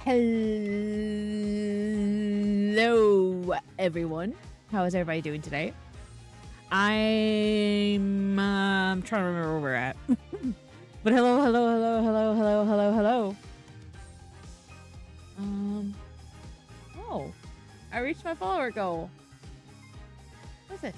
Hello, everyone. How is everybody doing today? I'm trying to remember where we're at. But hello. Oh, I reached my follower goal. What's this?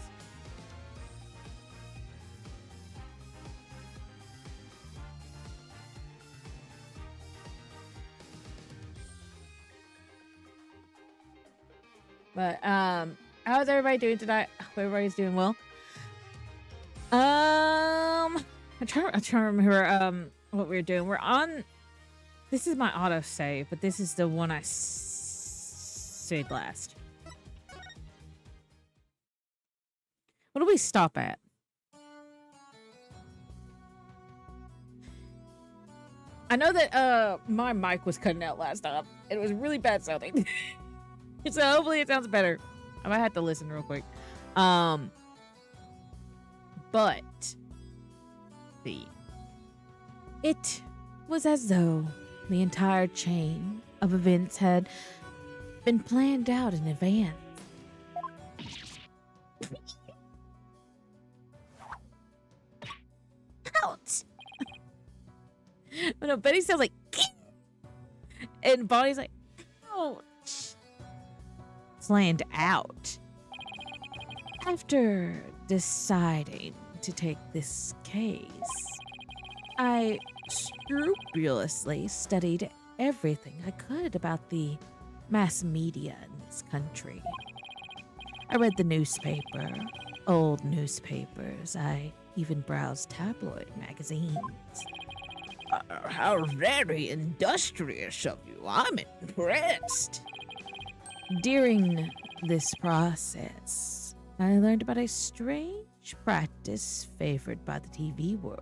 But how's everybody doing tonight? Hope everybody's doing well. I'm trying to remember what we were doing. We're on. This is my auto save, but this is the one I saved last. What do we stop at? I know that my mic was cutting out last time. It was really bad sounding. So hopefully it sounds better. I might have to listen real quick. But it was as though the entire chain of events had been planned out in advance. Ouch! But no, Betty sounds like, and Bonnie's like, ouch. Planned out. After deciding to take this case, I scrupulously studied everything I could about the mass media in this country. I read the newspaper, old newspapers. I even browsed tabloid magazines. How very industrious of you. I'm impressed. During this process, I learned about a strange practice favored by the TV world.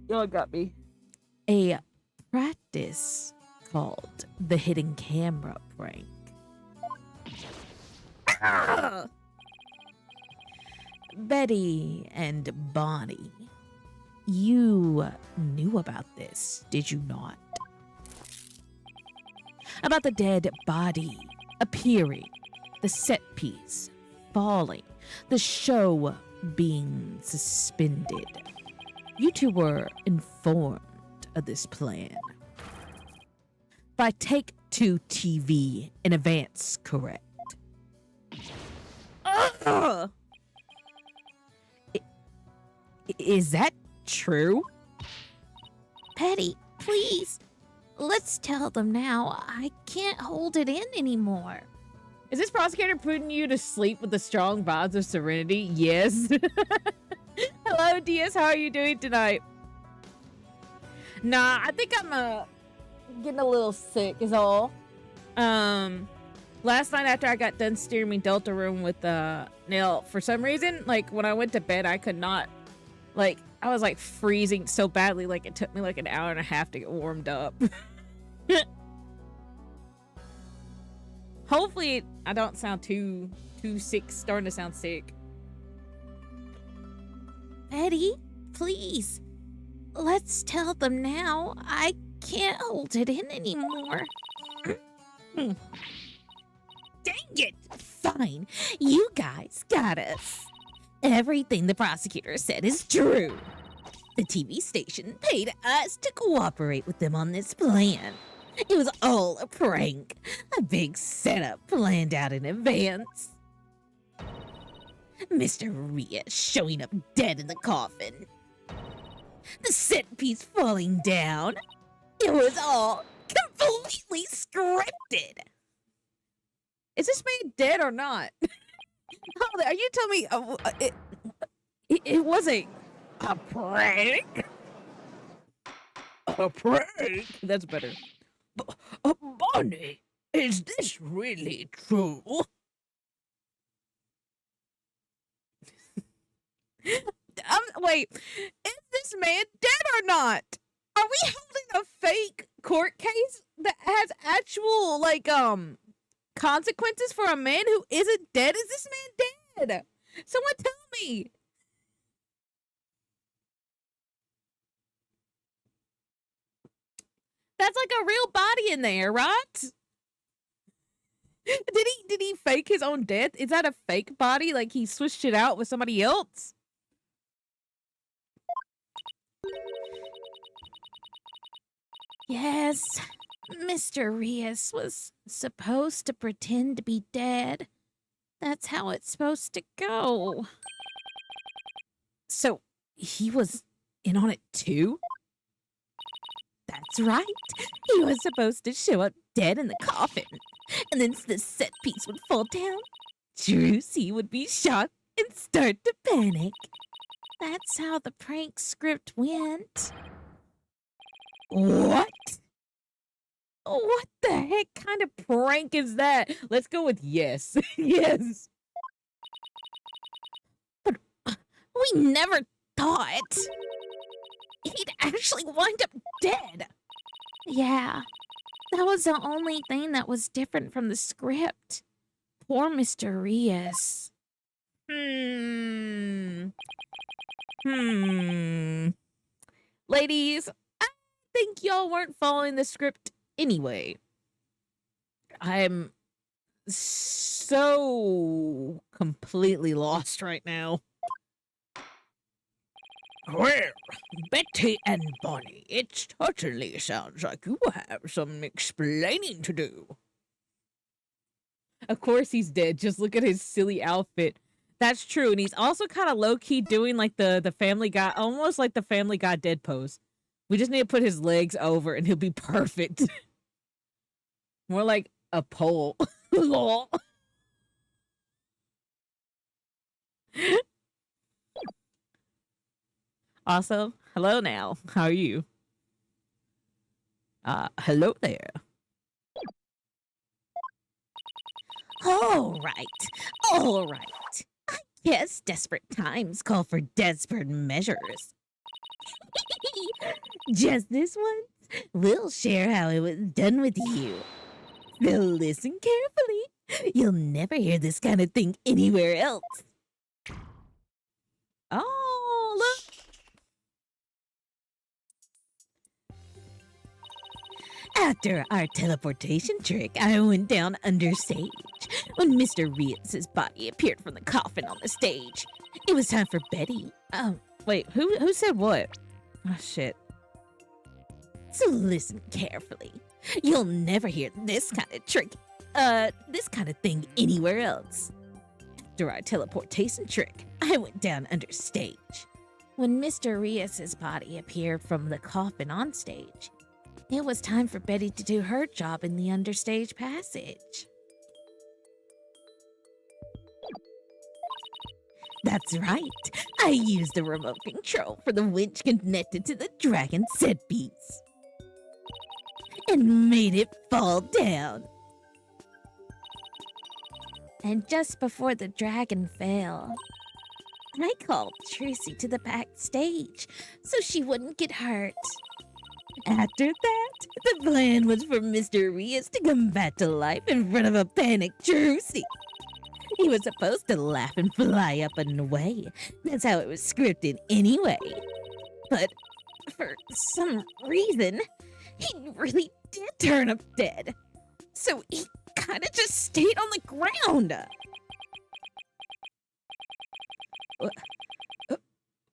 Y'all got me. A practice called the hidden camera prank. Betty and Bonnie, you knew about this, did you not? About the dead body appearing, the set piece falling, the show being suspended. You two were informed of this plan by Take Two TV in advance, correct? Is that true? Petty, please. Let's tell them now. I can't hold it in anymore. Is this prosecutor putting you to sleep with the strong vibes of serenity? Yes. Hello, DS. How are you doing tonight? Nah, I think I'm getting a little sick is all. Last night after I got done steering Delta room with Nail, for some reason, like when I went to bed, I could not. Like, I was like freezing so badly, like it took me like an hour and a half to get warmed up. Hopefully I don't sound too sick, starting to sound sick. Betty, please. Let's tell them now. I can't hold it in anymore. Dang it! Fine. You guys got us. Everything the prosecutor said is true. The TV station paid us to cooperate with them on this plan. It was all a prank, a big setup planned out in advance. Mr. Rhea showing up dead in the coffin. The set piece falling down. It was all completely scripted. Is this man dead or not? Hold on, are you telling me it wasn't a prank? A prank? That's better. Bonnie, is this really true? Wait, is this man dead or not? Are we holding a fake court case that has actual, like, Consequences for a man who isn't dead? Is this man dead? Someone tell me. That's like a real body in there, right? Did he fake his own death? Is that a fake body? Like he switched it out with somebody else? Yes, Mr. Rios was supposed to pretend to be dead. That's how it's supposed to go. So he was in on it too? That's right. He was supposed to show up dead in the coffin. And then the set piece would fall down. Drusy would be shocked and start to panic. That's how the prank script went. What? What the heck kind of prank is that? Let's go with yes. Yes. But we never thought he'd actually wind up dead. Yeah, that was the only thing that was different from the script. Poor Mr. Rios. Ladies, I think y'all weren't following the script anyway. I'm so completely lost right now. Well, Betty and Bonnie, it totally sounds like you have some explaining to do. Of course he's dead. Just look at his silly outfit. That's true. And he's also kind of low-key doing like the Family Guy, almost like the Family Guy dead pose. We just need to put his legs over and he'll be perfect. More like a pole. Lol. Also, hello now. How are you? Hello there. All right. I guess desperate times call for desperate measures. Just this once, we'll share how it was done with you. So listen carefully. You'll never hear this kind of thing anywhere else. Oh, look. After our teleportation trick, I went down under stage. When Mr. Rios' body appeared from the coffin on the stage, it was time for Betty. Wait, who said what? Oh, shit. So listen carefully. You'll never hear this kind of trick, this kind of thing anywhere else. After our teleportation trick, I went down under stage. When Mr. Rios' body appeared from the coffin on stage, it was time for Betty to do her job in the understage passage. That's right. I used the remote control for the winch connected to the dragon set piece and made it fall down. And just before the dragon fell, I called Tracy to the backstage so she wouldn't get hurt. After that, the plan was for Mr. Rios to come back to life in front of a panicked Tracy. He was supposed to laugh and fly up and away. That's how it was scripted anyway. But for some reason, he really did turn up dead. So he kind of just stayed on the ground.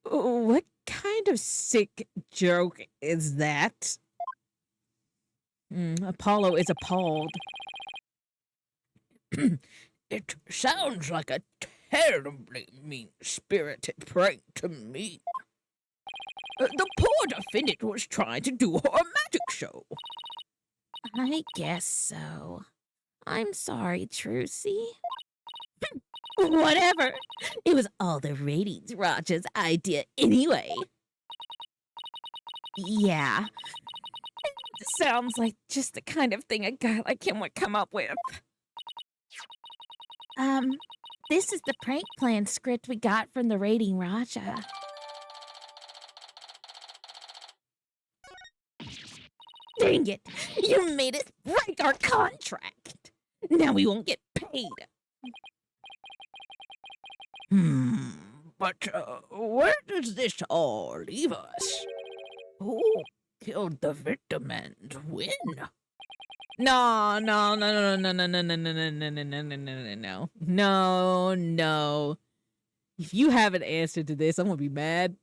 What kind of sick joke is that? Apollo is appalled. It sounds like a terribly mean-spirited prank to me. The poor defendant was trying to do her magic show. I guess so. I'm sorry, Trucy. Whatever. It was all the ratings Raja's idea anyway. Yeah. It sounds like just the kind of thing a guy like him would come up with. This is the prank plan script we got from the rating Raja. Dang it! You made us break our contract! Now we won't get paid. But where does this all leave us? Who killed the victim and when? No, no, no, no, no, no, no, no, no, no, no, no, no, no, no, no, no. If you have an answer to this, I'm gonna be mad.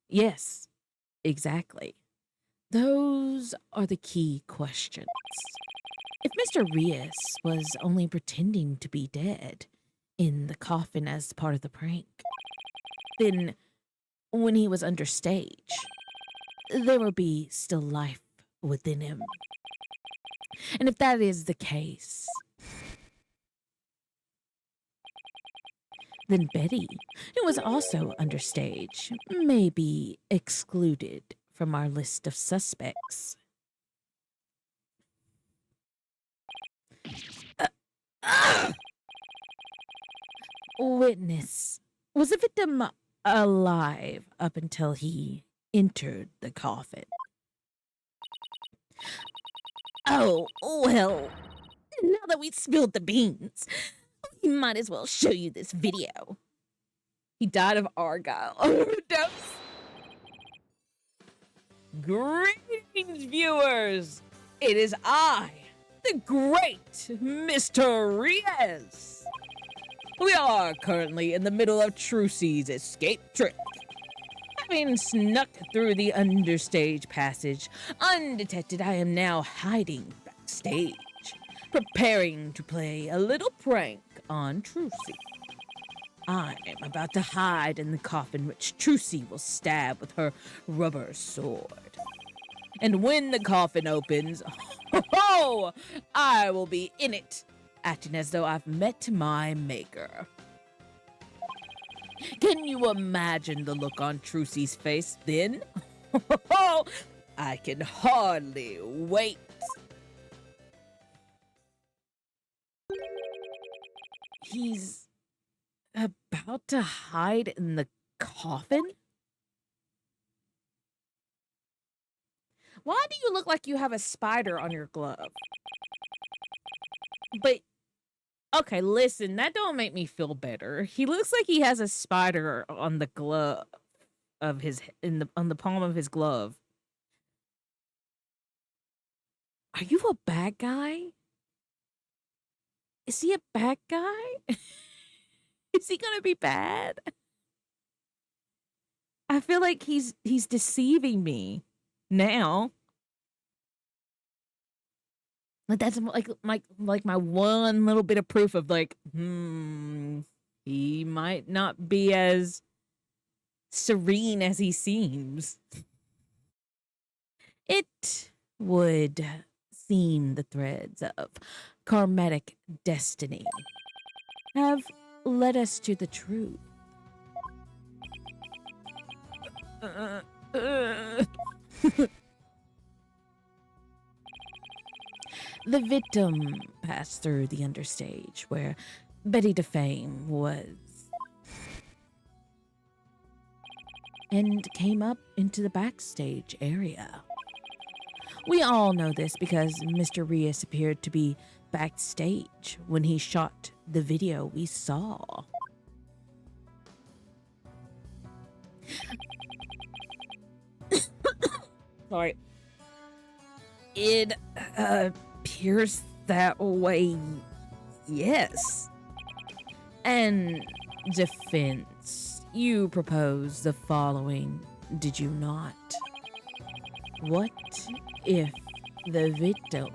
Yes, exactly. Those are the key questions. If Mr. Rios was only pretending to be dead in the coffin as part of the prank, then when he was under stage, there would be still life within him. And if that is the case, then Betty, who was also under stage, may be excluded from our list of suspects. Witness, was the victim alive up until he entered the coffin? Oh, well, now that we spilled the beans, we might as well show you this video. He died of Argyle overdose. Greetings, viewers! It is I, the great Mr. Rios. We are currently in the middle of Trucy's escape trip. Having snuck through the understage passage, undetected, I am now hiding backstage, preparing to play a little prank on Trucy. I'm about to hide in the coffin which Trucy will stab with her rubber sword. And when the coffin opens, ho, I will be in it, acting as though I've met my maker. Can you imagine the look on Trucy's face then? I can hardly wait. He's about to hide in the coffin? Why do you look like you have a spider on your glove? But okay, listen, that don't make me feel better. He looks like he has a spider on the glove of his on the palm of his glove. Are you a bad guy? Is he a bad guy? Is he gonna be bad? I feel like he's deceiving me now. Like that's like my one little bit of proof of like, he might not be as serene as he seems. It would seem the threads of karmatic destiny have led us to the truth. The victim passed through the understage where Betty DeFame was and came up into the backstage area. We all know this because Mr. Rios appeared to be backstage when he shot the video we saw. Sorry. It appears that way, yes. And defense, you propose the following, did you not? What if the victim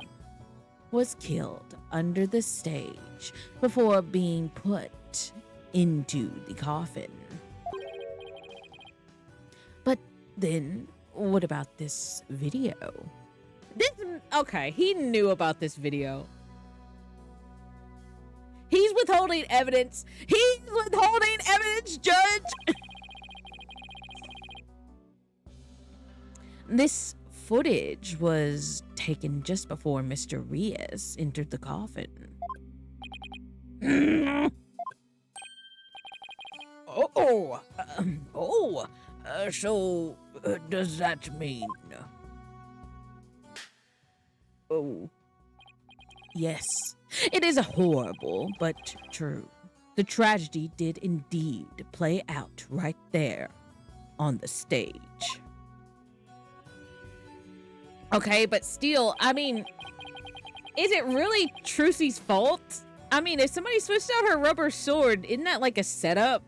was killed under the stage before being put into the coffin? But then, what about this video? Okay, he knew about this video. He's withholding evidence. He's withholding evidence, Judge. This footage was taken just before Mr. Rios entered the coffin. So does that mean? Oh. Yes, it is horrible, but true. The tragedy did indeed play out right there on the stage. Okay, but still, I mean, is it really Trucy's fault? I mean, if somebody switched out her rubber sword, isn't that like a setup?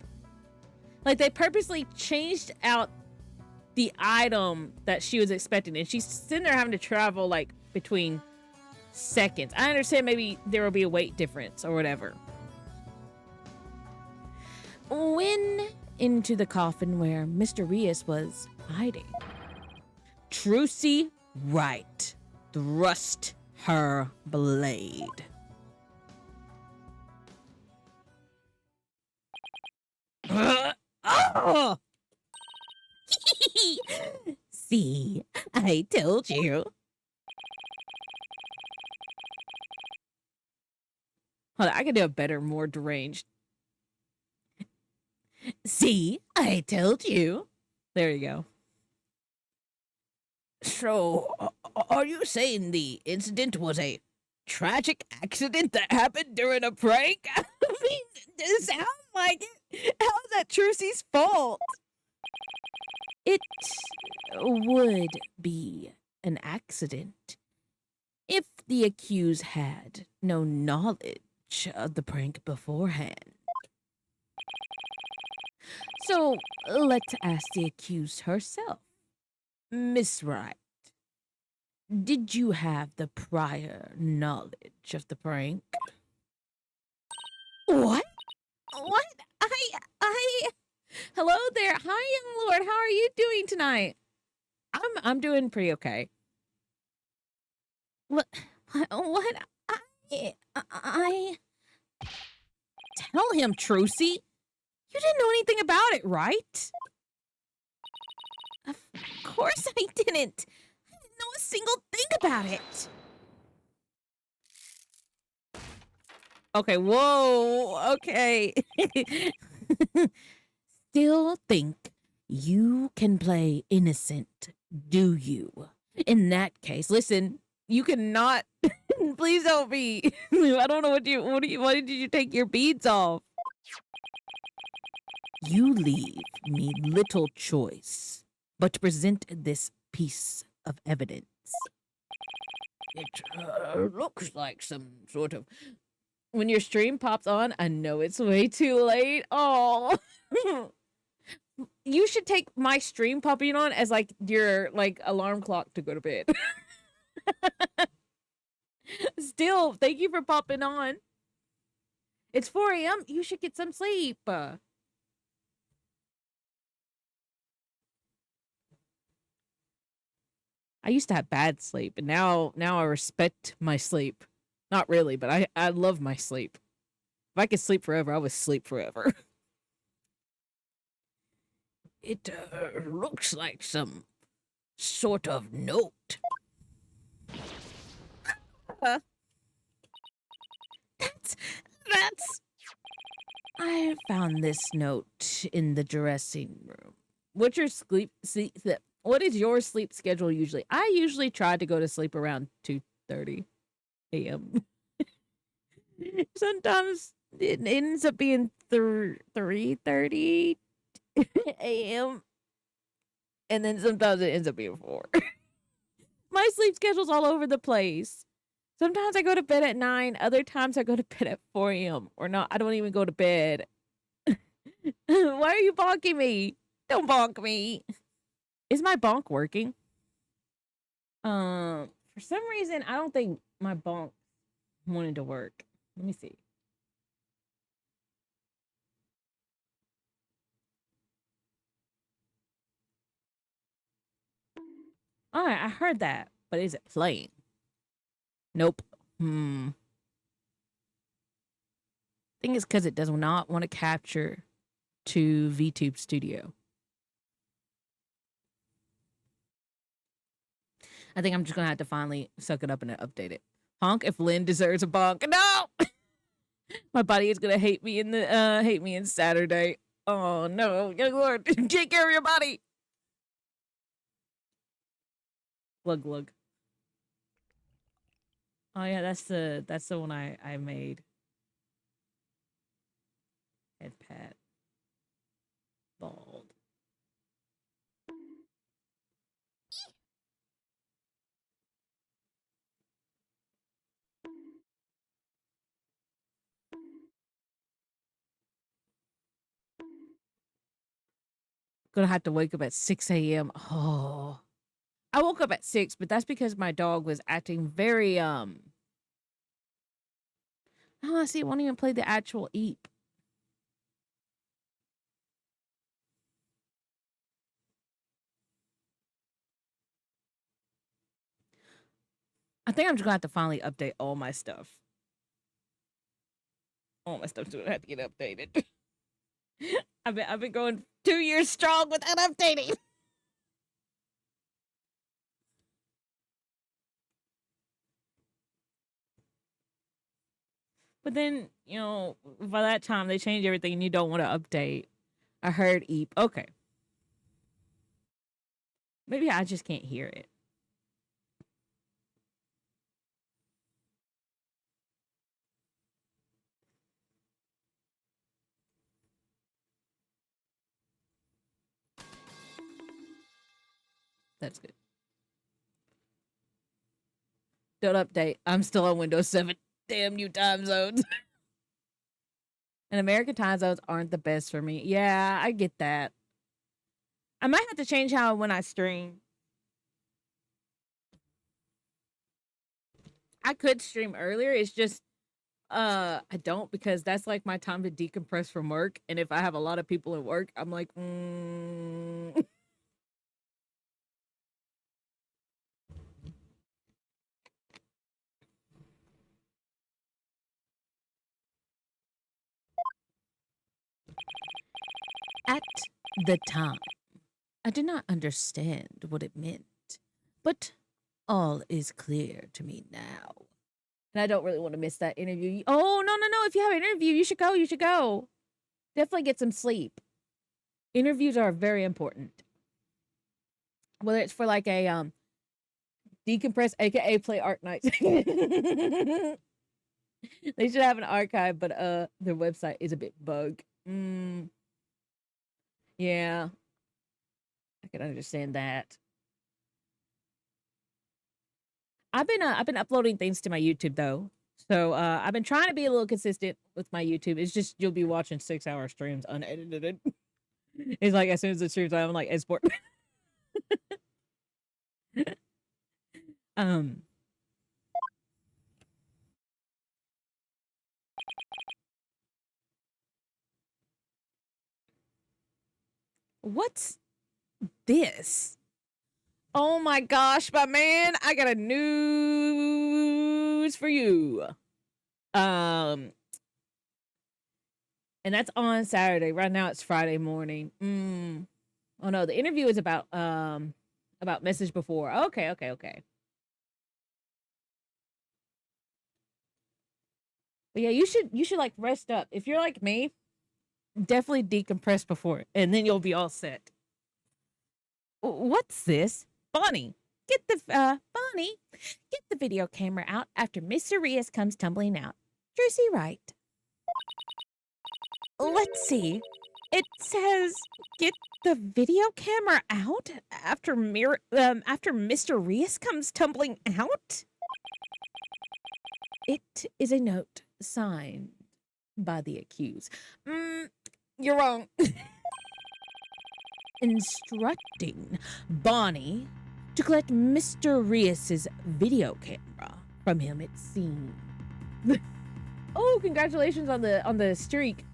Like, they purposely changed out the item that she was expecting, and she's sitting there having to travel, like, between seconds. I understand maybe there will be a weight difference or whatever. When into the coffin where Mr. Rias was hiding, Trucy Wright thrust her blade. Oh! See, I told you. Hold on, I can do a better, more deranged. See, I told you. There you go. So, are you saying the incident was a tragic accident that happened during a prank? I mean, it sounds like it. How's that Trucy's fault? It would be an accident if the accused had no knowledge of the prank beforehand. So, let's ask the accused herself. Miss Wright, did you have the prior knowledge of the prank? What? What? Hello there. Hi, young lord. How are you doing tonight? I'm doing pretty okay. What? I Tell him, Trucy. You didn't know anything about it, right? Of course I didn't. I didn't know a single thing about it. Okay, whoa, okay. Still think you can play innocent, do you? In that case, listen, you cannot. Please help me. I don't know why did you take your beads off? You leave me little choice but to present this piece of evidence. It looks like some sort of... When your stream pops on, I know it's way too late. Oh, you should take my stream popping on as like your like alarm clock to go to bed. Still, thank you for popping on. It's 4 a.m. You should get some sleep. I used to have bad sleep, and now I respect my sleep. Not really, but I love my sleep. If I could sleep forever, I would sleep forever. It looks like some sort of note. That's... I found this note in the dressing room. What is your sleep schedule usually? I usually try to go to sleep around 2:30 a.m. Sometimes it ends up being 3:30 a.m. And then sometimes it ends up being 4. My sleep schedule's all over the place. Sometimes I go to bed at 9. Other times I go to bed at 4 a.m. Or not, I don't even go to bed. Why are you bonking me? Don't bonk me. Is my bonk working? For some reason, I don't think my bonk wanted to work. Let me see. All right, I heard that, but is it playing? Nope. I think it's because it does not want to capture to VTube Studio. I think I'm just gonna have to finally suck it up and update it. Honk if Lynn deserves a bonk. No, my body is gonna hate me in Saturday. Oh no, young lord, take care of your body. Glug glug. Oh yeah, that's the one I made. Head pat. Bald. Gonna have to wake up at 6 a.m. Oh. I woke up at 6, but that's because my dog was acting very oh, see, it won't even play the actual eep. I think I'm just gonna have to finally update all my stuff. All my stuff's gonna have to get updated. I've been going 2 years strong without updating. But then, you know, by that time they change everything and you don't want to update. I heard eep. Okay. Maybe I just can't hear it. That's good. Don't update. I'm still on Windows 7. Damn new time zones. And American time zones aren't the best for me. Yeah, I get that. I might have to change how when I stream. I could stream earlier. It's just I don't, because that's like my time to decompress from work. And if I have a lot of people at work, I'm like, At the time, I did not understand what it meant, but all is clear to me now. And I don't really want to miss that interview. Oh, no, no, no. If you have an interview, you should go. You should go. Definitely get some sleep. Interviews are very important. Whether it's for like a decompress, aka play art nights. They should have an archive, but their website is a bit bug. Yeah. I can understand that. I've been uploading things to my YouTube though. So I've been trying to be a little consistent with my YouTube. It's just you'll be watching 6-hour streams unedited. It's like as soon as the streams I'm like export. What's this? Oh my gosh, my man, I got a news for you. And that's on Saturday. Right now it's Friday morning. Oh no, the interview is about message before. Okay. But yeah, you should like rest up. If you're like me, definitely decompress before, and then you'll be all set. What's this? Bonnie, get the video camera out after Mr. Rias comes tumbling out. Jersey right. Let's see. It says get the video camera out after Mr. Rias comes tumbling out. It is a note signed by the accused. You're wrong. Instructing Bonnie to collect Mr. Rias's video camera from him, it seems. Oh, congratulations on the streak.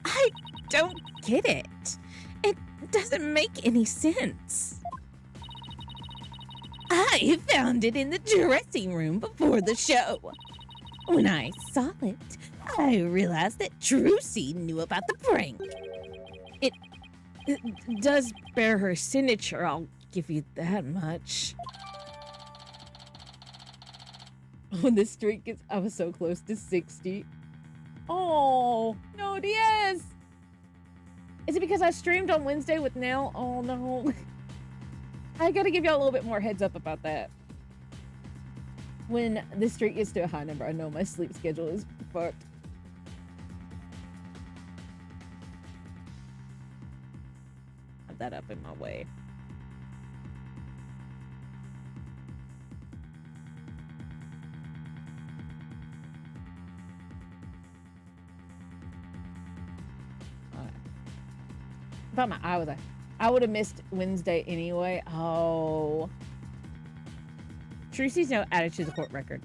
I don't get it. It doesn't make any sense. I found it in the dressing room before the show. When I saw it, I realized that Trucy knew about the prank. It does bear her signature, I'll give you that much. Oh, this streak is, I was so close to 60. Oh, no, Diaz. Is it because I streamed on Wednesday with Nell? Oh, no. I gotta give y'all a little bit more heads up about that. When this streak gets to a high number, I know my sleep schedule is fucked. Have that up in my way. I thought my eye was I would have missed Wednesday anyway. Oh. Tracy's now added to the court record.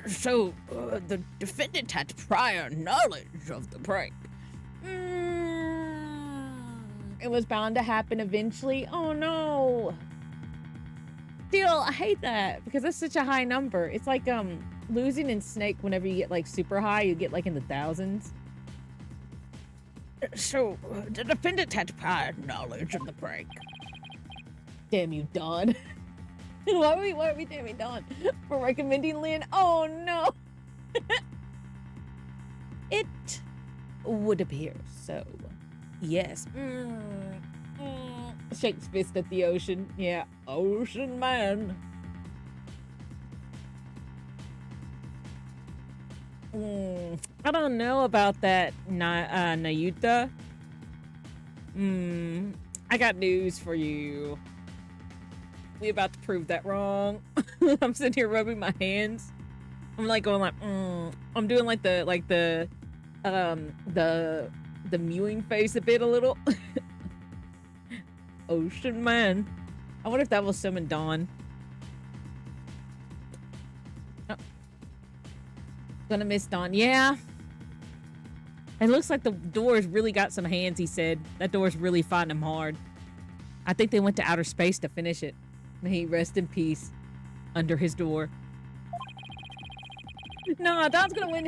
So, the defendant had prior knowledge of the prank. It was bound to happen eventually. Oh no. Still, I hate that because that's such a high number. It's like losing in Snake whenever you get like super high, you get like in the thousands. So, the defendant had prior knowledge of the prank. Damn you, Dawn. Why are we damning Dawn for recommending Lynn? Oh no. It would appear so. Yes. Shakes fist at the ocean. Yeah, ocean man. I don't know about that, Nayuta. I got news for you. We about to prove that wrong. I'm sitting here rubbing my hands. I'm like going like, I'm doing like the mewing face a bit a little. Ocean man. I wonder if that will summon Dawn. Oh. Gonna miss Dawn. Yeah. It looks like the door's really got some hands, he said. That door's really fighting him hard. I think they went to outer space to finish it. May he rest in peace under his door. No, Don's gonna win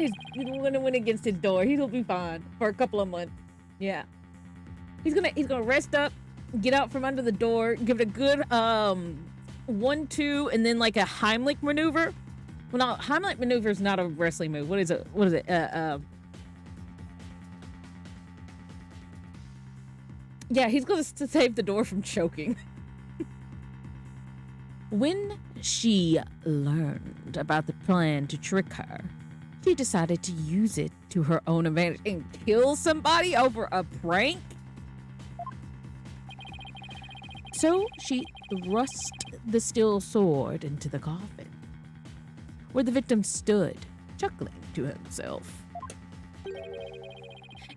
against his door. He'll be fine for a couple of months. Yeah. He's gonna rest up, get out from under the door, give it a good 1-2, and then like a Heimlich maneuver. Well, no, Heimlich maneuver is not a wrestling move. What is it? Yeah, he's going to save the door from choking. When she learned about the plan to trick her, she decided to use it to her own advantage and kill somebody over a prank. So she thrust the steel sword into the coffin, where the victim stood, chuckling to himself.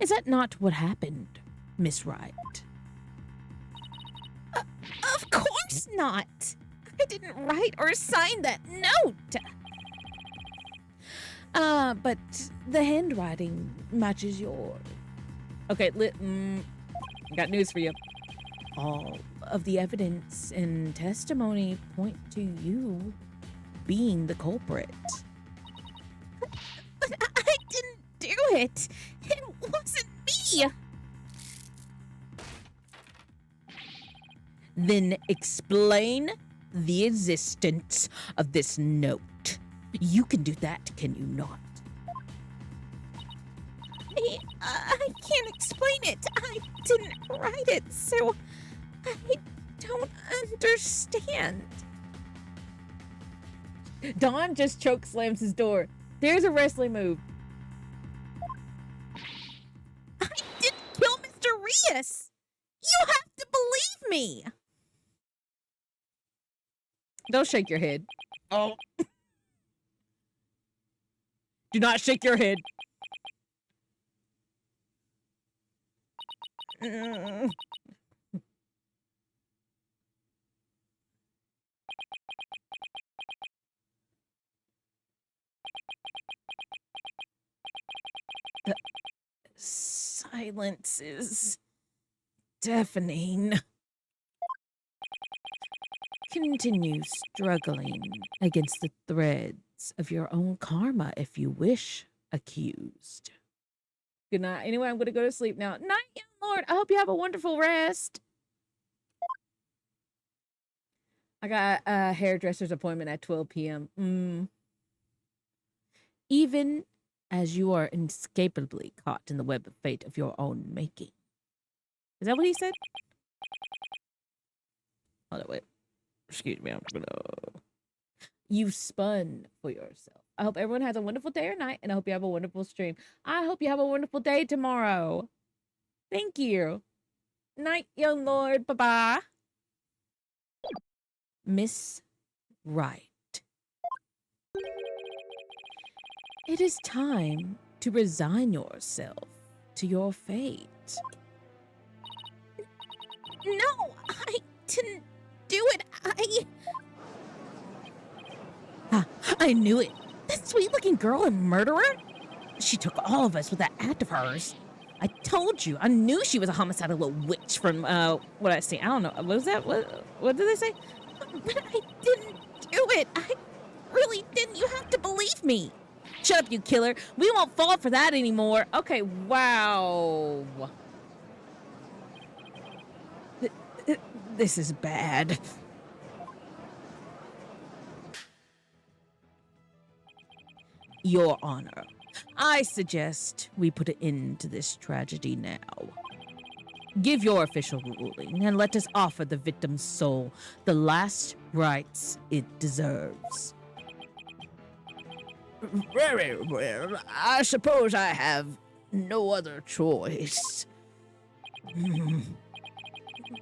Is that not what happened, Miss Wright? Of course not. I didn't write or sign that note. But the handwriting matches yours. Okay, got news for you. All of the evidence and testimony point to you being the culprit. But I didn't do it. It wasn't me. Then explain the existence of this note. You can do that, can you not? I can't explain it. I didn't write it, so I don't understand. Don just choke slams his door. There's a wrestling move. I didn't kill Mr. Rios. You have to believe me. Don't shake your head. Oh, Do not shake your head. The silence is deafening. Continue struggling against the threads of your own karma if you wish, accused. Good night. Anyway, I'm going to go to sleep now. Night, young lord. I hope you have a wonderful rest. I got a hairdresser's appointment at 12 p.m. Even as you are inescapably caught in the web of fate of your own making. Is that what he said? Hold on, wait. Excuse me, I'm gonna... You spun for yourself. I hope everyone has a wonderful day or night, and I hope you have a wonderful stream. I hope you have a wonderful day tomorrow. Thank you. Night, young lord. Bye-bye. Miss Wright. It is time to resign yourself to your fate. No, I didn't do it. I knew it. That sweet-looking girl and murderer? She took all of us with that act of hers. I told you. I knew she was a homicidal little witch from, what I see. I don't know. What was that? What did they say? But I didn't do it. I really didn't. You have to believe me. Shut up, you killer. We won't fall for that anymore. Okay, wow. This is bad. Your Honor, I suggest we put an end to this tragedy now. Give your official ruling and let us offer the victim's soul the last rites it deserves. Very well. I suppose I have no other choice.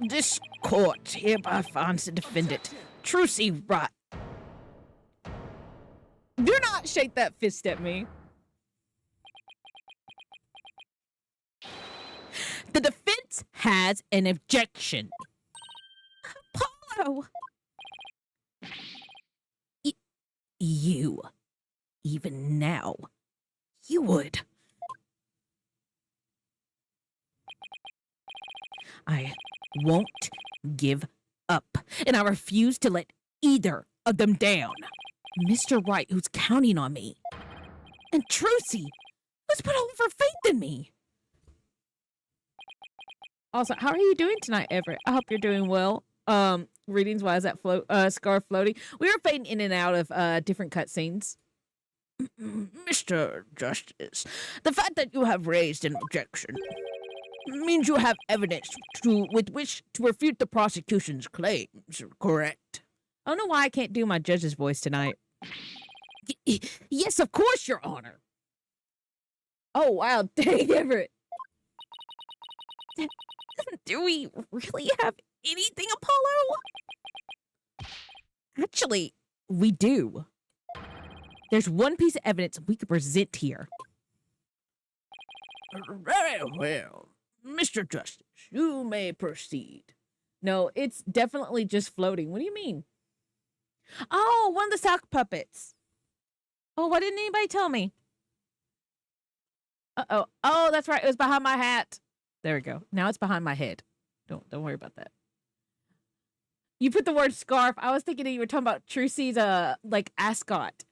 This court hereby finds the defendant, Trucy Wright. Do not shake that fist at me. The defense has an objection. Apollo! You, even now, you would. I won't give up, and I refuse to let either of them down. Mr. Wright, who's counting on me, and Trucy, who's put all of her faith in me. Also, how are you doing tonight, Everett? I hope you're doing well. Readings, why is that scarf floating? We were fading in and out of different cutscenes. Mr. Justice, the fact that you have raised an objection means you have evidence with which to refute the prosecution's claims, correct? I don't know why I can't do my judge's voice tonight. Yes, of course, Your Honor. Oh, wow. Dang, Everett. Do we really have anything, Apollo? Actually, we do. There's one piece of evidence we could present here. Very well. Mr. Justice, you may proceed. No, it's definitely just floating. What do you mean? Oh, one of the sock puppets. Oh, why didn't anybody tell me? Uh-oh. Oh, that's right. It was behind my hat. There we go. Now it's behind my head. Don't worry about that. You put the word scarf. I was thinking that you were talking about Trucy's like ascot.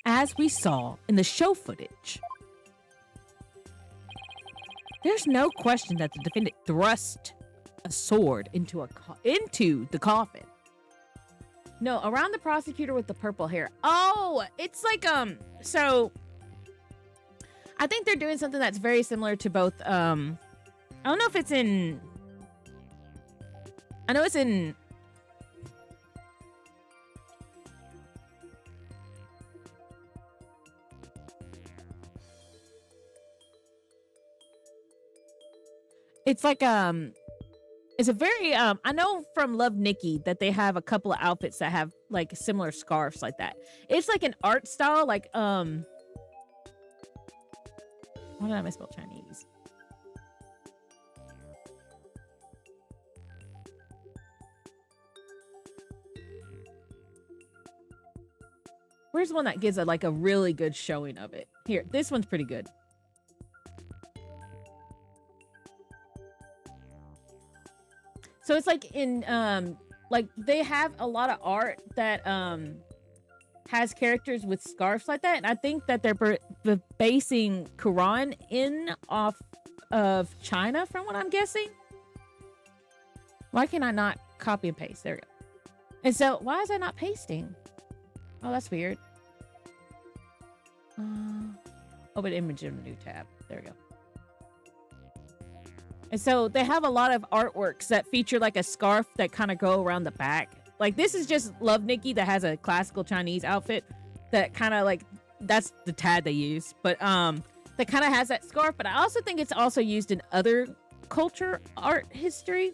As we saw in the show footage, there's no question that the defendant thrust a sword into the coffin. No, around the prosecutor with the purple hair. Oh, it's like so I think they're doing something that's very similar to both I don't know if it's in I know it's in it's like it's a very I know from Love Nikki that they have a couple of outfits that have like similar scarves like that. It's like an art style like why did I misspell Chinese? Where's one that gives like a really good showing of it? Here, this one's pretty good. So it's like in like they have a lot of art that has characters with scarves like that, and I think that they're basing Quran in off of China from what I'm guessing. Why can I not copy and paste? There we go. And so, why is that not pasting? Oh, that's weird. Open image in a new tab. There we go. And so they have a lot of artworks that feature like a scarf that kind of go around the back. Like this is just Love Nikki that has a classical Chinese outfit that kind of like, that's the tag they use. But that kind of has that scarf. But I also think it's also used in other culture, art, history.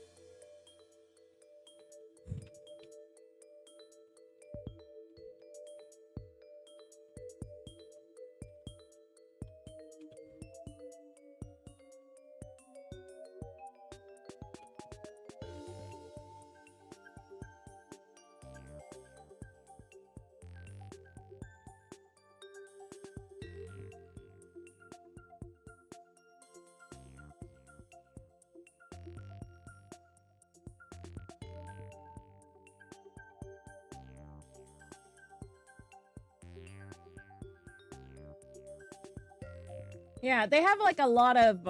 Yeah, they have like a lot of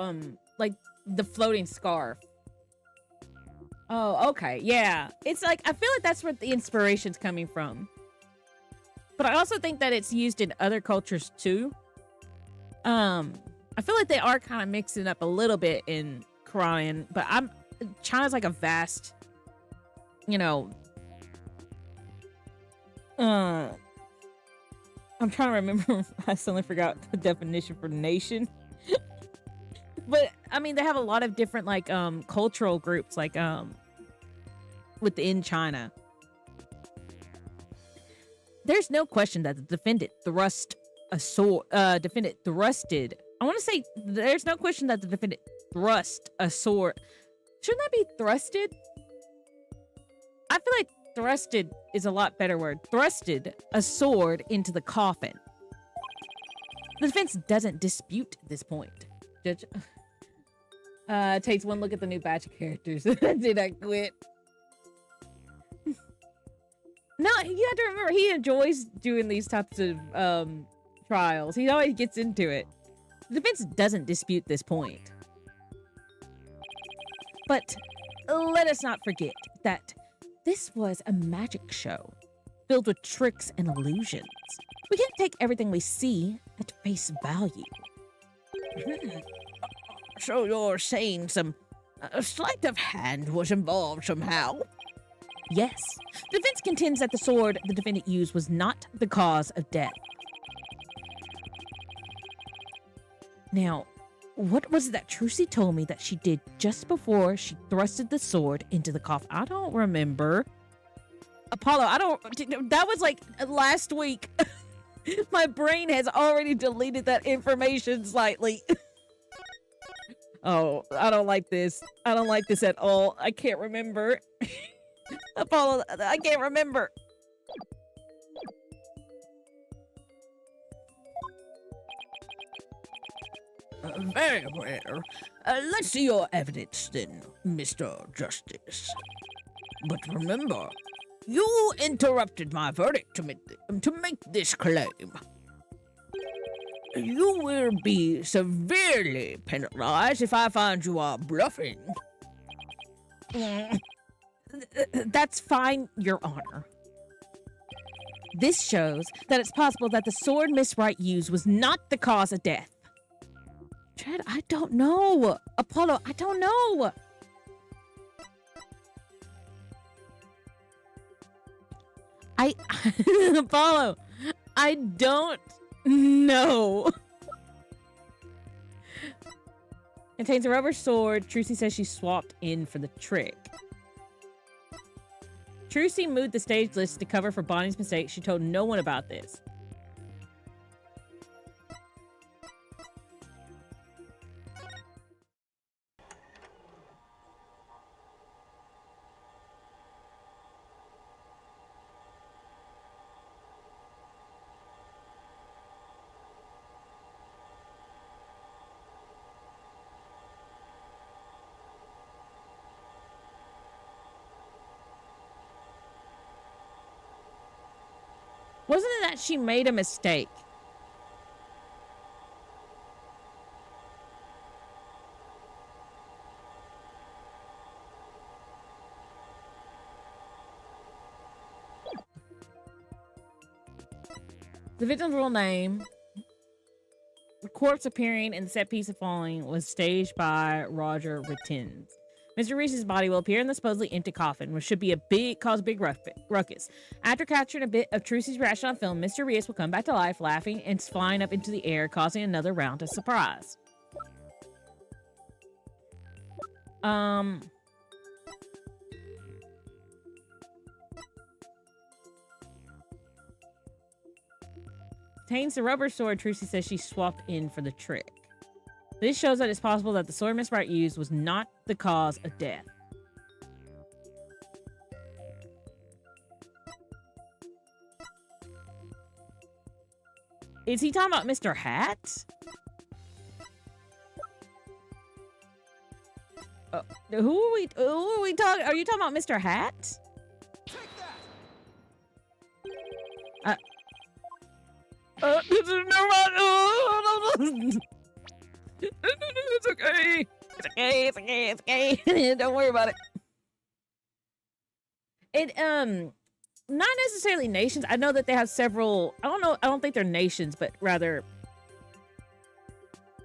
like the floating scarf. Oh, okay. Yeah. It's like I feel like that's where the inspiration's coming from. But I also think that it's used in other cultures too. I feel like they are kind of mixing up a little bit in Korean, but China's like a vast, you know, I'm trying to remember. I suddenly forgot the definition for nation. But I mean, they have a lot of different like cultural groups like within China. There's no question that the defendant thrusted. I want to say there's no question that the defendant thrust a sword. Shouldn't that be thrusted? I feel like thrusted is a lot better word. Thrusted a sword into the coffin. The defense doesn't dispute this point. Judge takes one look at the new batch of characters. Did I quit? No, you have to remember he enjoys doing these types of trials. He always gets into it. The defense doesn't dispute this point. But let us not forget that this was a magic show filled with tricks and illusions. We can't take everything we see at face value. So you're saying a sleight of hand was involved somehow? Yes, the defense contends that the sword the defendant used was not the cause of death. Now, what was it that Trucy told me that she did just before she thrusted the sword into the coffin? I don't remember. Apollo, that was like last week. My brain has already deleted that information slightly. Oh, I don't like this. I don't like this at all. I can't remember. Apollo, I can't remember. Very well. Let's see your evidence then, Mr. Justice. But remember, you interrupted my verdict to make this claim. You will be severely penalized if I find you are bluffing. That's fine, Your Honor. This shows that it's possible that the sword Miss Wright used was not the cause of death. Chad, I don't know. Apollo, I don't know. Apollo, I don't know. Contains a rubber sword. Trucy says she swapped in for the trick. Trucy moved the stage list to cover for Bonnie's mistake. She told no one about this. Wasn't it that she made a mistake? The victim's real name, the corpse appearing in the set piece of falling, was staged by Roger Rittens. Mr. Reese's body will appear in the supposedly empty coffin, which should be cause a big ruckus. After capturing a bit of Trucy's reaction on film, Mr. Reese will come back to life, laughing and flying up into the air, causing another round of surprise. Contains the rubber sword Trucy says she swapped in for the trick. This shows that it's possible that the sword Miss Wright used was not the cause of death. Is he talking about Mr. Hat? Who are we talking? Are you talking about Mr. Hat? It's okay. It's okay. Don't worry about it. Not necessarily nations. I know that they have several. I don't think they're nations, but rather,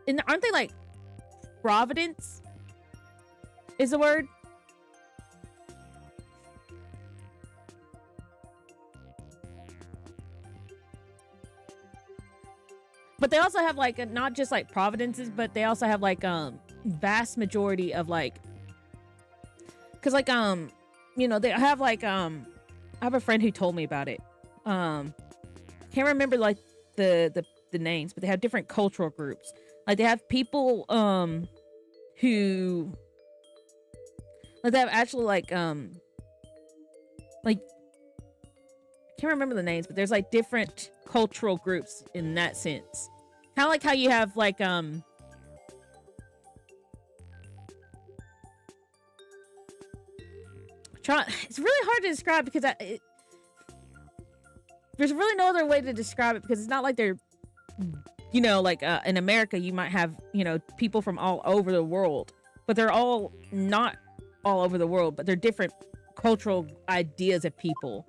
aren't they like Providence? Is the word? But they also have like not just like providences, but they also have like vast majority of like, cause like they have like I have a friend who told me about it. Can't remember like the names, but they have different cultural groups. Like they have people who like they have actually like I can't remember the names, but there's like different cultural groups in that sense. Kind of like how you have like it's really hard to describe because there's really no other way to describe it because it's not like they're like in America you might have people from all over the world, but they're all not all over the world, but they're different cultural ideas of people.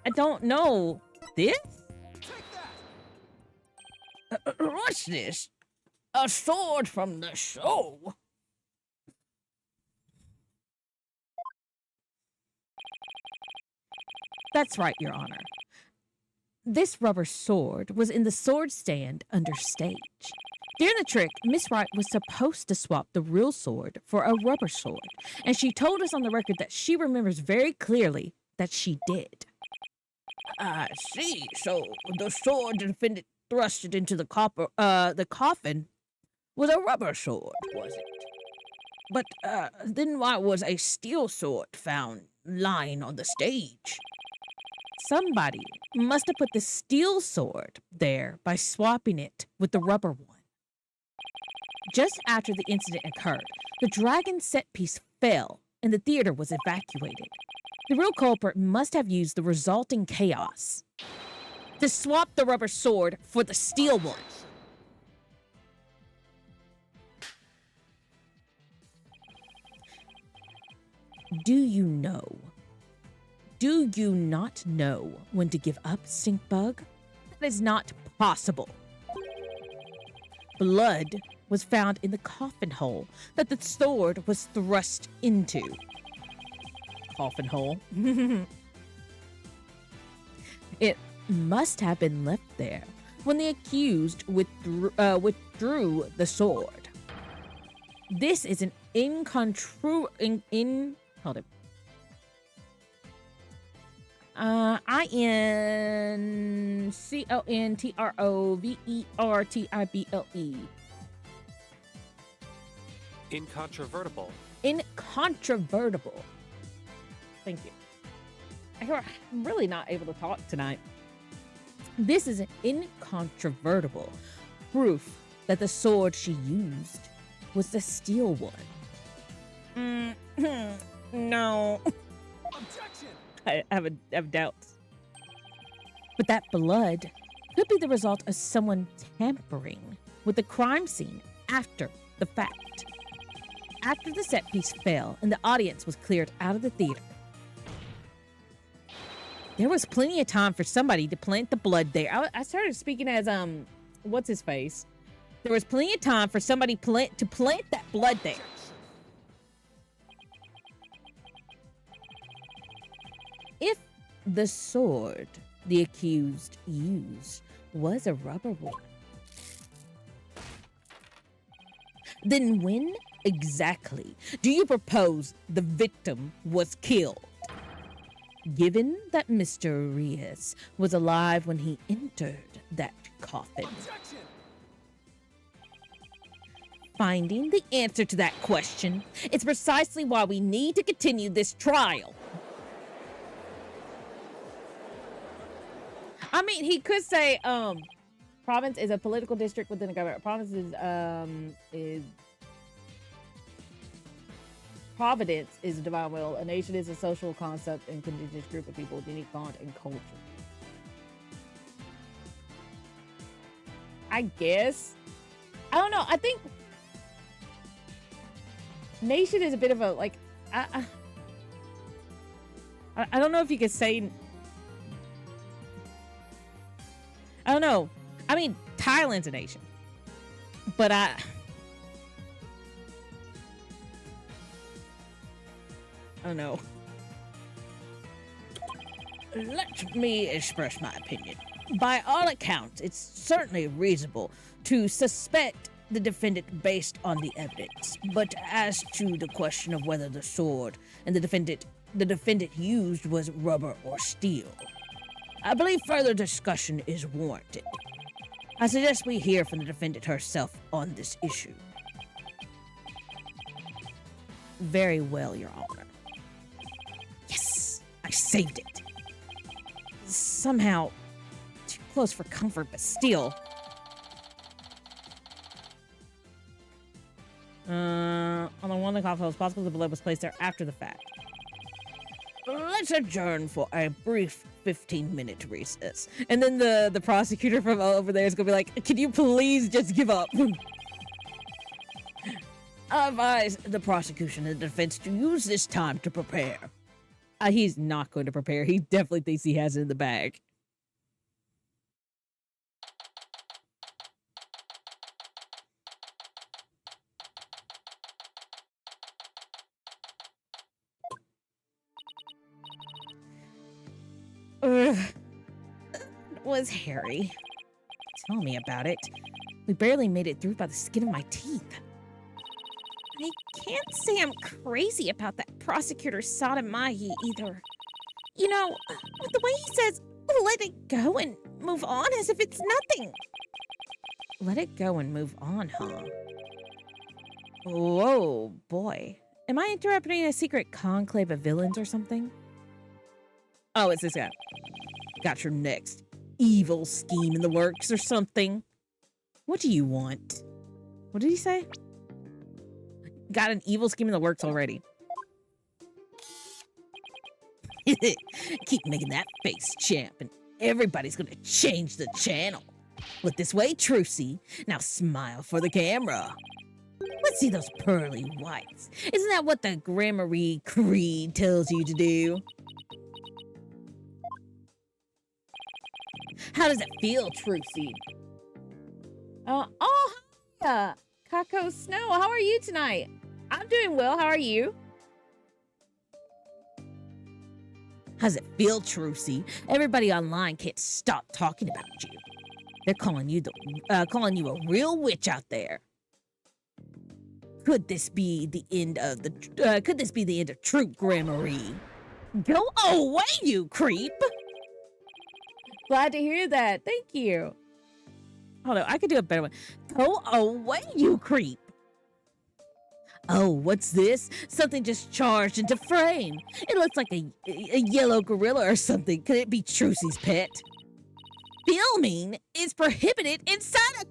I don't know this. What's this? A sword from the show? That's right, Your Honor. This rubber sword was in the sword stand under stage. During the trick, Miss Wright was supposed to swap the real sword for a rubber sword, and she told us on the record that she remembers very clearly that she did. I see. So the sword the defendant thrusted into the coffin was a rubber sword, was it? But then why was a steel sword found lying on the stage? Somebody must have put the steel sword there by swapping it with the rubber one. Just after the incident occurred, the dragon set piece fell and the theater was evacuated. The real culprit must have used the resulting chaos to swap the rubber sword for the steel one. Do you not know when to give up, Stinkbug? That is not possible. Blood was found in the coffin hole that the sword was thrust into. Coffin hole. It must have been left there when the accused withdrew the sword. This is an hold it. INCONTROVERTIBLE. Incontrovertible. Incontrovertible. Thank you. I'm really not able to talk tonight. This is an incontrovertible proof that the sword she used was the steel one. No. Objection! I have doubts. But that blood could be the result of someone tampering with the crime scene after the fact. After the set piece fell and the audience was cleared out of the theater, there was plenty of time for somebody to plant the blood there. I started speaking as what's his face? There was plenty of time for somebody to plant that blood there. If the sword the accused used was a rubber one, then when exactly do you propose the victim was killed? Given that Mr. Reyes was alive when he entered that coffin. Finding the answer to that question is precisely why we need to continue this trial. I mean, he could say, province is a political district within the government. Providence is a divine will. A nation is a social concept and contingent group of people with unique bond and culture. I guess. I don't know. I think nation is a bit of a, like, I don't know if you could say. I don't know. I mean, Thailand's a nation. But I don't know. Let me express my opinion. By all accounts, it's certainly reasonable to suspect the defendant based on the evidence. But as to the question of whether the sword and the defendant used was rubber or steel, I believe further discussion is warranted. I suggest we hear from the defendant herself on this issue. Very well, Your Honor. Yes, I saved it. Somehow, too close for comfort, but still. On the one of the coffin, it was possible the blood was placed there after the fact. Let's adjourn for a brief 15-minute recess. And then the prosecutor from over there is gonna be like, "Can you please just give up?" I advise the prosecution and the defense to use this time to prepare. He's not going to prepare. He definitely thinks he has it in the bag. Was Harry. Tell me about it. We barely made it through by the skin of my teeth. I can't say I'm crazy about that prosecutor Sotomayor either. You know, with the way he says, let it go and move on as if it's nothing. Let it go and move on, huh? Whoa, boy. Am I interrupting a secret conclave of villains or something? Oh, it's this guy. Got your next evil scheme in the works or something? What do you want? What did he say? Got an evil scheme in the works already. Keep making that face, champ, and everybody's gonna change the channel. Look this way, Trucy. Now smile for the camera. Let's see those pearly whites. Isn't that what the Grammary Creed tells you to do? How does it feel, Trucy? Hi, Kako Snow. How are you tonight? I'm doing well. How are you? How's it feel, Trucy? Everybody online can't stop talking about you. They're calling you a real witch out there. Could this be the end of true Grammary? Go away, you creep! Glad to hear that. Thank you. Hold on, I could do a better one. Go away, you creep! Oh, what's this? Something just charged into frame. It looks like a yellow gorilla or something. Could it be Trucy's pet? Filming is prohibited inside the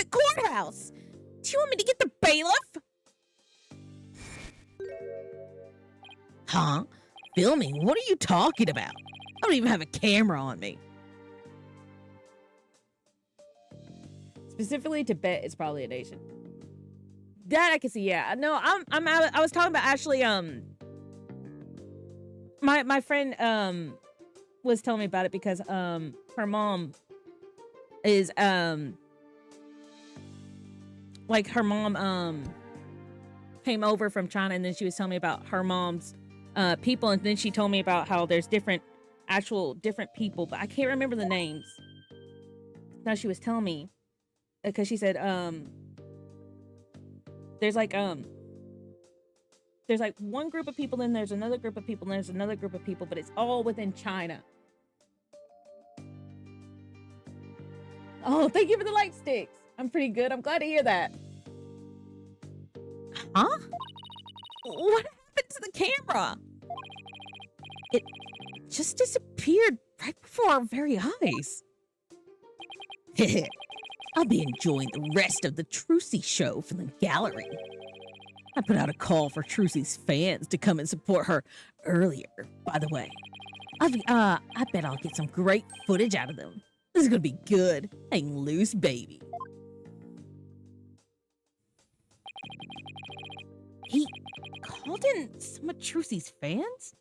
courthouse. Do you want me to get the bailiff? Huh? filming. What are you talking about? I don't even have a camera on me. Specifically, Tibet is probably a nation. That I can see. Yeah. No, I was talking about actually. My friend was telling me about it because her mom is like her mom came over from China, and then she was telling me about her mom's people, and then she told me about how there's different people, but I can't remember the names. Now she was telling me because she said there's like one group of people, then there's another group of people, and there's another group of people, but it's all within China. Oh, thank you for the light sticks. I'm pretty good. I'm glad to hear that. Huh? What happened to the camera? It just disappeared right before our very eyes. I'll be enjoying the rest of the Trucy show from the gallery. I put out a call for Trucy's fans to come and support her earlier, by the way. I bet I'll get some great footage out of them. This is gonna be good. Hang loose, baby. He called in some of Trucy's fans?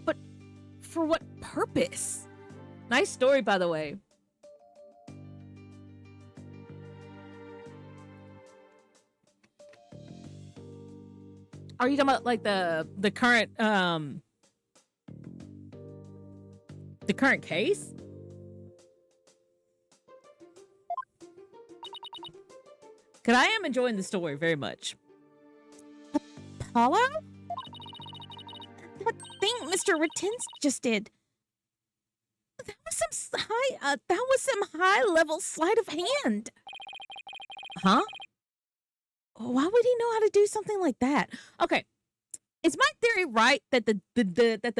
But for what purpose? Nice story, by the way. Are you talking about like the current case? Cause I am enjoying the story very much. Apollo? That thing Mr. Rettens just did. That was some high level sleight of hand. Huh? Why would he know how to do something like that? Okay, is my theory right that the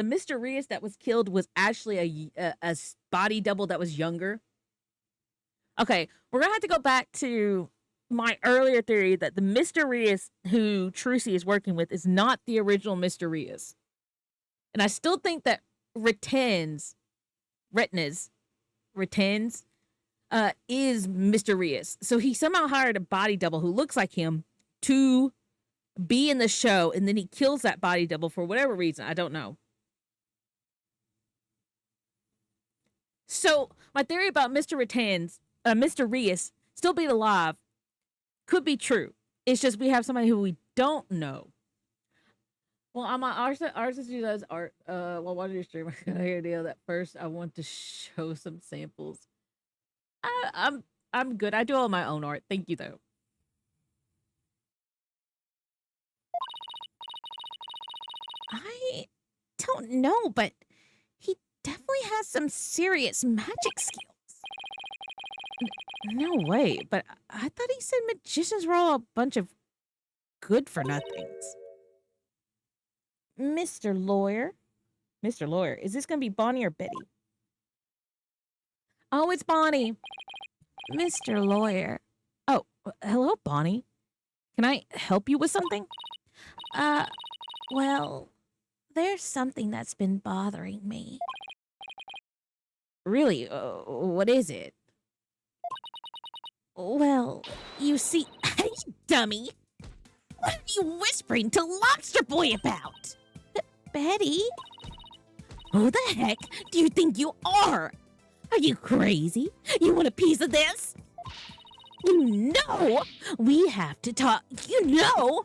Mysterious that was killed was actually a body double that was younger? Okay, we're gonna have to go back to my earlier theory that the Mysterious who Trucy is working with is not the original Mysterious, and I still think that Rettens is Mysterious. So he somehow hired a body double who looks like him to be in the show, and then he kills that body double for whatever reason. I don't know. So my theory about Mysterious still being alive could be true. It's just we have somebody who we don't know. Well, I'm ours is you guys art. While watching your stream, I got an idea that first I want to show some samples. I'm good. I do all my own art. Thank you though. I don't know, but he definitely has some serious magic skills. No way, but I thought he said magicians were all a bunch of good for nothings. Mr. Lawyer, is this gonna be Bonnie or Betty? Oh, it's Bonnie. Mr. Lawyer. Oh, hello, Bonnie. Can I help you with something? Well, there's something that's been bothering me. Really? What is it? Well, you see, hey, dummy! What are you whispering to Lobster Boy about? Betty? Who the heck do you think you are? Are you crazy? You want a piece of this? You know we have to talk. You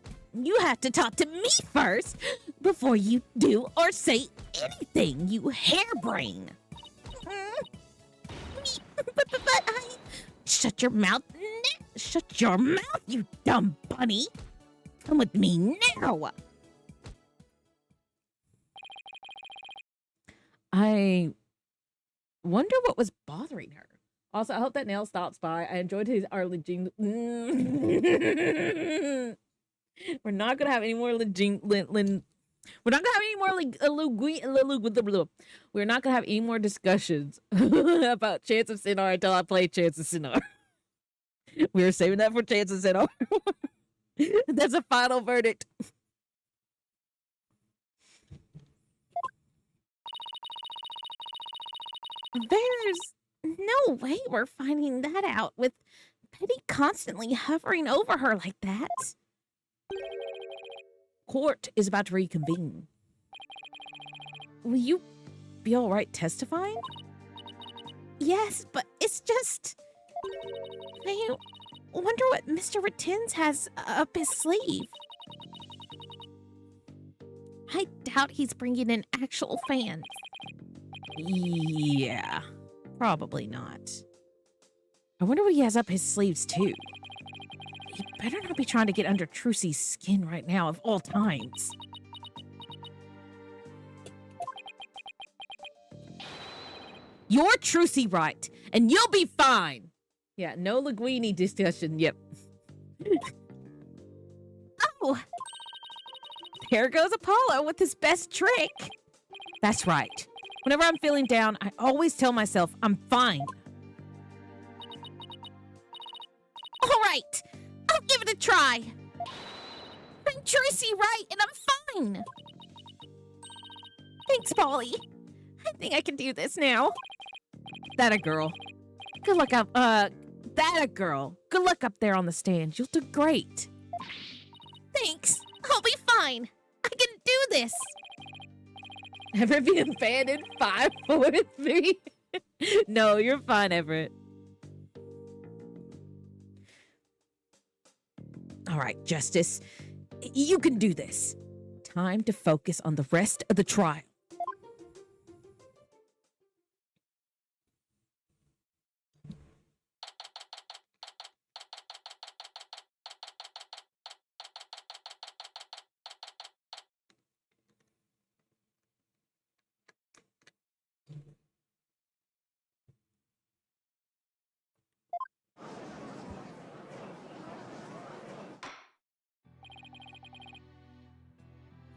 have to talk to me first before you do or say anything, you harebrain. But I... Shut your mouth. Shut your mouth, you dumb bunny. Come with me now. I wonder what was bothering her. Also, I hope that Nail stops by. I enjoyed his early jingle. We're not gonna have any more we're not gonna have any more we're not gonna have any more discussions about Chance of Sinnoh until I play Chance of Sinnoh. We're saving that for Chance of Sinnoh. That's a final verdict. There's no way we're finding that out with Betty constantly hovering over her like that. Court is about to reconvene. Will you be all right testifying? Yes, but it's just... I wonder what Mr. Rettens has up his sleeve. I doubt he's bringing in actual fans. Yeah, probably not. I wonder what he has up his sleeves, too. He better not be trying to get under Trucy's skin right now, of all times. You're Trucy right, and you'll be fine. Yeah, no Linguini discussion. Yep. Oh! There goes Apollo with his best trick. That's right. Whenever I'm feeling down, I always tell myself I'm fine. All right, I'll give it a try. I'm Tracy right, and I'm fine. Thanks, Polly. I think I can do this now. That a girl. Good luck up, that a girl. Good luck up there on the stand. You'll do great. Thanks. I'll be fine. I can do this. Everett being abandoned 5, 4, 3. No, you're fine, Everett. All right, Justice. You can do this. Time to focus on the rest of the trial.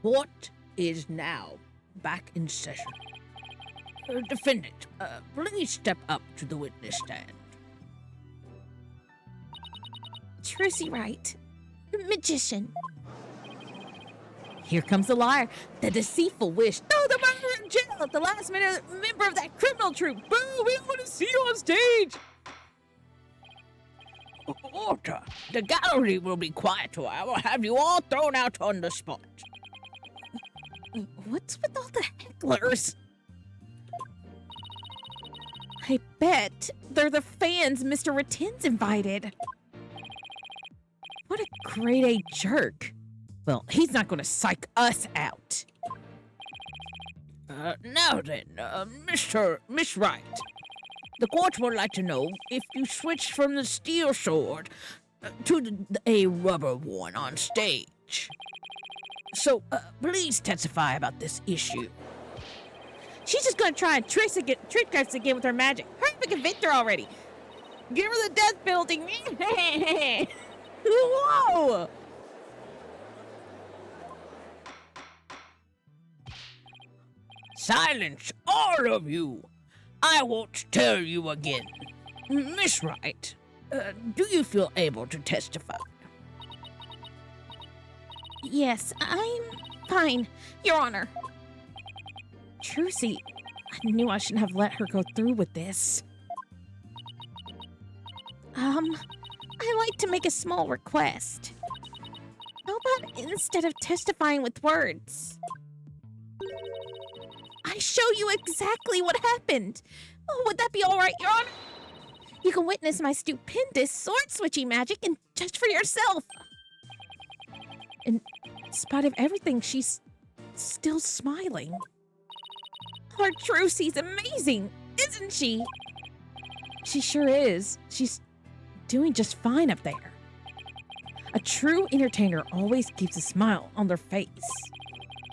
Court is now back in session. Defendant, please step up to the witness stand. Tracy Wright, magician. Here comes the liar, the deceitful wish. Oh, the murderer in jail at the last minute member of that criminal troupe. Boo, we want to see you on stage. Order. The gallery will be quiet or I will have you all thrown out on the spot. What's with all the hecklers? I bet they're the fans Mr. Rettens invited. What a grade A jerk. Well, he's not going to psych us out. Now then, Miss Wright, the court would like to know if you switched from the steel sword to a rubber one on stage. So, please testify about this issue. She's just gonna try and trick us again with her magic. Hurry up and convict her already. Give her the death penalty. Whoa! Silence, all of you! I won't tell you again. Miss Wright, do you feel able to testify? Yes, I'm fine, Your Honor. Trucy, I knew I shouldn't have let her go through with this. I'd like to make a small request. How about instead of testifying with words, I show you exactly what happened? Oh, would that be all right, Your Honor? You can witness my stupendous sword-switching magic and judge for yourself. In spite of everything, she's still smiling. Our Trucy's amazing, isn't she? She sure is. She's doing just fine up there. A true entertainer always keeps a smile on their face.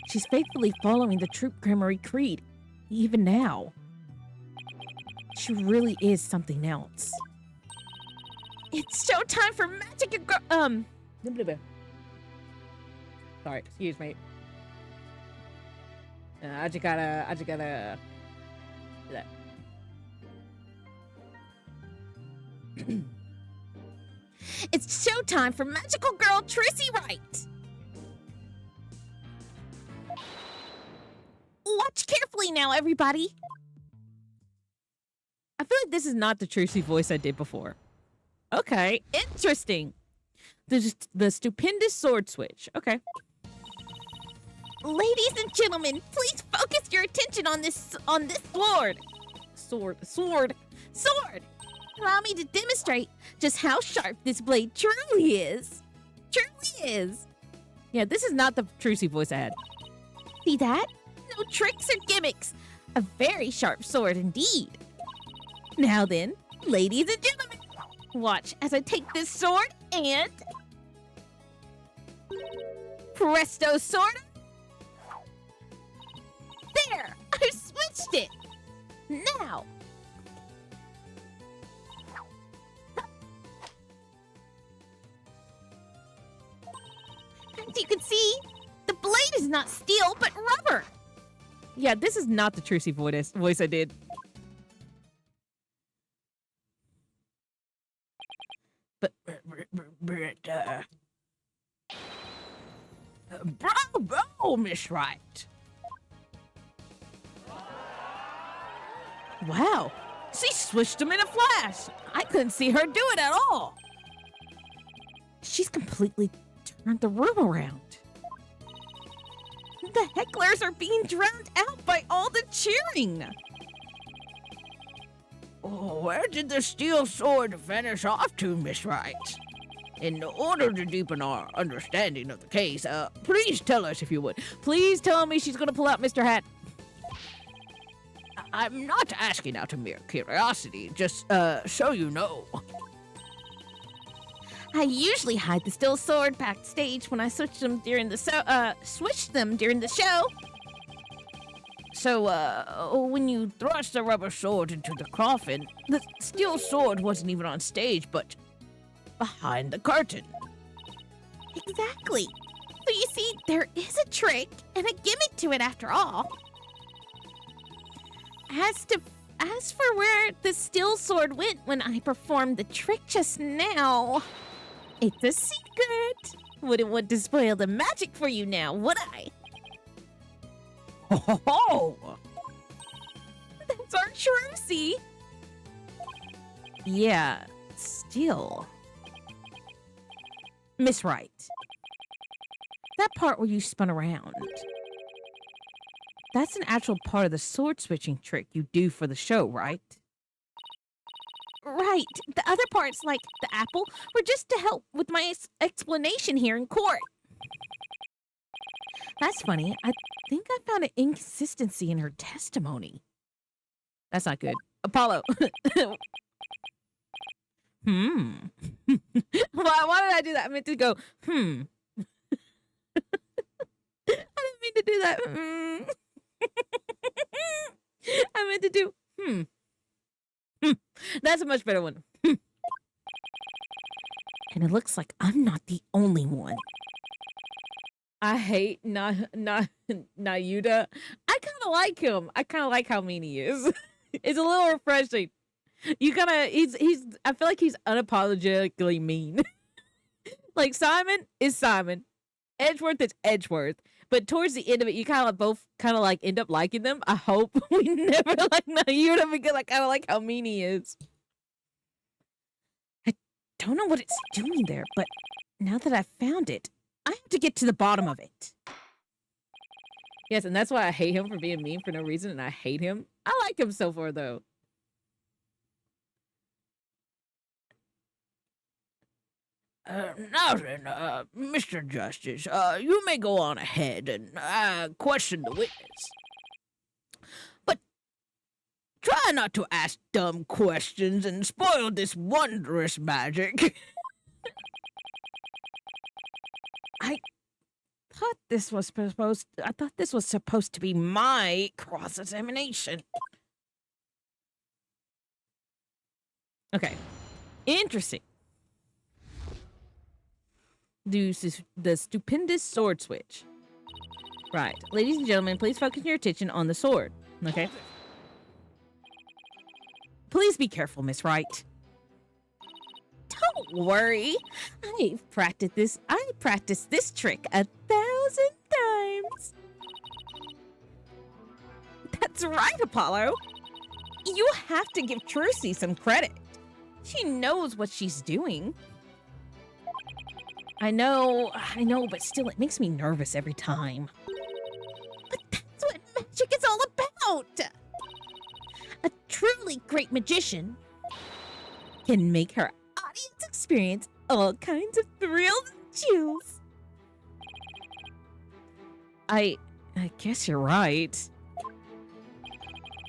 She's faithfully following the Troop Grammary Creed, even now. She really is something else. It's showtime for magic Sorry, excuse me. I just gotta. It's showtime for magical girl Tracy Wright. Watch carefully now, everybody. this is not the Trucy voice I did before. Okay, interesting. The stupendous sword switch. Okay. Ladies and gentlemen, please focus your attention on this sword. Sword. Allow me to demonstrate just how sharp this blade truly is. Yeah, this is not the Trucy voice I had. See that? No tricks or gimmicks. A very sharp sword indeed. Now then, ladies and gentlemen, watch as I take this sword and... Presto sword! There! I switched it! Now! As you can see, the blade is not steel, but rubber. Yeah, this is not the Trucy voice I did. But bravo, Miss Wright. Wow, she switched him in a flash. I couldn't see her do it at all. She's completely turned the room around. The hecklers are being drowned out by all the cheering. Oh, where did the steel sword vanish off to, Miss Wright? In order to deepen our understanding of the case, please tell us if you would. Please tell me she's gonna pull out Mr. Hat. I'm not asking out of mere curiosity, just so you know. I usually hide the steel sword backstage when I switch them during the show. So, when you thrust the rubber sword into the coffin, the steel sword wasn't even on stage, but behind the curtain. Exactly. So you see, there is a trick and a gimmick to it after all. As for where the steel sword went when I performed the trick just now, it's a secret. Wouldn't want to spoil the magic for you now, would I? Oh! That's our Trucy. Yeah, still. Miss Wright. That part where you spun around. That's an actual part of the sword switching trick you do for the show, right? Right. The other parts, like the apple, were just to help with my explanation here in court. That's funny. I think I found an inconsistency in her testimony. That's not good. Apollo. Why did I do that? I meant to go, I didn't mean to do that. I meant to do, That's a much better one. And it looks like I'm not the only one. I hate Nayuda. I kind of like him. I kind of like how mean he is. It's a little refreshing. He's I feel like he's unapologetically mean. Like Simon is Simon. Edgeworth is Edgeworth. But towards the end of it, you kind of both like end up liking them. I hope we never like Nayuda because I kind of like how mean he is. I don't know what it's doing there, but now that I've found it, I have to get to the bottom of it. Yes, and that's why I hate him for being mean for no reason, and I hate him. I like him so far, though. Now then, Mr. Justice, you may go on ahead and question the witness. But try not to ask dumb questions and spoil this wondrous magic. I thought this was supposed to be my cross-examination. Okay. Interesting. The stupendous sword switch. Right. Ladies and gentlemen, please focus your attention on the sword. Okay? Please be careful, Miss Wright. Don't worry. I've practiced this trick 1,000 times. That's right, Apollo. You have to give Trucy some credit. She knows what she's doing. I know, but still, it makes me nervous every time. But that's what magic is all about. A truly great magician can make her audience experience all kinds of thrills and chills. I guess you're right.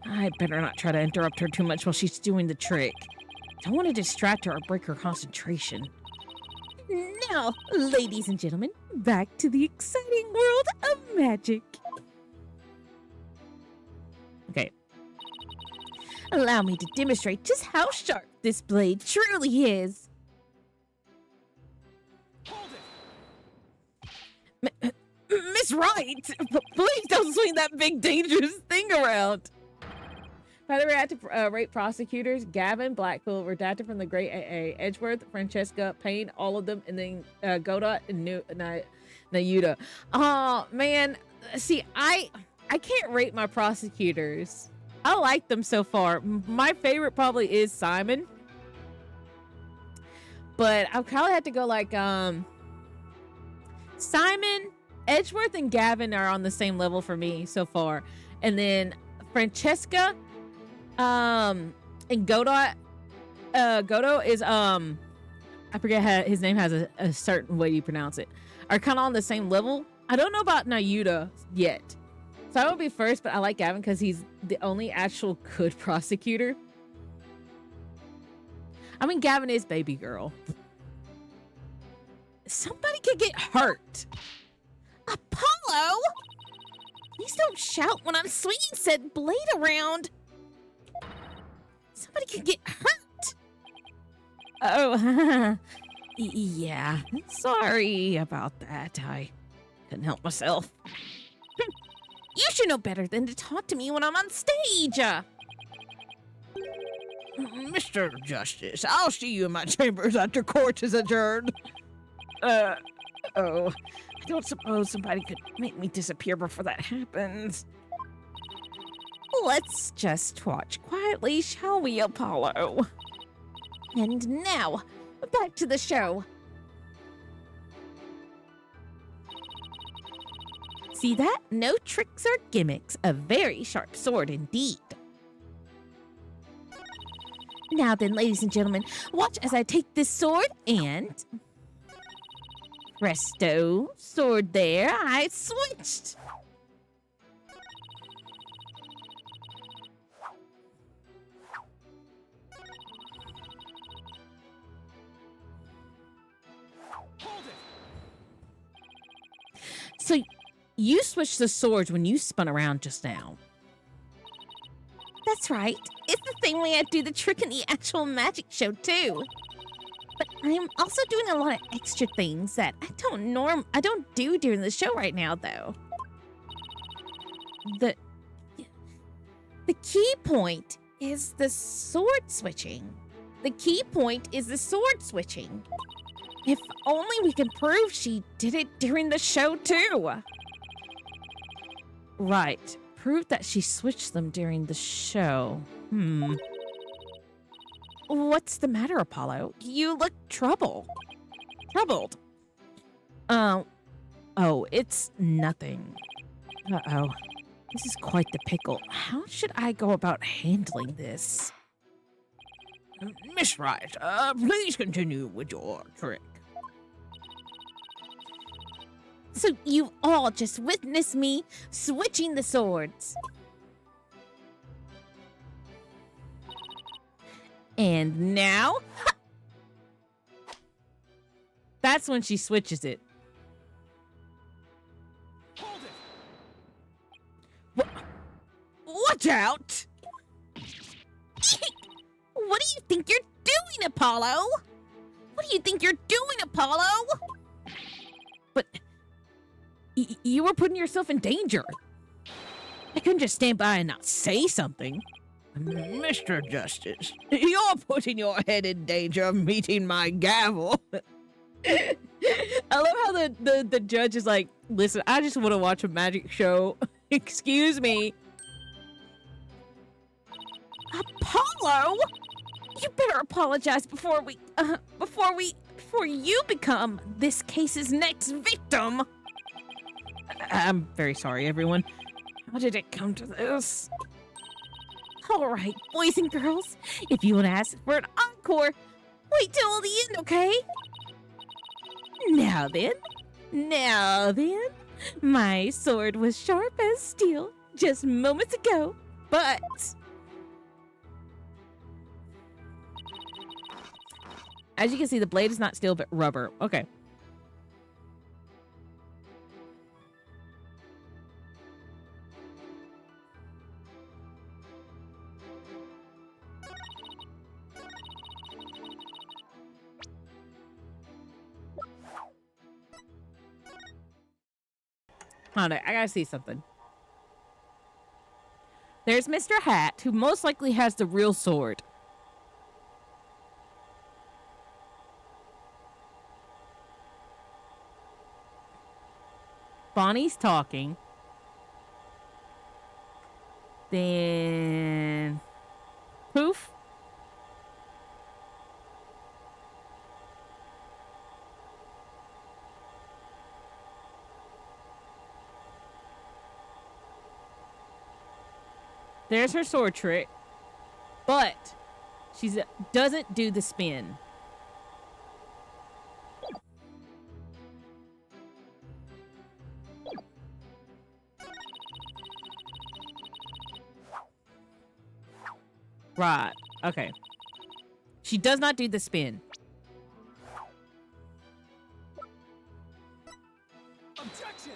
I better not try to interrupt her too much while she's doing the trick. Don't want to distract her or break her concentration. Now, ladies and gentlemen, back to the exciting world of magic. Okay. Allow me to demonstrate just how sharp this blade truly is. Miss Wright, please don't swing that big dangerous thing around. By the redacted rape prosecutors, Gavin, Blackpool, redacted from the Great AA, Edgeworth, Francesca, Payne, all of them, and then Godot and Nayuda. Oh man, see, I can't rate my prosecutors. I like them so far. My favorite probably is Simon, but I probably have to go like Simon, Edgeworth, and Gavin are on the same level for me so far, and then Francesca. And Godot is I forget how his name has a certain way you pronounce it, are kind of on the same level. I don't know about Nayuda yet, so I will be first, but I like Gavin because he's the only actual good prosecutor. I mean, Gavin is baby girl. Somebody could get hurt. Apollo! Please don't shout when I'm swinging said blade around. Somebody could get hurt. Oh, yeah. Sorry about that. I couldn't help myself. You should know better than to talk to me when I'm on stage. Mr. Justice, I'll see you in my chambers after court is adjourned. Oh, I don't suppose somebody could make me disappear before that happens. Let's just watch quietly, shall we, Apollo? And now, back to the show. See that? No tricks or gimmicks. A very sharp sword indeed. Now then, ladies and gentlemen, watch as I take this sword and... Presto, sword there, I switched. So you switched the swords when you spun around just now. That's right. It's the same way I do the trick in the actual magic show too. But I'm also doing a lot of extra things that I don't do during the show right now though. The key point is the sword switching. The key point is the sword switching. If only we could prove she did it during the show too. Right. Prove that she switched them during the show. What's the matter, Apollo? You look troubled. Oh, it's nothing. Uh-oh. This is quite the pickle. How should I go about handling this? Miss Wright, please continue with your trick. So you all just witnessed me switching the swords. And now, that's when she switches it. Watch out! What do you think you're doing, Apollo? What do you think you're doing, Apollo? But you were putting yourself in danger. I couldn't just stand by and not say something. Mr. Justice, you're putting your head in danger of meeting my gavel. I love how the judge is like, listen, I just want to watch a magic show. Excuse me. Apollo? You better apologize before you become this case's next victim. I'm very sorry, everyone. How did it come to this? All right, boys and girls, if you want to ask for an encore, wait till the end, okay? Now then, my sword was sharp as steel just moments ago, but as you can see, the blade is not steel, but rubber. Okay. Hold on, I gotta see something. There's Mr. Hat, who most likely has the real sword. Bonnie's talking. Then Poof. There's her sword trick, but she doesn't do the spin. Right. Okay. She does not do the spin. Objection!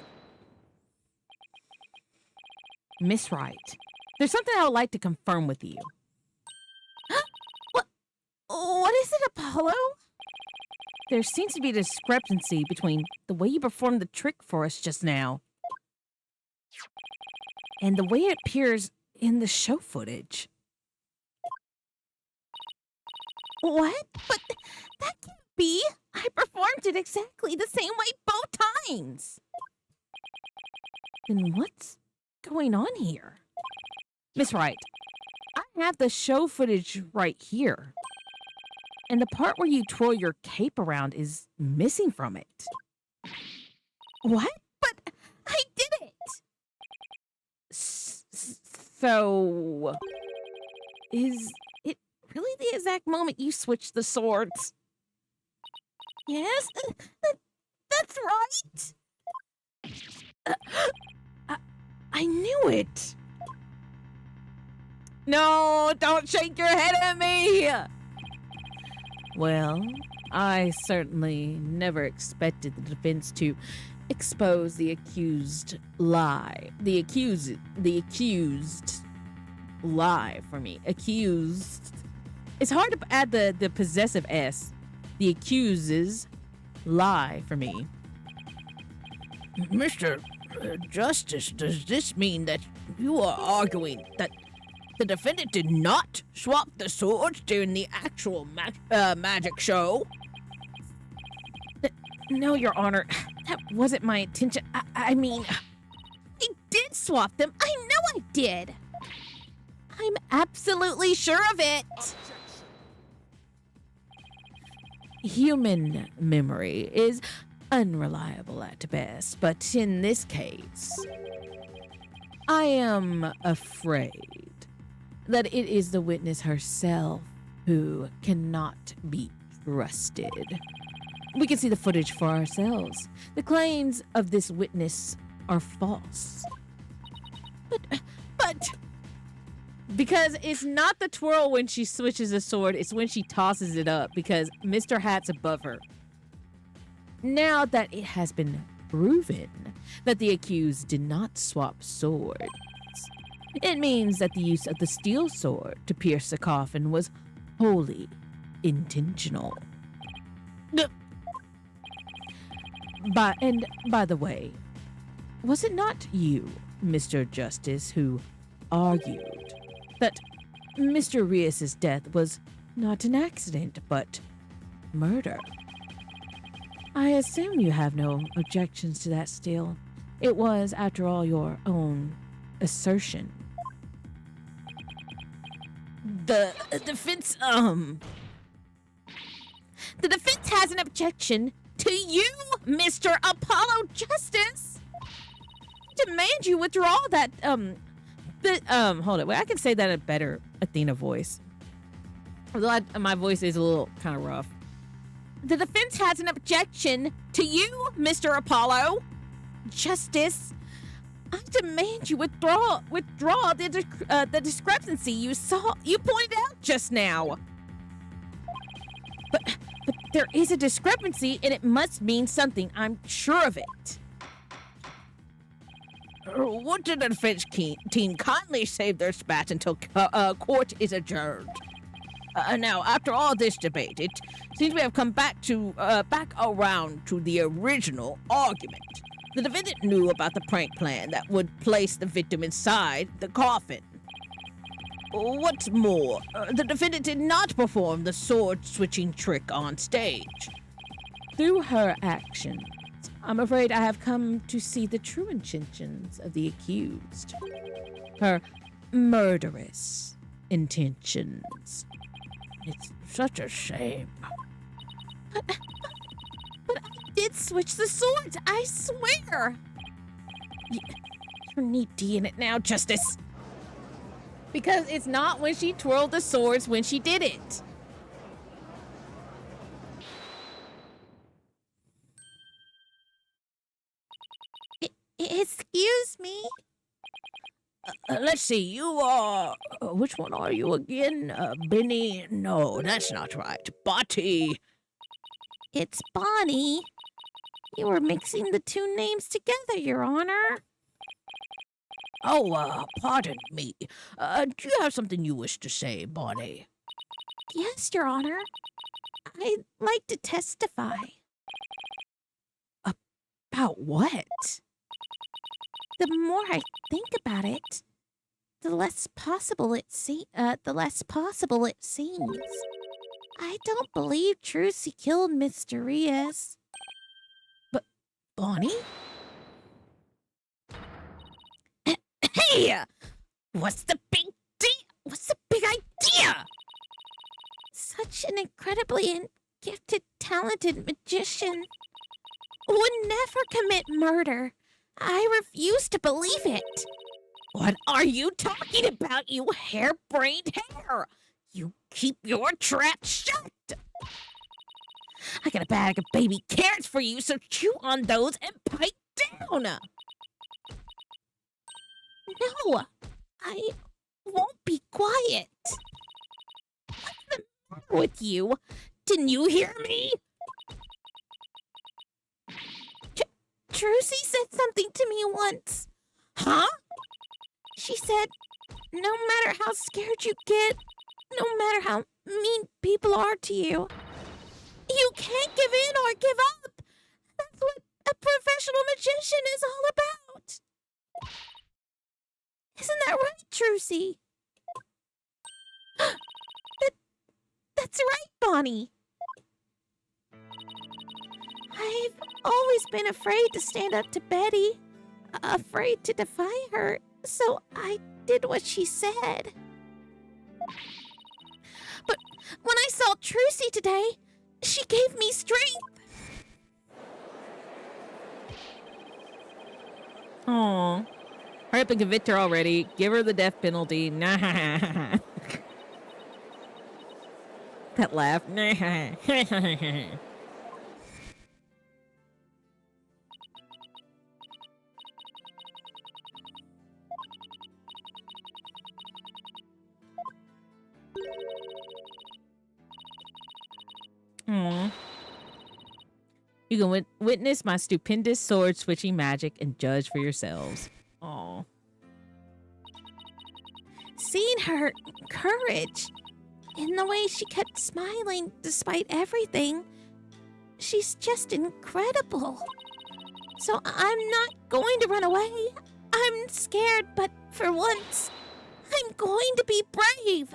Miss Wright, there's something I would like to confirm with you. what is it, Apollo? There seems to be a discrepancy between the way you performed the trick for us just now and the way it appears in the show footage. What? But that can't be. I performed it exactly the same way both times. Then what's going on here? Miss Wright, I have the show footage right here. And the part where you twirl your cape around is missing from it. What? But I did it. So, is it really the exact moment you switched the swords? Yes, that's right. I knew it. No, don't shake your head at me! Well, I certainly never expected the defense to expose the accused lie. The accused lie for me. Accused. It's hard to add the possessive S. The accuses lie for me. Mr. Justice, does this mean that you are arguing that the defendant did not swap the swords during the actual magic show? No, Your Honor. That wasn't my intention. I mean, I did swap them. I know I did. I'm absolutely sure of it. human memory is unreliable at best, but in this case, I am afraid that it is the witness herself who cannot be trusted. We can see the footage for ourselves. The claims of this witness are false. But because it's not the twirl when she switches the sword, it's when she tosses it up because Mr. Hat's above her. Now that it has been proven that the accused did not swap swords, it means that the use of the steel sword to pierce the coffin was wholly intentional. By the way, was it not you, Mr. Justice, who argued that Mr. Rias's death was not an accident, but murder? I assume you have no objections to that still. It was, after all, your own assertion. The defense, The defense has an objection to you, Mr. Apollo Justice. Demand you withdraw that, hold it. Wait, I can say that in a better Athena voice. Although my voice is a little kind of rough. The defense has an objection to you, Mr. Apollo Justice. I demand you withdraw the discrepancy you pointed out just now. But there is a discrepancy, and it must mean something. I'm sure of it. Would the defense team kindly save their spats until court is adjourned? Now, after all this debate, it seems we have come back around to the original argument. The defendant knew about the prank plan that would place the victim inside the coffin. What's more, the defendant did not perform the sword-switching trick on stage. Through her actions, I'm afraid I have come to see the true intentions of the accused. Her murderous intentions. It's such a shame. But I did switch the swords, I swear. You're knee-deep in it now, Justice. Because it's not when she twirled the swords when she did it. Excuse me? Let's see, you are... which one are you again? Benny? No, that's not right. Botty. It's Bonnie. You were mixing the two names together, Your Honor. Oh, pardon me. Do you have something you wish to say, Bonnie? Yes, Your Honor. I'd like to testify. About what? The more I think about it, the less possible it seems. I don't believe Trucy killed Mr. Rios. But Bonnie? Hey! What's the big deal? What's the big idea? Such an incredibly gifted, talented magician would never commit murder. I refuse to believe it. What are you talking about, you hair-brained hare? You keep your trap shut. I got a bag of baby carrots for you, so chew on those and pipe down. No, I won't be quiet. What's the matter with you? Didn't you hear me? Trucy said something to me once. Huh? She said, no matter how scared you get, no matter how mean people are to you, you can't give in or give up. That's what a professional magician is all about. Isn't that right, Trucy? That's right, Bonnie. I've always been afraid to stand up to Betty, afraid to defy her, so I did what she said. But when I saw Trucy today, she gave me strength. Aw. Hurry up and convict her already. Give her the death penalty. Nah. That laugh. Aww. You can witness my stupendous sword switching magic and judge for yourselves. Aww. Seeing her courage in the way she kept smiling despite everything, she's just incredible. So I'm not going to run away. I'm scared, but for once, I'm going to be brave.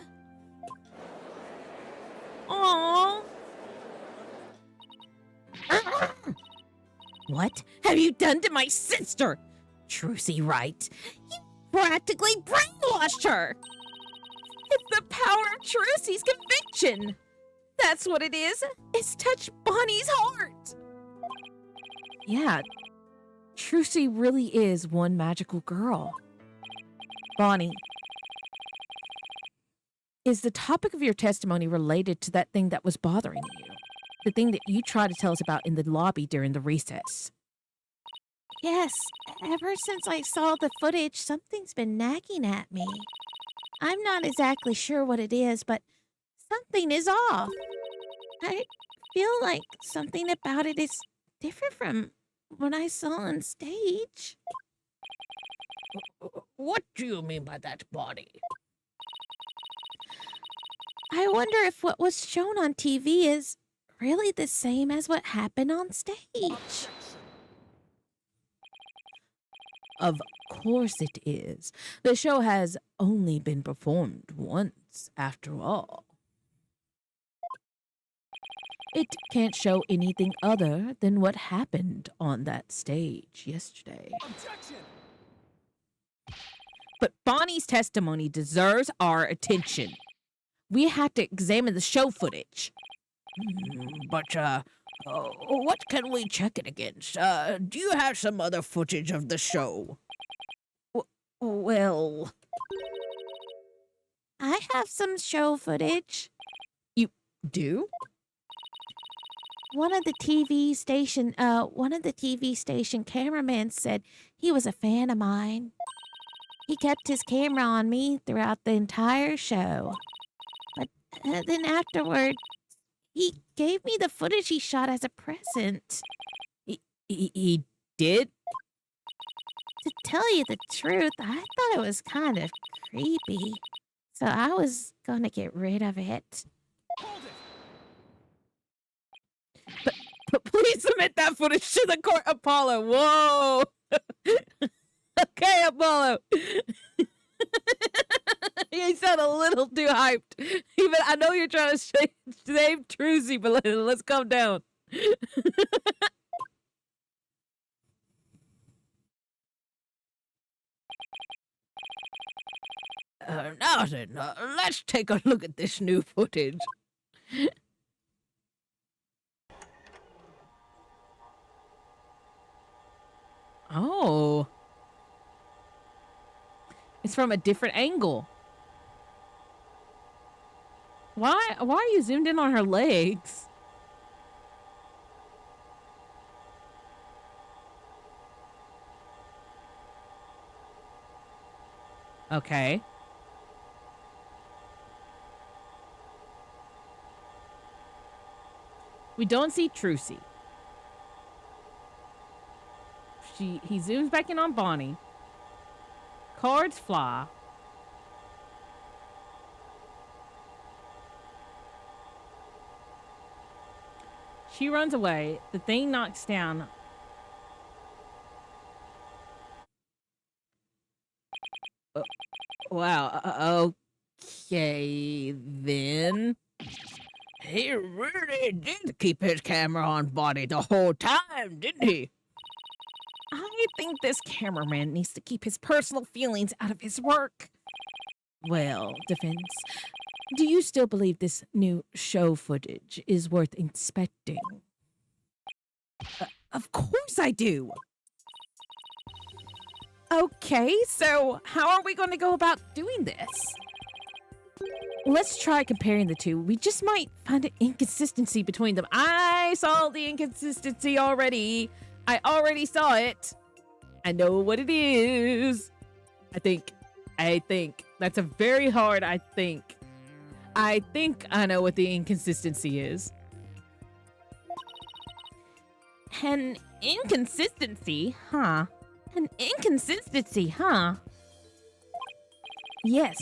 Aww. What have you done to my sister? Trucy, right? You practically brainwashed her. If The power of Trucy's conviction! That's what it is! It's touched Bonnie's heart! Yeah, Trucy really is one magical girl. Bonnie, is the topic of your testimony related to that thing that was bothering you? The thing that you tried to tell us about in the lobby during the recess? Yes, ever since I saw the footage, something's been nagging at me. I'm not exactly sure what it is, but something is off. I feel like something about it is different from what I saw on stage. What do you mean by that, Bonnie? I wonder if what was shown on TV is really the same as what happened on stage. Of course it is. The show has only been performed once, after all. It can't show anything other than what happened on that stage yesterday. Objection! But Bonnie's testimony deserves our attention. We have to examine the show footage. But, what can we check it against? Do you have some other footage of the show? Well, I have some show footage. you do? One of the TV station cameramen said he was a fan of mine. He kept his camera on me throughout the entire show. But then afterward, he gave me the footage he shot as a present. He did? To tell you the truth, I thought it was kind of creepy. So I was gonna get rid of it. Hold it! But please submit that footage to the court, Apollo. Whoa! Okay, Apollo. You sound a little too hyped. Even I know you're trying to save Trucy, but let's calm down. Now then, let's take a look at this new footage. Oh. It's from a different angle. Why are you zoomed in on her legs? Okay. We don't see Trucy. He zooms back in on Bonnie. Cards fly. She runs away. The thing knocks down. Wow. Okay, then. He really did keep his camera on Bonnie the whole time, didn't he? I think this cameraman needs to keep his personal feelings out of his work. Well, Defense, do you still believe this new show footage is worth inspecting? Of course I do. Okay, so how are we going to go about doing this? Let's try comparing the two. We just might find an inconsistency between them. I saw the inconsistency already. I already saw it. I know what it is. I think. That's a very hard I think. I think I know what the inconsistency is. An inconsistency, huh? An inconsistency, huh? Yes.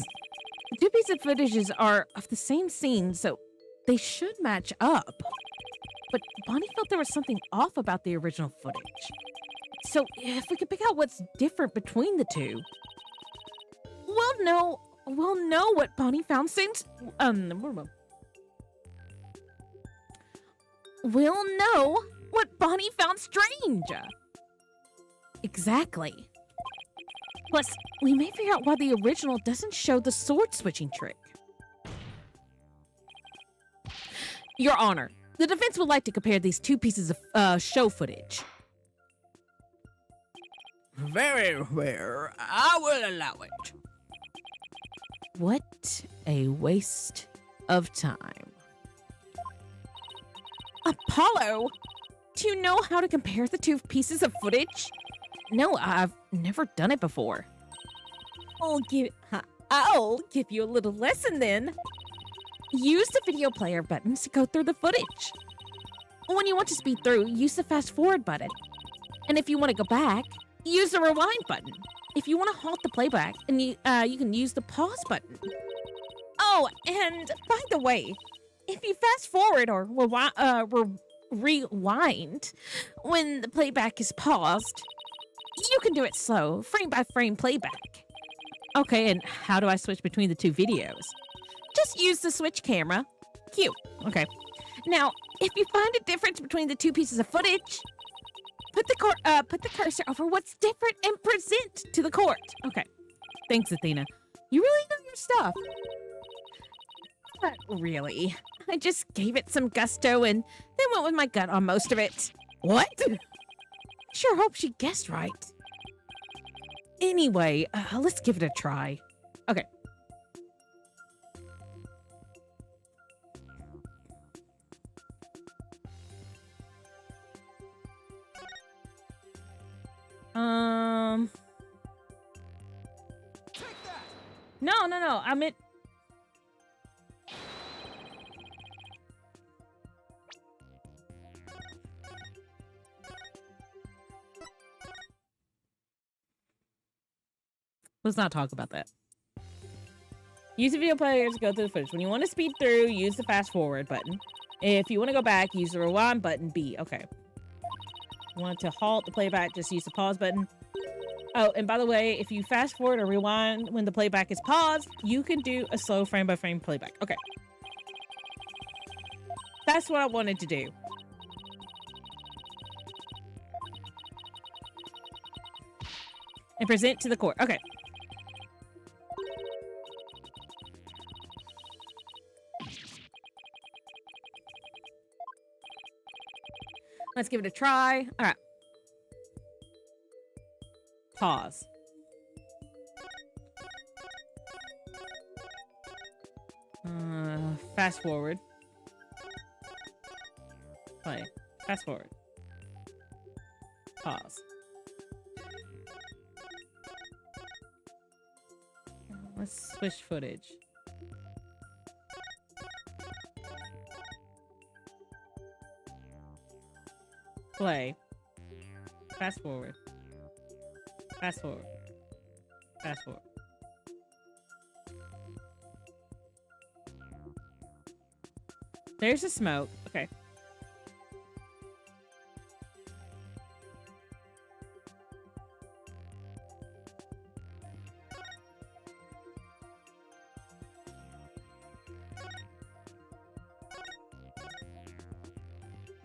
The two pieces of footages are of the same scene, so they should match up. But Bonnie felt there was something off about the original footage. So if we could pick out what's different between the two, we'll know what Bonnie found since we'll know what Bonnie found strange. Exactly. Plus, we may figure out why the original doesn't show the sword switching trick. Your Honor, the defense would like to compare these two pieces of show footage. Very well. I will allow it. What a waste of time. Apollo, do you know how to compare the two pieces of footage? No, I've never done it before. I'll give you a little lesson then. Use the video player buttons to go through the footage. When you want to speed through, use the fast forward button. And if you want to go back, use the rewind button. If you want to halt the playback, and you can use the pause button. Oh, and by the way, if you fast forward or rewind when the playback is paused, you can do it slow, frame by frame playback. Okay, and how do I switch between the two videos? Just use the switch camera. Cute. Okay. Now, if you find a difference between the two pieces of footage, put the cursor over what's different and present to the court. Okay. Thanks, Athena. You really know your stuff. Not really. I just gave it some gusto and then went with my gut on most of it. What? Sure hope she guessed right. Anyway, let's give it a try. Okay. No. I meant. Let's not talk about that. Use the video player to go through the footage. When you want to speed through, use the fast forward button. If you want to go back, use the rewind button, B. Okay. Want to halt the playback, just use the pause button. Oh, and by the way, if you fast forward or rewind when the playback is paused, you can do a slow frame by frame playback. Okay. That's what I wanted to do. And present to the court. Okay. Let's give it a try. All right. Pause. Fast forward. Play. Fast forward. Pause. Let's switch footage. Play. Fast forward. Fast forward. Fast forward. There's the smoke. Okay.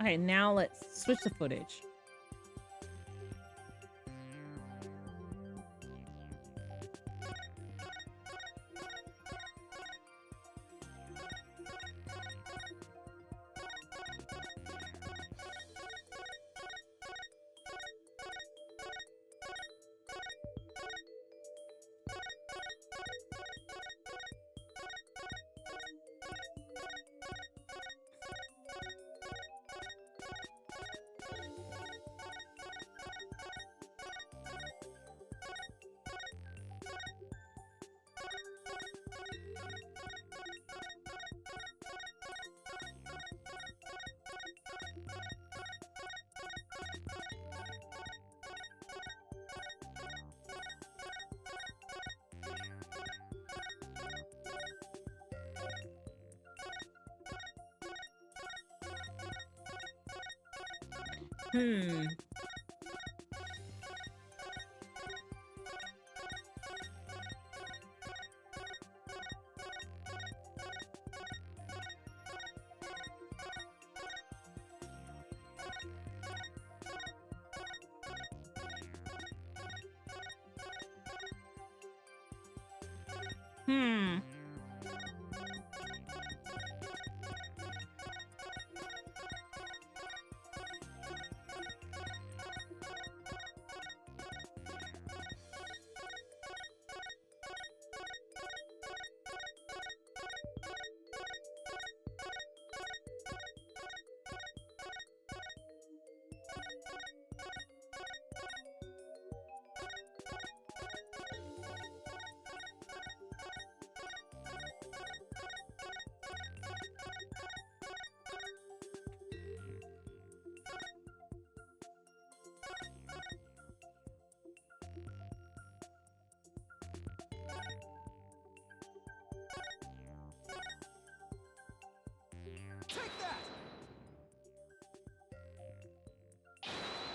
Okay, now let's switch the footage. Hmm.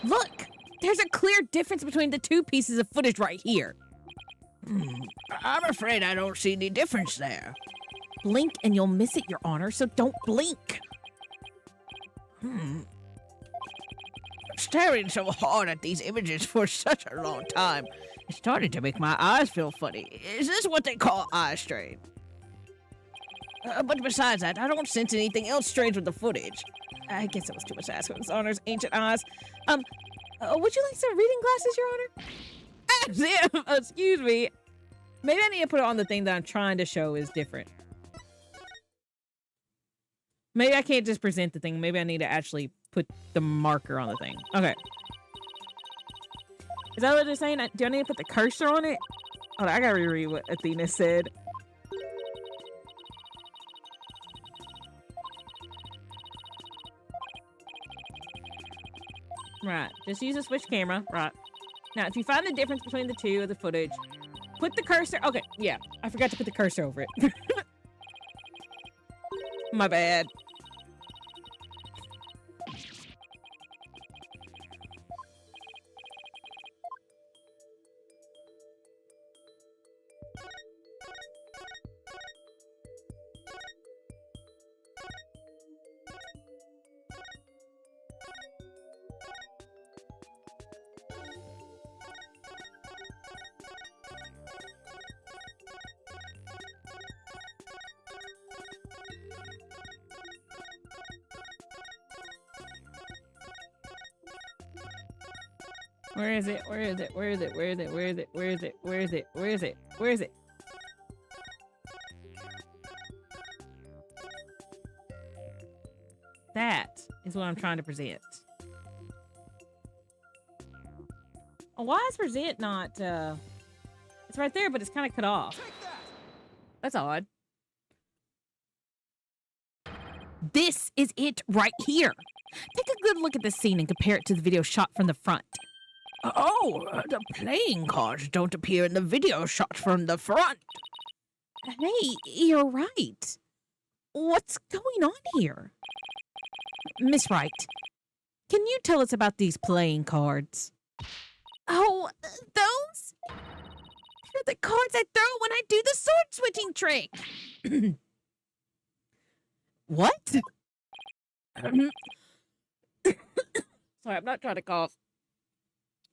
Look, there's a clear difference between the two pieces of footage right here. I'm afraid I don't see any difference there. Blink and you'll miss it, Your Honor, so don't blink. Staring so hard at these images for such a long time, it's starting to make my eyes feel funny. Is this what they call eye strain? But besides that, I don't sense anything else strange with the footage. I guess it was too much to ask of His Honor's ancient eyes. Would you like some reading glasses, Your Honor? Excuse me. Maybe I need to put it on the thing that I'm trying to show is different. Maybe I can't just present the thing. Maybe I need to actually put the marker on the thing. Okay. Is that what they're saying? Do I need to put the cursor on it? Hold on, I gotta reread what Athena said. Right. Just use a switch camera. Right. Now, if you find the difference between the two of the footage, put the cursor. Okay. Yeah. I forgot to put the cursor over it. My bad. Where is it? Where is it? Where is it? Where is it? Where is it? Where is it? Where is it? Where is it? Where is it? That is what I'm trying to present. Oh, why is present not, it's right there, but it's kind of cut off. That's odd. This is it right here. Take a good look at this scene and compare it to the video shot from the front. The playing cards don't appear in the video shot from the front. Hey, you're right. What's going on here? Miss Wright, can you tell us about these playing cards? Oh, those? They're the cards I throw when I do the sword switching trick. What? Sorry, I'm not trying to cough.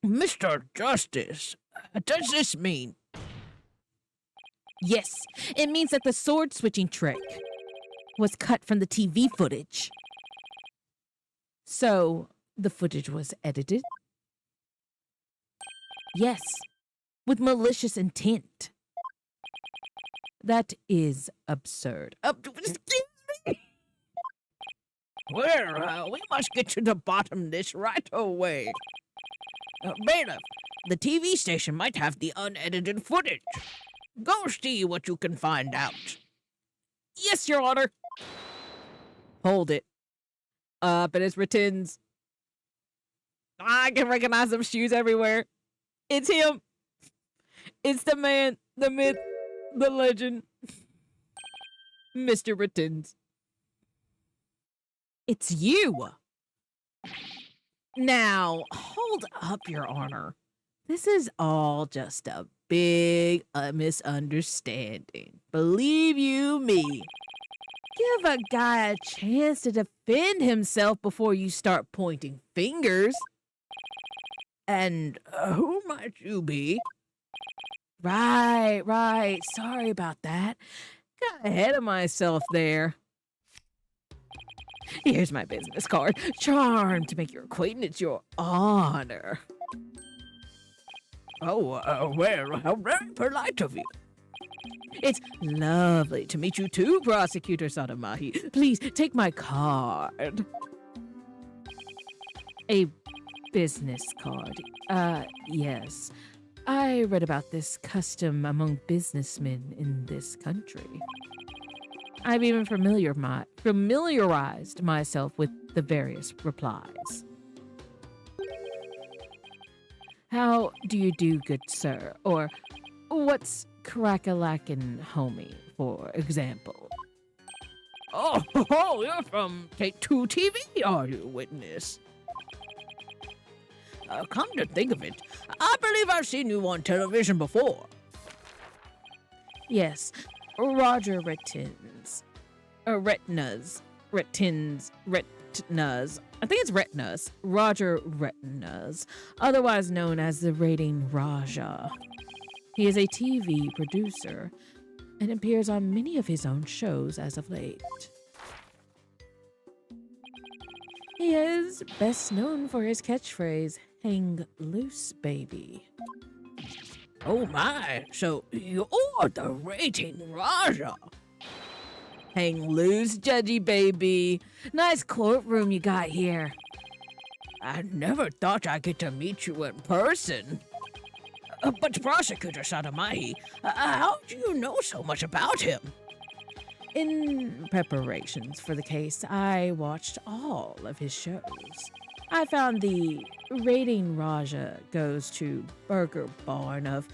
Mr. Justice, does this mean... Yes, it means that the sword switching trick was cut from the TV footage. So, the footage was edited? Yes, with malicious intent. That is absurd. Excuse me? Well, we must get to the bottom of this right away. Bailiff, the TV station might have the unedited footage. Go see what you can find out. Yes, Your Honor. Hold it. But it's Ratins. I can recognize them shoes everywhere. It's him. It's the man, the myth, the legend. Mr. Ratins. It's you! Now, hold up, Your Honor. This is all just a big misunderstanding. Believe you me. Give a guy a chance to defend himself before you start pointing fingers. And who might you be? Right. Sorry about that. Got ahead of myself there. Here's my business card. Charmed to make your acquaintance, Your Honor. Well, how very polite of you. It's lovely to meet you too, Prosecutor Sotomahi. Please take my card. A business card. Yes. I read about this custom among businessmen in this country. I've even familiarized myself with the various replies. How do you do, good sir? Or what's crack-a-lackin' homie, for example? Oh, you're from Take Two TV, are you, witness? Come to think of it, I believe I've seen you on television before. Yes, Roger Retins. Retinas. Retins. Retinas. I think it's Retinas. Roger Retinas, otherwise known as the Rating Raja. He is a TV producer and appears on many of his own shows as of late. He is best known for his catchphrase, "Hang loose, baby." Oh my, so you're the Rating Raja. Hang loose, judgy baby. Nice courtroom you got here. I never thought I'd get to meet you in person. But Prosecutor Sadamahi, how do you know so much about him? In preparations for the case, I watched all of his shows. I found the Rating Raja Goes to Burger Barn of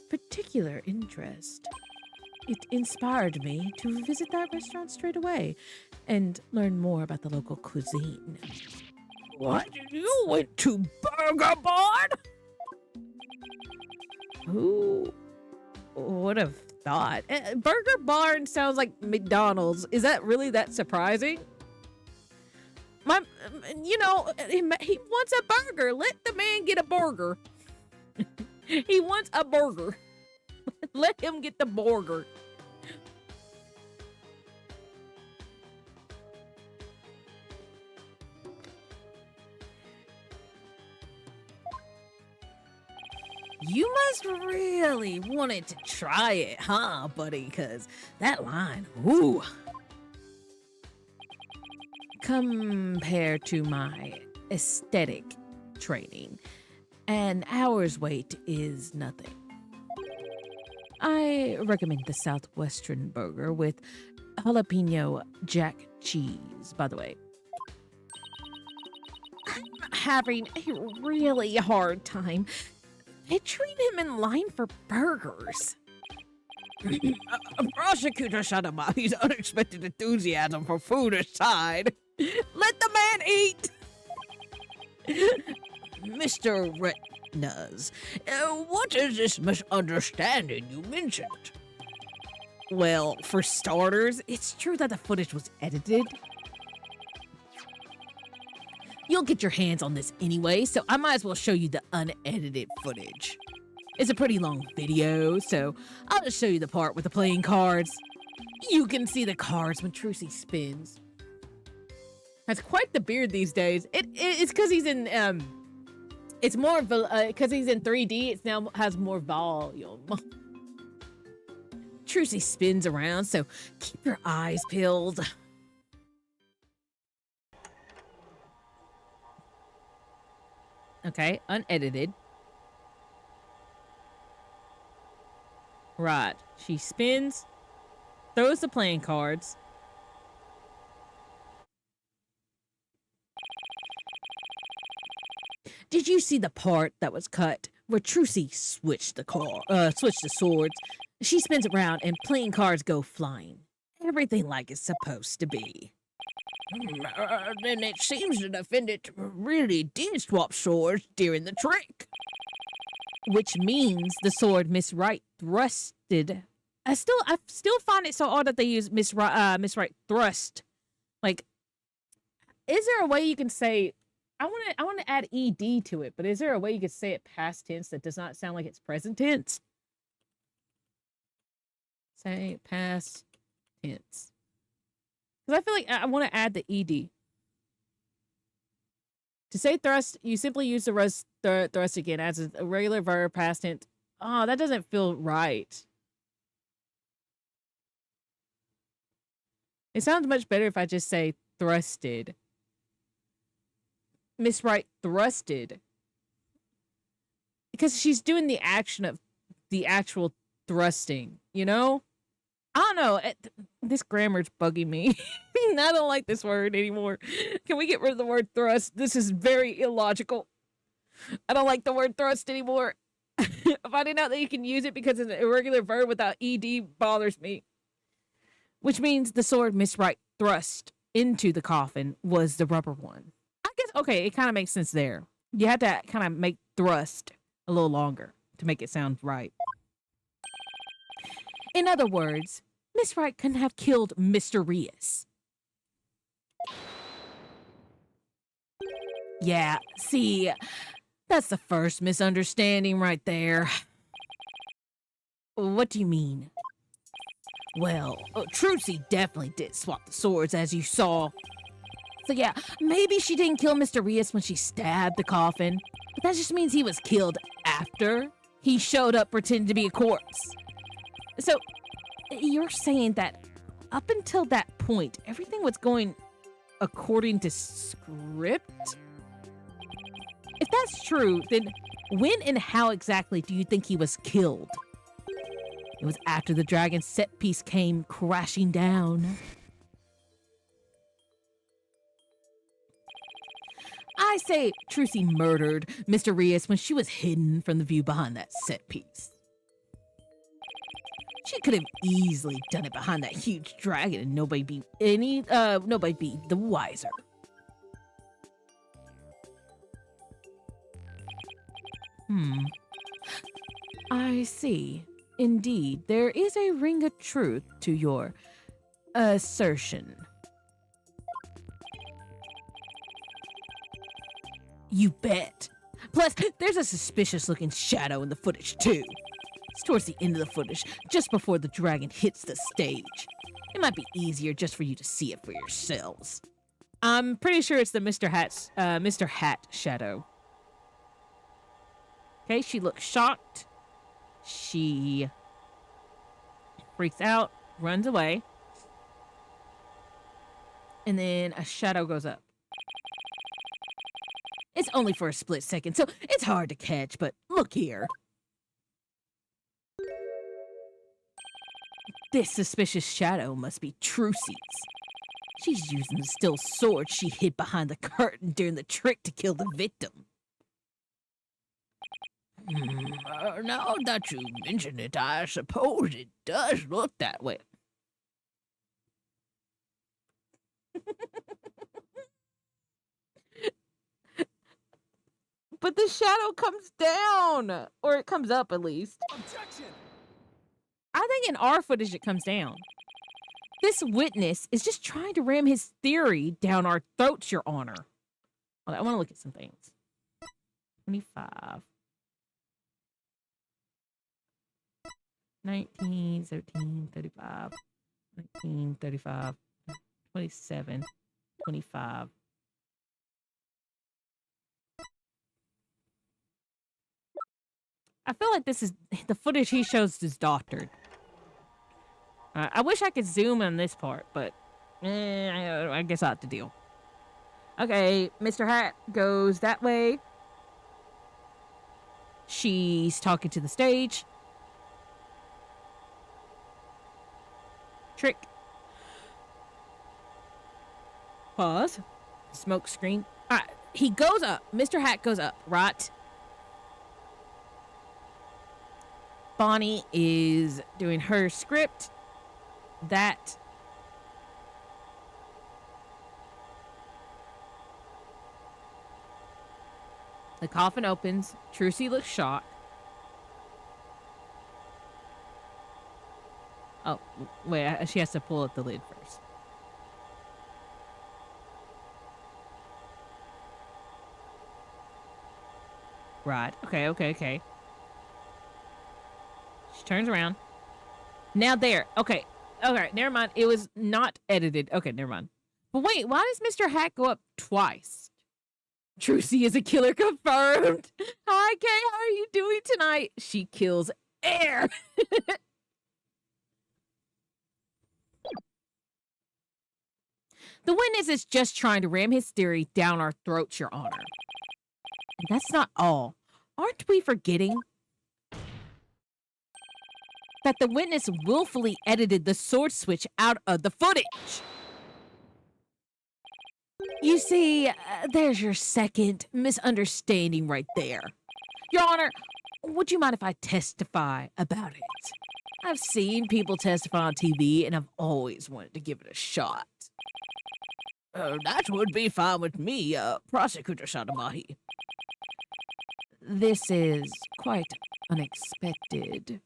particular interest. It inspired me to visit that restaurant straight away and learn more about the local cuisine. What? You went to Burger Barn? Who would have thought? Burger Barn sounds like McDonald's. Is that really that surprising? He wants a burger. Let the man get a burger. He wants a burger. Let him get the burger. You must really wanted to try it, huh, buddy? Because that line, ooh. Compared to my aesthetic training, an hour's wait is nothing. I recommend the Southwestern burger with jalapeno jack cheese, by the way. I'm having a really hard time picturing him in line for burgers. Prosecutor Sadamahi's unexpected enthusiasm for food aside, let the man eat! Mr. Retinas, what is this misunderstanding you mentioned? Well, for starters, it's true that the footage was edited. You'll get your hands on this anyway, so I might as well show you the unedited footage. It's a pretty long video, so I'll just show you the part with the playing cards. You can see the cards when Trucy spins. Has quite the beard these days. It's because he's in it's more because he's in 3D. It now has more volume. Trucy spins around, so keep your eyes peeled. Okay, unedited. Right, she spins, throws the playing cards. Did you see the part that was cut where Trucy switched the swords? She spins around and playing cards go flying. Everything like it's supposed to be. Then it seems the defendant really did swap swords during the trick. Which means the sword Miss Wright thrusted. I still find it so odd that they use Miss Wright thrust. Like, is there a way you can say? I want to add ed to it, but is there a way you could say it past tense that does not sound like it's present tense? Say past tense. Because I feel like I want to add the ed. To say thrust, you simply use the thrust again as a regular verb, past tense. Oh, that doesn't feel right. It sounds much better if I just say thrusted. Miss Wright thrusted. Because she's doing the action of the actual thrusting, you know? I don't know. This grammar's bugging me. I don't like this word anymore. Can we get rid of the word thrust? This is very illogical. I don't like the word thrust anymore. Finding out that you can use it because it's an irregular verb without ed bothers me. Which means the sword Miss Wright thrust into the coffin was the rubber one. I guess, okay, it kind of makes sense there. You had to kind of make thrust a little longer to make it sound right. In other words, Miss Wright couldn't have killed Mr. Rios. Yeah, see, that's the first misunderstanding right there. What do you mean? Well, Trucy definitely did swap the swords, as you saw. So yeah, maybe she didn't kill Mr. Rios when she stabbed the coffin, but that just means he was killed after he showed up pretending to be a corpse. So, you're saying that up until that point, everything was going according to script? If that's true, then when and how exactly do you think he was killed? It was after the dragon set piece came crashing down. I say Trucy murdered Mr. Rios when she was hidden from the view behind that set piece. She could have easily done it behind that huge dragon and nobody be the wiser. I see. Indeed, there is a ring of truth to your assertion. You bet. Plus, there's a suspicious-looking shadow in the footage, too. It's towards the end of the footage, just before the dragon hits the stage. It might be easier just for you to see it for yourselves. I'm pretty sure it's the Mr. Hat shadow. Okay, she looks shocked. She freaks out, runs away. And then a shadow goes up. It's only for a split second, so it's hard to catch, but look here. This suspicious shadow must be Trucy's. She's using the still sword she hid behind the curtain during the trick to kill the victim. Now that you mention it, I suppose it does look that way. But the shadow comes down, or it comes up at least. Objection! I think in our footage it comes down. This witness is just trying to ram his theory down our throats, Your Honor. I want to look at some things. 25. 19, 17, 35, 19, 35, 27, 25. I feel like this is the footage he shows is doctored. I wish I could zoom on this part, but I guess I'll have to deal. Okay, Mr. Hat goes that way. She's talking to the stage. Trick. Pause. Smoke screen. He goes up. Mr. Hat goes up, right? Bonnie is doing her script. That. The coffin opens. Trucy looks shocked. Oh, wait, she has to pull up the lid first. Right. Okay. She turns around. Now there. Okay, never mind. It was not edited. Okay, never mind. But wait, why does Mr. Hat go up twice? Trucy is a killer confirmed. Hi, Kay. How are you doing tonight? She kills air. The witness is just trying to ram his theory down our throats, Your Honor. And that's not all. Aren't we forgetting that the witness willfully edited the sword switch out of the footage? You see, there's your second misunderstanding right there. Your Honor, would you mind if I testify about it? I've seen people testify on TV, and I've always wanted to give it a shot. That would be fine with me, Prosecutor Sadamahi. This is quite unexpected.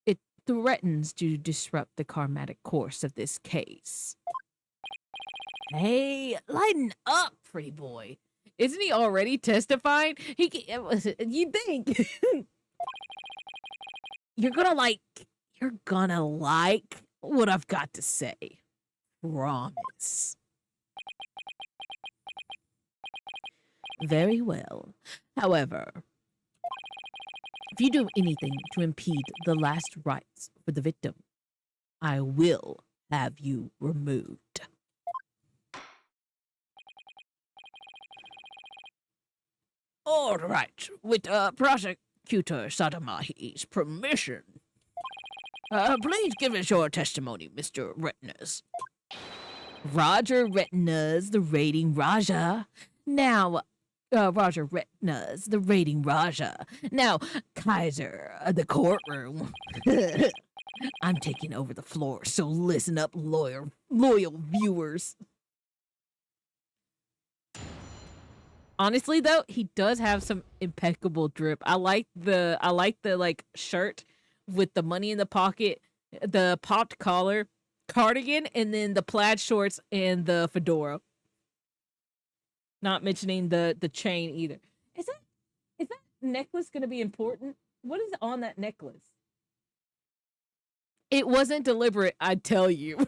It threatens to disrupt the karmatic course of this case. Hey, lighten up, pretty boy. Isn't he already testifying? You think you're gonna like what I've got to say. Promise. Very well. However, if you do anything to impede the last rites for the victim, I will have you removed. All right, with Prosecutor Sadamahi's permission. Please give us your testimony, Mr. Retinas. Roger Retinas, the rating Raja. Now, Roger Retinas, the rating Raja. Now, Kaiser, the courtroom. I'm taking over the floor, so listen up, loyal viewers. Honestly, though, he does have some impeccable drip. I like the like shirt with the money in the pocket, the popped collar, cardigan, and then the plaid shorts and the fedora. Not mentioning the chain either. Is that necklace gonna be important? What is on that necklace? It wasn't deliberate, I tell you.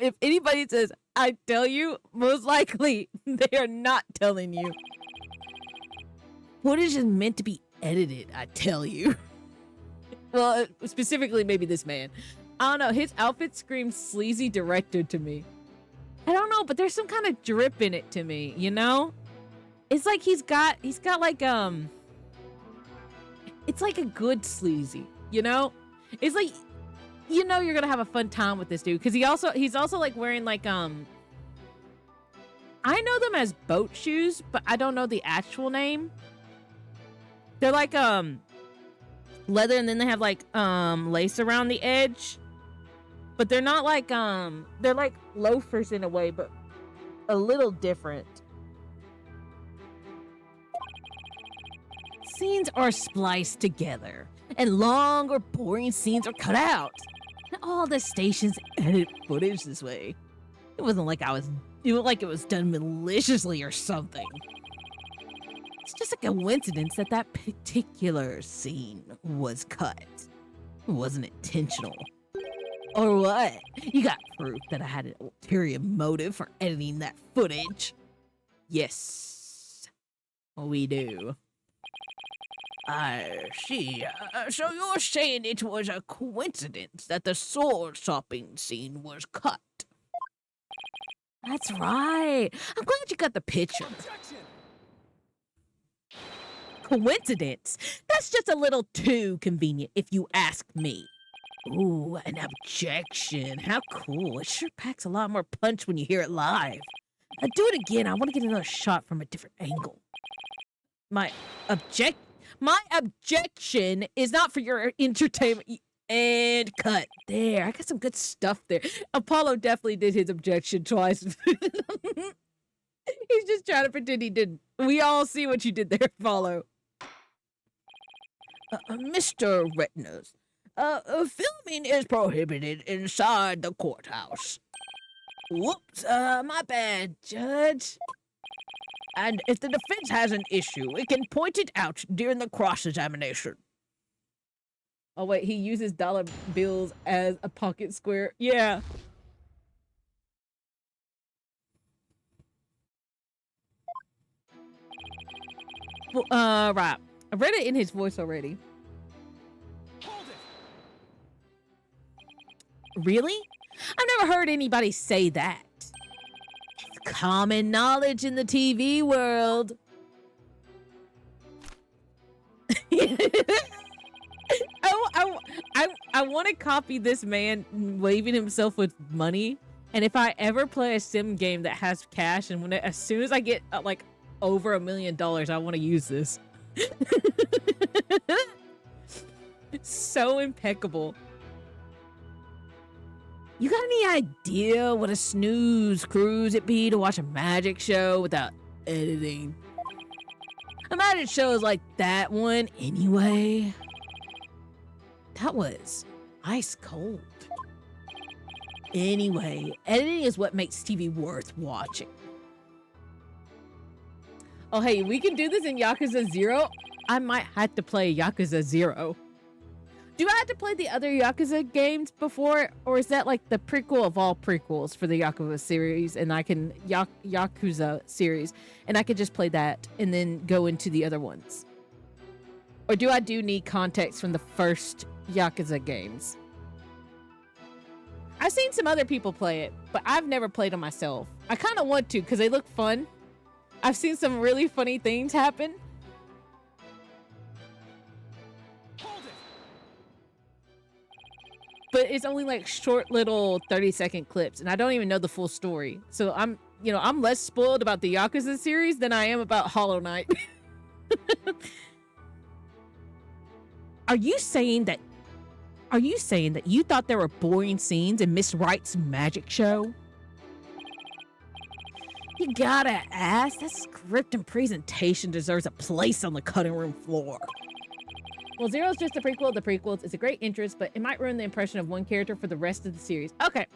If anybody says, I tell you, most likely they are not telling you. Footage is meant to be edited, I tell you. Well, specifically maybe this man. I don't know, his outfit screams sleazy director to me. I don't know, but there's some kind of drip in it to me, you know? It's like he's got like it's like a good sleazy, you know? It's like, you know, you're gonna have a fun time with this dude because he's also like wearing like I know them as boat shoes, but I don't know the actual name. They're like leather, and then they have like lace around the edge, but they're not like they're like loafers in a way, but a little different. Scenes are spliced together, and long or boring scenes are cut out. All the stations edit footage this way. It wasn't like it was done maliciously or something. It's just a coincidence that that particular scene was cut. It wasn't intentional. Or what? You got proof that I had an ulterior motive for editing that footage? Yes, we do. I see. So you're saying it was a coincidence that the sword shopping scene was cut? That's right. I'm glad you got the picture. Coincidence? That's just a little too convenient, if you ask me. Ooh, an objection. How cool. It sure packs a lot more punch when you hear it live. Do it again. I want to get another shot from a different angle. My objection is not for your entertainment. And cut. There, I got some good stuff there. Apollo definitely did his objection twice. He's just trying to pretend he didn't. We all see what you did there, Apollo. Mr. Retinas, filming is prohibited inside the courthouse. Whoops, my bad, Judge. And if the defense has an issue, it can point it out during the cross-examination. Oh, wait, he uses dollar bills as a pocket square. Yeah. Well, right. I read it in his voice already. Really? I've never heard anybody say that. It's common knowledge in the TV world. I want to copy this man waving himself with money, and if I ever play a sim game that has cash, and as soon as I get like over $1 million, I want to use this. It's so impeccable. You got any idea what a snooze cruise it'd be to watch a magic show without editing? Imagine shows like that one anyway. That was ice cold. Anyway, editing is what makes TV worth watching. Oh, hey, we can do this in Yakuza 0. I might have to play Yakuza 0. Do I have to play the other Yakuza games before, or is that like the prequel of all prequels for the Yakuza series, and I can Yakuza series, and I could just play that and then go into the other ones? Or do I need context from the first Yakuza games? I've seen some other people play it, but I've never played them myself. I kind of want to because they look fun. I've seen some really funny things happen. But it's only like short little 30-second clips, and I don't even know the full story. So I'm less spoiled about the Yakuza series than I am about Hollow Knight. Are you saying that you thought there were boring scenes in Miss Wright's magic show? You gotta ask. That script and presentation deserves a place on the cutting room floor. Well, Zero's just a prequel of the prequels. It's a great interest, but it might ruin the impression of one character for the rest of the series. Okay.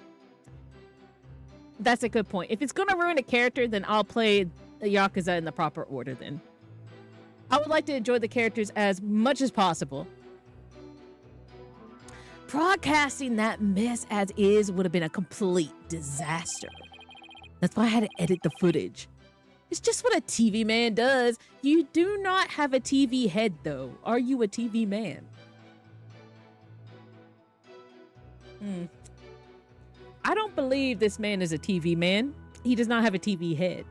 That's a good point. If it's going to ruin a character, then I'll play the Yakuza in the proper order then. I would like to enjoy the characters as much as possible. Broadcasting that mess as is would have been a complete disaster. That's why I had to edit the footage. It's just what a TV man does. You do not have a TV head, though. Are you a TV man? I don't believe this man is a TV man. He does not have a TV head.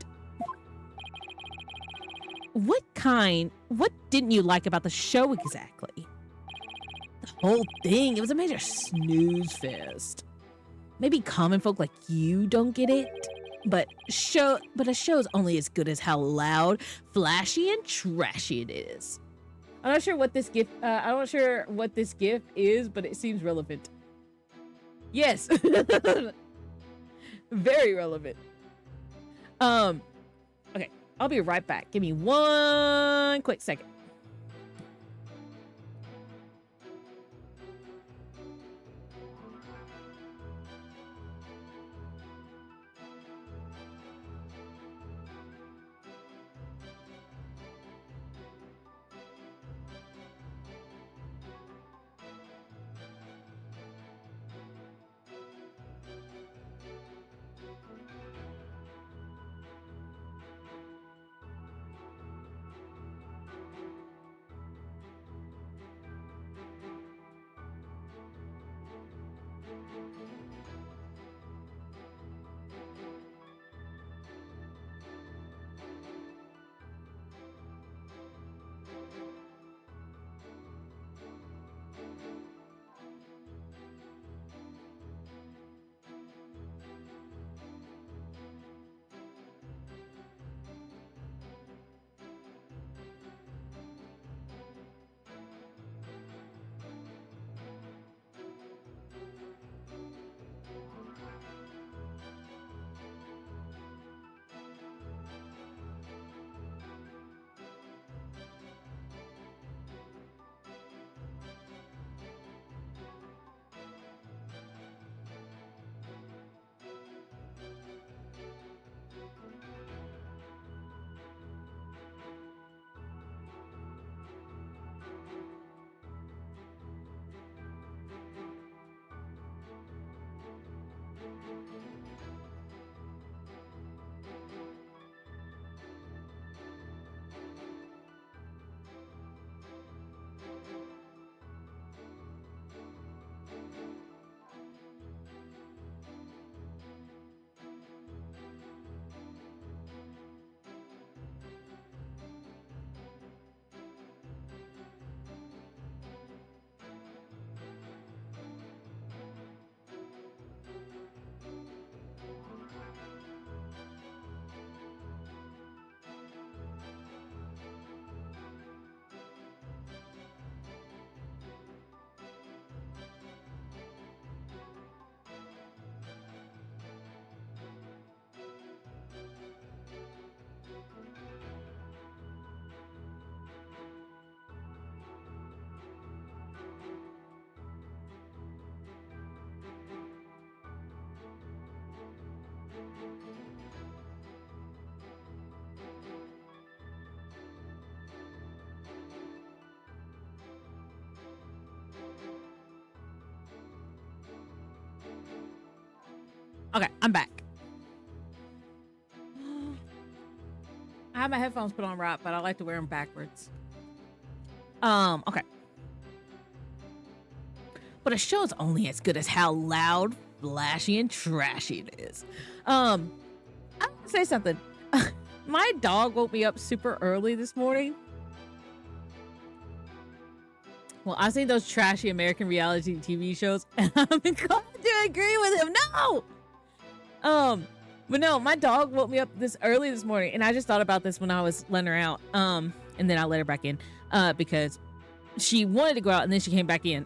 What didn't you like about the show exactly? The whole thing, it was a major snooze fest. Maybe common folk like you don't get it. But a show's only as good as how loud, flashy, and trashy it is. I'm not sure what this GIF. I'm not sure what this GIF is, but it seems relevant. Yes, very relevant. Okay, I'll be right back. Give me one quick second. Okay, I'm back. I have my headphones put on right, but I like to wear them backwards. Okay. But a show's only as good as how loud, flashy, and trashy it is. I'm gonna say something. My dog woke me up super early this morning. Well, I've seen those trashy American reality TV shows, and I'm inclined to agree with him. No! But no, my dog woke me up this early this morning, and I just thought about this when I was letting her out. And then I let her back in, because she wanted to go out, and then she came back in.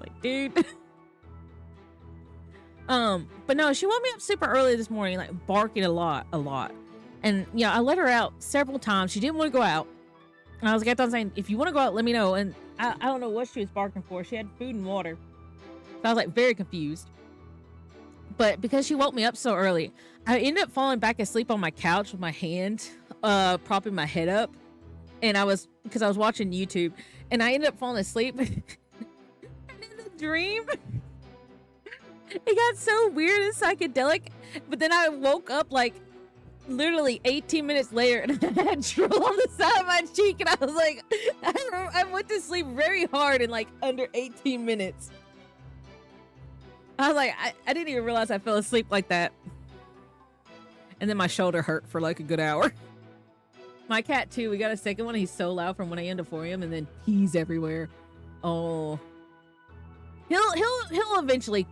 Like, dude. But no, she woke me up super early this morning, like barking a lot. And yeah, I let her out several times. She didn't want to go out. And I was like, I was saying, if you want to go out, let me know. And I don't know what she was barking for. She had food and water. So I was like very confused. But because she woke me up so early, I ended up falling back asleep on my couch with my hand propping my head up. And because I was watching YouTube, and I ended up falling asleep. And in the dream, it got so weird and psychedelic. But then I woke up like literally 18 minutes later, and I had drool on the side of my cheek, and I was like, I went to sleep very hard in like under 18 minutes. I was like, I didn't even realize I fell asleep like that. And then my shoulder hurt for like a good hour. My cat too, we got a second one. He's so loud from 1 a.m. to 4 a.m. and then he's everywhere. Oh. He'll eventually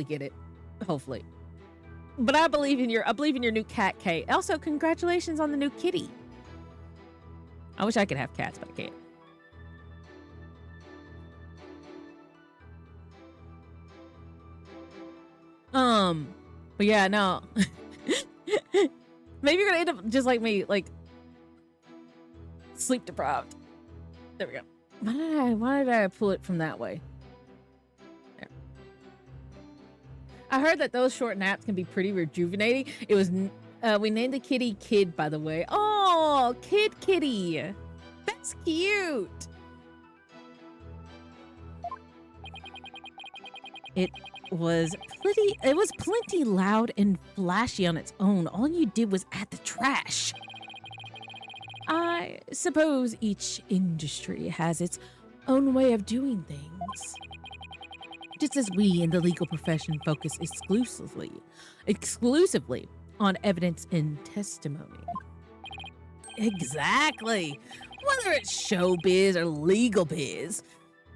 get it. Hopefully. But I believe in your new cat, Kate. Also, congratulations on the new kitty. I wish I could have cats, but I can't. But yeah, no. Maybe you're gonna end up just like me, like sleep deprived. There we go. Why did I pull it from that way? There. I heard that those short naps can be pretty rejuvenating. It was, we named the kitty Kid, by the way. Oh, Kitty. That's cute. It was plenty loud and flashy on its own. All you did was add the trash. I suppose each industry has its own way of doing things. Just as we in the legal profession focus exclusively on evidence and testimony. Exactly. Whether it's showbiz or legal biz,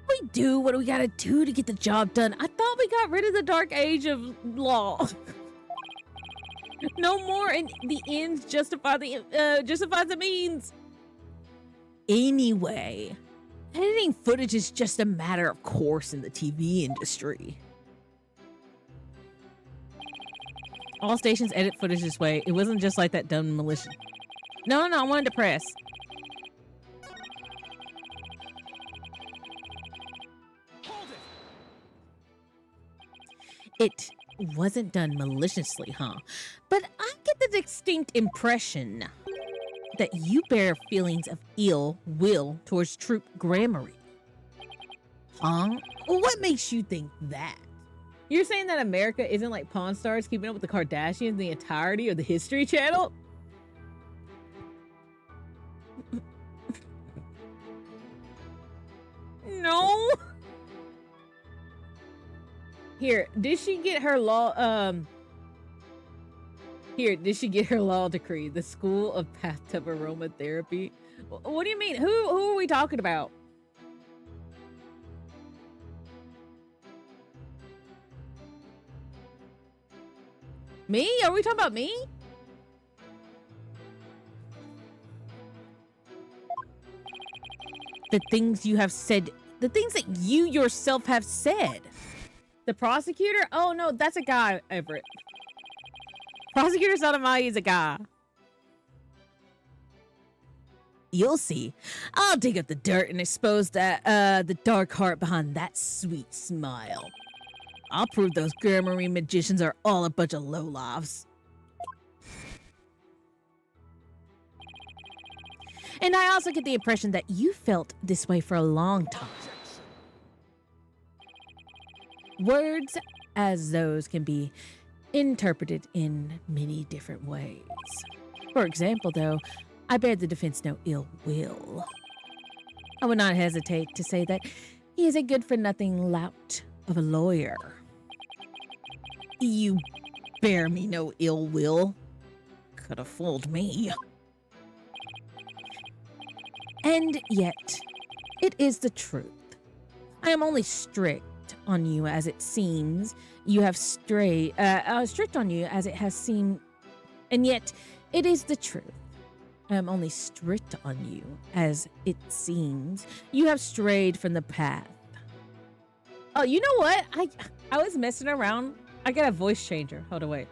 we do what we gotta do to get the job done. I thought we got rid of the dark age of law. No more, and the ends justifies the means. Anyway, editing footage is just a matter of course in the TV industry. All stations edit footage this way. It wasn't just like that done malicious. No, I wanted to press. It wasn't done maliciously, huh? But I get the distinct impression that you bear feelings of ill will towards Troop Grammary. Huh? What makes you think that? You're saying that America isn't like Pawn Stars keeping up with the Kardashians the entirety of the History Channel? No. Here, did she get her law decree? The School of Bathtub Aromatherapy? What do you mean? Who are we talking about? Me? Are we talking about me? The things you have said, the things that you yourself have said. The prosecutor? Oh no, that's a guy, Everett. Prosecutor Sotomayor is a guy. You'll see. I'll dig up the dirt and expose that, the dark heart behind that sweet smile. I'll prove those Grammary magicians are all a bunch of lowlifes. And I also get the impression that you felt this way for a long time. Words as those can be interpreted in many different ways. For example, though, I bear the defense no ill will. I would not hesitate to say that he is a good-for-nothing lout of a lawyer. You bear me no ill will. Could have fooled me. And yet, it is the truth. I am only strict on you as it seems you have strayed, strict on you as it has seemed, and yet it is the truth. I am only strict on you as it seems you have strayed from the path. Oh, you know what? I was messing around. I got a voice changer. Hold on, wait.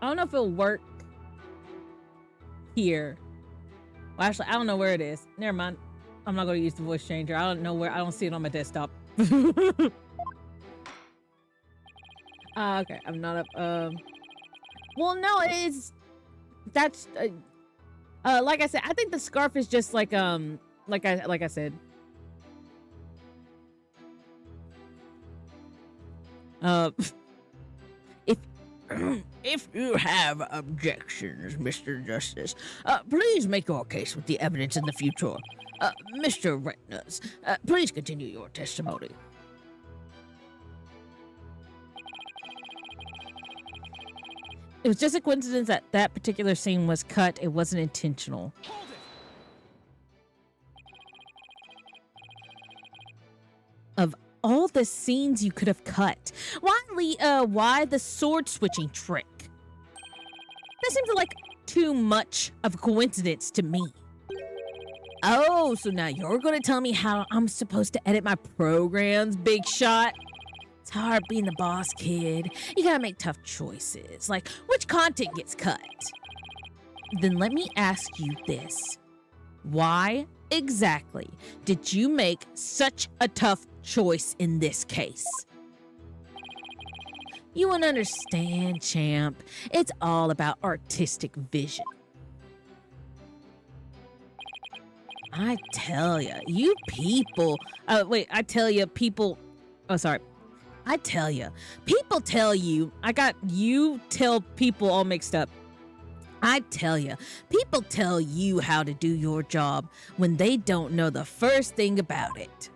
I don't know if it'll work here. Well, actually, I don't know where it is. Never mind. I'm not going to use the voice changer. I don't know where. I don't see it on my desktop. Okay, I'm not up. Well, no, that's like I said. I think the scarf is just like I said. If you have objections, Mr. Justice, please make your case with the evidence in the future. Mr. Retinas, please continue your testimony. It was just a coincidence that that particular scene was cut. It wasn't intentional. Of all the scenes you could have cut, why the sword switching trick? That seems like too much of a coincidence to me. Oh, so now you're going to tell me how I'm supposed to edit my programs, big shot? It's hard being the boss, kid. You gotta make tough choices, like which content gets cut. Then let me ask you this. Why exactly did you make such a tough choice in this case? You wouldn't understand, champ. It's all about artistic vision. I tell ya, you people... I tell ya, people... Oh, sorry. I tell ya, people tell you... I got you tell people all mixed up. I tell ya, people tell you how to do your job when they don't know the first thing about it.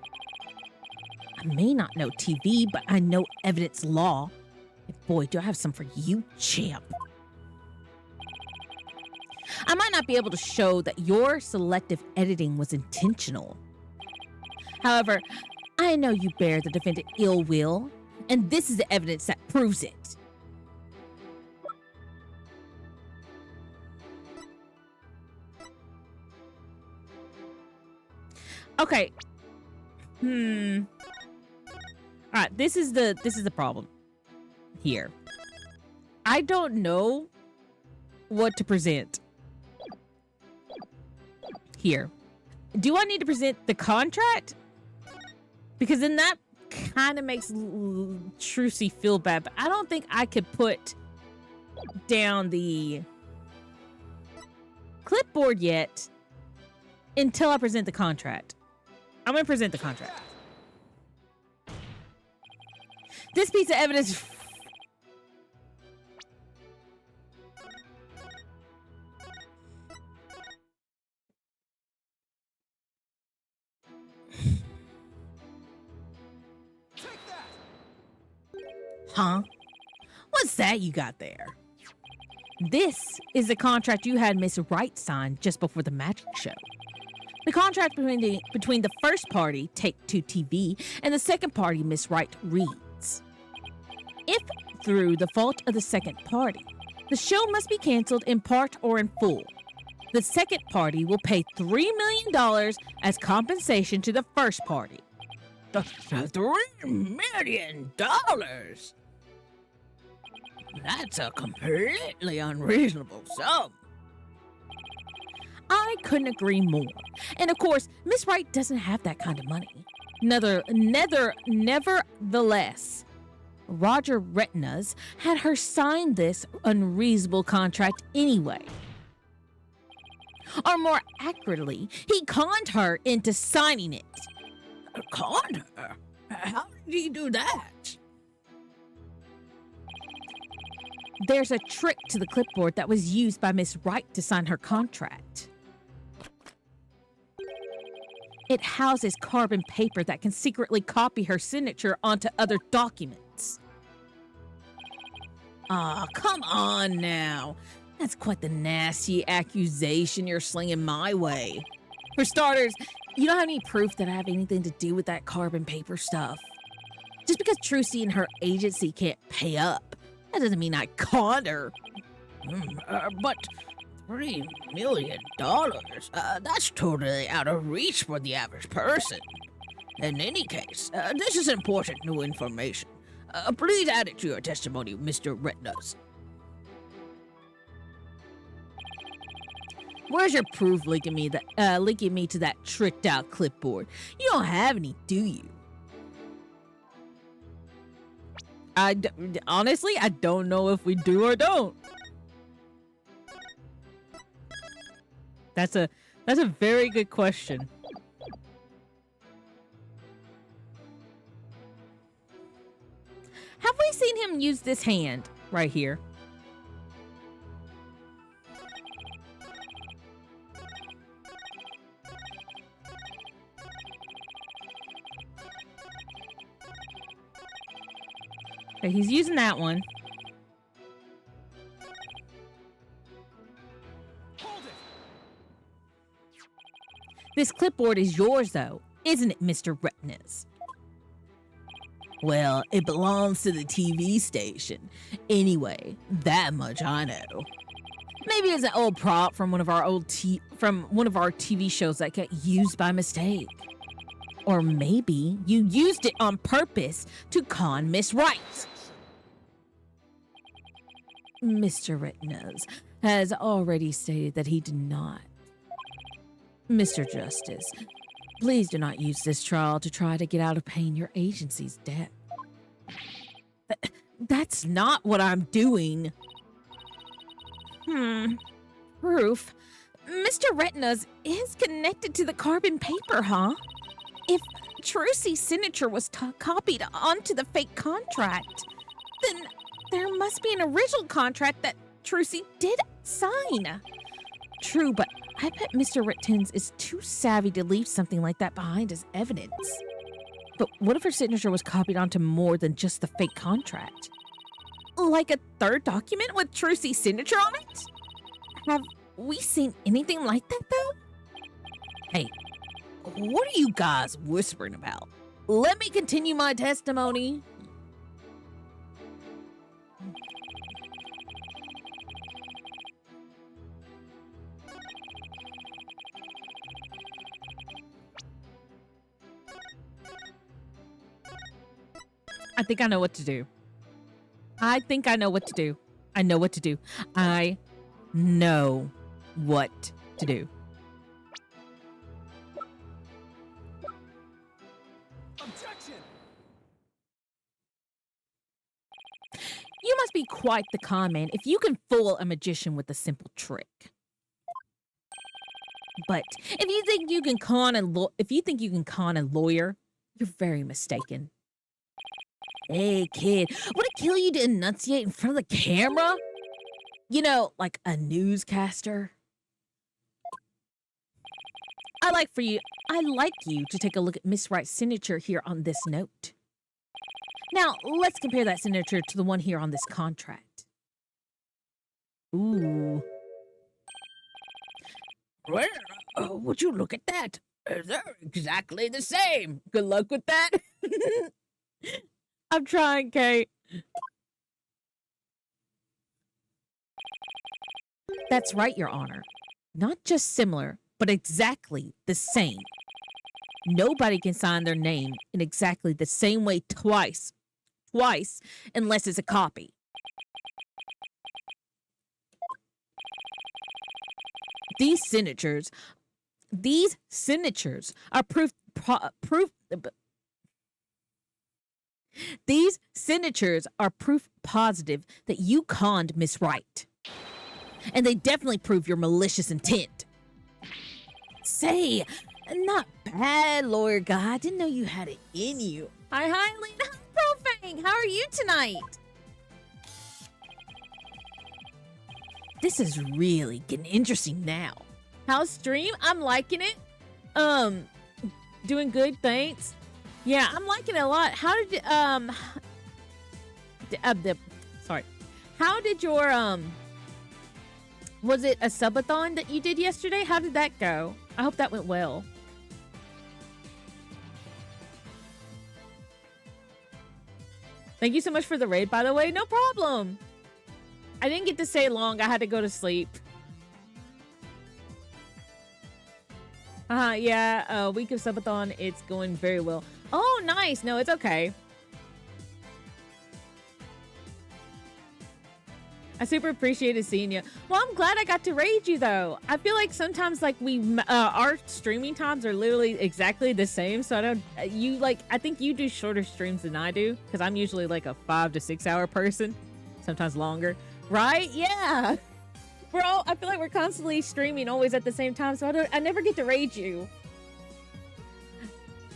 I may not know TV, but I know evidence law. And boy, do I have some for you, champ. I might not be able to show that your selective editing was intentional. However, I know you bear the defendant ill will, and this is the evidence that proves it. Okay. All right, this is the problem here. I don't know what to present here. Do I need to present the contract? Because then that kind of makes Trucy feel bad, but I don't think I could put down the clipboard yet until I present the contract. I'm going to present the contract. This piece of evidence... Huh? What's that you got there? This is the contract you had Miss Wright sign just before the magic show. The contract between the first party, Take-Two TV, and the second party, Miss Wright reads: if, through the fault of the second party, the show must be canceled in part or in full, the second party will pay $3 million as compensation to the first party. $3 million? That's a completely unreasonable sum. I couldn't agree more. And of course, Miss Wright doesn't have that kind of money. Nevertheless, Roger Retinas had her sign this unreasonable contract anyway. Or more accurately, he conned her into signing it. Conned her? How did he do that? There's a trick to the clipboard that was used by Miss Wright to sign her contract. It houses carbon paper that can secretly copy her signature onto other documents. Ah, come on now. That's quite the nasty accusation you're slinging my way. For starters, you don't have any proof that I have anything to do with that carbon paper stuff. Just because Trucy and her agency can't pay up, that doesn't mean I conned her. But $3 million? That's totally out of reach for the average person. In any case, this is important new information. Please add it to your testimony, Mr. Retinas. Where's your proof linking me to that tricked out clipboard? You don't have any, do you? Honestly, I don't know if we do or don't. That's a very good question. Have we seen him use this hand right here? Okay, he's using that one. This clipboard is yours, though, isn't it, Mr. Retinas? Well, it belongs to the TV station. Anyway, that much I know. Maybe it's an old prop from one of our TV shows that got used by mistake. Or maybe you used it on purpose to con Miss Wright. Mr. Retinas has already stated that he did not. Mr. Justice, please do not use this trial to try to get out of paying your agency's debt. That's not what I'm doing. Proof. Mr. Retinas is connected to the carbon paper, huh? If Trucy's signature was copied onto the fake contract, then there must be an original contract that Trucy did sign. True, but I bet Mr. Rittens is too savvy to leave something like that behind as evidence. But what if her signature was copied onto more than just the fake contract? Like a third document with Trucy's signature on it? Have we seen anything like that, though? Hey, what are you guys whispering about? Let me continue my testimony. I think I know what to do. I think I know what to do. I know what to do. I know what to do. Objection! You must be quite the con man if you can fool a magician with a simple trick. But if you think you can con a lawyer, you're very mistaken. Hey, kid, would it kill you to enunciate in front of the camera? You know, like a newscaster. I'd like you to take a look at Miss Wright's signature here on this note. Now, let's compare that signature to the one here on this contract. Ooh. Well, would you look at that? They're exactly the same. Good luck with that. I'm trying, Kate. That's right, Your Honor. Not just similar, but exactly the same. Nobody can sign their name in exactly the same way twice, unless it's a copy. These signatures are proof positive that you conned Miss Wright. And they definitely prove your malicious intent. Say, not bad, lawyer guy. I didn't know you had it in you. Hi, Lena. Hi, Profane. How are you tonight? This is really getting interesting now. How's stream? I'm liking it. Doing good, thanks. Yeah, I'm liking it a lot. How did you, sorry. How did your, was it a subathon that you did yesterday? How did that go? I hope that went well. Thank you so much for the raid, by the way. No problem. I didn't get to stay long. I had to go to sleep. Yeah, week of subathon, it's going very well. Oh, nice. No, it's okay. I super appreciated seeing you. Well, I'm glad I got to raid you, though. I feel like sometimes, like, our streaming times are literally exactly the same. So I think you do shorter streams than I do, because I'm usually like a 5 to 6 hour person, sometimes longer. Right? Yeah. I feel like we're constantly streaming always at the same time, so I never get to raid you.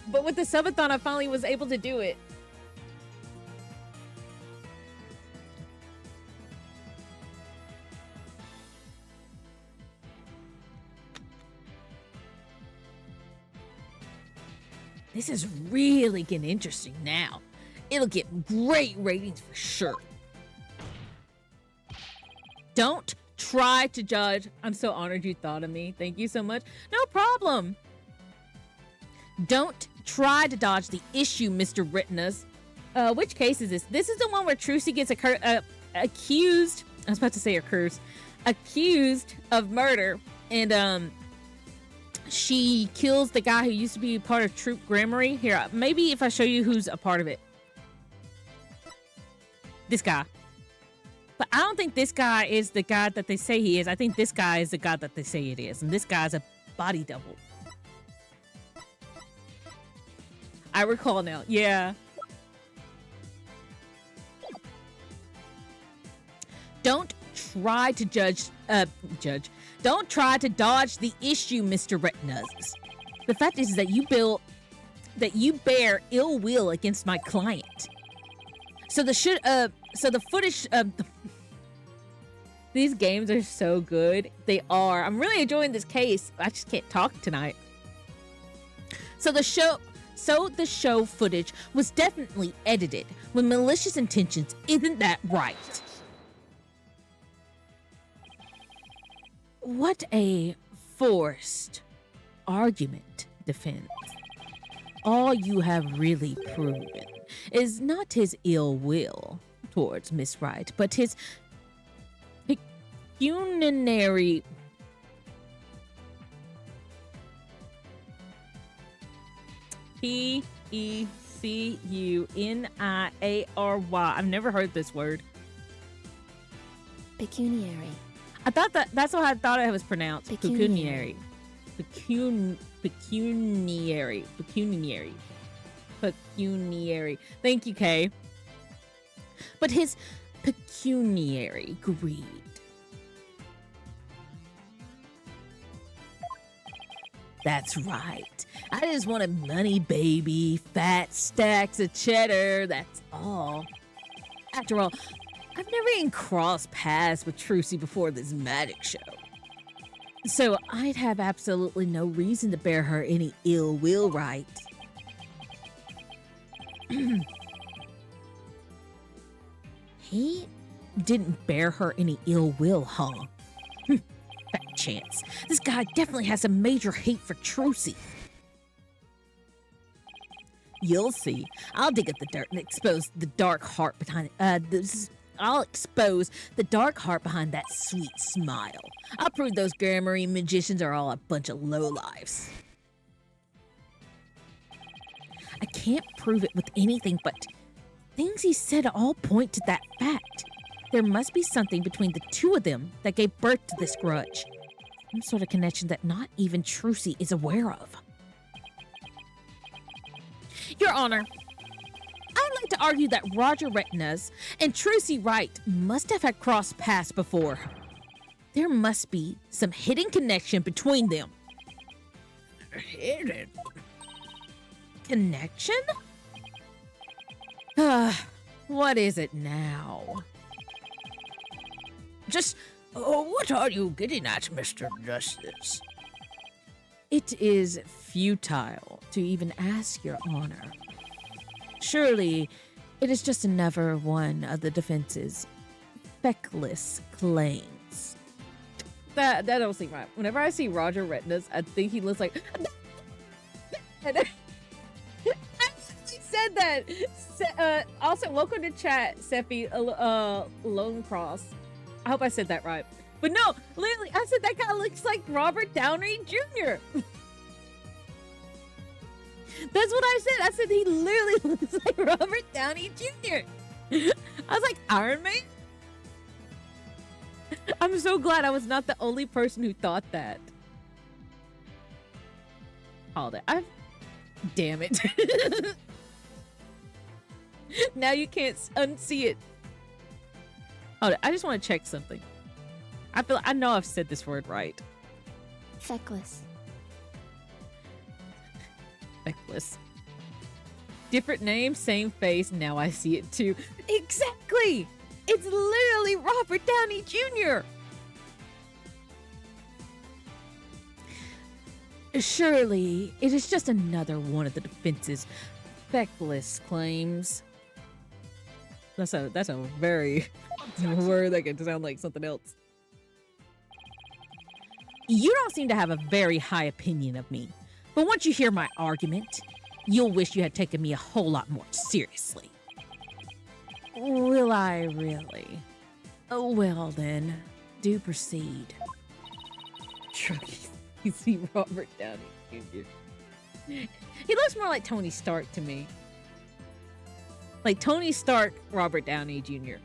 But with the subathon, I finally was able to do it. This is really getting interesting now. It'll get great ratings for sure. Don't try to judge. I'm so honored you thought of me. Thank you so much. No problem. Don't try to dodge the issue, Mr. Retinas. Which case is this? This is the one where Trucy gets accused. I was about to say accused of murder, and she kills the guy who used to be part of Troop Grammary. Here, maybe if I show you who's a part of it. This guy. But I don't think this guy is the guy that they say he is. I think this guy is the guy that they say it is. And this guy's a body double. I recall now. Yeah. Don't try to Don't try to dodge the issue, Mr. Retinas. The fact is that you bear ill will against my client. So the footage of these games are so good. They are. I'm really enjoying this case. I just can't talk tonight. So the show footage was definitely edited with malicious intentions. Isn't that right? What a forced argument, defense. All you have really proven is not his ill will towards Miss Wright, but his pecuniary Pecuniary. I've never heard this word. Pecuniary. I thought that's what I thought it was pronounced. Pecuniary. Pecuniary. Thank you, Kay. But his pecuniary greed. That's right. I just wanted money, baby. Fat stacks of cheddar. That's all. After all, I've never even crossed paths with Trucy before this magic show. So I'd have absolutely no reason to bear her any ill will, right? He didn't bear her any ill will, huh? Fat chance. This guy definitely has a major hate for Trucy. You'll see. I'll dig up the dirt and expose the dark heart behind I'll expose the dark heart behind that sweet smile. I'll prove those grammary magicians are all a bunch of lowlifes. I can't prove it with anything, but things he said all point to that fact. There must be something between the two of them that gave birth to this grudge. Some sort of connection that not even Trucy is aware of. Your Honor, I'd like to argue that Roger Retinas and Trucy Wright must have had crossed paths before. There must be some hidden connection between them. hidden. Connection? What is it now? Just what are you getting at, Mr. Justice? It is futile to even ask, Your Honor. Surely, it is just another one of the defense's feckless claims. That don't seem right. Whenever I see Roger Retinas, I think he looks like. And I actually said that. Also, welcome to chat, Seppi Lone Cross. I hope I said that right. But no, literally, I said that guy looks like Robert Downey Jr. That's what I said. I said he literally looks like Robert Downey Jr. I was like, Iron Man? I'm so glad I was not the only person who thought that. Hold it. Damn it. Now you can't unsee it. Hold it. I just want to check something. I know I've said this word right. Feckless. Feckless. Different name, same face. Now I see it too. Exactly. It's literally Robert Downey Jr. Surely, it is just another one of the defense's feckless claims. That's a very word that can sound like something else. You don't seem to have a very high opinion of me, but once you hear my argument, you'll wish you had taken me a whole lot more seriously. Will I really? Oh, well then, do proceed. You see Robert Downey Jr. He looks more like Tony Stark to me. Like Tony Stark, Robert Downey Jr.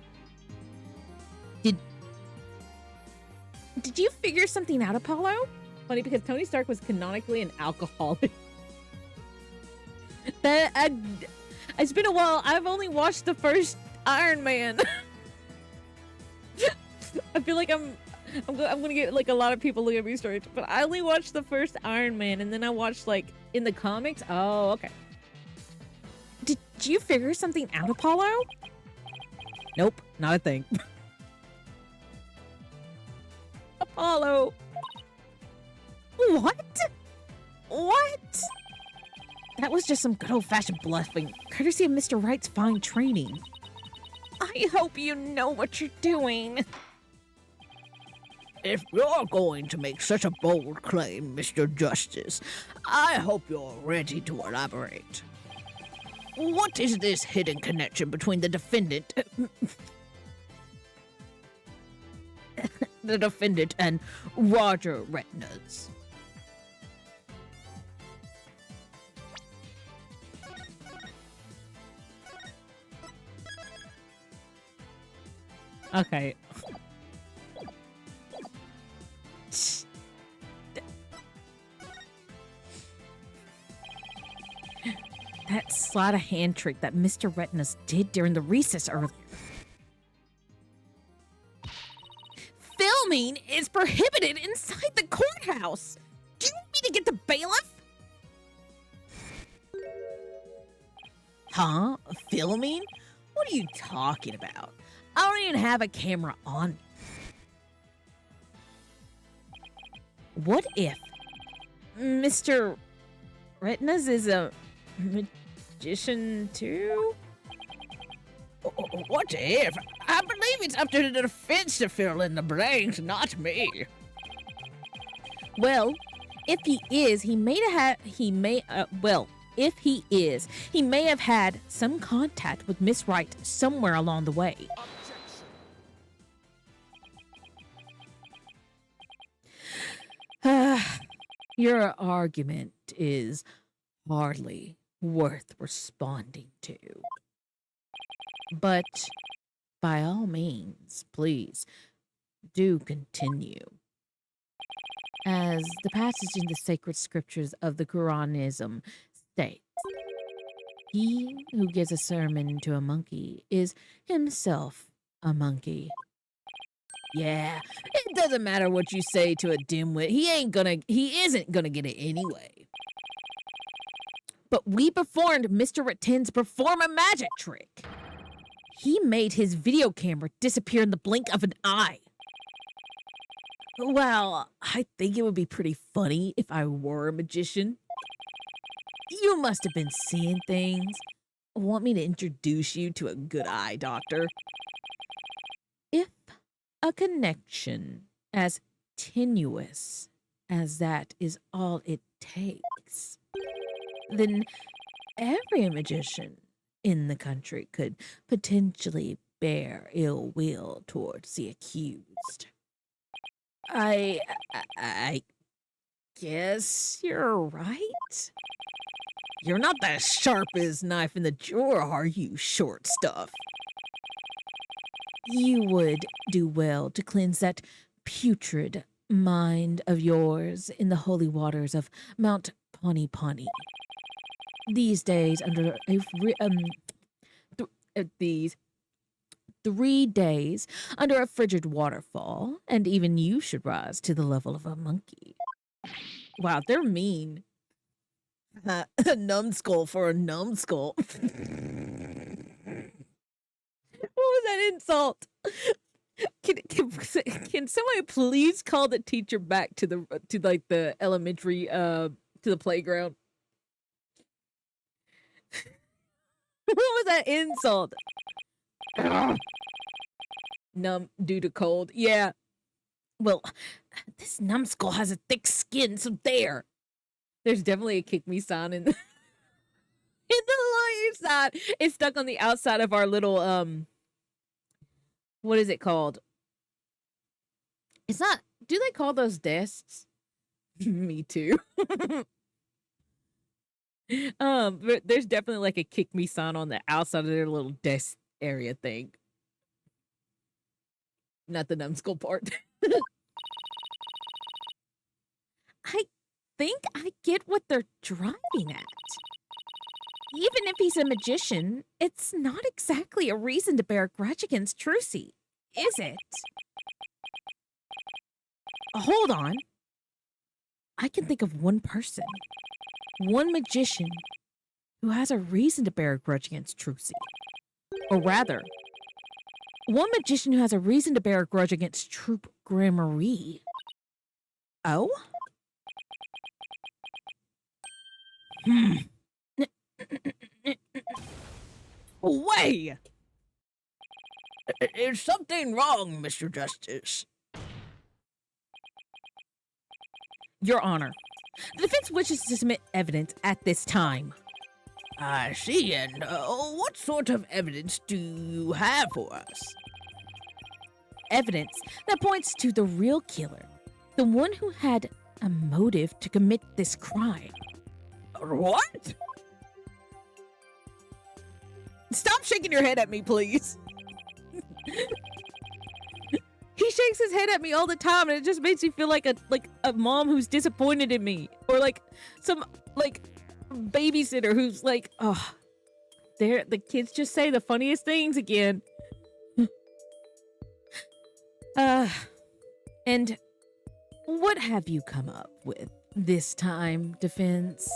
Did you figure something out, Apollo? Funny because Tony Stark was canonically an alcoholic. It's been a while. I've only watched the first Iron Man. I feel like I'm gonna get like a lot of people looking at me strange, but I only watched the first Iron Man, and then I watched like in the comics. Oh, okay. Did you figure something out, Apollo? Nope, not a thing. Apollo. What? What? That was just some good old-fashioned bluffing, courtesy of Mr. Wright's fine training. I hope you know what you're doing. If you're going to make such a bold claim, Mr. Justice, I hope you're ready to elaborate. What is this hidden connection between the defendant... the defendant and Roger Retinas? Okay. That sleight of hand trick that Mr. Retinas did during the recess earlier. Filming is prohibited inside the courthouse. Do you want me to get the bailiff? Huh? Filming? What are you talking about? I don't even have a camera on me. What if Mr. Retinas is a magician too? What if? I believe it's up to the defense to fill in the blanks, not me. Well, if he is, he may have had some contact with Miss Wright somewhere along the way. Your argument is hardly worth responding to. But by all means, please do continue. As the passage in the sacred scriptures of the Quranism states, he who gives a sermon to a monkey is himself a monkey. Yeah, it doesn't matter what you say to a dimwit. He isn't gonna get it anyway. But we performed Mr. Rattin's perform a magic trick. He made his video camera disappear in the blink of an eye. Well, I think it would be pretty funny if I were a magician. You must have been seeing things. Want me to introduce you to a good eye doctor? If a connection as tenuous as that is all it takes, then every magician in the country could potentially bear ill will towards the accused. I guess you're right. You're not the sharpest knife in the drawer, are you, short stuff? You would do well to cleanse that putrid mind of yours in the holy waters of Mount Pawnee Pawnee. These days, under a these 3 days under a frigid waterfall, and even you should rise to the level of a monkey. Wow, they're mean. A numbskull for a numbskull. What was that insult? Can somebody please call the teacher back to the elementary to the playground? What was that insult? Numb due to cold. Yeah. Well, this numbskull has a thick skin, so there. There's definitely a kick me sign in the lawyer side. It's stuck on the outside of our little what is it called? It's not, do they call those desks? Me too. But there's definitely like a kick me sign on the outside of their little desk area thing. Not the numbskull part. I think I get what they're driving at. Even if he's a magician, it's not exactly a reason to bear a grudge against Trucy, is it? Hold on. I can think of one person, one magician, who has a reason to bear a grudge against Trucy. Or rather, one magician who has a reason to bear a grudge against Troop Gramarye. Oh? Away! Is something wrong, Mr. Justice? Your Honor, the defense wishes to submit evidence at this time. I see, and what sort of evidence do you have for us? Evidence that points to the real killer, the one who had a motive to commit this crime. What? Stop shaking your head at me, please. He shakes his head at me all the time, and it just makes me feel like a mom who's disappointed in me, or like some like babysitter who's like, oh, the kids just say the funniest things again. And what have you come up with this time, defense?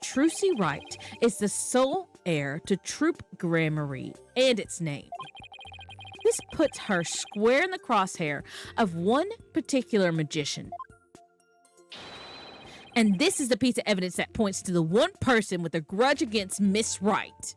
Trucy Wright is the sole heir to Troop Gramarye and its name. This puts her square in the crosshair of one particular magician. And this is the piece of evidence that points to the one person with a grudge against Miss Wright.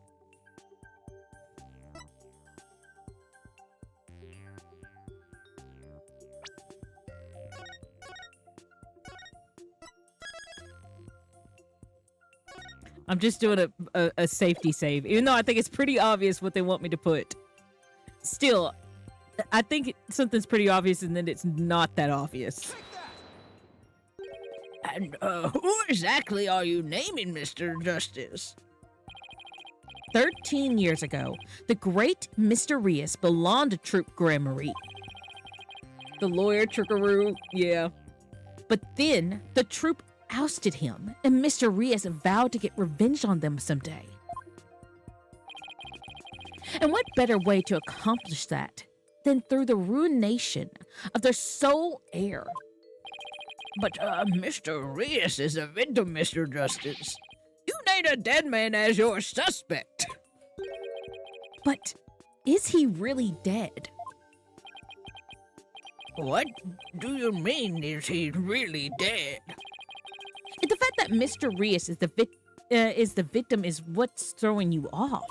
I'm just doing a safety save, even though I think it's pretty obvious what they want me to put. Still, I think something's pretty obvious, and then it's not that obvious. And who exactly are you naming, Mr. Justice? 13 years ago, the great Mr. Rias belonged to Troop Gramarye. The lawyer trickaroo, yeah. But then the troop ousted him, and Mr. Rias vowed to get revenge on them someday. And what better way to accomplish that than through the ruination of their sole heir? But Mr. Rias is a victim, Mr. Justice. find a dead man as your suspect. But is he really dead? What do you mean, is he really dead? The fact that Mr. Rios is the victim is what's throwing you off.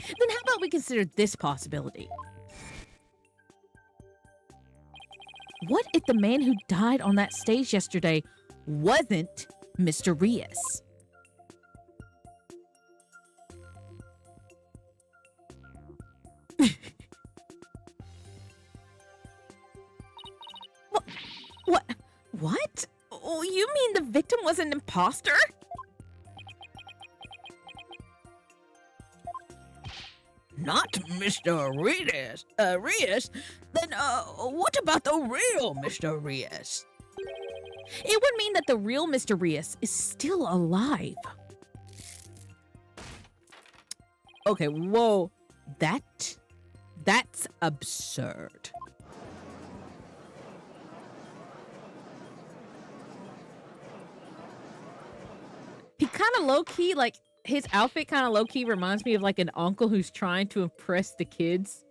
Then how about we consider this possibility? What if the man who died on that stage yesterday wasn't Mr. Rios? What? Oh, you mean the victim was an imposter? Not Mr. Rios. Rios? Then, what about the real Mr. Rios? It would mean that the real Mr. Rios is still alive. Okay, whoa. That's absurd. He kind of low-key, like, his outfit kind of low-key reminds me of, like, an uncle who's trying to impress the kids.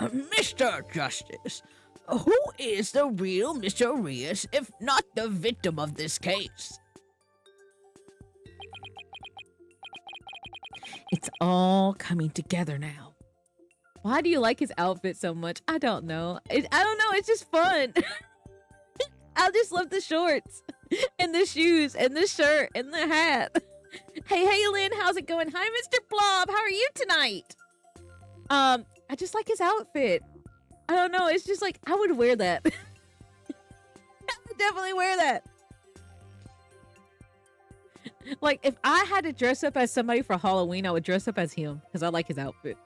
Mr. Justice, who is the real Mr. Rios if not the victim of this case? It's all coming together now. Why do you like his outfit so much? I don't know. I don't know. It's just fun. I just love the shorts and the shoes and the shirt and the hat. Hey, Lynn, how's it going? Hi, Mr. Blob. How are you tonight? I just like his outfit. I don't know. It's just like, I would wear that. I would definitely wear that. Like, if I had to dress up as somebody for Halloween, I would dress up as him because I like his outfit.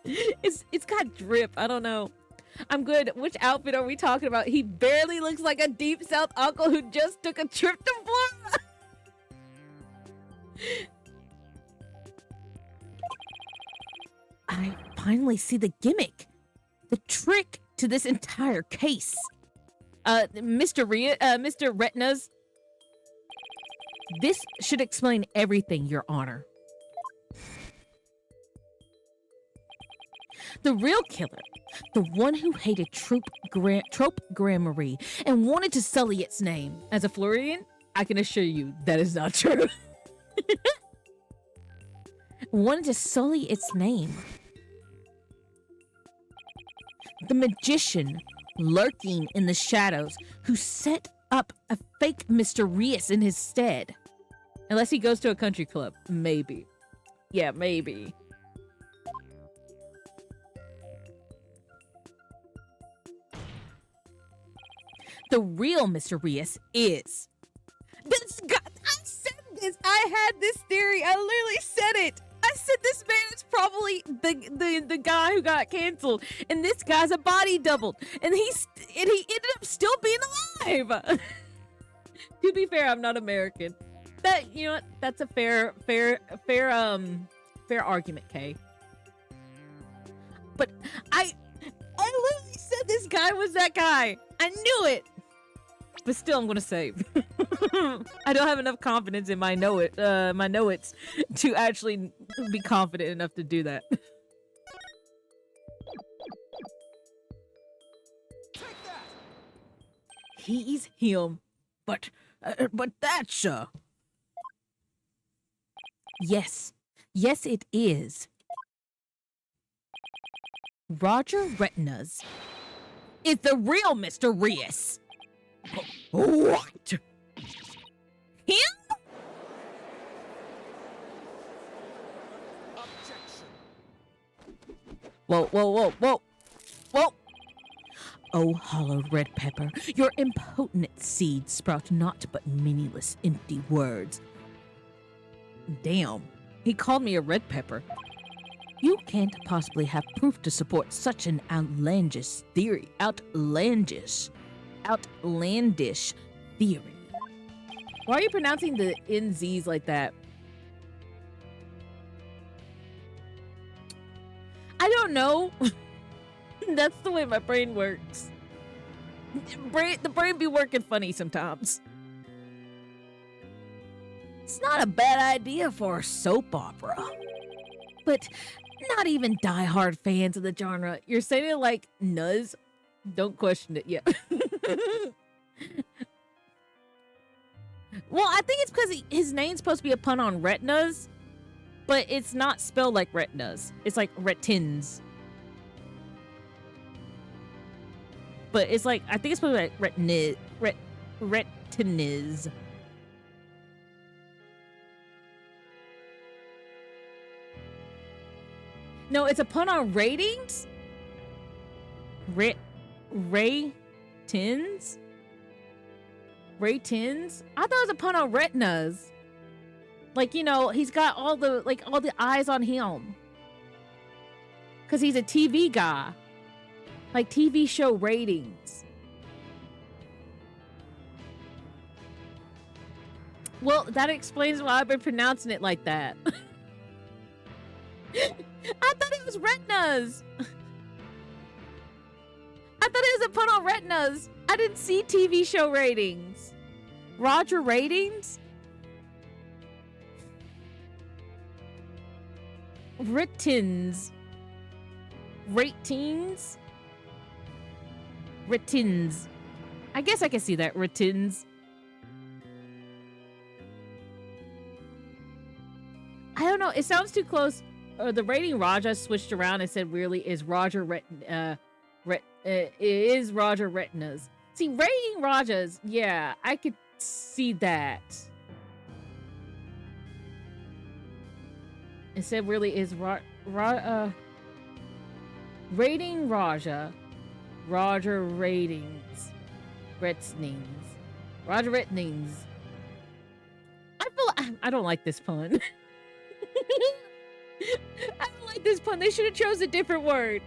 It's got drip. I don't know. I'm good. Which outfit are we talking about? He barely looks like a deep south uncle who just took a trip to Florida. I finally see the gimmick, the trick to this entire case. Mr. Retinas. This should explain everything, Your Honor. The real killer, the one who hated Trope Grammary and wanted to sully its name. As a Floridian, I can assure you that is not true. Wanted to sully its name. The magician lurking in the shadows who set up a fake Mr. Rios in his stead. Unless he goes to a country club. Maybe. Yeah, maybe. The real Mr. Rios is... This guy, I said this. I had this theory. I literally said it. I said this man is probably the guy who got canceled, and this guy's a body double, and he ended up still being alive. To be fair, I'm not American. That, you know what? That's a fair argument, Kay. But I literally said this guy was that guy. I knew it. But still, I'm gonna say I don't have enough confidence in my know-its to actually be confident enough to do that. Take that! He's him. But that's, Yes. Yes, it is. Roger Retinas is the real Mr. Rios. what? Him? Objection! Whoa. Oh, hollowed red pepper, your impotent seeds sprout not but meaningless, empty words. Damn. He called me a red pepper. You can't possibly have proof to support such an outlandish theory. Outlandish theory. Why are you pronouncing the NZs like that? I don't know. That's the way my brain works. The brain be working funny sometimes. It's not a bad idea for a soap opera. But not even diehard fans of the genre. You're saying it like Nuz. Don't question it yet. Well, I think it's because his name's supposed to be a pun on retinas, but it's not spelled like retinas. It's like retins. But it's like, I think it's supposed to be like retinas. No, it's a pun on ratings? Ratins? Ratins? I thought it was a pun on retinas. Like, you know, he's got all the eyes on him. Cause he's a TV guy. Like TV show ratings. Well, that explains why I've been pronouncing it like that. I thought it was retinas. I thought it was a pun on retinas. I didn't see TV show ratings. Roger ratings? Ritins. Ratings? Ritins. I guess I can see that. Ritins. I don't know. It sounds too close. The rating Raja switched around and said weirdly is Roger is Roger retinas. See, rating Rajas, yeah, I could see that. It said really is rating Raja, Roger ratings, Retnings, Roger Retnings. I don't like this pun. I don't like this pun. They should have chose a different word.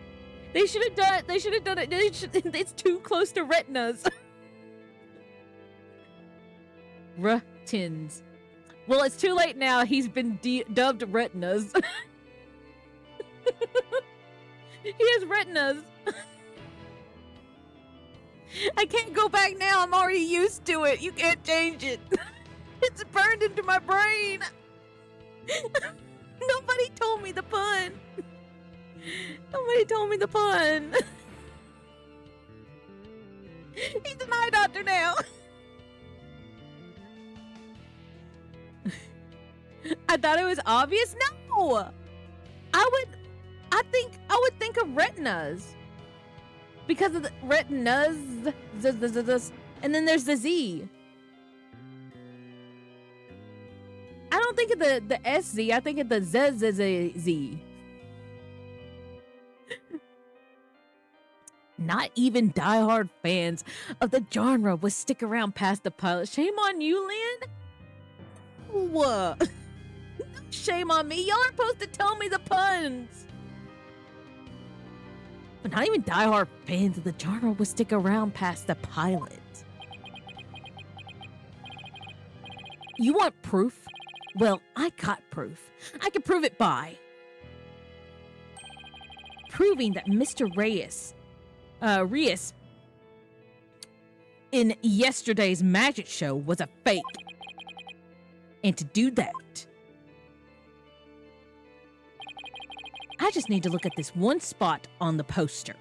They should have done it. It's too close to retinas. Retins. Well, it's too late now. He's been dubbed retinas. He has retinas. I can't go back now. I'm already used to it. You can't change it. It's burned into my brain. Nobody told me the pun. Nobody told me the pun. He's an eye doctor now. I thought it was obvious. No, I would think of retinas because of the retinas, and then there's the Z. I don't think of the SZ. I think of the ZZZ. Not even diehard fans of the genre would stick around past the pilot. Shame on you, Lynn. What? Shame on me. Y'all are supposed to tell me the puns. But not even diehard fans of the genre would stick around past the pilot. You want proof? Well, I got proof. I can prove it by proving that Mr. Reyes in yesterday's magic show was a fake. And to do that, I just need to look at this one spot on the poster.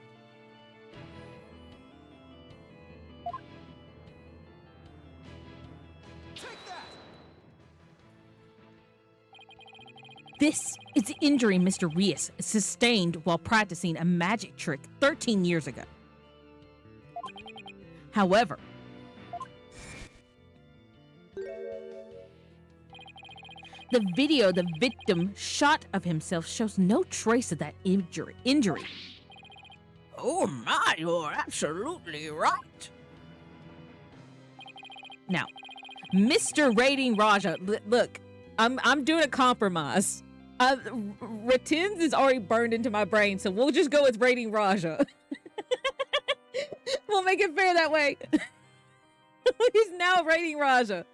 This is the injury Mr. Reyes sustained while practicing a magic trick 13 years ago. However, the video the victim shot of himself shows no trace of that injury. Oh my, you're absolutely right. Now, Mr. Rating Raja, look, I'm doing a compromise. Retins is already burned into my brain, so we'll just go with Rating Raja. We'll make it fair that way. He's now Rating Raja.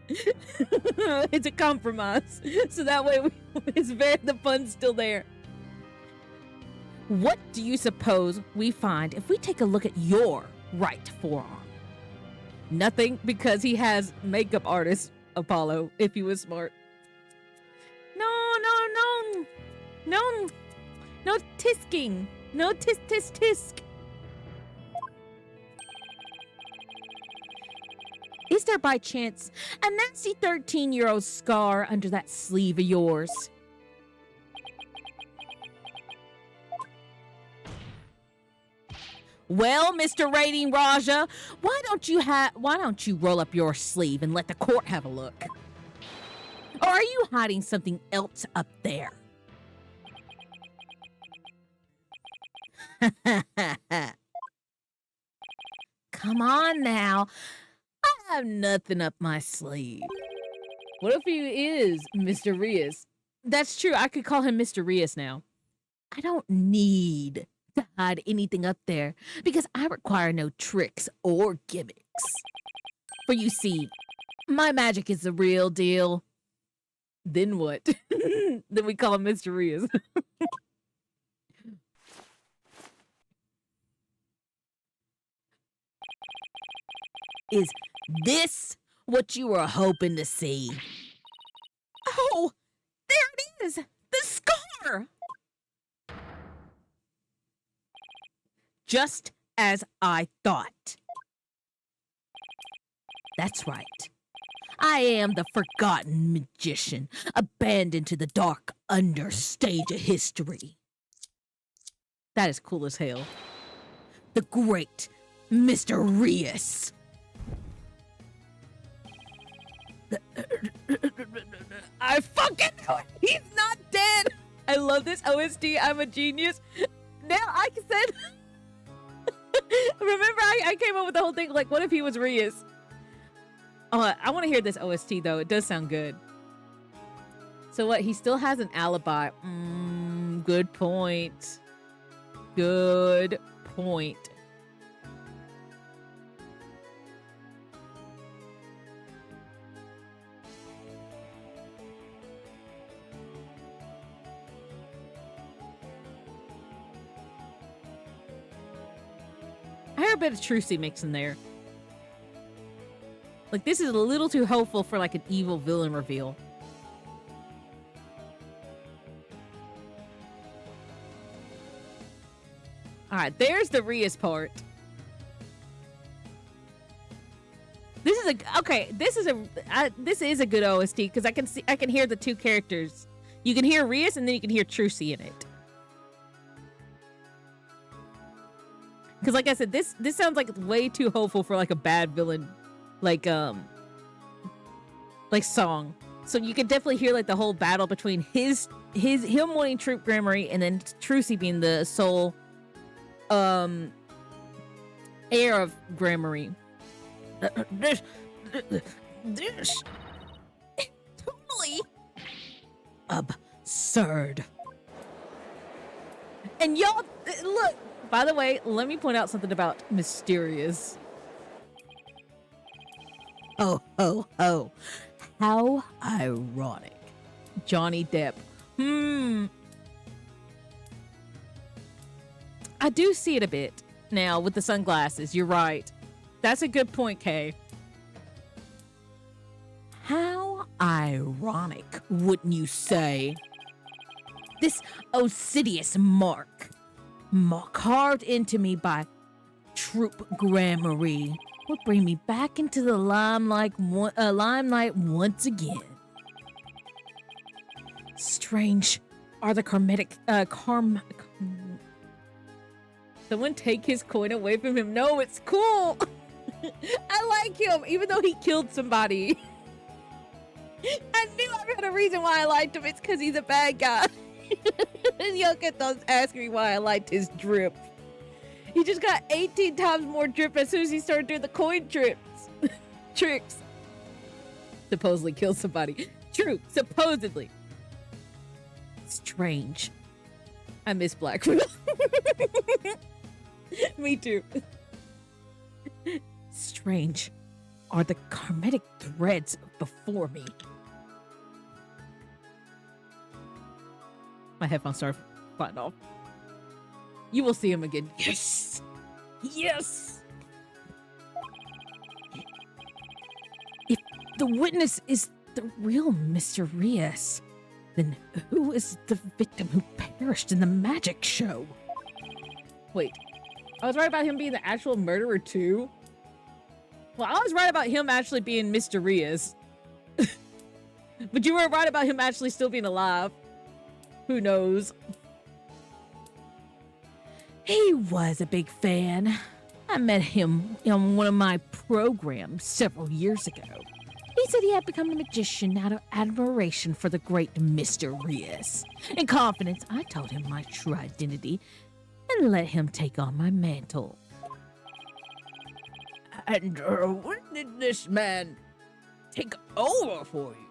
It's a compromise, so that way the fun's still there. What do you suppose we find if we take a look at your right forearm. Nothing because he has makeup artist Apollo if he was smart. No, no, no. No. No tisking. No tisk. Is there by chance a nasty 13-year-old scar under that sleeve of yours? Well, Mr. Rating Raja, why don't you roll up your sleeve and let the court have a look? Or are you hiding something else up there? Come on now. I have nothing up my sleeve. What if he is Mr. Rias? That's true. I could call him Mr. Rias now. I don't need to hide anything up there because I require no tricks or gimmicks. For you see, my magic is the real deal. Then what? Then we call him Mr. Rias. Is this what you were hoping to see? Oh, there it is! The scar! Just as I thought. That's right. I am the forgotten magician, abandoned to the dark understage of history. That is cool as hell. The great Mr. Rias. I fucking know it. He's not dead. I love this OST. I'm a genius. Now I said. Remember, I came up with the whole thing. Like, what if he was Rias? Oh, I want to hear this OST though. It does sound good. So what? He still has an alibi. Good point. Good point. I heard a bit of Trucy mix in there. Like, this is a little too hopeful for like an evil villain reveal. All right, there's the Rias part. This is a good OST because I can hear the two characters. You can hear Rias and then you can hear Trucy in it. Because like I said, this sounds like way too hopeful for like a bad villain, like song. So you can definitely hear like the whole battle between him wanting Troop Gramarye and then Trucy being the sole heir of Gramarye. This Totally absurd. And y'all, look. By the way, let me point out something about Mysterious. Oh, ho, ho. How ironic. Johnny Depp. I do see it a bit now with the sunglasses. You're right. That's a good point, Kay. How ironic, wouldn't you say? This Osidious mark carved into me by Troop Gramarye would bring me back into the limelight once again. Strange are the karmatic Someone take his coin away from him. No, it's cool. I like him, even though he killed somebody. I knew I had a reason why I liked him. It's because he's a bad guy. Y'all get those asking me why I liked his drip. He just got 18 times more drip as soon as he started doing the coin tricks. Supposedly killed somebody. True, supposedly. Strange. I miss Black Widow. Me too. Strange are the karmatic threads before me. My headphones start flying off. You will see him again. Yes! Yes! the witness is the real Mr. Rias, then who is the victim who perished in the magic show? Wait, I was right about him being the actual murderer too? Well, I was right about him actually being Mr. Rias. But you were right about him actually still being alive. Who knows? He was a big fan. I met him on one of my programs several years ago. He said he had become a magician out of admiration for the great Mr. Rias. In confidence, I told him my true identity and let him take on my mantle. And when did this man take over for you?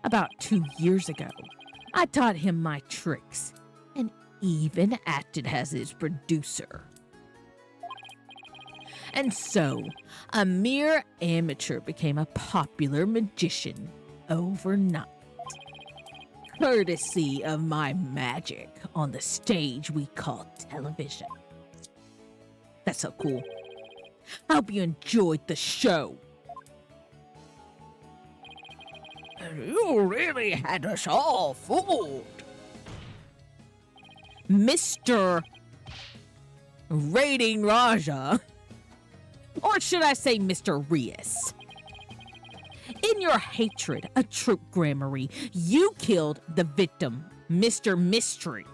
About 2 years ago, I taught him my tricks and even acted as his producer. And so, a mere amateur became a popular magician overnight. Courtesy of my magic on the stage we call television. That's so cool. Hope you enjoyed the show. You really had us all fooled. Mr. Rating Raja, or should I say Mr. Rias? In your hatred of Troop Gramarye, you killed the victim, Mr. Mystery,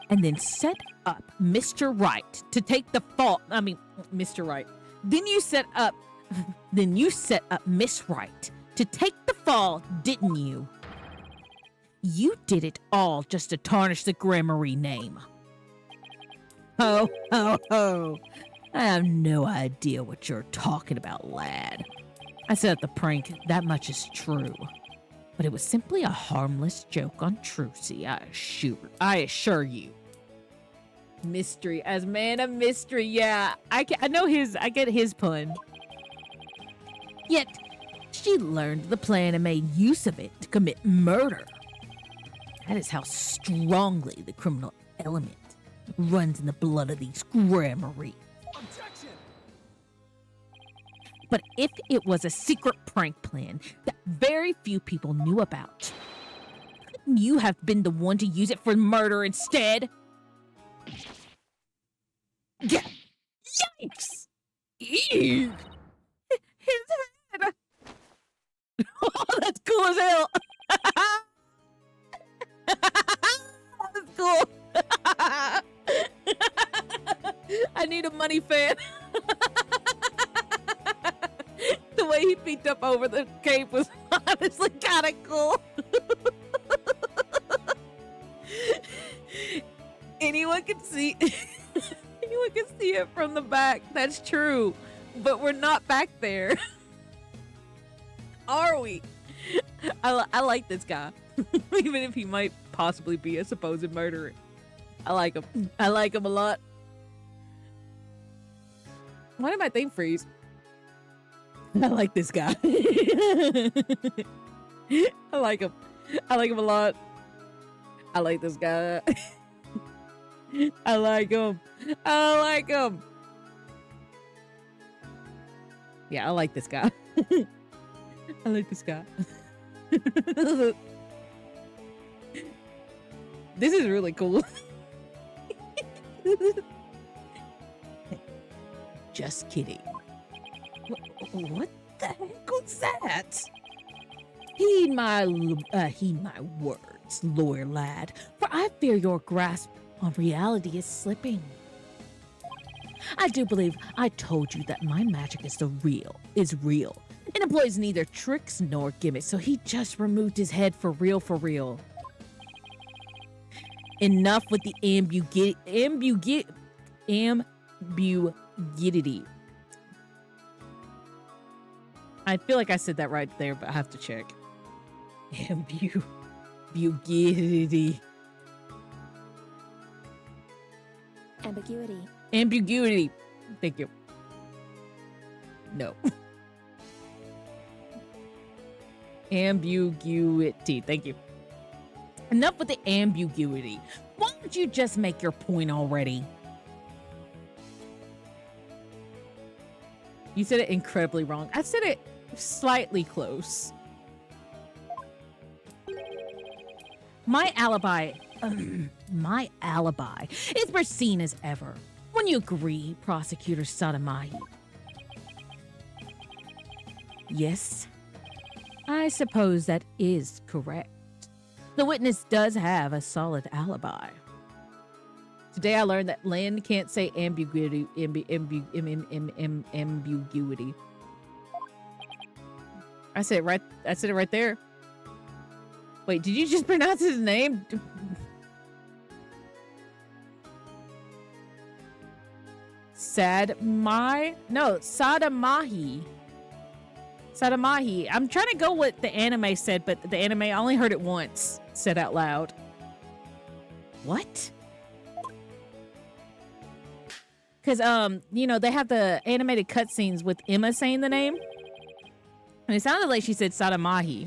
and then set up Mr. Right to take the fault. Mr. Right. Then you set up Miss Right to take the fall, didn't you? You did it all just to tarnish the Gramarye name. Ho, ho, ho. I have no idea what you're talking about, lad. I set up the prank, that much is true. But it was simply a harmless joke on Trucy, I assure you. Mystery. As man of mystery, yeah. I get his pun. Yet, she learned the plan and made use of it to commit murder. That is how strongly the criminal element runs in the blood of these Gramarye. Objection! But if it was a secret prank plan that very few people knew about, couldn't you have been the one to use it for murder instead? Yeah. Yikes! Ew. His head! Oh, that's cool as hell! That's cool! I need a money fan. The way he peeked up over the cape was honestly kind of cool. Anyone can see it from the back. That's true. But we're not back there. Are we? I like this guy. Even if he might possibly be a supposed murderer. I like him. I like him a lot. Why did my thing freeze? I like this guy. I like him. I like him a lot. I like this guy. I like him. I like him. Yeah, I like this guy. I like this guy. This is really cool. Just kidding. What the heck was that? Heed my words, lawyer lad, for I fear your grasp on reality is slipping. I do believe I told you that my magic is real. It employs neither tricks nor gimmicks, so he just removed his head for real. Enough with the ambiguity. I feel like I said that right there, but I have to check. Ambiguity. Ambiguity. Thank you. No. Ambiguity. Thank you. Enough with the ambiguity. Why don't you just make your point already? You said it incredibly wrong. I said it slightly close. My alibi is pristine as ever. Wouldn't you agree, Prosecutor Sadamahi? Yes, I suppose that is correct. The witness does have a solid alibi. Today I learned that Lynn can't say ambiguity. Ambiguity. I said it right there. Wait, did you just pronounce his name? Sadamahi. Sadamahi. I'm trying to go what the anime said, but the anime, I only heard it once said out loud. What? Because, they have the animated cutscenes with Emma saying the name. And it sounded like she said Sadamahi.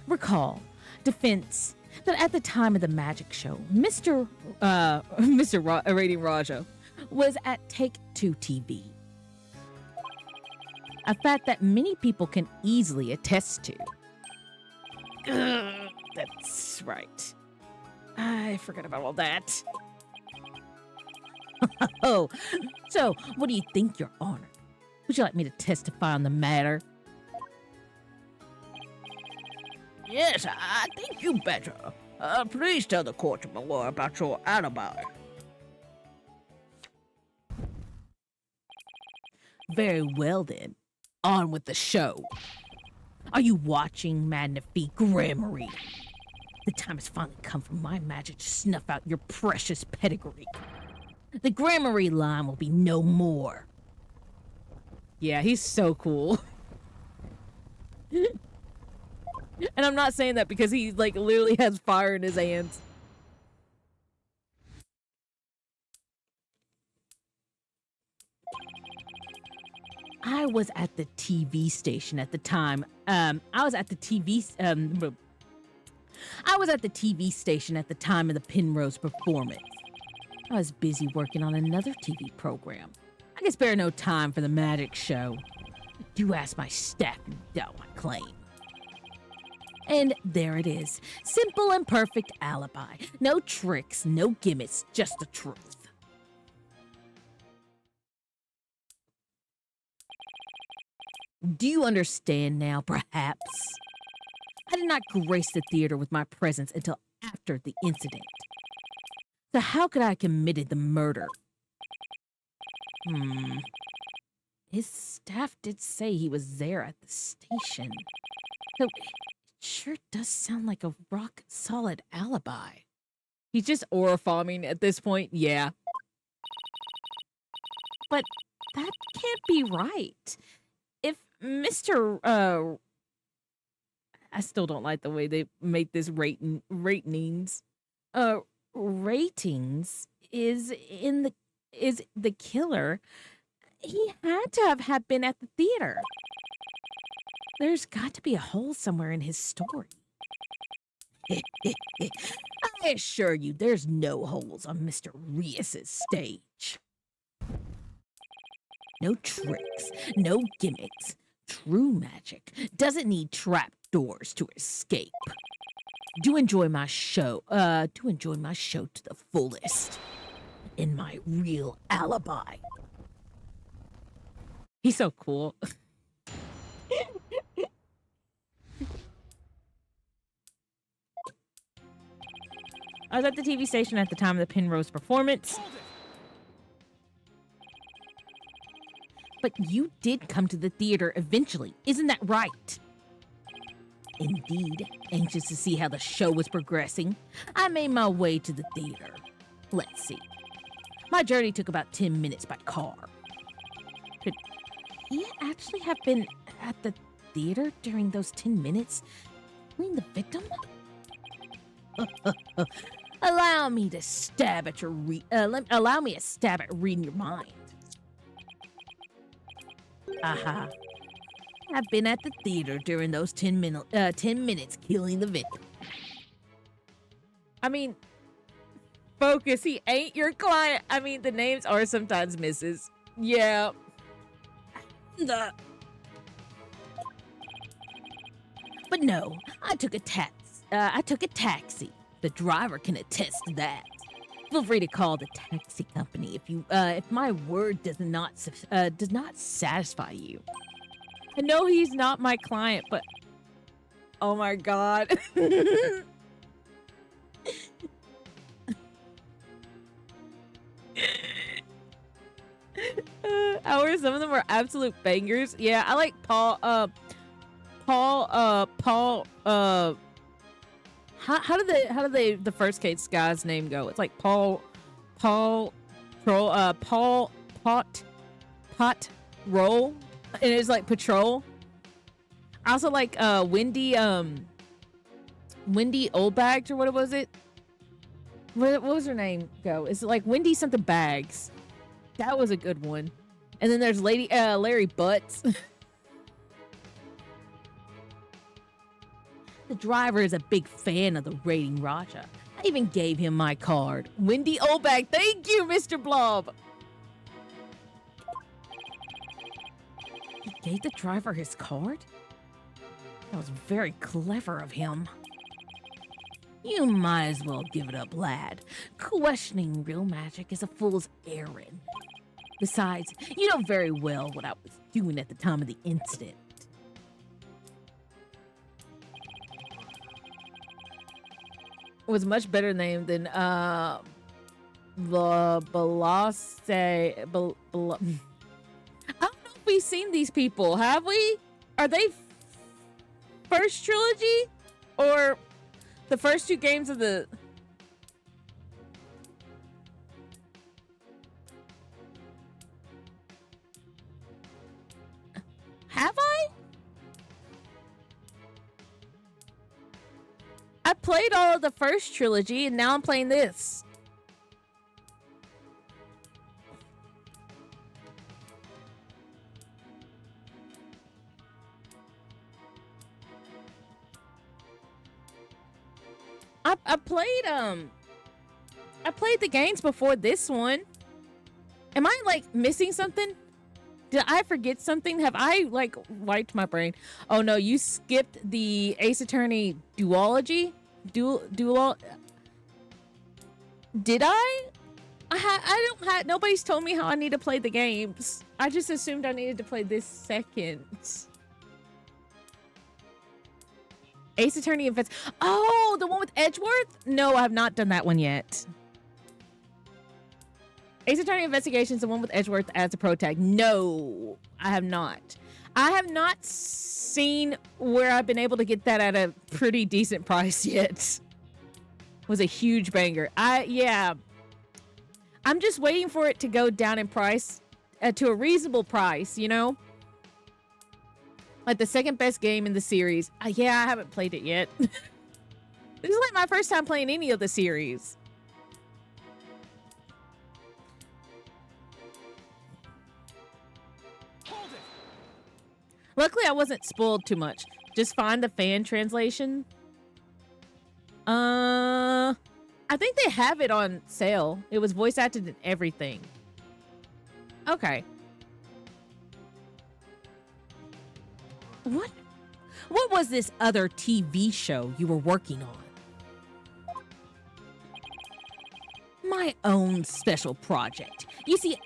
Recall, defense, that at the time of the magic show, Mr. Rating Raja was at Take Two TV. A fact that many people can easily attest to. That's right. I forgot about all that. Oh, so what do you think, Your Honor? Would you like me to testify on the matter? Yes, I think you better. Please tell the court more about your alibi. Very well then. On with the show. Are you watching, Magnifique Gramarye? The time has finally come for my magic to snuff out your precious pedigree. The Gramarye line will be no more. Yeah, he's so cool. And I'm not saying that because he, literally has fire in his hands. I was at the TV station at the time. I was at the TV station at the time of the Penrose performance. I was busy working on another TV program. I could spare no time for the magic show. Do ask my staff and doubt my claim. And there it is. Simple and perfect alibi. No tricks, no gimmicks, just the truth. Do you understand now, perhaps? I did not grace the theater with my presence until after the incident. So how could I have committed the murder? His staff did say he was there at the station. So it sure does sound like a rock-solid alibi. He's just aura farming at this point, yeah. But that can't be right. If Mr. I still don't like the way they make this ratings. Ratings is the killer, he had to have been at the theater. There's got to be a hole somewhere in his story. I assure you, there's no holes on Mr. Rias's stage. No tricks, no gimmicks. True magic doesn't need trap doors to escape. Do enjoy my show to the fullest. In my real alibi. He's so cool. I was at the TV station at the time of the Penrose performance. But you did come to the theater eventually, isn't that right? Indeed, anxious to see how the show was progressing, I made my way to the theater. Let's see. My journey took about 10 minutes by car. Could he actually have been at the theater during those 10 minutes, killing the victim? Allow me a stab at reading your mind. Aha. I've been at the theater during those 10 minutes killing the victim. I mean, Focus. He ain't your client. I mean, the names are sometimes misses. Yeah. But no, I took a taxi. The driver can attest to that. Feel free to call the taxi company if my word does not satisfy you. I know he's not my client, but oh my god. Hours, some of them are absolute bangers. Yeah, I like Paul. How did the first case guy's name go? It's like Pot Roll, and it's like Patrol. I also like Wendy Oldbags, or what was it? What was her name go? Is it like Wendy something Bags? That was a good one. And then there's Larry Butts. The driver is a big fan of the Rating Raja. I even gave him my card. Wendy Oldbag, thank you, Mr. Blob. He gave the driver his card? That was very clever of him. You might as well give it up, lad. Questioning real magic is a fool's errand. Besides, you know very well what I was doing at the time of the incident. Was much better name than the Balasse. I don't know if we've seen these people, have we? Are they first trilogy or the first two games of the? Have I? I played all of the first trilogy, and now I'm playing this. I played the games before this one. Am I like missing something? Did I forget something? Have I like wiped my brain? Oh no, you skipped the Ace Attorney duology. Dual. Did I? I don't have. Nobody's told me how I need to play the games. I just assumed I needed to play this second. Ace Attorney Invest. Oh, the one with Edgeworth? No, I have not done that one yet. Ace Attorney Investigations, the one with Edgeworth as a pro tag. No, I have not. I have not seen where I've been able to get that at a pretty decent price yet. It was a huge banger. Yeah. I'm just waiting for it to go down in price to a reasonable price, you know? Like the second best game in the series. Yeah, I haven't played it yet. This is like my first time playing any of the series. Luckily, I wasn't spoiled too much. Just find the fan translation. I think they have it on sale. It was voice acted and everything. Okay. What was this other TV show you were working on? My own special project. You see,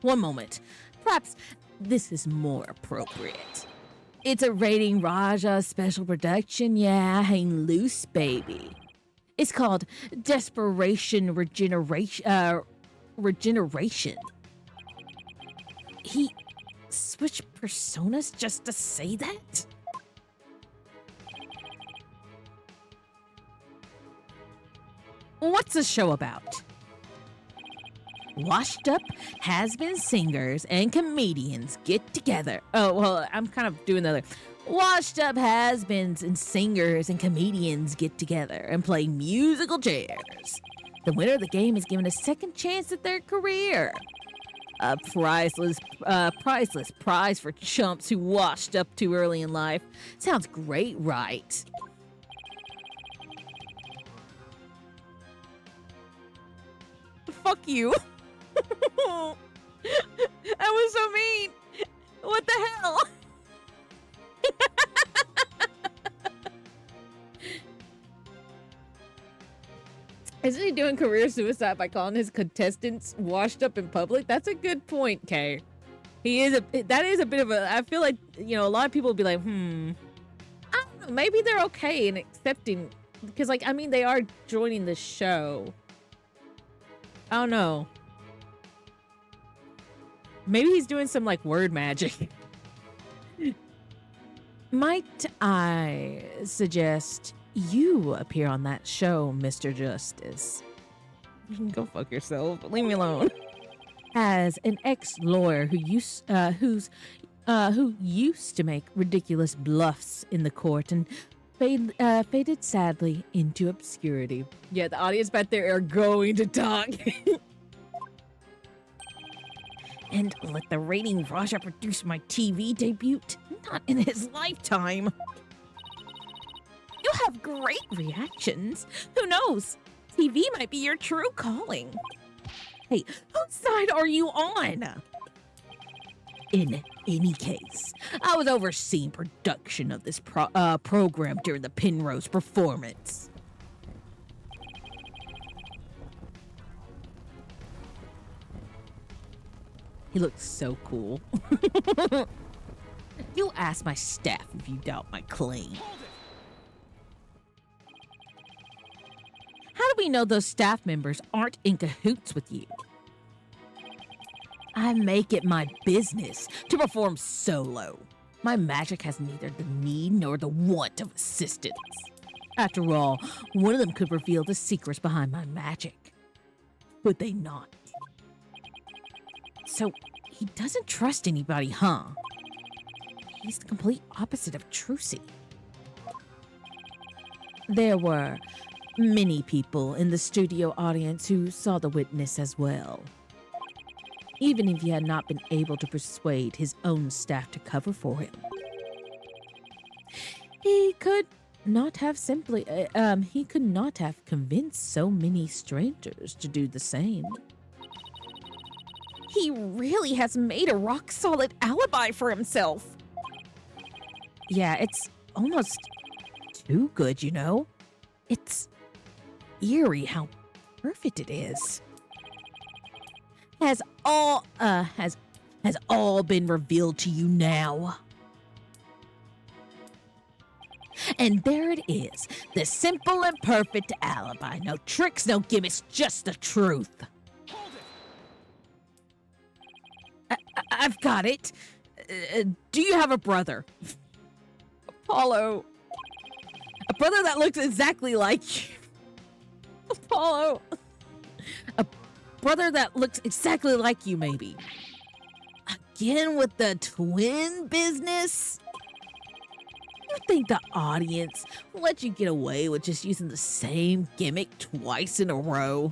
one moment. Perhaps this is more appropriate. It's a Rating Raja special production. Yeah, hang loose, baby. It's called Desperation Regeneration. He switched personas just to say that? What's the show about? Washed up has-been singers and comedians get together. Oh, well, I'm kind of doing the other. Washed up has-beens and singers and comedians get together and play musical chairs. The winner of the game is given a second chance at their career. A priceless prize for chumps who washed up too early in life. Sounds great, right? Fuck you. That was so mean. What the hell? Isn't he doing career suicide by calling his contestants washed up in public? That's a good point, Kay. That is a bit of a, I feel like, you know, a lot of people will be like, I don't know, maybe they're okay in accepting, because, like, I mean, they are joining the show. I don't know. Maybe he's doing some, like, word magic. Might I suggest you appear on that show, Mr. Justice? Go fuck yourself. Leave me alone. As an ex-lawyer who used to make ridiculous bluffs in the court and faded sadly into obscurity. Yeah, the audience back there are going to talk. And let the rating Raja produce my TV debut? Not in his lifetime. You have great reactions. Who knows? TV might be your true calling. Hey, whose side are you on? In any case, I was overseeing production of this program during the Penrose performance. He looks so cool. You ask my staff if you doubt my claim. How do we know those staff members aren't in cahoots with you? I make it my business to perform solo. My magic has neither the need nor the want of assistance. After all, one of them could reveal the secrets behind my magic. Would they not? So, he doesn't trust anybody, huh? He's the complete opposite of Trucy. There were many people in the studio audience who saw the witness as well. Even if he had not been able to persuade his own staff to cover for him. He could not have convinced so many strangers to do the same. He really has made a rock-solid alibi for himself. Yeah, it's almost too good, you know? It's eerie how perfect it is. Has all been revealed to you now. And there it is, the simple and perfect alibi. No tricks, no gimmicks, just the truth. I've got it. Do you have a brother? Apollo. A brother that looks exactly like you. Apollo. A brother that looks exactly like you, maybe. Again with the twin business? You think the audience will let you get away with just using the same gimmick twice in a row?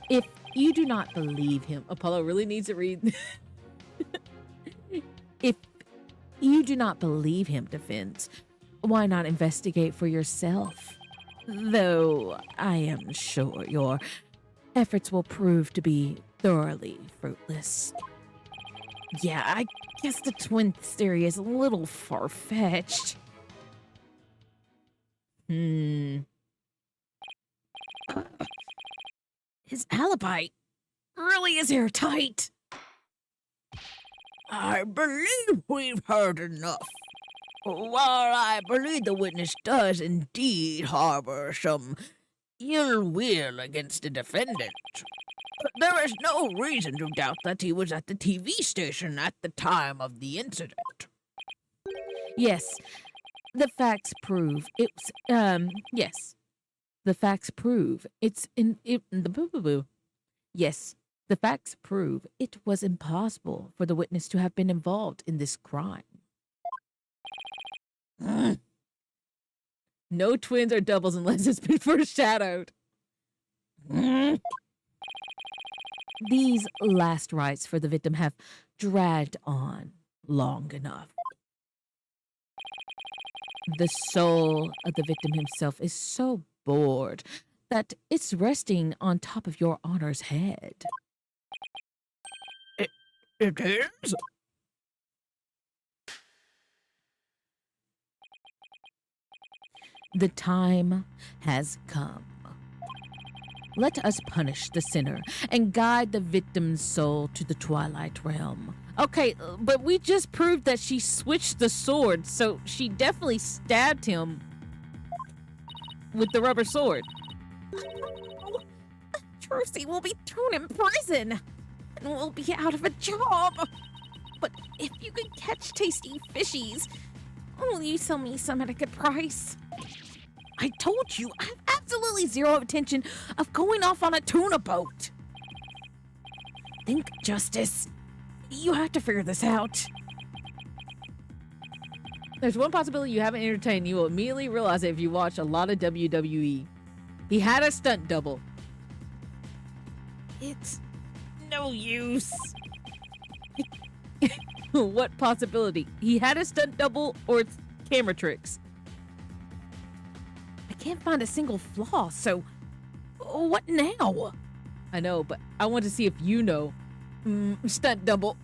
If you do not believe him, Apollo really needs to read. if you do not believe him, Defense, why not investigate for yourself? Though I am sure your efforts will prove to be thoroughly fruitless. Yeah, I guess the twin theory is a little far-fetched. His alibi really is airtight. I believe we've heard enough. While I believe the witness does indeed harbor some ill will against the defendant, there is no reason to doubt that he was at the TV station at the time of the incident. Yes, the facts prove it's yes. The facts prove it's in the boo. Yes, the facts prove it was impossible for the witness to have been involved in this crime. No twins or doubles unless it's been foreshadowed. These last rites for the victim have dragged on long enough. The soul of the victim himself is so bored that it's resting on top of your honor's head. It is? The time has come. Let us punish the sinner and guide the victim's soul to the twilight realm. Okay, but we just proved that she switched the sword, so she definitely stabbed him with the rubber sword. Trucy will be thrown in prison and will be out of a job. But if you could catch tasty fishies, will you sell me some at a good price? I told you, I have absolutely zero intention of going off on a tuna boat. Think, Justice. You have to figure this out. There's one possibility you haven't entertained. You will immediately realize it if you watch a lot of WWE. He had a stunt double. It's no use. What possibility? He had a stunt double or it's camera tricks? I can't find a single flaw, so what now? I know, but I want to see if you know. Stunt double.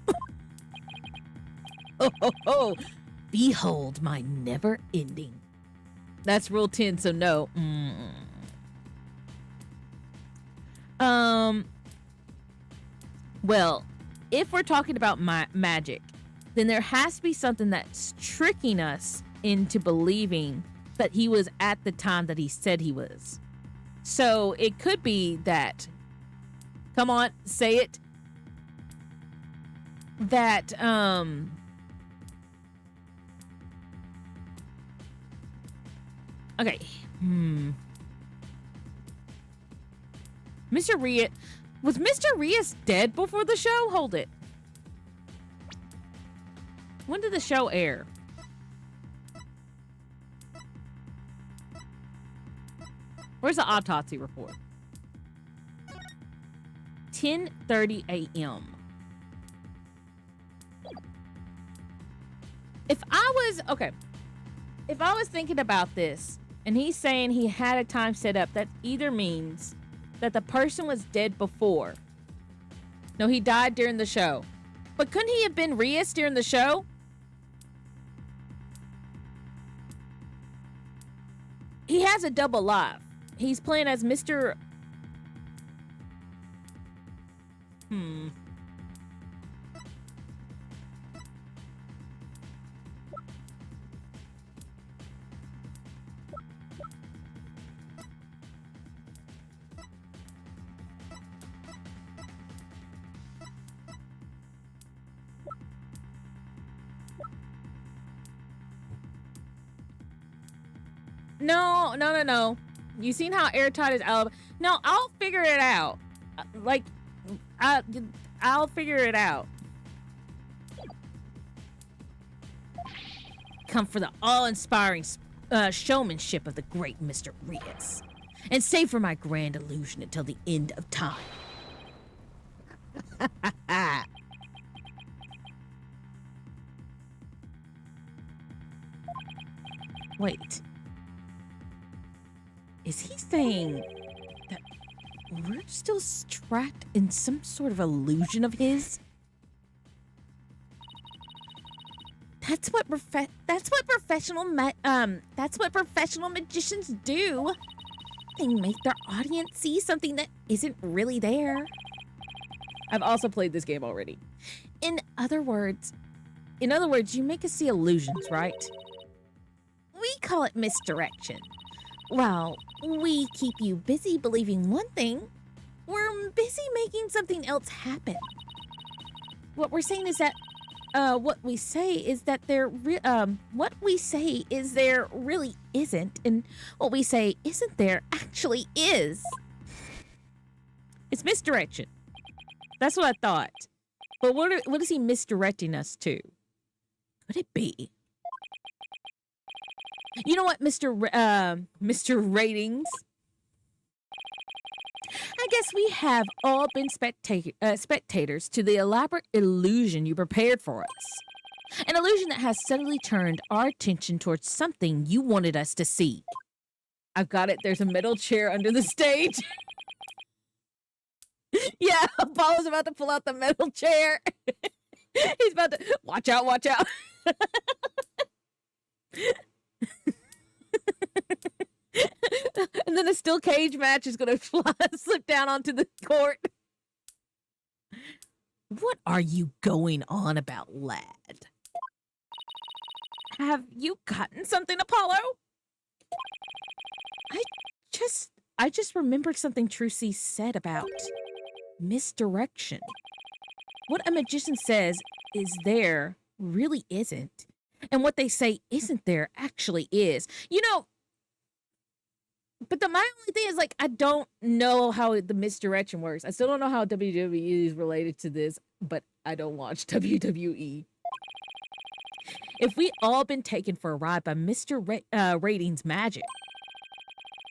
Oh, behold my never ending. That's rule 10, so no. Well, if we're talking about magic, then there has to be something that's tricking us into believing that he was at the time that he said he was. So it could be that, come on, say it, that, okay, Mr. Rias, was Mr. Rias dead before the show? Hold it. When did the show air? Where's the autopsy report? 10:30 a.m. If I was thinking about this and he's saying he had a time set up, that either means that the person was dead before. No, he died during the show. But couldn't he have been Rias during the show? He has a double life. He's playing as Mr. No. You seen how airtight is Alabama? No, I'll figure it out. I'll figure it out. Come for the awe-inspiring showmanship of the great Mr. Rias, and stay for my grand illusion until the end of time. Wait. Is he saying that we're still trapped in some sort of illusion of his? That's what professional magicians do. They make their audience see something that isn't really there. I've also played this game already. In other words, you make us see illusions, right? we call it misdirection. While we keep you busy believing one thing, we're busy making something else happen. What we're saying is that what we say is there really isn't, and what we say isn't there actually is. It's misdirection. That's what I thought. But what is he misdirecting us to? Could it be? You know what, Mr. Ratings? I guess we have all been spectators to the elaborate illusion you prepared for us. An illusion that has suddenly turned our attention towards something you wanted us to see. I've got it. There's a metal chair under the stage. Yeah, Apollo's about to pull out the metal chair. He's about to watch out, watch out. And then a steel cage match is gonna slip down onto the court. What are you going on about, lad? Have you gotten something, Apollo? I just remembered something Trucy said about misdirection. What a magician says is there really isn't. And what they say isn't there actually is. You know, but my only thing is, like, I don't know how the misdirection works. I still don't know how WWE is related to this, but I don't watch WWE. If we all been taken for a ride by Mr. Ratings magic,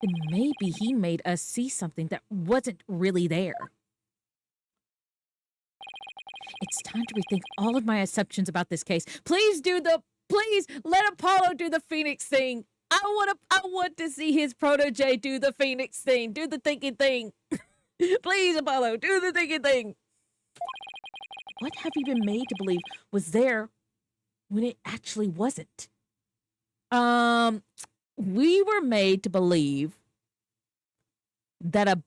then maybe he made us see something that wasn't really there. It's time to rethink all of my assumptions about this case. Please let Apollo do the Phoenix thing. I want to see his protege do the Phoenix thing, do the thinking thing. Please, Apollo, do the thinking thing. What have you been made to believe was there when it actually wasn't? We were made to believe that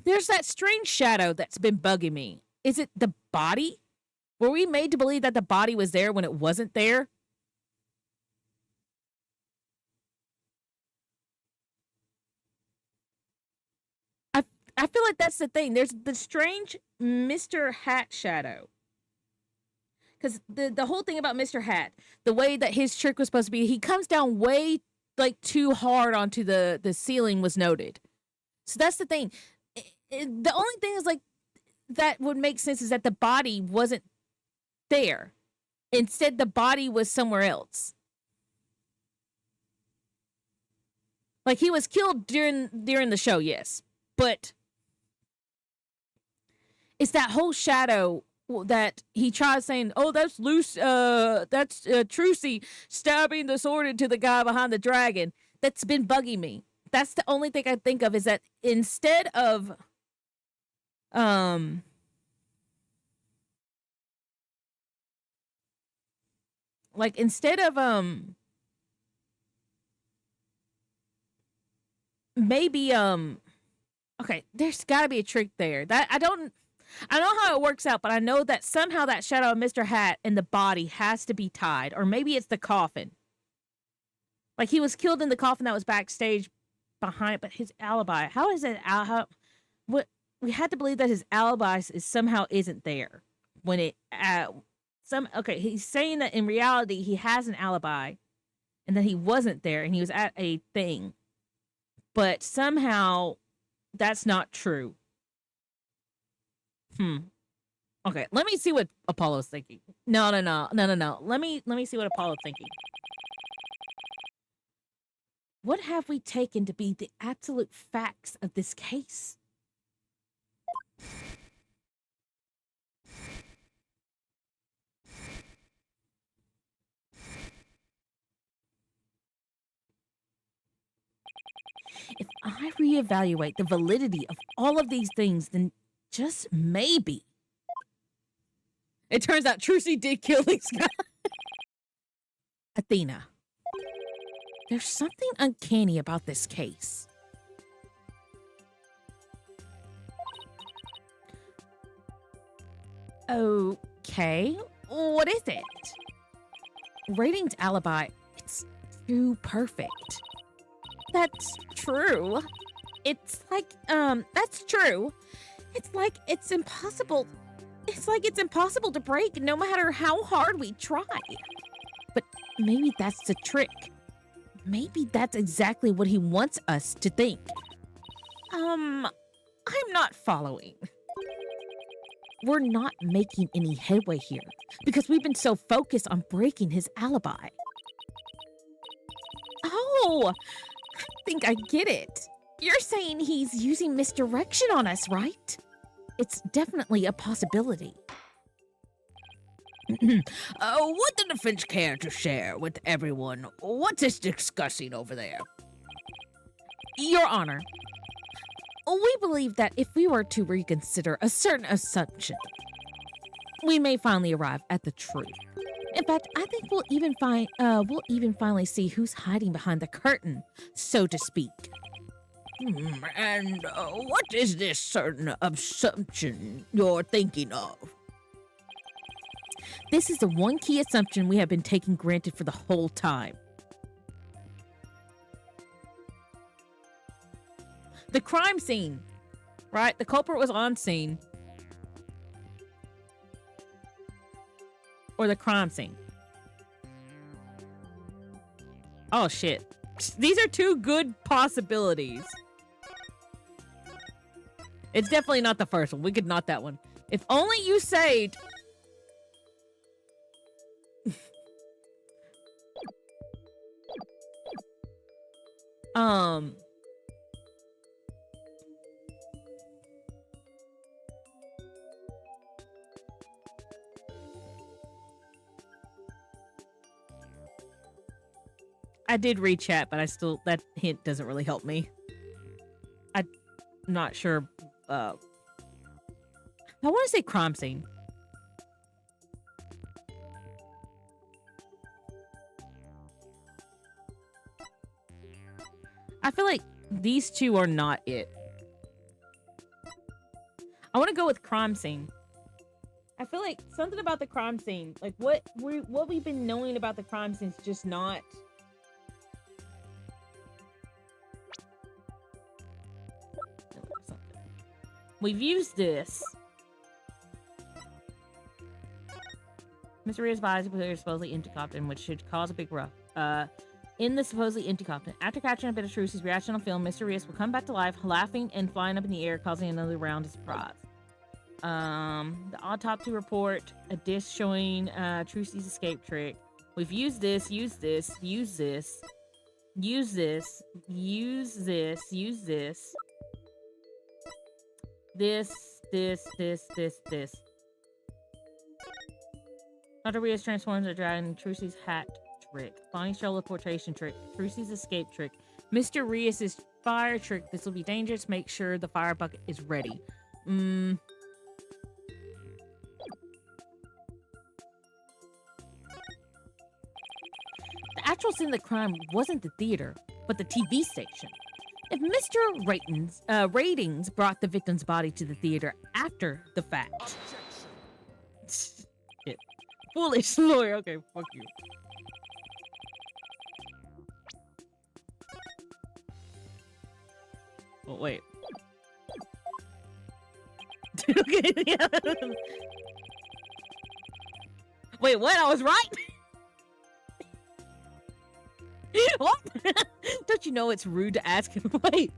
there's that strange shadow that's been bugging me. Is it the body? Were we made to believe that the body was there when it wasn't there? I feel like that's the thing. There's the strange Mr. Hat shadow. Because the whole thing about Mr. Hat, the way that his trick was supposed to be, he comes down way, like, too hard onto the ceiling was noted. So that's the thing. The only thing is, like, that would make sense is that the body wasn't there. Instead, the body was somewhere else. Like, he was killed during the show, yes. But it's that whole shadow that he tries saying, oh, that's Trucy stabbing the sword into the guy behind the dragon. That's been bugging me. That's the only thing I think of, is that instead of maybe okay, there's got to be a trick there. That I don't know how it works out, but I know that somehow that shadow of Mr. Hat and the body has to be tied, or maybe it's the coffin. Like, he was killed in the coffin that was backstage behind it, but his alibi, how is it? What we had to believe that his alibi somehow isn't there when it okay, he's saying that in reality he has an alibi, and that he wasn't there and he was at a thing, but somehow that's not true. Okay, let me see what Apollo's thinking. No. Let me see what Apollo's thinking. What have we taken to be the absolute facts of this case? If I reevaluate the validity of all of these things, then just maybe it turns out Trucy did kill this guy. Athena, there's something uncanny about this case. Okay, what is it? Ratings alibi, it's too perfect. That's true. It's like, that's true. It's like it's impossible. It's like it's impossible to break no matter how hard we try. But maybe that's the trick. Maybe that's exactly what he wants us to think. I'm not following. We're not making any headway here because we've been so focused on breaking his alibi. Oh, I think I get it. You're saying he's using misdirection on us, right? It's definitely a possibility. Would the defense care to share with everyone what is discussing over there? Your Honor, we believe that if we were to reconsider a certain assumption, we may finally arrive at the truth. In fact, I think we'll even finally see who's hiding behind the curtain, so to speak. And what is this certain assumption you're thinking of? This is the one key assumption we have been taking granted for the whole time. The crime scene, right? The culprit was on scene. Or the crime scene. Oh, shit. These are two good possibilities. It's definitely not the first one. We could not that one. If only you saved... I did read chat, but that hint doesn't really help me. I'm not sure. I want to say crime scene. I feel like these two are not it. I want to go with crime scene. I feel like something about the crime scene, like what we've been knowing about the crime scene is just not. We've used this. Mr. Ria's body was supposedly empty Compton, which should cause a big rush. In the supposedly empty Compton, after catching a bit of Trucy's reaction on film, Mr. Rias will come back to life, laughing and flying up in the air, causing another round of surprise. The autopsy report, a disc showing Trucy's escape trick. We've used this, used this, used this, used this, used this, used this. This. Dr. Rios transforms the dragon, Trucy's hat trick, Bonnie's teleportation trick, Trucy's escape trick, Mr. Rios' fire trick. This will be dangerous. Make sure the fire bucket is ready. The actual scene of the crime wasn't the theater, but the TV station. If Mr. Ratings brought the victim's body to the theater after the fact. Shit. Foolish lawyer. Okay, fuck you. Oh, wait. Okay, yeah. Wait, what? I was right? What? Don't you know it's rude to ask him? Wait.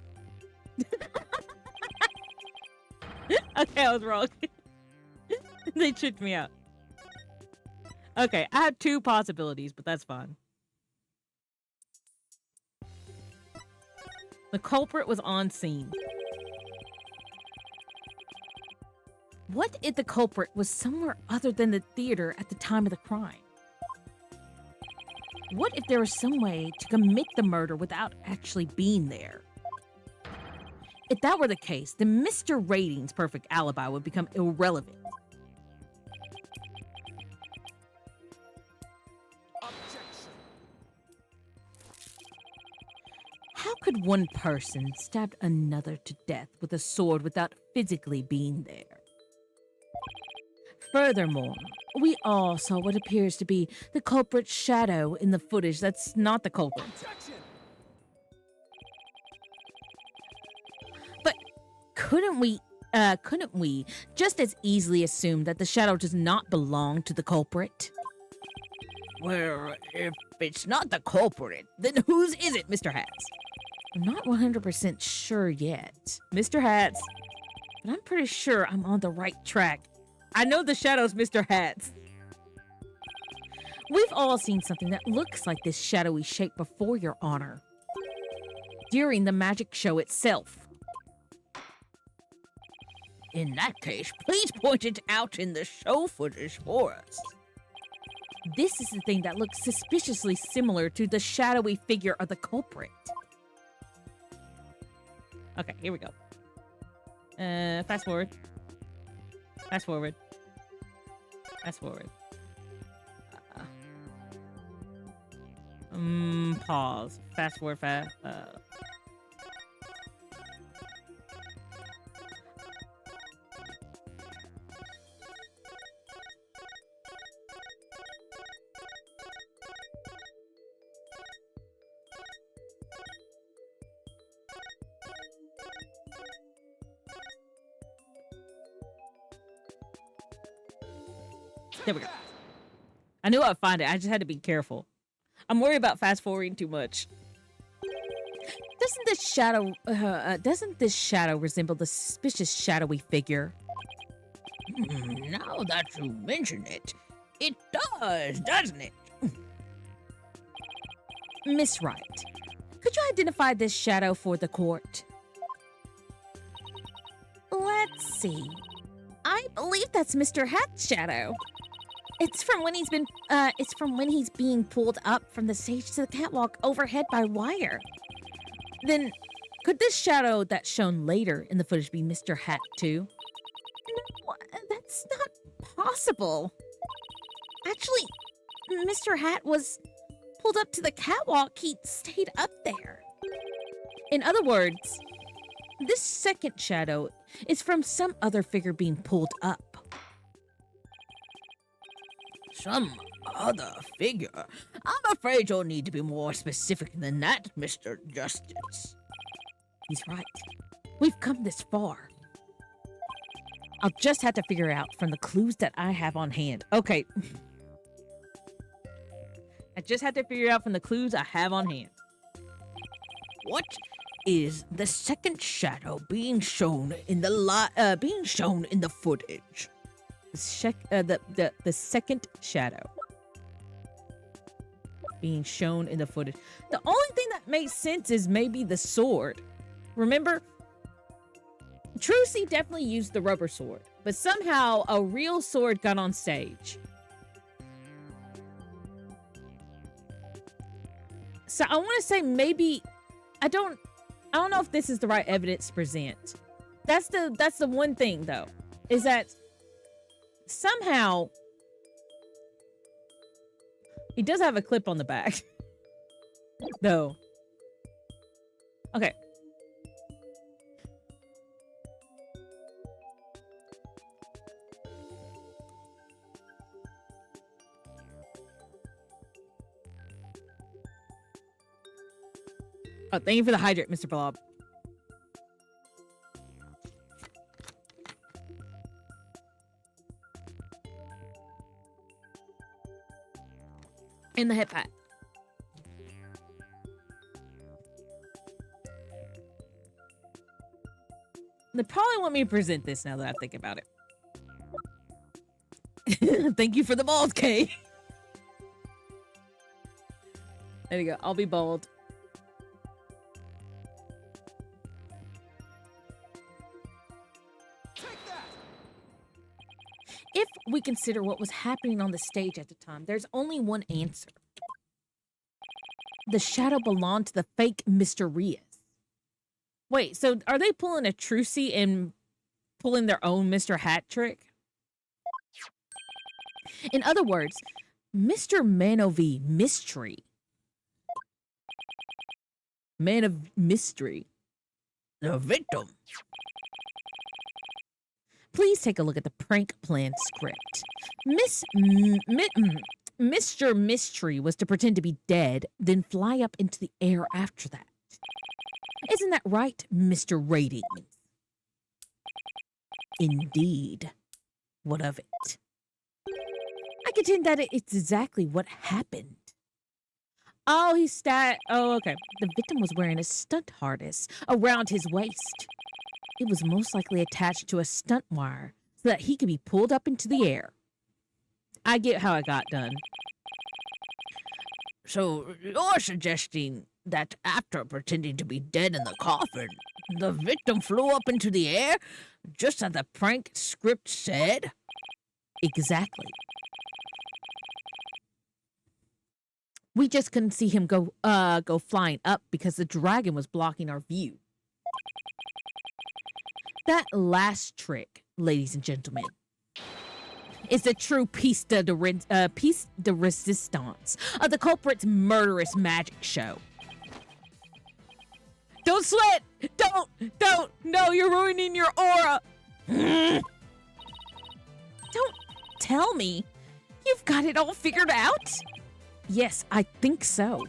Okay, I was wrong. They tricked me out. Okay, I have two possibilities, but that's fine. The culprit was on scene. What if the culprit was somewhere other than the theater at the time of the crime? What if there was some way to commit the murder without actually being there? If that were the case, then Mr. Ratings' perfect alibi would become irrelevant. Objection. How could one person stab another to death with a sword without physically being there? Furthermore, we all saw what appears to be the culprit's shadow in the footage that's not the culprit. Objection. But couldn't we just as easily assume that the shadow does not belong to the culprit? Well, if it's not the culprit, then whose is it, Mr. Hats? I'm not 100% sure yet, Mr. Hats. but I'm pretty sure I'm on the right track. I know the shadow's Mr. Hats. We've all seen something that looks like this shadowy shape before, Your Honor. During the magic show itself. In that case, please point it out in the show footage for us. This is the thing that looks suspiciously similar to the shadowy figure of the culprit. Okay, here we go. Fast forward. Fast forward. Fast forward. Pause. Fast forward. There we go. I knew I'd find it. I just had to be careful. I'm worried about fast forwarding too much. Doesn't this shadow resemble the suspicious shadowy figure? Now that you mention it, it does, doesn't it? Miss Wright, could you identify this shadow for the court? Let's see. I believe that's Mr. Hat's shadow. It's from when he's being pulled up from the stage to the catwalk overhead by wire. Then, could this shadow that's shown later in the footage be Mr. Hat too? No, that's not possible. Actually, Mr. Hat was pulled up to the catwalk. He stayed up there. In other words, this second shadow is from some other figure being pulled up. Some other figure? I'm afraid you'll need to be more specific than that, Mr. Justice. He's right. We've come this far. I'll just have to figure out from the clues that I have on hand. Okay. I just had to figure out from the clues I have on hand. What is the second shadow being shown in the footage? The second shadow being shown in the footage. The only thing that makes sense is maybe the sword. Remember, Trucy definitely used the rubber sword, but somehow a real sword got on stage. So I want to say maybe I don't know if this is the right evidence to present. That's the one thing though, is that somehow he does have a clip on the back. Though. Okay. Oh, thank you for the hydrate, Mr. Blob. In the hip hat. They probably want me to present this now that I think about it. Thank you for the bald, Kay. There you go. I'll be bald. If we consider what was happening on the stage at the time, there's only one answer. The shadow belonged to the fake Mr. Rias. Wait, so are they pulling a Trucy and pulling their own Mr. Hat trick? In other words, Mr. Manovi Mystery. Man of mystery. The victim. Please take a look at the prank plan script. Mr. Mystery was to pretend to be dead, then fly up into the air after that. Isn't that right, Mr. Ratings? Indeed. What of it? I contend that it's exactly what happened. Oh, oh, okay. The victim was wearing a stunt harness around his waist. It was most likely attached to a stunt wire so that he could be pulled up into the air. I get how it got done. So you're suggesting that after pretending to be dead in the coffin, the victim flew up into the air, just as the prank script said? Exactly. We just couldn't see him go flying up because the dragon was blocking our view. That last trick, ladies and gentlemen, is the true piece de resistance of the culprit's murderous magic show. Don't sweat! Don't! No, you're ruining your aura! Don't tell me. You've got it all figured out? Yes, I think so.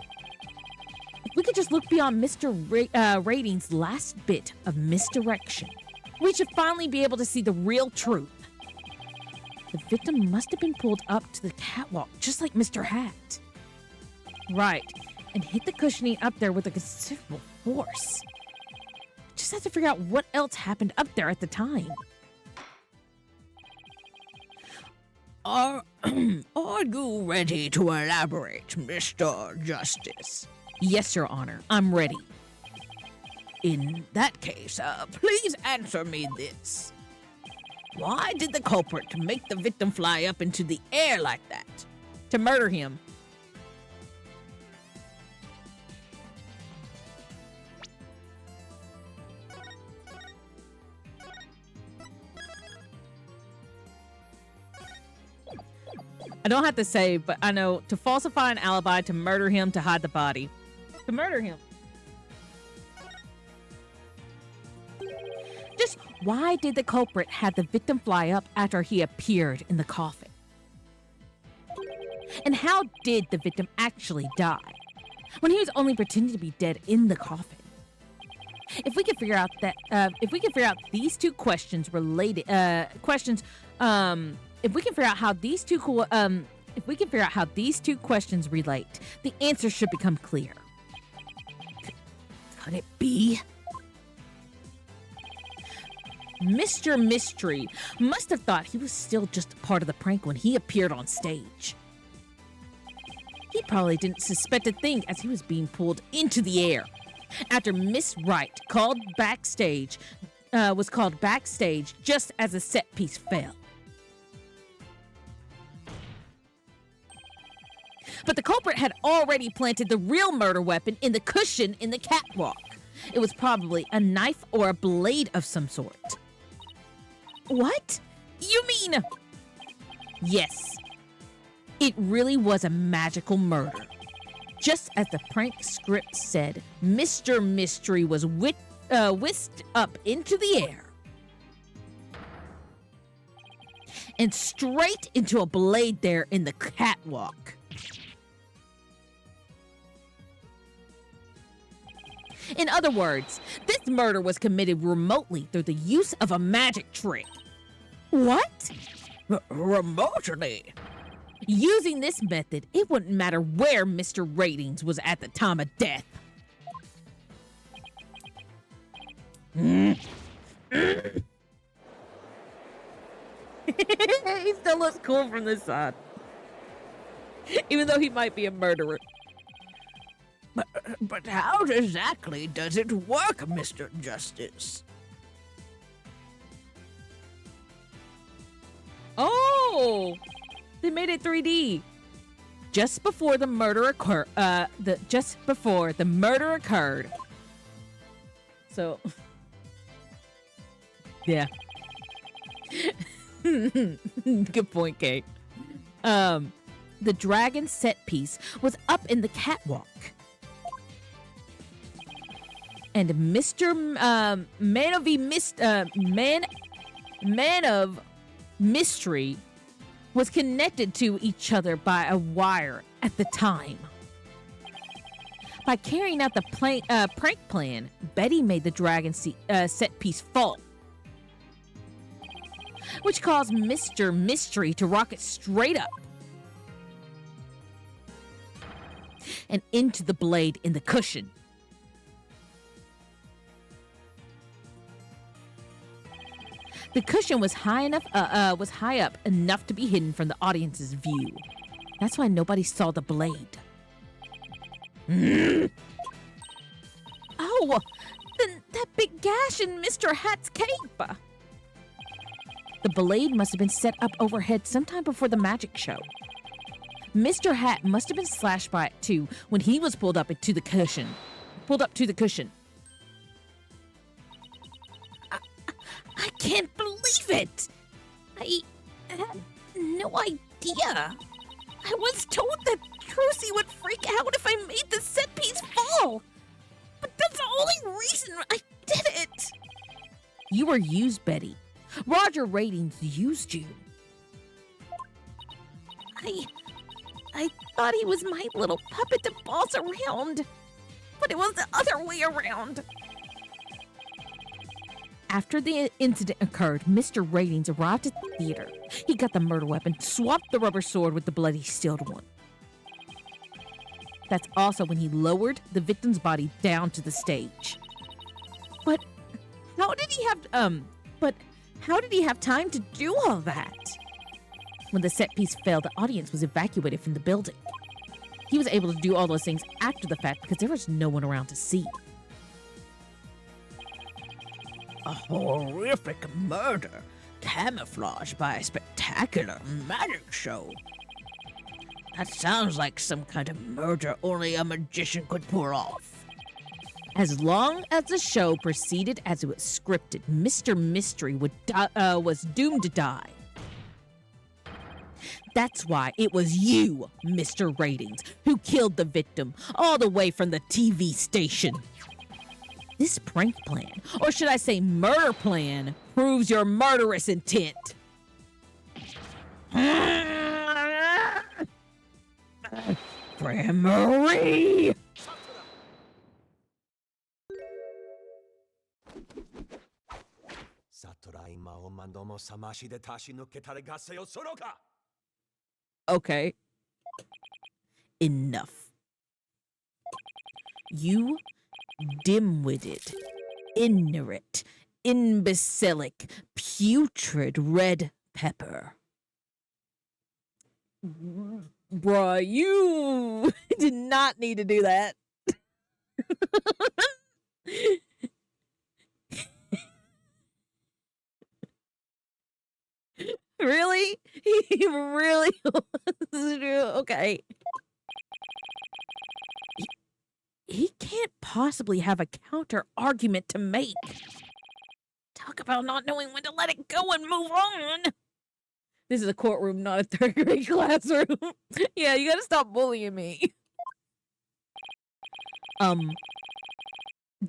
If we could just look beyond Mr. Ratings' last bit of misdirection, we should finally be able to see the real truth. The victim must have been pulled up to the catwalk, just like Mr. Hat. Right, and hit the cushioning up there with a considerable force. Just have to figure out what else happened up there at the time. Are you ready to elaborate, Mr. Justice? Yes, Your Honor, I'm ready. In that case, please answer me this. Why did the culprit make the victim fly up into the air like that? To murder him. I don't have to say, but I know to falsify an alibi, to murder him, to hide the body. To murder him. Just why did the culprit have the victim fly up after he appeared in the coffin? And how did the victim actually die when he was only pretending to be dead in the coffin? If we could figure out these two questions related, if we can figure out how these two questions relate, the answer should become clear. Could it be? Mr. Mystery must have thought he was still just a part of the prank when he appeared on stage. He probably didn't suspect a thing as he was being pulled into the air. After Miss Wright was called backstage just as a set piece fell. But the culprit had already planted the real murder weapon in the cushion in the catwalk. It was probably a knife or a blade of some sort. What? You mean... Yes. It really was a magical murder. Just as the prank script said, Mr. Mystery was whisked up into the air and straight into a blade there in the catwalk. In other words, this murder was committed remotely through the use of a magic trick. What? Remotely? Using this method, it wouldn't matter where Mr. Ratings was at the time of death. He still looks cool from this side. Even though he might be a murderer. But how exactly does it work, Mr. Justice? Oh! They made it 3D. Just before the murder occurred. So, yeah. Good point, Kate. The dragon set piece was up in the catwalk. And Mr. Man of Mystery was connected to each other by a wire at the time. By carrying out the prank plan, Betty made the dragon set piece fall, which caused Mr. Mystery to rocket straight up and into the blade in the cushion. The cushion was high up enough to be hidden from the audience's view. That's why nobody saw the blade. Oh, then that big gash in Mr. Hat's cape. The blade must have been set up overhead sometime before the magic show. Mr. Hat must have been slashed by it too when he was pulled up to the cushion. I can't believe it! I had no idea. I was told that Trucy would freak out if I made the set piece fall. But that's the only reason I did it. You were used, Betty. Roger Ratings used you. I thought he was my little puppet to boss around. But it was the other way around. After the incident occurred, Mr. Ratings arrived at the theater. He got the murder weapon, swapped the rubber sword with the bloody steeled one. That's also when he lowered the victim's body down to the stage. But how did he have time to do all that? When the set piece failed, the audience was evacuated from the building. He was able to do all those things after the fact because there was no one around to see. A horrific murder camouflaged by a spectacular magic show. That sounds like some kind of murder only a magician could pull off. As long as the show proceeded as it was scripted, Mr. Mystery was doomed to die. That's why it was you, Mr. Ratings, who killed the victim all the way from the TV station. This prank plan, or should I say murder plan, proves your murderous intent. Gramarye! Okay. Enough. You dim-witted, ignorant, imbecilic, putrid red pepper. Bruh, you did not need to do that. Really? He really okay. He can't possibly have a counter argument to make. Talk about not knowing when to let it go and move on. This is a courtroom, not a third grade classroom. Yeah, you gotta stop bullying me. Do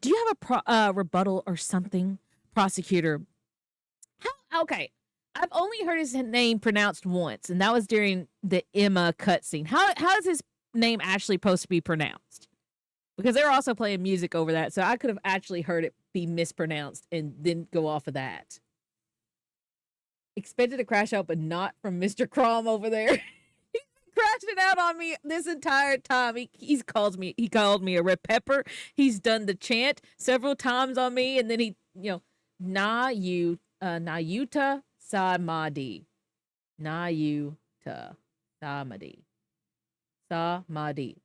you have a rebuttal or something, prosecutor? Okay, I've only heard his name pronounced once, and that was during the Emma cutscene. How is his name actually supposed to be pronounced? Because they're also playing music over that, so I could have actually heard it be mispronounced and then go off of that. Expected to crash out, but not from Mr. Crom over there. He's been crashing out on me this entire time. He called me a red pepper. He's done the chant several times on me, and then he, Nayuta Samadi. Nayuta Samadi. Samadi.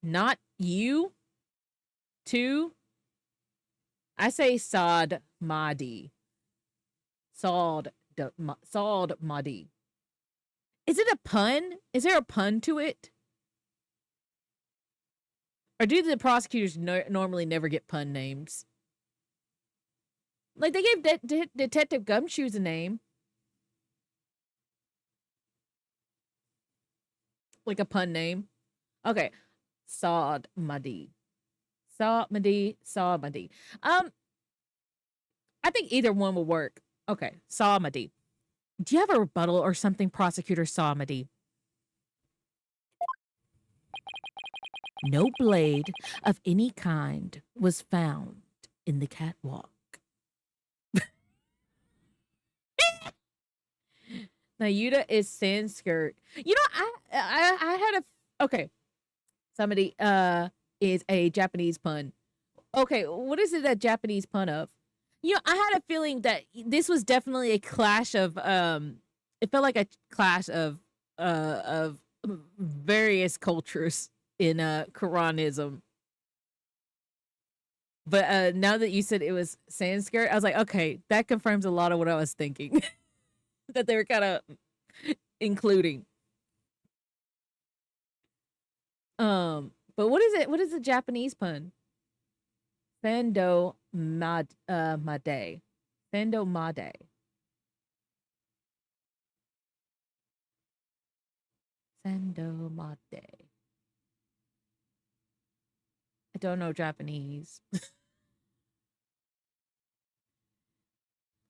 Not you. Two. I say Saad Madi. Saad Madi. Is it a pun? Is there a pun to it? Or do the prosecutors normally never get pun names? Like, they gave Detective Gumshoes a name. Like a pun name. Okay. Saad Madi. Saad Madi. I think either one will work. Okay. Saad Madi. Do you have a rebuttal or something, prosecutor Samadi? No blade of any kind was found in the catwalk. Nayuta is Sanskrit. I had a okay. Somebody is a Japanese pun. Okay, what is it a Japanese pun of? I had a feeling that this was definitely a clash of it felt like a clash of various cultures in Quranism. But now that you said it was Sanskrit, I was like, okay, that confirms a lot of what I was thinking. That they were kind of including. But what is it? What is the Japanese pun? Fendo made. Fendo made. Fendo made. I don't know Japanese.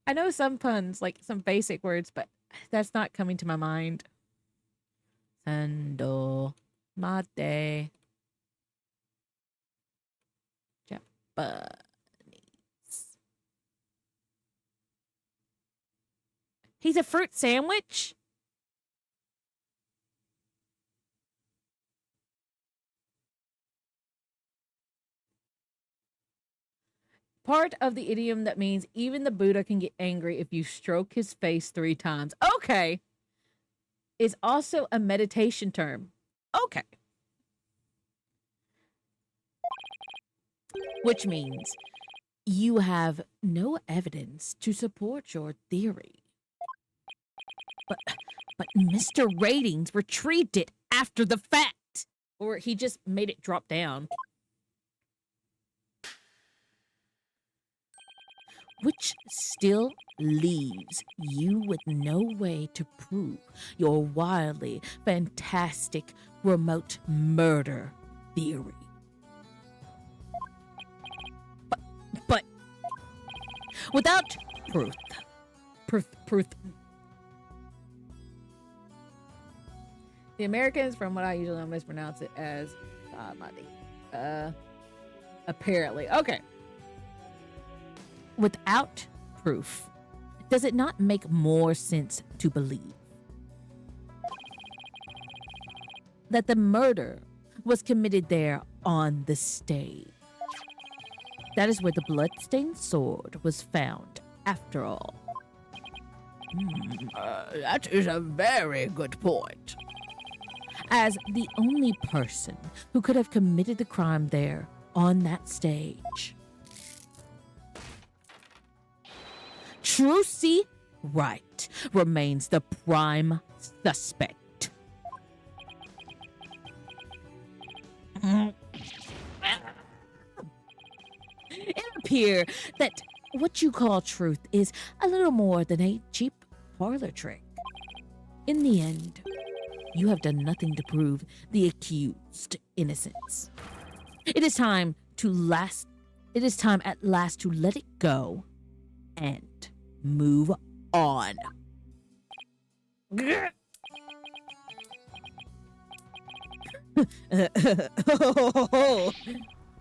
I know some puns, like some basic words, but that's not coming to my mind. Fendo made. Japanese. He's a fruit sandwich? Part of the idiom that means even the Buddha can get angry if you stroke his face 3 times. Okay. Is also a meditation term. Okay. Which means you have no evidence to support your theory. But Mr. Ratings retrieved it after the fact. Or he just made it drop down. Which still leaves you with no way to prove your wildly fantastic remote murder theory. But without proof. The Americans, from what I usually mispronounce it as apparently. Okay. Without proof, does it not make more sense to believe that the murder was committed there on the stage? That is where the bloodstained sword was found, after all. That is a very good point. As the only person who could have committed the crime there on that stage. Trucy Wright remains the prime suspect. It appears that what you call truth is a little more than a cheap parlor trick. In the end, you have done nothing to prove the accused innocence. It is time at last to let it go and move on.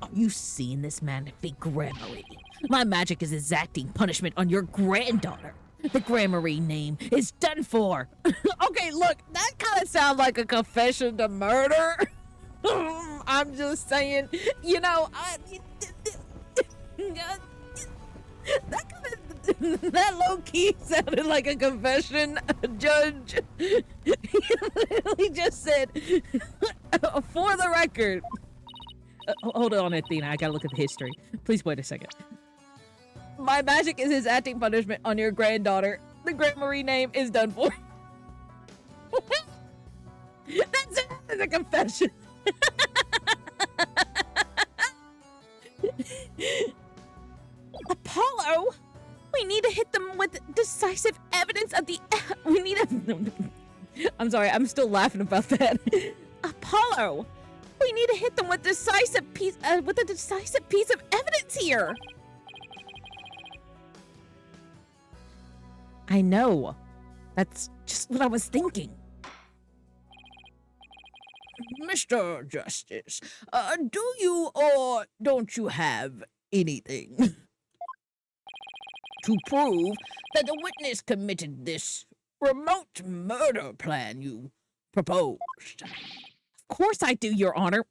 Are you seeing this magnifique gramarye? My magic is exacting punishment on your granddaughter. The gramarye name is done for. Okay, look, that kind of sounds like a confession to murder. I'm just saying, you know, that low key sounded like a confession, Judge. He literally just said, for the record. Hold on, Athena. I gotta look at the history. Please wait a second. My magic is his acting punishment on your granddaughter. The gramarye name is done for. That's it. It's a confession. Apollo, we need to hit them with decisive evidence of the. We need a. I'm sorry. I'm still laughing about that. Apollo, we need to hit them with a decisive piece of evidence here. I know. That's just what I was thinking. Mr. Justice, do you or don't you have anything to prove that the witness committed this remote murder plan you proposed? Of course I do, Your Honor.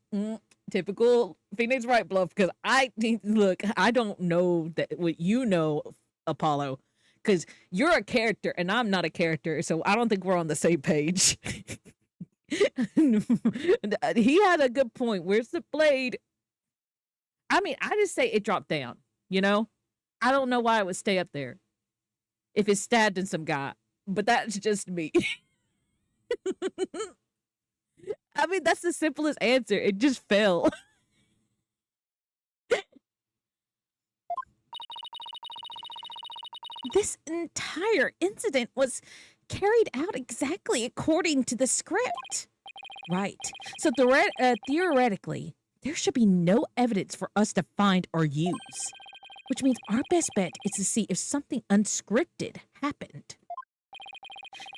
Typical Phoenix Wright bluff, because I don't know that what you know, Apollo, because you're a character and I'm not a character, so I don't think we're on the same page. He had a good point. Where's the blade? I mean, I just say it dropped down, you know? I don't know why it would stay up there if it stabbed in some guy, but that's just me. I mean, that's the simplest answer. It just fell. This entire incident was carried out exactly according to the script. Right. So theoretically, there should be no evidence for us to find or use. Which means our best bet is to see if something unscripted happened.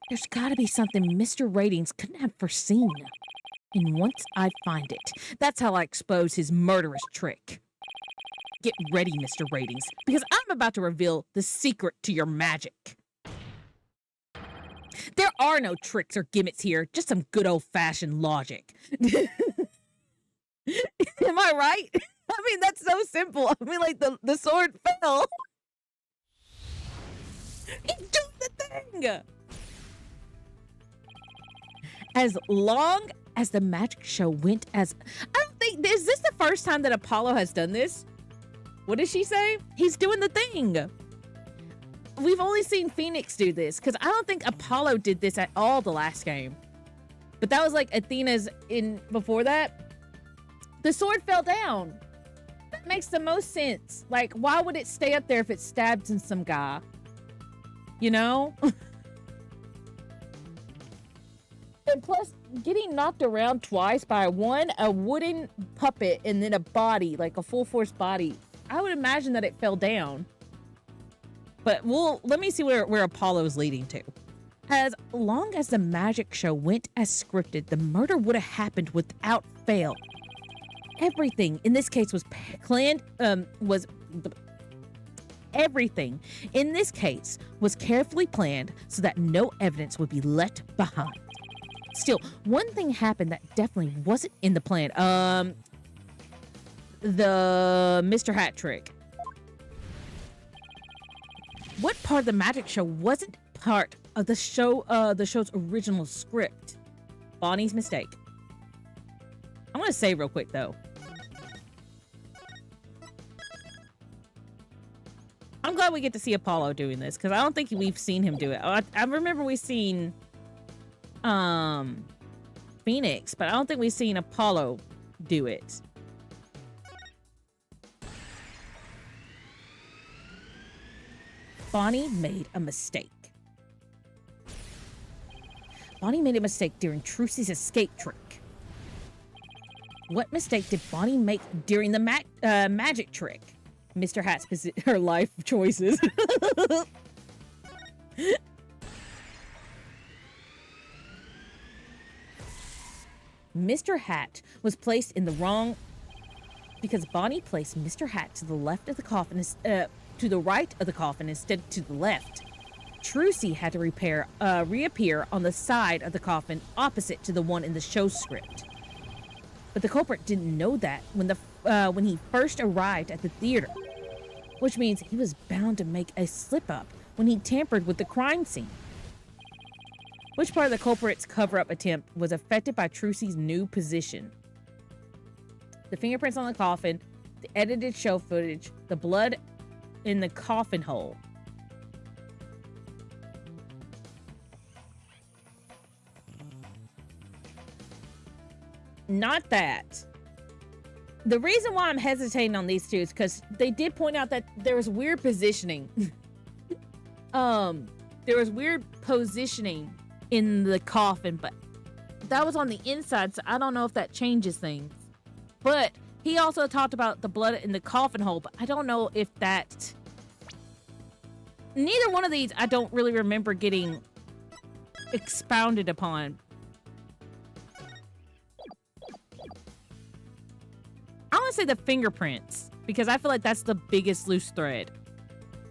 There's got to be something Mr. Ratings couldn't have foreseen. And once I find it, that's how I expose his murderous trick. Get ready, Mr. Ratings, because I'm about to reveal the secret to your magic. There are no tricks or gimmicks here, just some good old-fashioned logic. Am I right? I mean, that's so simple. I mean, like, the sword fell. He's doing the thing. As long as the magic show went as... I don't think... Is this the first time that Apollo has done this? What did she say? He's doing the thing. We've only seen Phoenix do this, because I don't think Apollo did this at all the last game. But that was like Athena's in before that. The sword fell down. That makes the most sense. Like, why would it stay up there if it stabbed in some guy? You know? And plus, getting knocked around twice by a wooden puppet and then a body, like a full force body. I would imagine that it fell down. But let me see where Apollo's leading to. As long as the magic show went as scripted, the murder would have happened without fail. Everything in this case was planned, everything in this case was carefully planned so that no evidence would be left behind. Still, one thing happened that definitely wasn't in the plan. The Mr. Hat trick. What part of the magic show wasn't part of the show's original script? Bonnie's mistake. I'm gonna say real quick though. I'm glad we get to see Apollo doing this because I don't think we've seen him do it. I remember we've seen Phoenix, but I don't think we've seen Apollo do it. Bonnie made a mistake. Bonnie made a mistake during Trucy's escape trick. What mistake did Bonnie make during the magic trick? Mr. Hat's her life choices. Mr. Hat was placed in the wrong because Bonnie placed Mr. Hat to the left of the coffin, to the right of the coffin instead to the left. Trucy had to reappear on the side of the coffin opposite to the one in the show script. But the culprit didn't know that when he first arrived at the theater, which means he was bound to make a slip-up when he tampered with the crime scene. Which part of the culprit's cover-up attempt was affected by Trucy's new position? The fingerprints on the coffin, the edited show footage, the blood in the coffin hole. Not that. The reason why I'm hesitating on these two is because they did point out that there was weird positioning. There was weird positioning in the coffin, but that was on the inside, so I don't know if that changes things. But he also talked about the blood in the coffin hole, but I don't know if that... Neither one of these I don't really remember getting expounded upon. I want to say the fingerprints, because I feel like that's the biggest loose thread.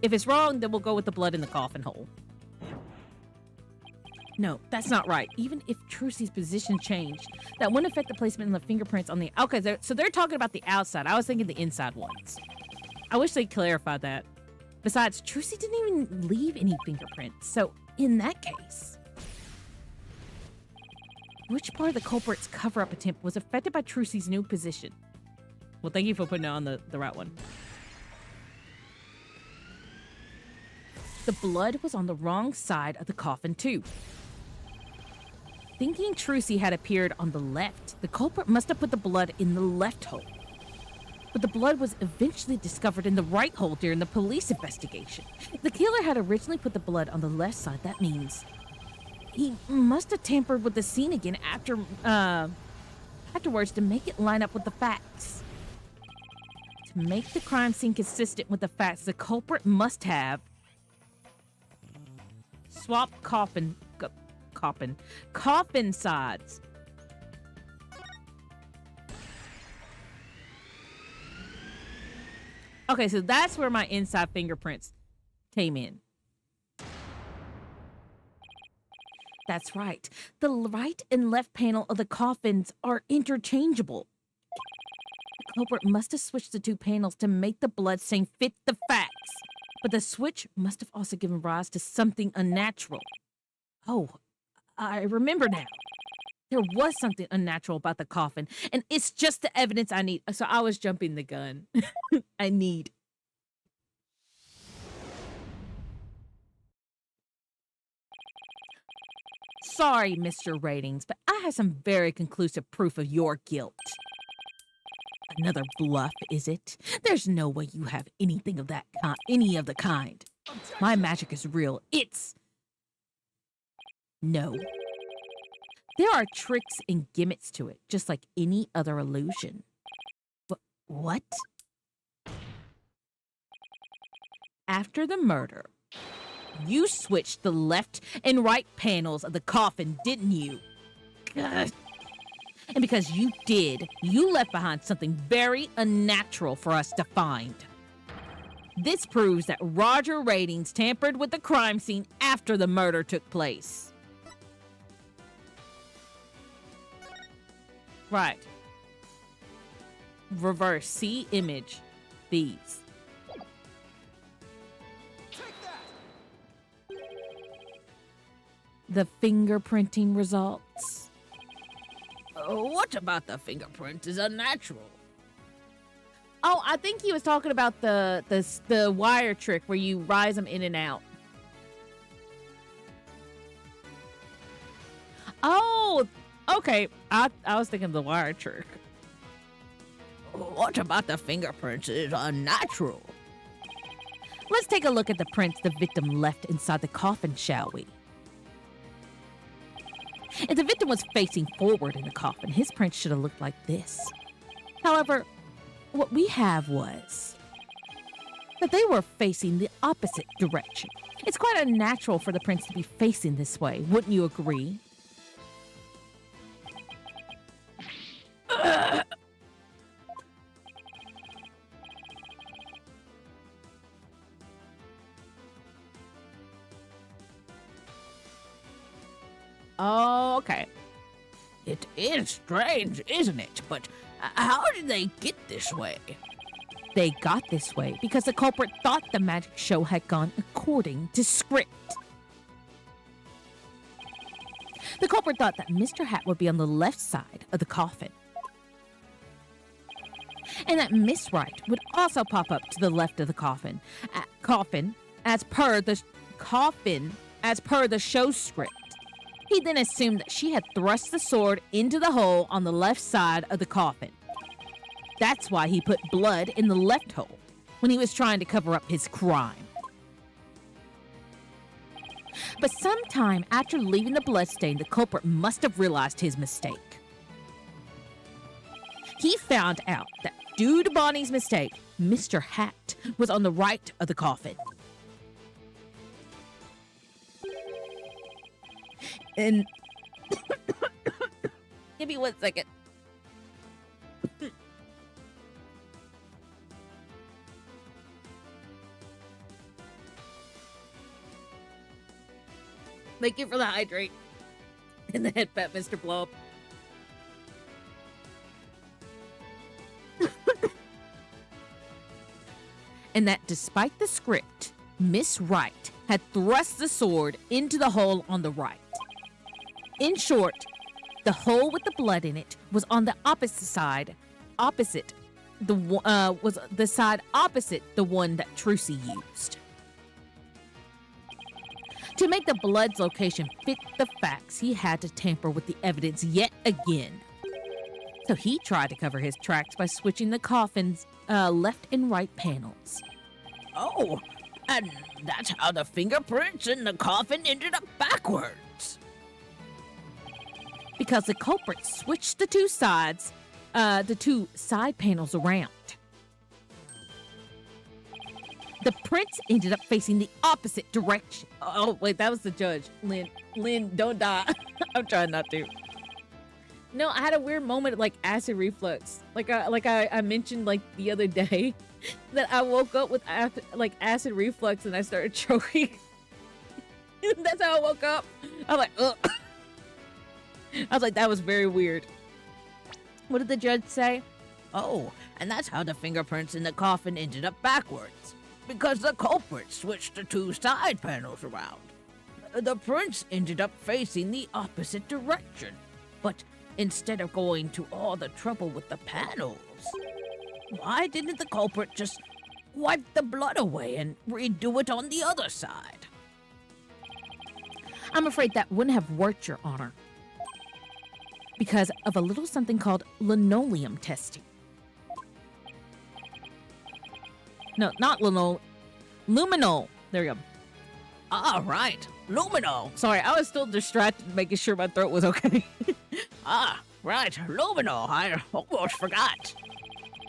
If it's wrong, then we'll go with the blood in the coffin hole. No, that's not right. Even if Trucy's position changed, that wouldn't affect the placement of the fingerprints on the... Okay, so they're talking about the outside. I was thinking the inside ones. I wish they clarified that. Besides, Trucy didn't even leave any fingerprints. So, in that case... Which part of the culprit's cover-up attempt was affected by Trucy's new position? Well, thank you for putting it on the right one. The blood was on the wrong side of the coffin, too. Thinking Trucy had appeared on the left, the culprit must have put the blood in the left hole. But the blood was eventually discovered in the right hole during the police investigation. If the killer had originally put the blood on the left side, that means he must have tampered with the scene again afterwards to make it line up with the facts. To make the crime scene consistent with the facts, the culprit must have swapped coffin sides. Okay, so that's where my inside fingerprints came in. That's right. The right and left panel of the coffins are interchangeable. The culprit must have switched the two panels to make the blood stain fit the facts. But the switch must have also given rise to something unnatural. Oh, I remember now. There was something unnatural about the coffin, and it's just the evidence I need. So I was jumping the gun. I need. Sorry, Mr. Ratings, but I have some very conclusive proof of your guilt. Another bluff, is it? There's no way you have anything of that any of the kind. My magic is real. It's... No. There are tricks and gimmicks to it, just like any other illusion. What? After the murder, you switched the left and right panels of the coffin, didn't you? Ugh. And because you did, you left behind something very unnatural for us to find. This proves that Roger Ratings tampered with the crime scene after the murder took place. Right. Reverse. See image. These. Take that. The fingerprinting results. What about the fingerprint is unnatural? Oh, I think he was talking about the wire trick where you rise them in and out. Oh, okay. I was thinking of the wire trick. What about the fingerprints is unnatural? Let's take a look at the prints the victim left inside the coffin, shall we? If the victim was facing forward in the coffin, his print should have looked like this. However, what we have was that they were facing the opposite direction. It's quite unnatural for the prints to be facing this way, wouldn't you agree? Oh, okay. It is strange, isn't it? But how did they get this way? They got this way because the culprit thought the magic show had gone according to script. The culprit thought that Mr. Hat would be on the left side of the coffin, and that Miss Wright would also pop up to the left of the coffin as per the show script. He then assumed that she had thrust the sword into the hole on the left side of the coffin. That's why he put blood in the left hole when he was trying to cover up his crime. But sometime after leaving the bloodstain, the culprit must have realized his mistake. He found out that due to Bonnie's mistake, Mr. Hat was on the right of the coffin. And give me 1 second. Thank you for the hydrate and the head pat, Mr. Blob. And that despite the script, Miss Wright had thrust the sword into the hole on the right. In short, the hole with the blood in it was on the opposite the one that Trucy used. To make the blood's location fit the facts, he had to tamper with the evidence yet again. So he tried to cover his tracks by switching the coffin's left and right panels. Oh, and that's how the fingerprints in the coffin ended up backwards. Because the culprit switched the two side panels around. The prints ended up facing the opposite direction. Oh, wait, that was the judge. Lynn, don't die. I'm trying not to. No, I had a weird moment like acid reflux. Like I mentioned like the other day that I woke up with acid reflux and I started choking. That's how I woke up. I was like, ugh. I was like, that was very weird. What did the judge say? Oh, and that's how the fingerprints in the coffin ended up backwards. Because the culprit switched the two side panels around. The prints ended up facing the opposite direction. But instead of going to all the trouble with the panels, why didn't the culprit just wipe the blood away and redo it on the other side? I'm afraid that wouldn't have worked, Your Honor, because of a little something called linoleum testing. No, not luminol. There we go. Ah, right. Lumino. Sorry, I was still distracted making sure my throat was okay. Ah, right. Lumino. I almost forgot.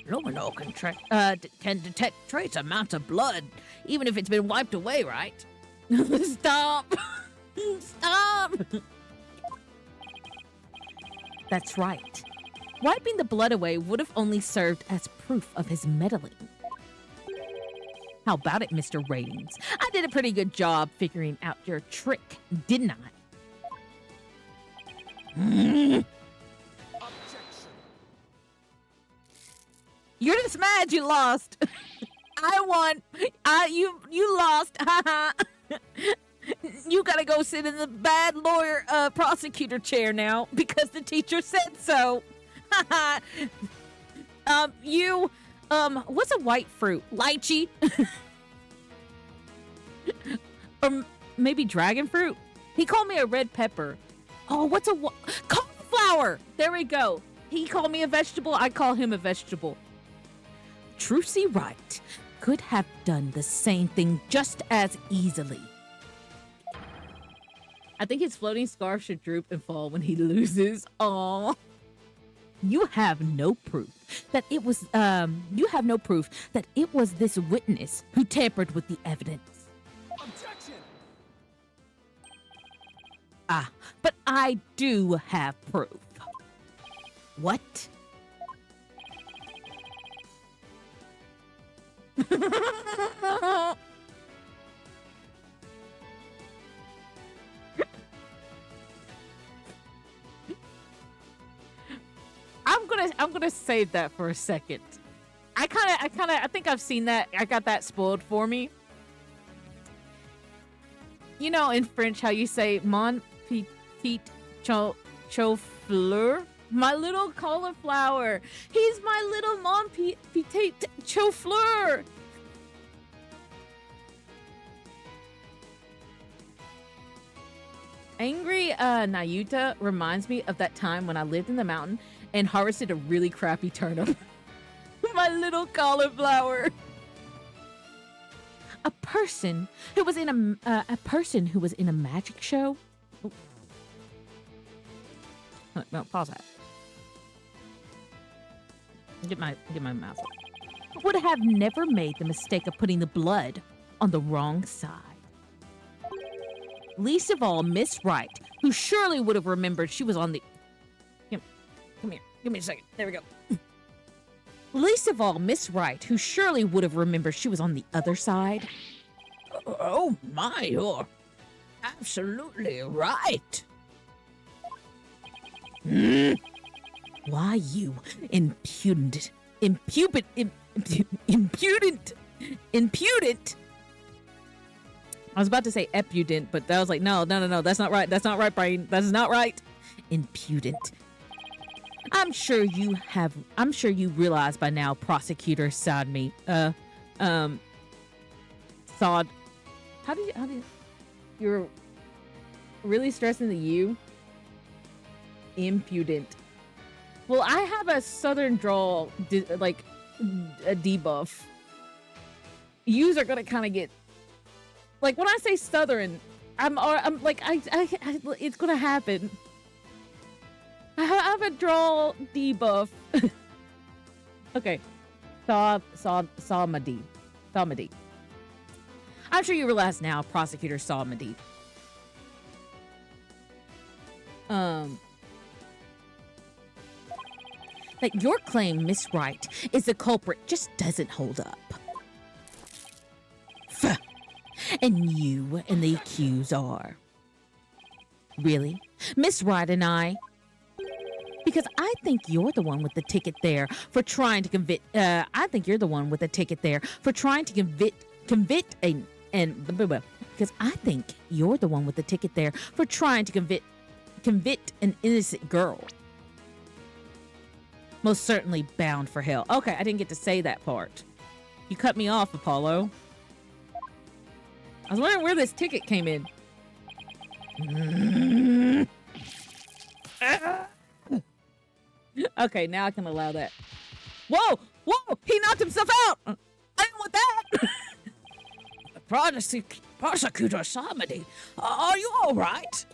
Lumino can detect trace amounts of blood, even if it's been wiped away, right? Stop. Stop. That's right. Wiping the blood away would have only served as proof of his meddling. How about it, Mr. Ratings? I did a pretty good job figuring out your trick, didn't I? Objection. You're just mad you lost. I won. You lost. You gotta go sit in the bad lawyer prosecutor chair now because the teacher said so. What's a white fruit? Lychee? Or maybe dragon fruit? He called me a red pepper. Oh, what's a cauliflower? There we go. He called me a vegetable. I call him a vegetable. Trucy Wright could have done the same thing just as easily. I think his floating scarf should droop and fall when he loses. Aww. You have no proof that it was this witness who tampered with the evidence. Objection. Ah, but I do have proof. What? I'm gonna save that for a second. I think I've seen that. I got that spoiled for me. You know, in French, how you say "mon petit chou-fleur"? My little cauliflower. He's my little mon petit chou-fleur. Angry Nayuta reminds me of that time when I lived in the mountain and harvested a really crappy turnip. My little cauliflower. A person who was in a magic show. Oh. No, pause that. Get my mouse. Would have never made the mistake of putting the blood on the wrong side. Least of all, Miss Wright, who surely would have remembered she was on the... Come here. Give me a second. There we go. Least of all, Miss Wright, who surely would have remembered she was on the other side. Oh my, you're absolutely right. Why, you impudent. I was about to say impudent, but I was like, no, that's not right. That's not right, Brian. That is not right. Impudent. I'm sure you realize by now, Prosecutor Sodme. Sod. How do you? You're really stressing the U? Impudent. Well, I have a southern drawl, like, a debuff. Yous are gonna kind of get... Like, when I say southern, I'm like, it's gonna happen. I have a drawl debuff. Okay. Salmadi. I'm sure you realize now, Prosecutor Salmadi. That your claim, Miss Wright, is the culprit just doesn't hold up. And you and the accused are. Really? Miss Wright and I? Because I think you're the one with the ticket there for trying to convict, because I think you're the one with the ticket there for trying to convict an innocent girl. Most certainly bound for hell. Okay, I didn't get to say that part. You cut me off, Apollo. I was wondering where this ticket came in. Okay, now I can allow that. Whoa! Whoa! He knocked himself out! I didn't want that! Prosecutor Samadi, are you all right?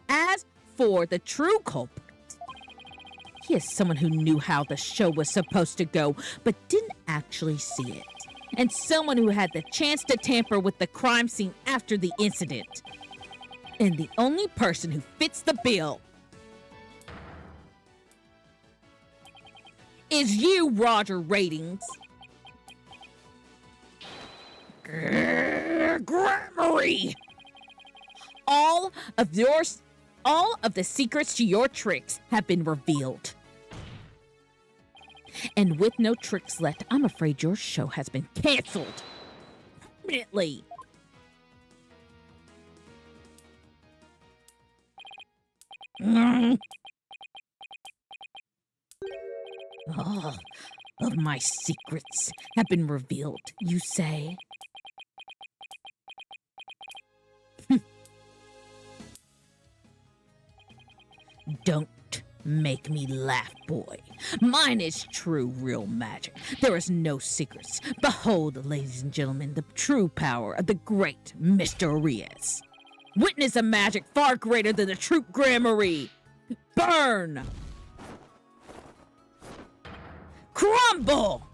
As for the true culprit, he is someone who knew how the show was supposed to go, but didn't actually see it. And someone who had the chance to tamper with the crime scene after the incident. And the only person who fits the bill is you, Roger Ratings. Gramarye! All of the secrets to your tricks have been revealed. And with no tricks left, I'm afraid your show has been canceled. Permanently. All of my secrets have been revealed, you say? Don't make me laugh, boy. Mine is true, real magic. There is no secrets. Behold, ladies and gentlemen, the true power of the great Mr. Rias. Witness a magic far greater than the true Gramarye. Burn! Crumble!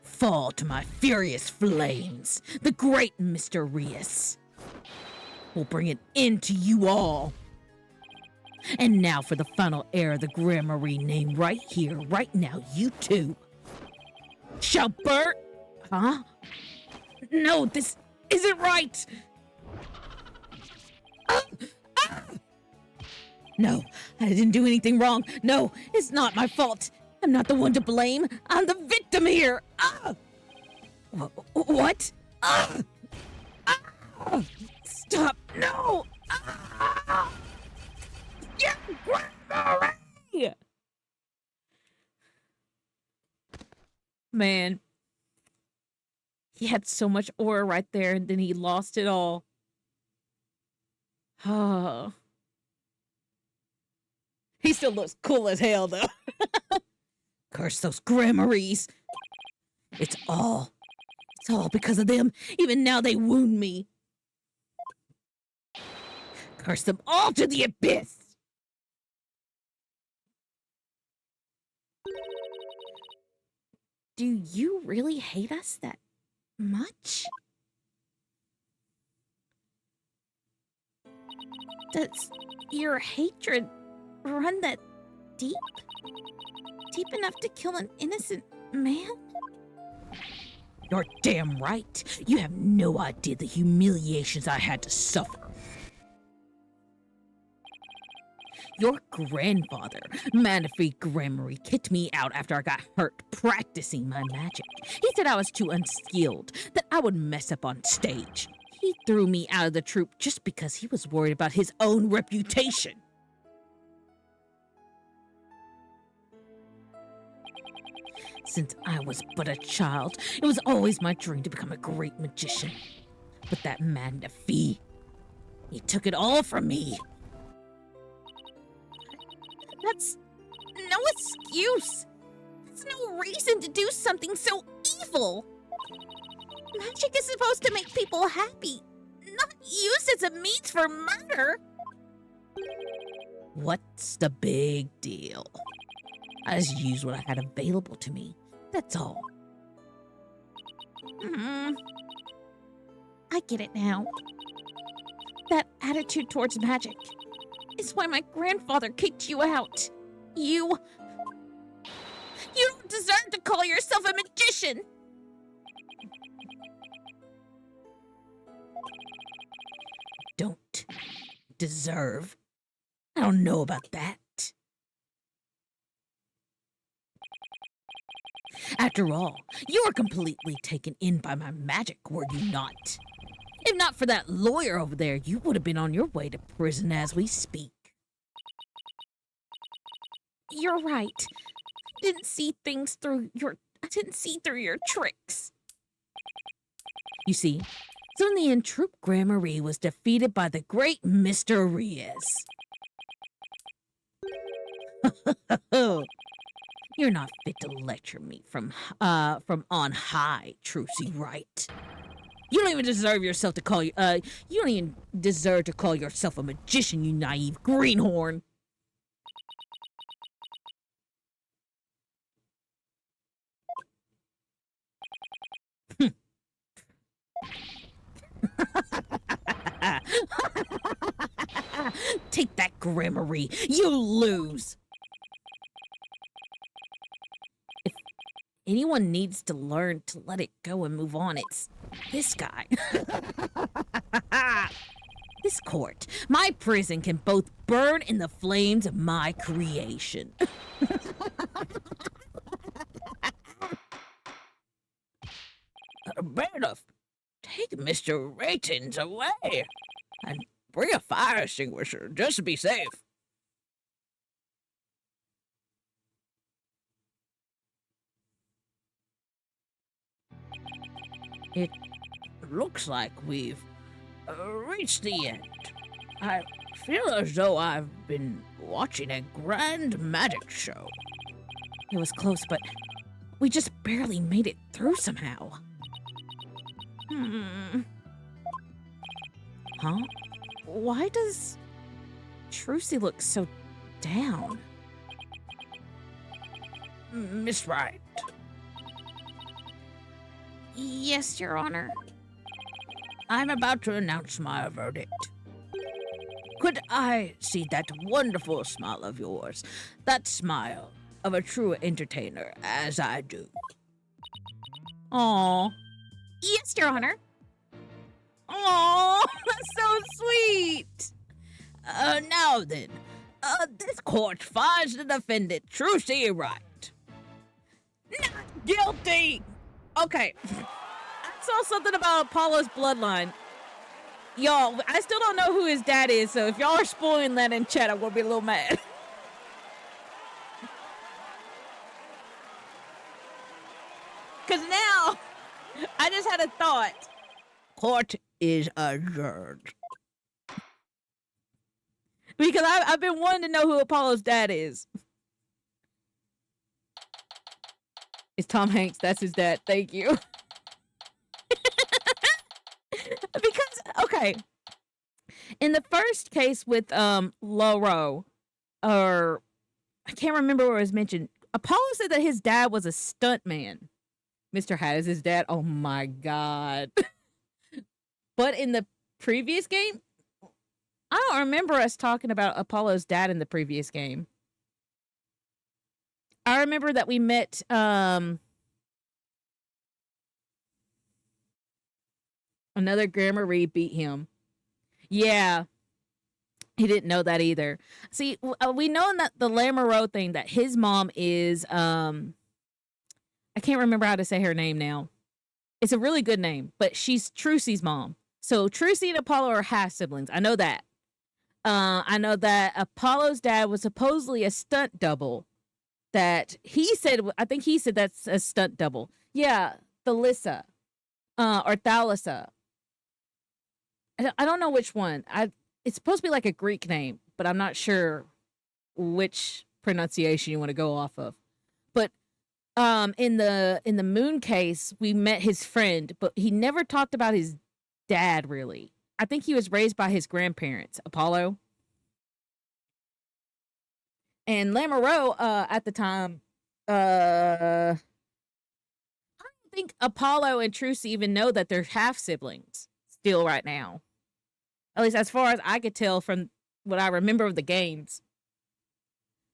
Fall to my furious flames. The great Mr. Rias will bring an end to you all. And now for the final heir of the Gramarye name right here, right now, you two shall burn... Huh? No, this isn't right! No, I didn't do anything wrong. No, it's not my fault. I'm not the one to blame. I'm the victim here. What? Stop. No. Yeah, Gramarye! Man. He had so much aura right there, and then he lost it all. Oh. He still looks cool as hell, though. Curse those Gramaryes. It's all because of them. Even now they wound me. Curse them all to the abyss. Do you really hate us that much? Does your hatred run that deep? Deep enough to kill an innocent man? You're damn right. You have no idea the humiliations I had to suffer. Your grandfather, Manfred Gramarye, kicked me out after I got hurt practicing my magic. He said I was too unskilled, that I would mess up on stage. He threw me out of the troupe just because he was worried about his own reputation. Since I was but a child, it was always my dream to become a great magician. But that man Nafi, he took it all from me. That's no excuse. That's no reason to do something so evil. Magic is supposed to make people happy, not used as a means for murder. What's the big deal? I just used what I had available to me. That's all. I get it now. That attitude towards magic is why my grandfather kicked you out. You don't deserve to call yourself a magician. Don't deserve? I don't know about that. After all, you were completely taken in by my magic, were you not? If not for that lawyer over there, you would have been on your way to prison as we speak. You're right. I didn't see through your tricks. You see, so in the end, Troop Gramarye was defeated by the great Mr. Reyes. You're not fit to lecture me from on high, Trucy, right? You don't even deserve yourself to call you don't even deserve to call yourself a magician, you naive greenhorn. Take that, Gramarye. You lose. If anyone needs to learn to let it go and move on, it's this guy. This court, my prison, can both burn in the flames of my creation. Bailiff, take Mr. Ratings away and bring a fire extinguisher just to be safe. It looks like we've reached the end. I feel as though I've been watching a grand magic show. It was close, but we just barely made it through somehow. Huh? Why does Trucy look so down? Miss Wright, Yes, Your Honor. I'm about to announce my verdict. Could I see that wonderful smile of yours, that smile of a true entertainer, as I do? Aw. Yes, Your Honor. Oh, that's so sweet. Now then, this court finds the defendant Trucy Wright not guilty. Okay. I saw something about Apollo's bloodline. Y'all, I still don't know who his dad is, so if y'all are spoiling that in chat, I'm gonna be a little mad. Cause now, I just had a thought. Court is adjourned. Because I've been wanting to know who Apollo's dad is. It's Tom Hanks. That's his dad. Thank you. Because, okay. In the first case with Lauro, or I can't remember where it was mentioned, Apollo said that his dad was a stuntman. Mr. Hat is his dad. Oh my God. But in the previous game, I don't remember us talking about Apollo's dad in the previous game. I remember that we met another Gramarye beat him. Yeah. He didn't know that either. See, we know in that the Lamoureux thing that his mom is I can't remember how to say her name now. It's a really good name, but she's Trucy's mom. So Trucy and Apollo are half siblings. I know that. I know that Apollo's dad was supposedly a stunt double that he said, I think he said that's a stunt double. Yeah, Thalissa, or Thalissa. I don't know which one. It's supposed to be like a Greek name, but I'm not sure which pronunciation you want to go off of. But in the Moon case, we met his friend, but he never talked about his dad really. I think he was raised by his grandparents, Apollo. And Lamoureux, at the time, I don't think Apollo and Trucy even know that they're half siblings still right now. At least as far as I could tell from what I remember of the games.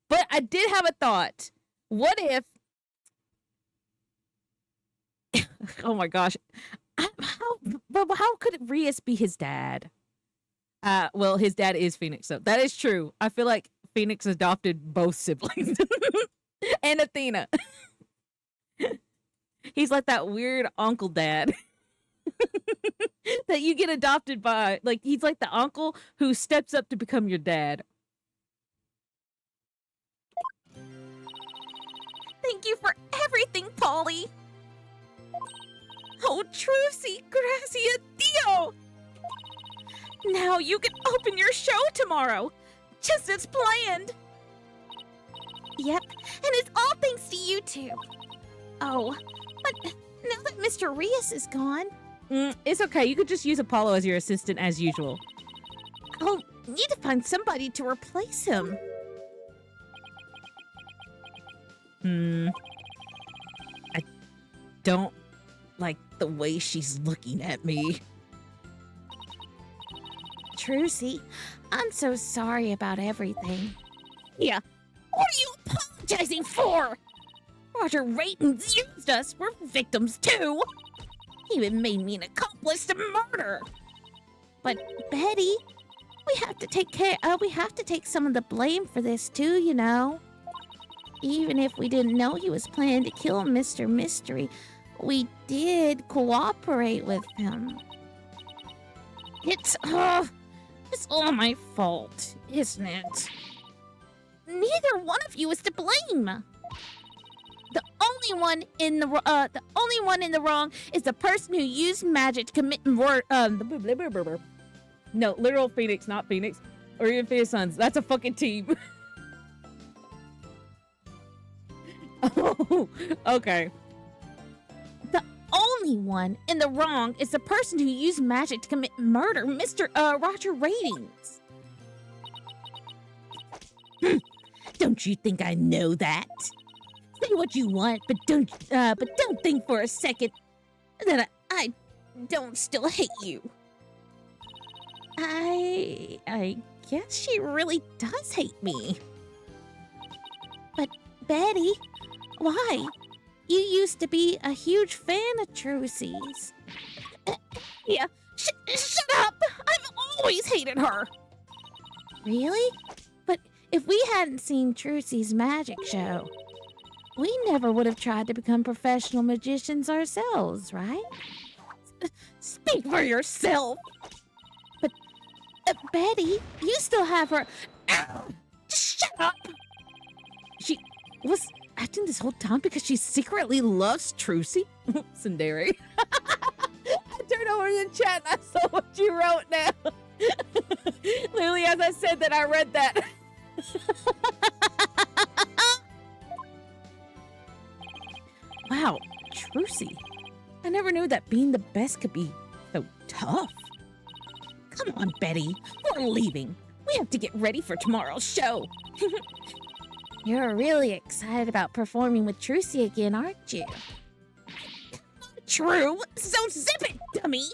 But I did have a thought. What if... oh my gosh. How could Rias be his dad? Well, his dad is Phoenix, so that is true. I feel like Phoenix adopted both siblings. And Athena. He's like that weird uncle dad. That you get adopted by. Like, he's like the uncle who steps up to become your dad. Thank you for everything, Polly. Oh, Trucy, gracias Dio. Now you can open your show tomorrow, just as planned. Yep, and it's all thanks to you two. Oh, but now that Mr. Rias is gone... It's okay. You could just use Apollo as your assistant as usual. I'll need to find somebody to replace him. I don't like the way she's looking at me. Trucy, I'm so sorry about everything. Yeah. What are you apologizing for? Roger Ratings used us. We're victims too. He even made me an accomplice to murder. But Betty, we have to take some of the blame for this too, you know. Even if we didn't know he was planning to kill Mr. Mystery, we did cooperate with him. It's all my fault, isn't it? Neither one of you is to blame. The only one in the wrong is the person who used magic to commit murder. No, literal Phoenix, not Phoenix, or even Phoenix Suns. That's a fucking team. Oh, okay. The only one in the wrong is the person who used magic to commit murder, Mr. Roger Ratings. Don't you think I know that? Say what you want, but don't think for a second that I don't still hate you. I guess she really does hate me. But Betty, why? You used to be a huge fan of Trucy's. Yeah, shut up! I've always hated her. Really? But if we hadn't seen Trucy's magic show, we never would have tried to become professional magicians ourselves, right? Speak for yourself. But Betty, you still have her... Shut up! She was acting this whole time because she secretly loves Trucy? Sundari. I turned over to the chat and I saw what you wrote now. Literally, as I said that, I read that. Wow, Trucy. I never knew that being the best could be so tough. Come on, Betty. We're leaving. We have to get ready for tomorrow's show. You're really excited about performing with Trucy again, aren't you? True. So zip it, dummy.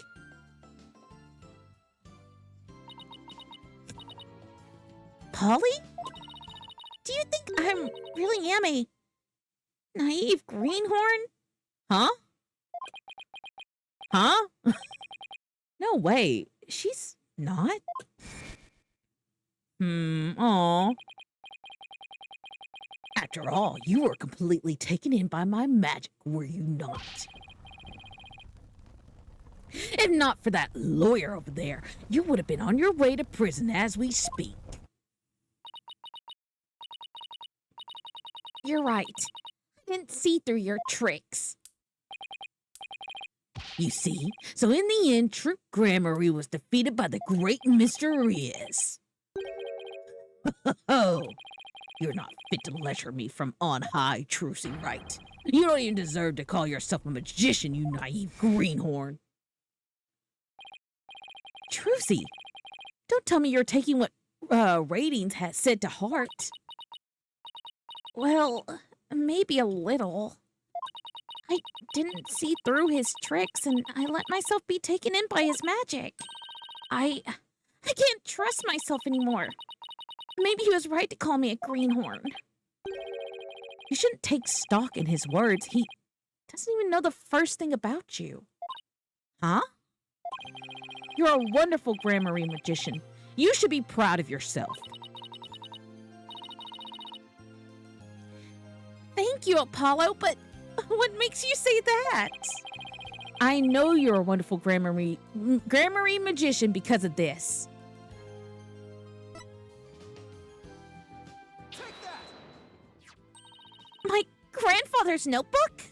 Polly? Do you think I really am a naive greenhorn? Huh? Huh? No way. She's not. Aw. After all, you were completely taken in by my magic, were you not? If not for that lawyer over there, you would have been on your way to prison as we speak. You're right. I didn't see through your tricks. You see? So in the end, True Gramarye was defeated by the great Mr. Riz. Oh, you're not fit to lecture me from on high, Trucy, right? You don't even deserve to call yourself a magician, you naive greenhorn. Trucy, don't tell me you're taking what ratings has said to heart. Well, maybe a little. I didn't see through his tricks and I let myself be taken in by his magic. I can't trust myself anymore. Maybe he was right to call me a greenhorn. You shouldn't take stock in his words. He doesn't even know the first thing about you. Huh? You're a wonderful Gramarye magician. You should be proud of yourself. Thank you, Apollo, but what makes you say that? I know you're a wonderful Gramarye magician because of this. Take that! My grandfather's notebook?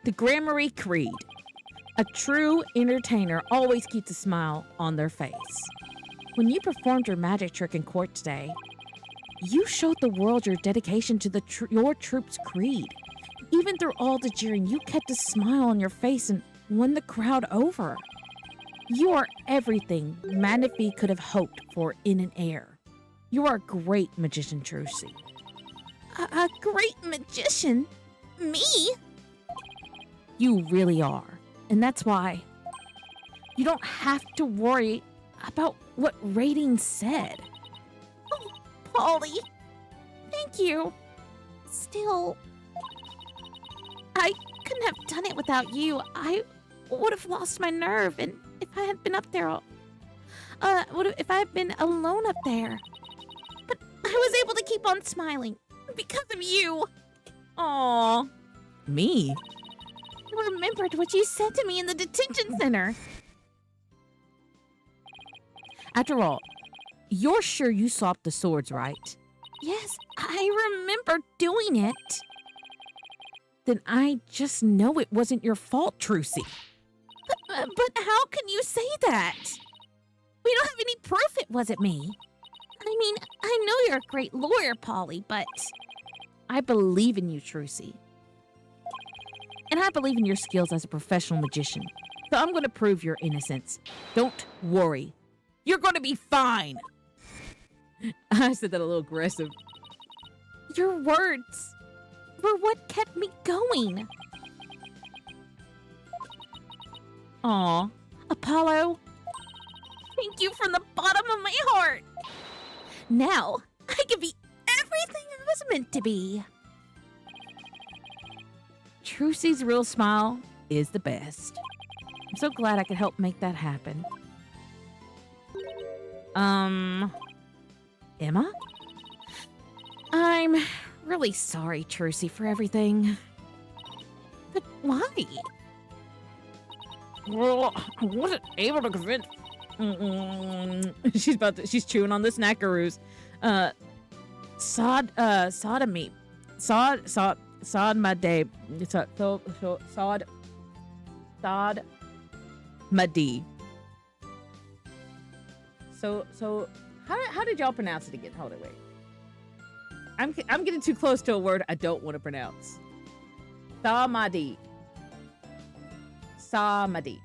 The Gramarye Creed. A true entertainer always keeps a smile on their face. When you performed your magic trick in court today, you showed the world your dedication to your troop's creed. Even through all the jeering, you kept a smile on your face and won the crowd over. You are everything Manaphy could have hoped for in an heir. You are a great magician, Trucy. A great magician? Me? You really are. And that's why you don't have to worry about what ratings said. Oh, Polly, thank you. Still, I couldn't have done it without you. I would have lost my nerve, and if I had been up there, if I had been alone up there. But I was able to keep on smiling because of you. Aw, me? I remembered what you said to me in the detention center. After all, you're sure you swapped the swords, right? Yes, I remember doing it. Then I just know it wasn't your fault, Trucy. But how can you say that? We don't have any proof it wasn't me. I mean, I know you're a great lawyer, Polly, but I believe in you, Trucy. And I believe in your skills as a professional magician. So I'm going to prove your innocence. Don't worry. You're going to be fine. I said that a little aggressive. your words were what kept me going. Aw, Apollo, thank you from the bottom of my heart. Now I can be everything I was meant to be. Trucy's real smile is the best. I'm so glad I could help make that happen. Emma? I'm really sorry, Trucy, for everything. But why? Well, I wasn't able to convince. She's chewing on the snackaroos. Sodomy. Sod my day. Sod my D. So how did y'all pronounce it again? Hold it, wait. I'm getting too close to a word I don't want to pronounce. Samadi. Samadi.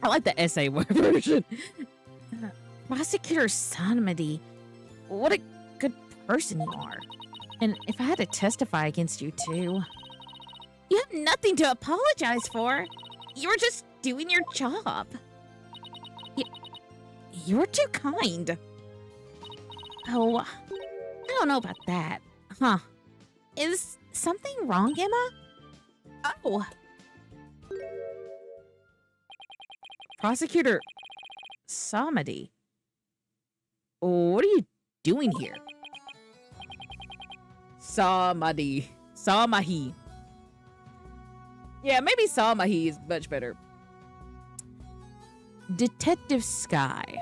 I like the essay version. Prosecutor Sonamadi, what a good person you are. And if I had to testify against you too. You have nothing to apologize for. You were just doing your job. You're too kind. Oh, I don't know about that. Huh. Is something wrong, Emma? Oh. Prosecutor Samadi, what are you doing here? Samadi. Samahi. Yeah, maybe Samahi is much better. Detective Sky.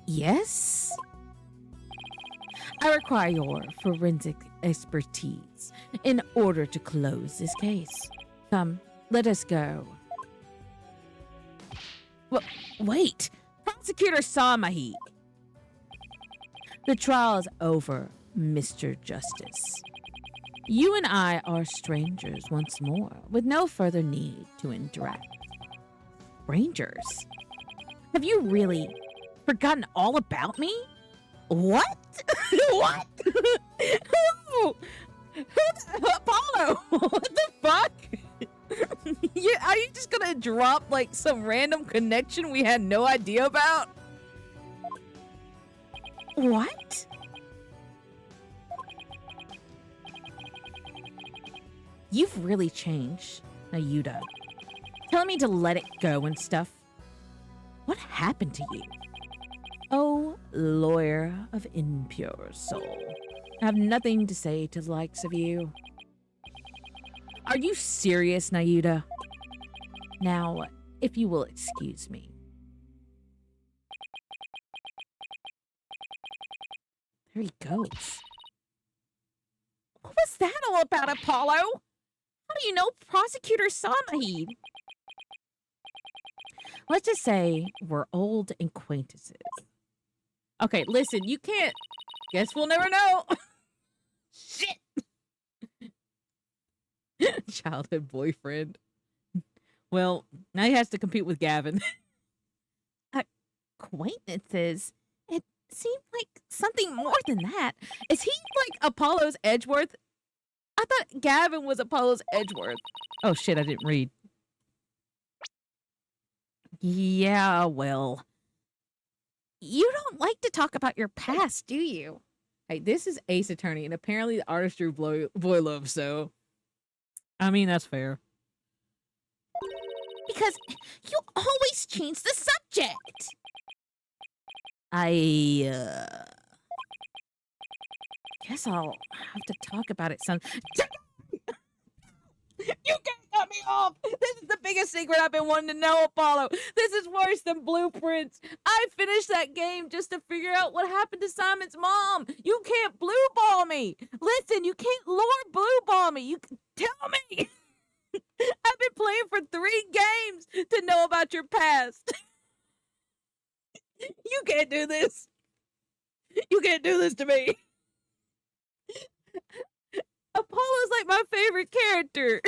Yes? I require your forensic expertise in order to close this case. Come, let us go. Wait, Prosecutor Samahit. The trial is over, Mr. Justice. You and I are strangers once more, with no further need to interact. Strangers? Have you really forgotten all about me? What? What? Who? Apollo? What the fuck? Yeah, are you just gonna drop like some random connection we had no idea about? What? You've really changed, Nayuda. Telling me to let it go and stuff. What happened to you? Oh, lawyer of impure soul. I have nothing to say to the likes of you. Are you serious, Nayuda? Now, if you will excuse me. There he goes. What was that all about, Apollo? How do you know Prosecutor Samahit? Let's just say we're old acquaintances. Okay, listen, you can't. Guess we'll never know. Shit. Childhood boyfriend. Well, now he has to compete with Gavin. Acquaintances? It seemed like something more than that. Is he like Apollo's Edgeworth? I thought Gavin was Apollo's Edgeworth. Oh shit, I didn't read. Yeah, well. You don't like to talk about your past, do you? Hey, this is Ace Attorney, and apparently the artist drew boy love, so. I mean, that's fair. Because you always change the subject. Guess I'll have to talk about it some. You can't cut me off! This is the biggest secret I've been wanting to know, Apollo. This is worse than Blueprints. I finished that game just to figure out what happened to Simon's mom. You can't blue ball me. Listen, you can't lure blue ball me. You tell me. I've been playing for 3 games to know about your past. You can't do this. You can't do this to me. Apollo's like my favorite character.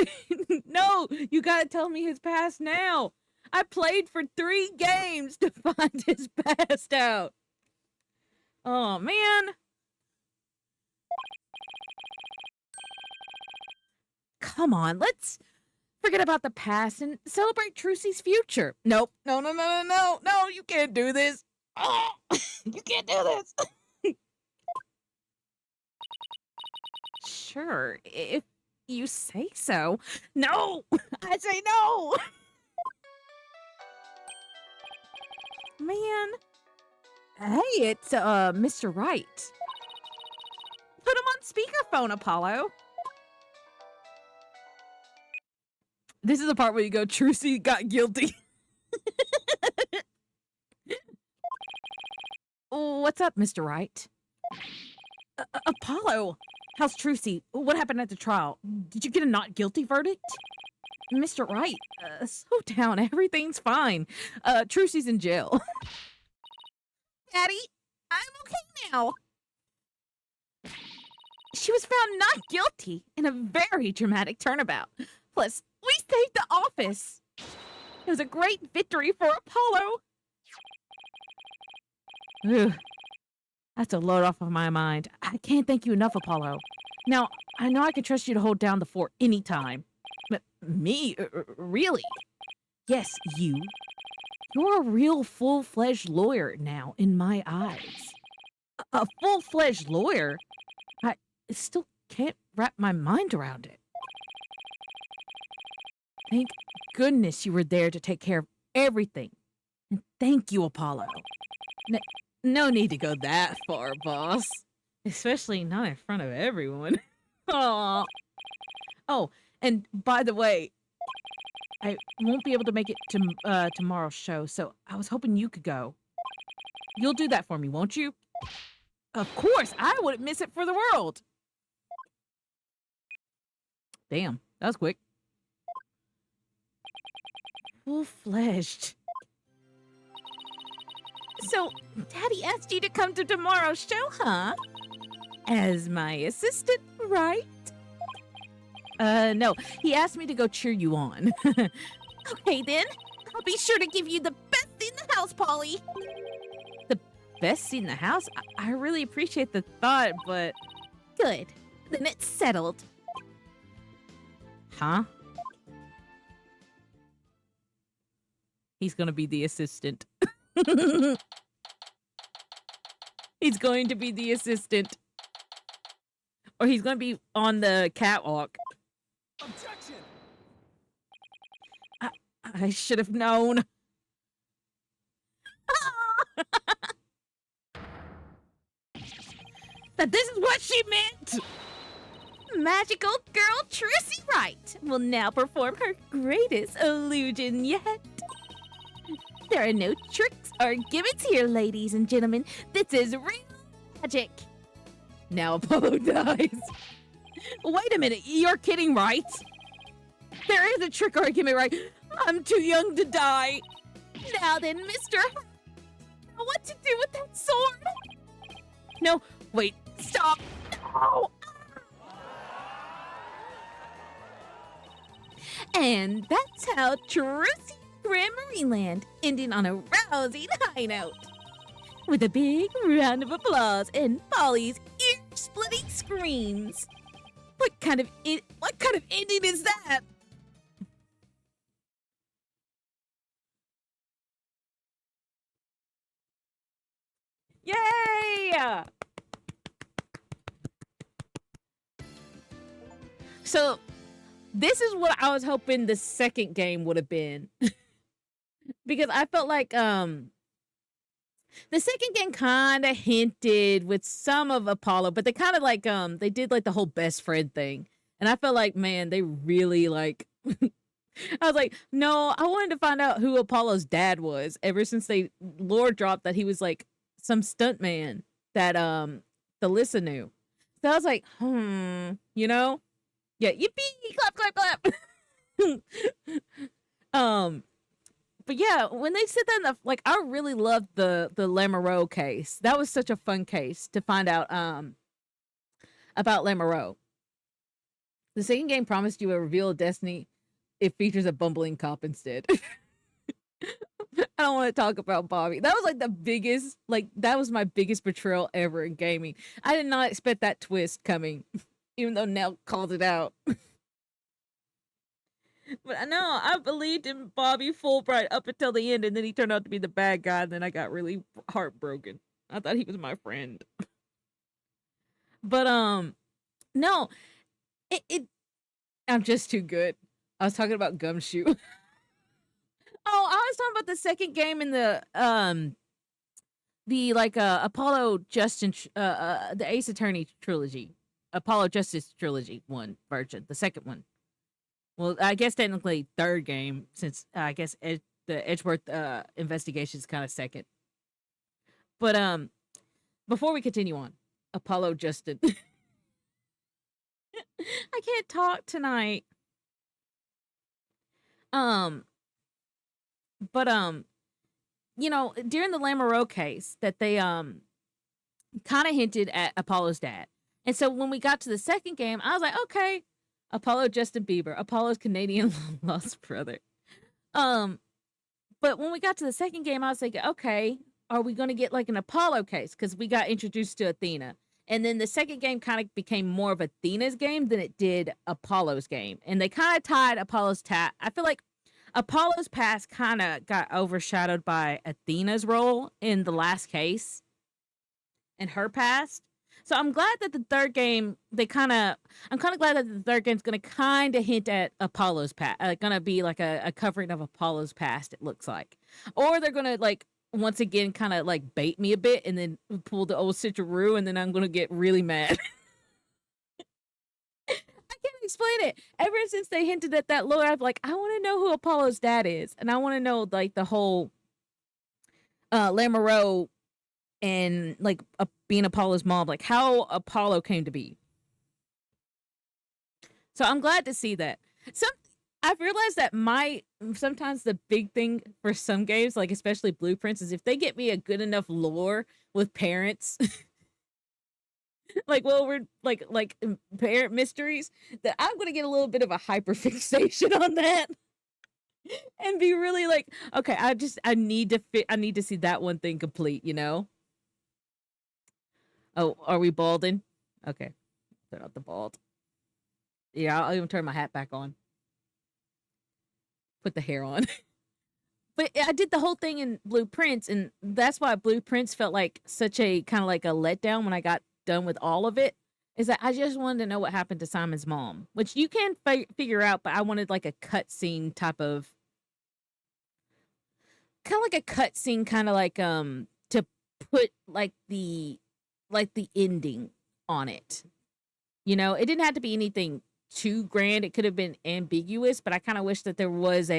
No, you gotta tell me his past now. I played for 3 games to find his past out. Oh, man. Come on, let's forget about the past and celebrate Trucy's future. Nope. No, you can't do this. Oh, you can't do this. Sure, if you say so. No, I say no. Man. Hey, it's Mr. Wright. Put him on speakerphone, Apollo. This is the part where you go, Trucy got guilty. What's up, Mr. Wright? Apollo, how's Trucy? What happened at the trial? Did you get a not guilty verdict? Mr. Wright, slow down. Everything's fine. Trucy's in jail. Daddy, I'm okay now. She was found not guilty in a very dramatic turnabout. Plus, we saved the office. It was a great victory for Apollo. Ugh. That's a load off of my mind. I can't thank you enough, Apollo. Now, I know I can trust you to hold down the fort anytime. But me? Really? Yes, you. You're a real full-fledged lawyer now, in my eyes. A full-fledged lawyer? I still can't wrap my mind around it. Thank goodness you were there to take care of everything. And thank you, Apollo. No need to go that far, boss. Especially not in front of everyone. Aww. Oh, and by the way, I won't be able to make it to tomorrow's show, so I was hoping you could go. You'll do that for me, won't you? Of course, I wouldn't miss it for the world. Damn, that was quick. Full-fledged. So, Daddy asked you to come to tomorrow's show, huh? As my assistant, right? No, he asked me to go cheer you on. Okay, then. I'll be sure to give you the best in the house, Polly. Best seat in the house? I really appreciate the thought, but... Good. Then it's settled. Huh? He's gonna be the assistant. He's going to be the assistant. Or he's gonna be on the catwalk. Objection! I should have known. That this is what she meant! Magical girl Trissy Wright will now perform her greatest illusion yet. There are no tricks or gimmicks here, ladies and gentlemen. This is real magic. Now Apollo dies. Wait a minute, you're kidding, right? There is a trick argument, right? I'm too young to die. Now then, Mr. What to do with that sword? No, wait, stop. No. And that's how Trissy Grand Marineland ending on a rousing high note. With a big round of applause and Polly's ear-splitting screams. What kind of ending is that? Yay! So, this is what I was hoping the second game would have been. Because I felt like the second game kind of hinted with some of Apollo, but they kind of like they did like the whole best friend thing. And I felt like, man, they really like I was like, no, I wanted to find out who Apollo's dad was ever since they lore dropped that he was like some stuntman that Thalissa knew. So I was like, you know? Yeah, yippee, clap, clap, clap. But yeah, when they said that, like, I really loved the Lamoureux case. That was such a fun case to find out about Lamoureux. The second game promised you a reveal of destiny. It features a bumbling cop instead. I don't want to talk about Bobby. That was like the biggest, like, that was my biggest betrayal ever in gaming. I did not expect that twist coming, even though Nell called it out. But I know, I believed in Bobby Fulbright up until the end, and then he turned out to be the bad guy, and then I got really heartbroken. I thought he was my friend. But, no, I'm just too good. I was talking about Gumshoe. Oh, I was talking about the second game in the Apollo Justin, the Ace Attorney trilogy. Apollo Justice trilogy version, the second one. Well, I guess technically third game, since I guess the Edgeworth investigation is kind of second. But before we continue on, Apollo Justin. I can't talk tonight. You know, during the Lamoureux case that they kind of hinted at Apollo's dad. And so when we got to the second game, I was like, okay, Apollo Justin Bieber, Apollo's Canadian lost brother. But when we got to the second game, I was like, okay, are we going to get like an Apollo case? Because we got introduced to Athena. And then the second game kind of became more of Athena's game than it did Apollo's game. And they kind of tied Apollo's I feel like Apollo's past kind of got overshadowed by Athena's role in the last case and her past. So I'm glad that the third game, I'm kind of glad that the third game's going to kind of hint at Apollo's past. Going to be like a covering of Apollo's past, it looks like. Or they're going to like, once again, kind of like bait me a bit and then pull the old switcheroo, and then I'm going to get really mad. I can't explain it. Ever since they hinted at that lore, I'm like, I want to know who Apollo's dad is. And I want to know like the whole Lamoureux and like being Apollo's mom, like how Apollo came to be. So I'm glad to see that. I've realized that sometimes the big thing for some games, like especially Blueprints, is if they get me a good enough lore with parents, like we're like parent mysteries, that I'm gonna get a little bit of a hyperfixation on that, and be really like, okay, I need to see that one thing complete, you know. Oh, are we balding? Okay, turn off the bald. Yeah, I'll even turn my hat back on. Put the hair on. But I did the whole thing in Blueprints, and that's why Blueprints felt like such a kind of like a letdown when I got done with all of it. Is that I just wanted to know what happened to Simon's mom, which you can figure out, but I wanted like a cutscene type of, kind of like a cutscene, kind of like to put like the ending on it. You know, it didn't have to be anything too grand. It could have been ambiguous, but I kind of wish that there was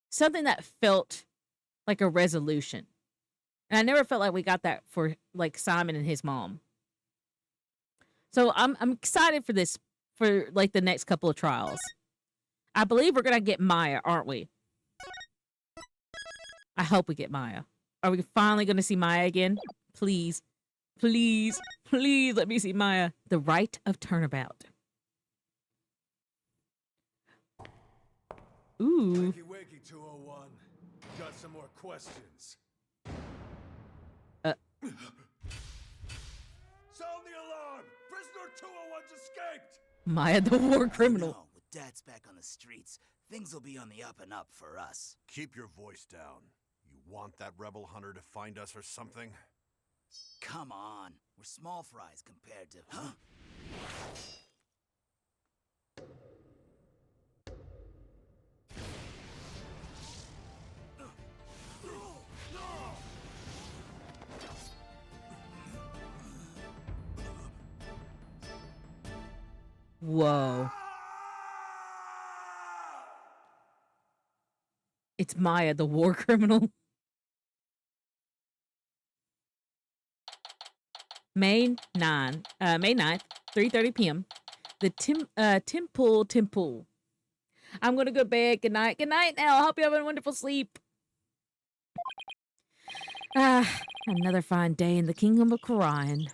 something that felt like a resolution. And I never felt like we got that for like Simon and his mom. So I'm excited for this, for like the next couple of trials. I believe we're gonna get Maya, aren't we? I hope we get Maya. Are we finally gonna see Maya again? Please. Please, please let me see Maya. The Rite of Turnabout. Ooh. Wakey, wakey, 201. Got some more questions. Sound the alarm! Prisoner 201's escaped! Maya the war criminal. No, with Dad's back on the streets, things will be on the up and up for us. Keep your voice down. You want that rebel hunter to find us or something? Come on, we're small fries compared to... Huh? Whoa. It's Maya the war criminal. May 9th, 3:30 p.m. The Temple. I'm gonna go to bed. Good night. Good night now. I hope you have a wonderful sleep. Another fine day in the Kingdom of Orion.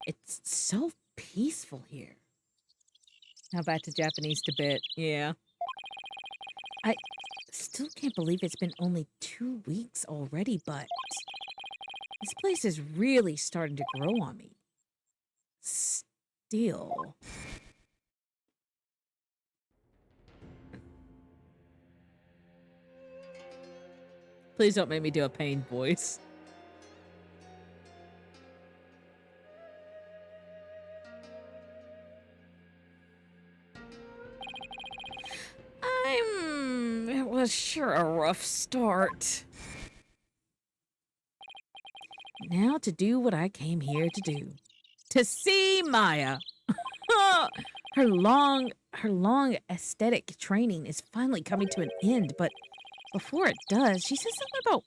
It's so peaceful here. Now back to Japanese Tibet. Yeah. I still can't believe it's been only 2 weeks already, but this place is really starting to grow on me. Still. Please don't make me do a pained voice. It was sure a rough start. Now to do what I came here to do. To see Maya. Her long aesthetic training is finally coming to an end, but before it does, she says something about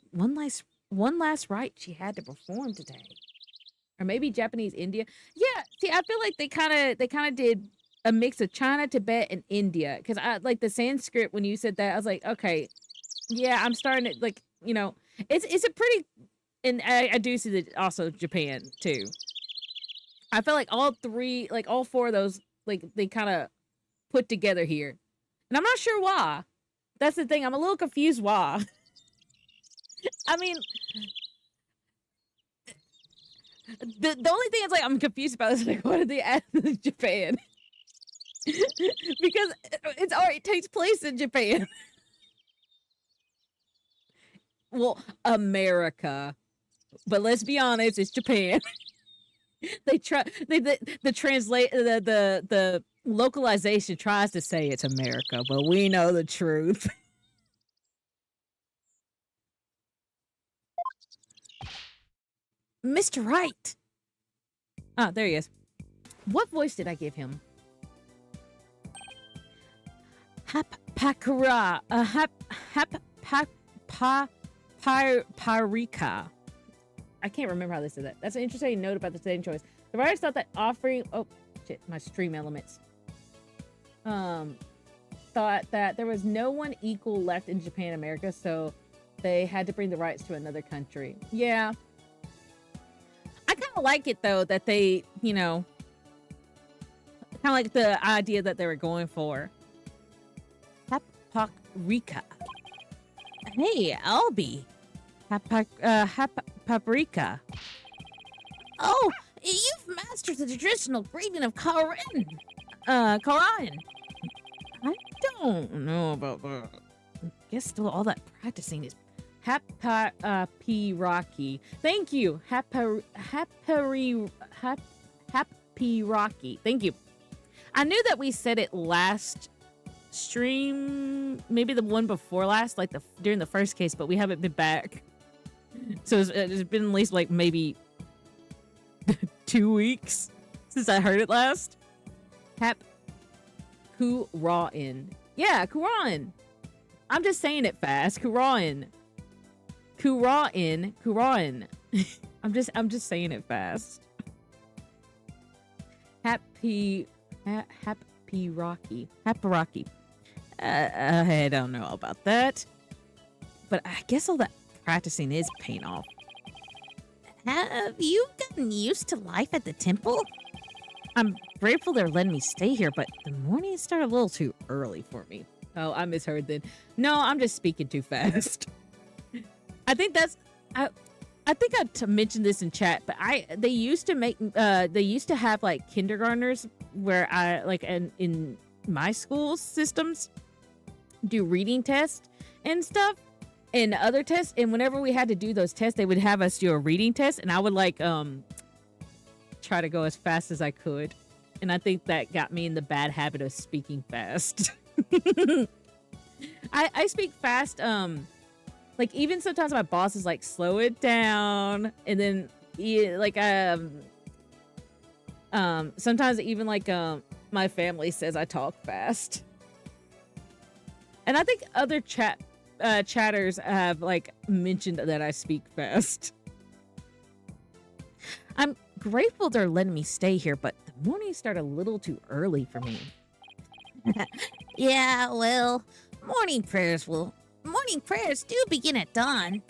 one last rite she had to perform today. Or maybe Japanese India. Yeah, see, I feel like they kind of did a mix of China, Tibet, and India. Because I like the Sanskrit when you said that, I was like, okay, yeah, I'm starting to like, you know, it's a pretty, and I do see that also Japan too. I feel like all four of those, like they kind of put together here, and I'm not sure why. That's the thing. I'm a little confused why. I mean, the only thing is like I'm confused about is like what did they add to Japan? Because it takes place in Japan. Well, America, but let's be honest, it's Japan. The localization tries to say it's America, but we know the truth. Mr. Right. Ah, there he is. What voice did I give him? Hap Pakura. Parika. I can't remember how they said that. That's an interesting note about the setting choice. The writers thought that offering... Oh, shit. My stream elements. Thought that there was no one equal left in Japan America, so they had to bring the rights to another country. Yeah. I kind of like it, though, that they, you know... Kind of like the idea that they were going for. Paprika. Hey, Albie. Paprika. Oh, you've mastered the traditional greeting of Karen. Koran. I don't know about that. I guess still all that practicing is Happy-Rocky. Thank you. Happy-Rocky. Thank you. I knew that we said it last stream, maybe the one before last, like during the first case, but we haven't been back. So it's been at least like maybe 2 weeks since I heard it last. Kurain. Yeah, Kurain. I'm just saying it fast. Kurain. I'm just saying it fast. Happy Rocky. I don't know about that, but I guess all that practicing is paying off. Have you gotten used to life at the temple? I'm grateful they're letting me stay here, but the mornings start a little too early for me. Oh, I misheard then. No, I'm just speaking too fast. I think that's... I think I mentioned this in chat, but they used to have like kindergartners where I like in my school systems do reading tests and stuff and other tests, and whenever we had to do those tests, they would have us do a reading test, and I would like try to go as fast as I could, and I think that got me in the bad habit of speaking fast. I speak fast. Like, even sometimes my boss is like, slow it down. And then, like, sometimes even like, my family says I talk fast. And I think other chatters have like mentioned that I speak fast. I'm grateful they're letting me stay here, but the mornings start a little too early for me. Yeah, well, morning prayers do begin at dawn.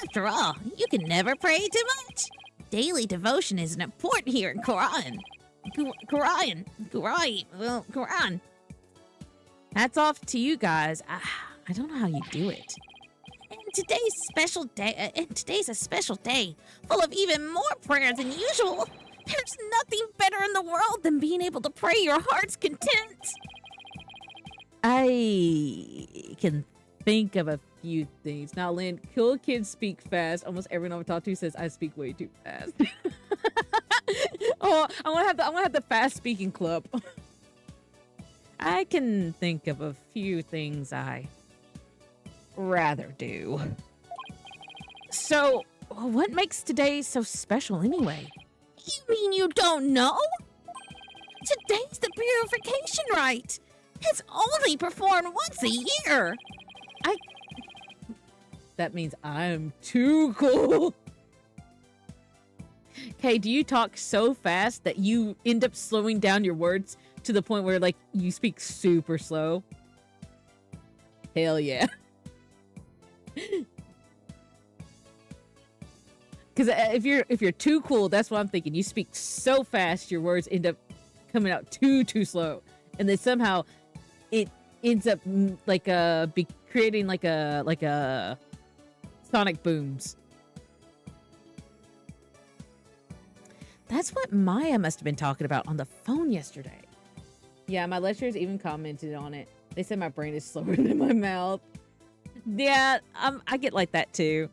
After all, you can never pray too much. Daily devotion is important here in Quran. Quran. Hats off to you guys. I don't know how you do it. And today's a special day, full of even more prayer than usual. There's nothing better in the world than being able to pray your heart's content. I can think of a few things. Now, Lynn, cool kids speak fast. Almost everyone I've talked to says I speak way too fast. Oh, I want to have the fast speaking club. I can think of a few things I rather do. So, what makes today so special anyway? You mean you don't know? Today's the purification rite. It's only performed once a year. That means I'm too cool. Okay, do you talk so fast that you end up slowing down your words to the point where, like, you speak super slow? Hell yeah. Because if you're too cool, that's what I'm thinking. You speak so fast, your words end up coming out too slow, and then somehow it ends up like creating like a sonic booms. That's what Maya must have been talking about on the phone yesterday. Yeah, my lecturers even commented on it. They said my brain is slower than my mouth. Yeah, I get like that too.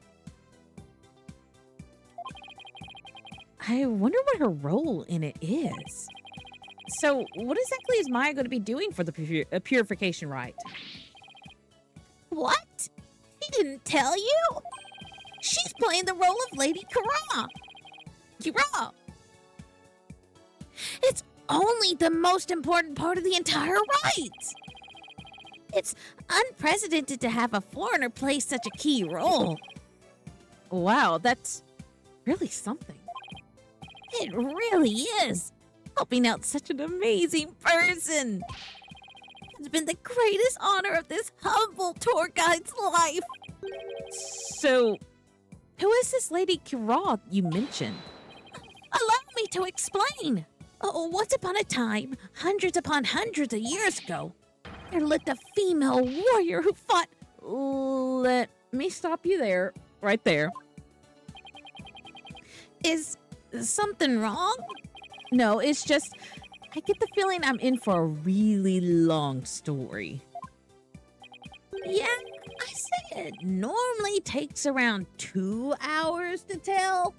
I wonder what her role in it is. So, what exactly is Maya going to be doing for the purification rite? What? He didn't tell you? She's playing the role of Lady Kira. It's only the most important part of the entire rite. It's unprecedented to have a foreigner play such a key role. Wow, that's really something. It really is. Helping out such an amazing person. It's been the greatest honor of this humble tour guide's life. So, who is this Lady Kira you mentioned? Allow me to explain. Oh, once upon a time, hundreds upon hundreds of years ago, there lived a female warrior who fought. Let me stop you there, right there. Is something wrong? No, it's just, I get the feeling I'm in for a really long story. Yeah, I say it normally takes around 2 hours to tell.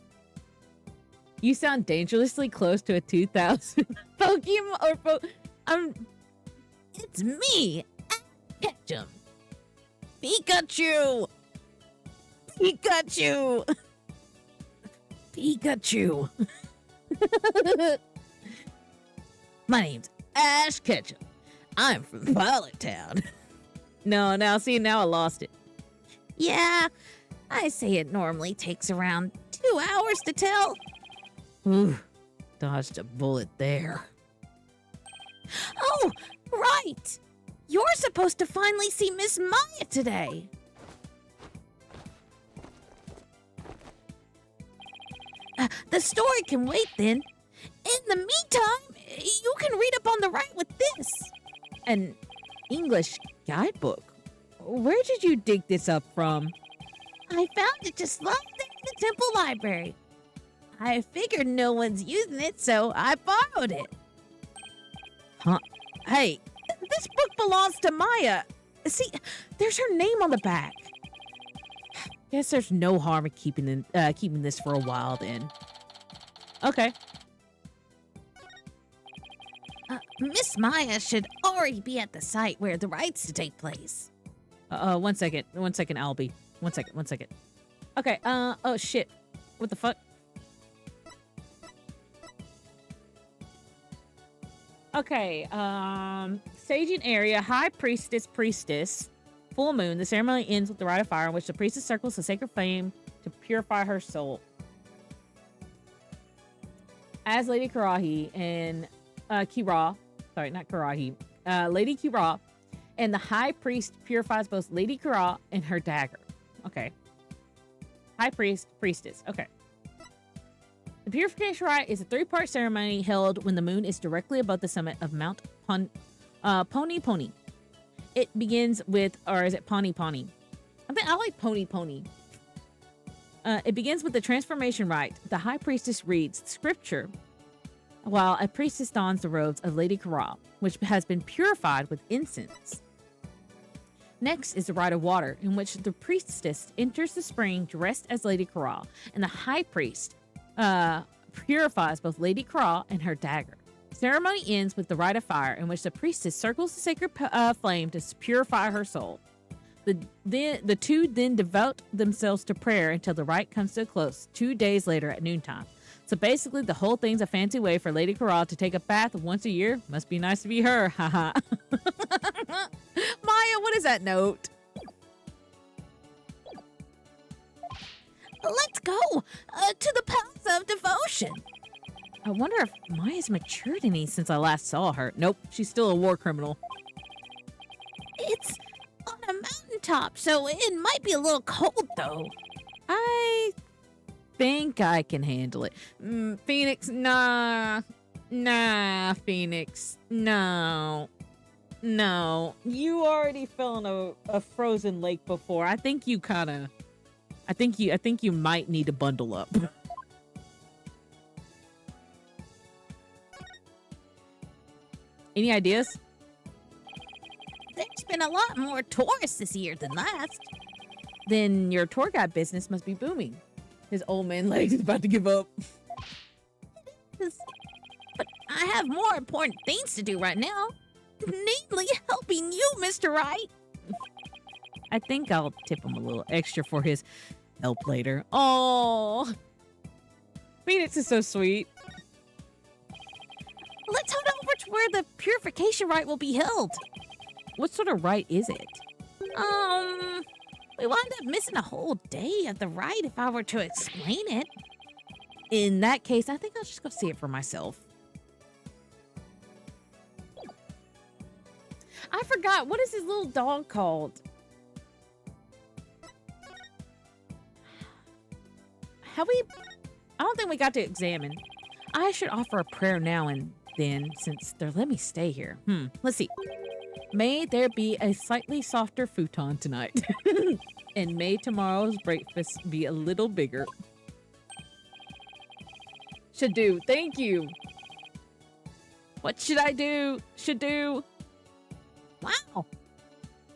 You sound dangerously close to a 2000 Pokemon or It's me, Ketchum. Pikachu! Pikachu! Pikachu! My name's Ash Ketchum. I'm from Violet Town. No, now I lost it. Yeah, I say it normally takes around 2 hours to tell. Ooh, dodged a bullet there. Oh, right! You're supposed to finally see Miss Maya today. The story can wait then. In the meantime, you can read up on the right with this. An English guidebook? Where did you dig this up from? I found it just locked in the temple library. I figured no one's using it, so I borrowed it. Huh? Hey, this book belongs to Maya. See, there's her name on the back. Guess there's no harm in keeping this for a while then. Okay. Miss Maya should already be at the site where the rites to take place. 1 second, Albie. 1 second. Okay, oh shit. What the fuck? Okay, staging area, High Priestess, full moon. The ceremony ends with the rite of fire in which the priestess circles the sacred flame to purify her soul. As Lady Kirahi and Lady Kira and the high priest purifies both Lady Kira and her dagger. Okay. High priestess. Okay. The purification rite is a 3-part ceremony held when the moon is directly above the summit of Mount Pony Pony. It begins with, or is it Pony Pony? I like Pony Pony. It begins with the transformation rite. The high priestess reads scripture while a priestess dons the robes of Lady Kira, which has been purified with incense. Next is the rite of water, in which the priestess enters the spring dressed as Lady Kira, and the high priest purifies both Lady Kira and her dagger. Ceremony ends with the rite of fire, in which the priestess circles the sacred flame to purify her soul. The two then devote themselves to prayer until the rite comes to a close 2 days later at noontime. So basically, the whole thing's a fancy way for Lady Kira to take a bath once a year. Must be nice to be her, haha. Maya, what is that note? Let's go to the path of devotion. I wonder if Maya's matured any since I last saw her. Nope, she's still a war criminal. It's on a mountaintop, so it might be a little cold, though. I think I can handle it. Phoenix, nah, Phoenix, no. You already fell in a frozen lake before. I think you might need to bundle up. Any ideas? There's been a lot more tourists this year than last. Then your tour guide business must be booming. His old man legs is about to give up. But I have more important things to do right now. Namely, helping you, Mr. Right. I think I'll tip him a little extra for his help later. Oh, Phoenix is so sweet. Let's head over to where the purification rite will be held. What sort of rite is it? We wind up missing a whole day of the ride if I were to explain it. In that case, I think I'll just go see it for myself. I forgot. What is his little dog called? I don't think we got to examine. I should offer a prayer now and then since they're letting me stay here. Let's see. May there be a slightly softer futon tonight. And may tomorrow's breakfast be a little bigger. Should do. Thank you. What should I do? Should do. Wow.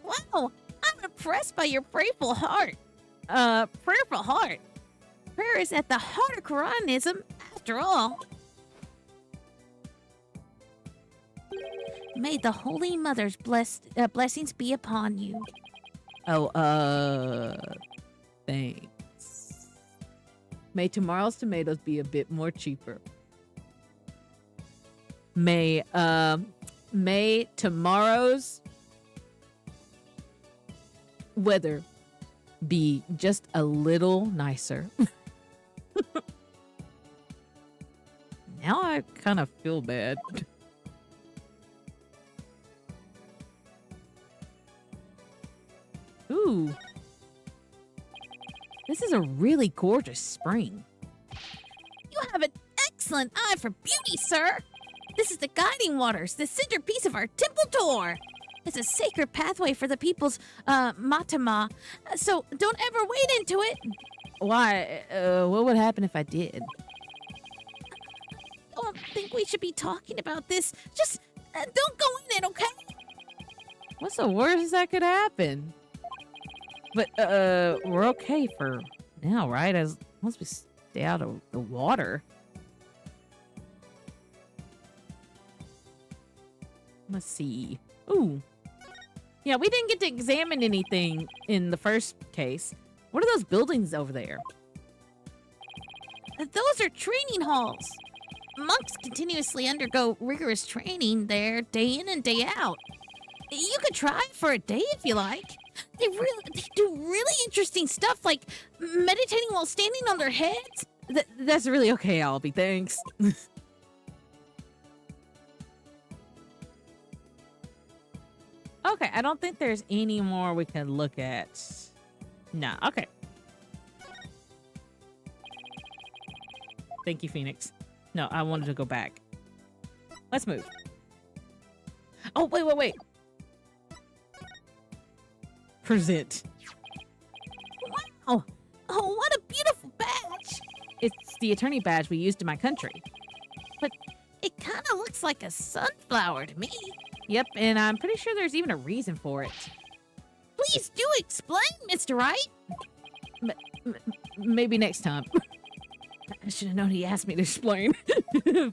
Wow. I'm impressed by your prayerful heart. Prayerful heart. Prayer is at the heart of Quranism, after all. May the Holy Mother's blessings be upon you. Oh, thanks. May tomorrow's tomatoes be a bit more cheaper. May tomorrow's weather be just a little nicer. Now I kind of feel bad. Ooh. This is a really gorgeous spring. You have an excellent eye for beauty, sir. This is the guiding waters, the centerpiece of our temple tour. It's a sacred pathway for the people's matama, so don't ever wade into it. Why? What would happen if I did? I don't think we should be talking about this. Just don't go in it, okay? What's the worst that could happen? But we're okay for now, right? As long as we stay out of the water. Let's see. Ooh. Yeah, we didn't get to examine anything in the first case. What are those buildings over there? Those are training halls. Monks continuously undergo rigorous training there day in and day out. You could try it for a day if you like. They do really interesting stuff like meditating while standing on their heads. That's really okay, Albie. Thanks. Okay, I don't think there's any more we can look at. Nah, okay. Thank you, Phoenix. No, I wanted to go back. Let's move. Oh, wait. Present. Wow. Oh, what a beautiful badge. It's the attorney badge we used in my country. But it kind of looks like a sunflower to me. Yep, and I'm pretty sure there's even a reason for it. Please do explain, Mr. Wright. Maybe next time. I should have known he asked me to explain.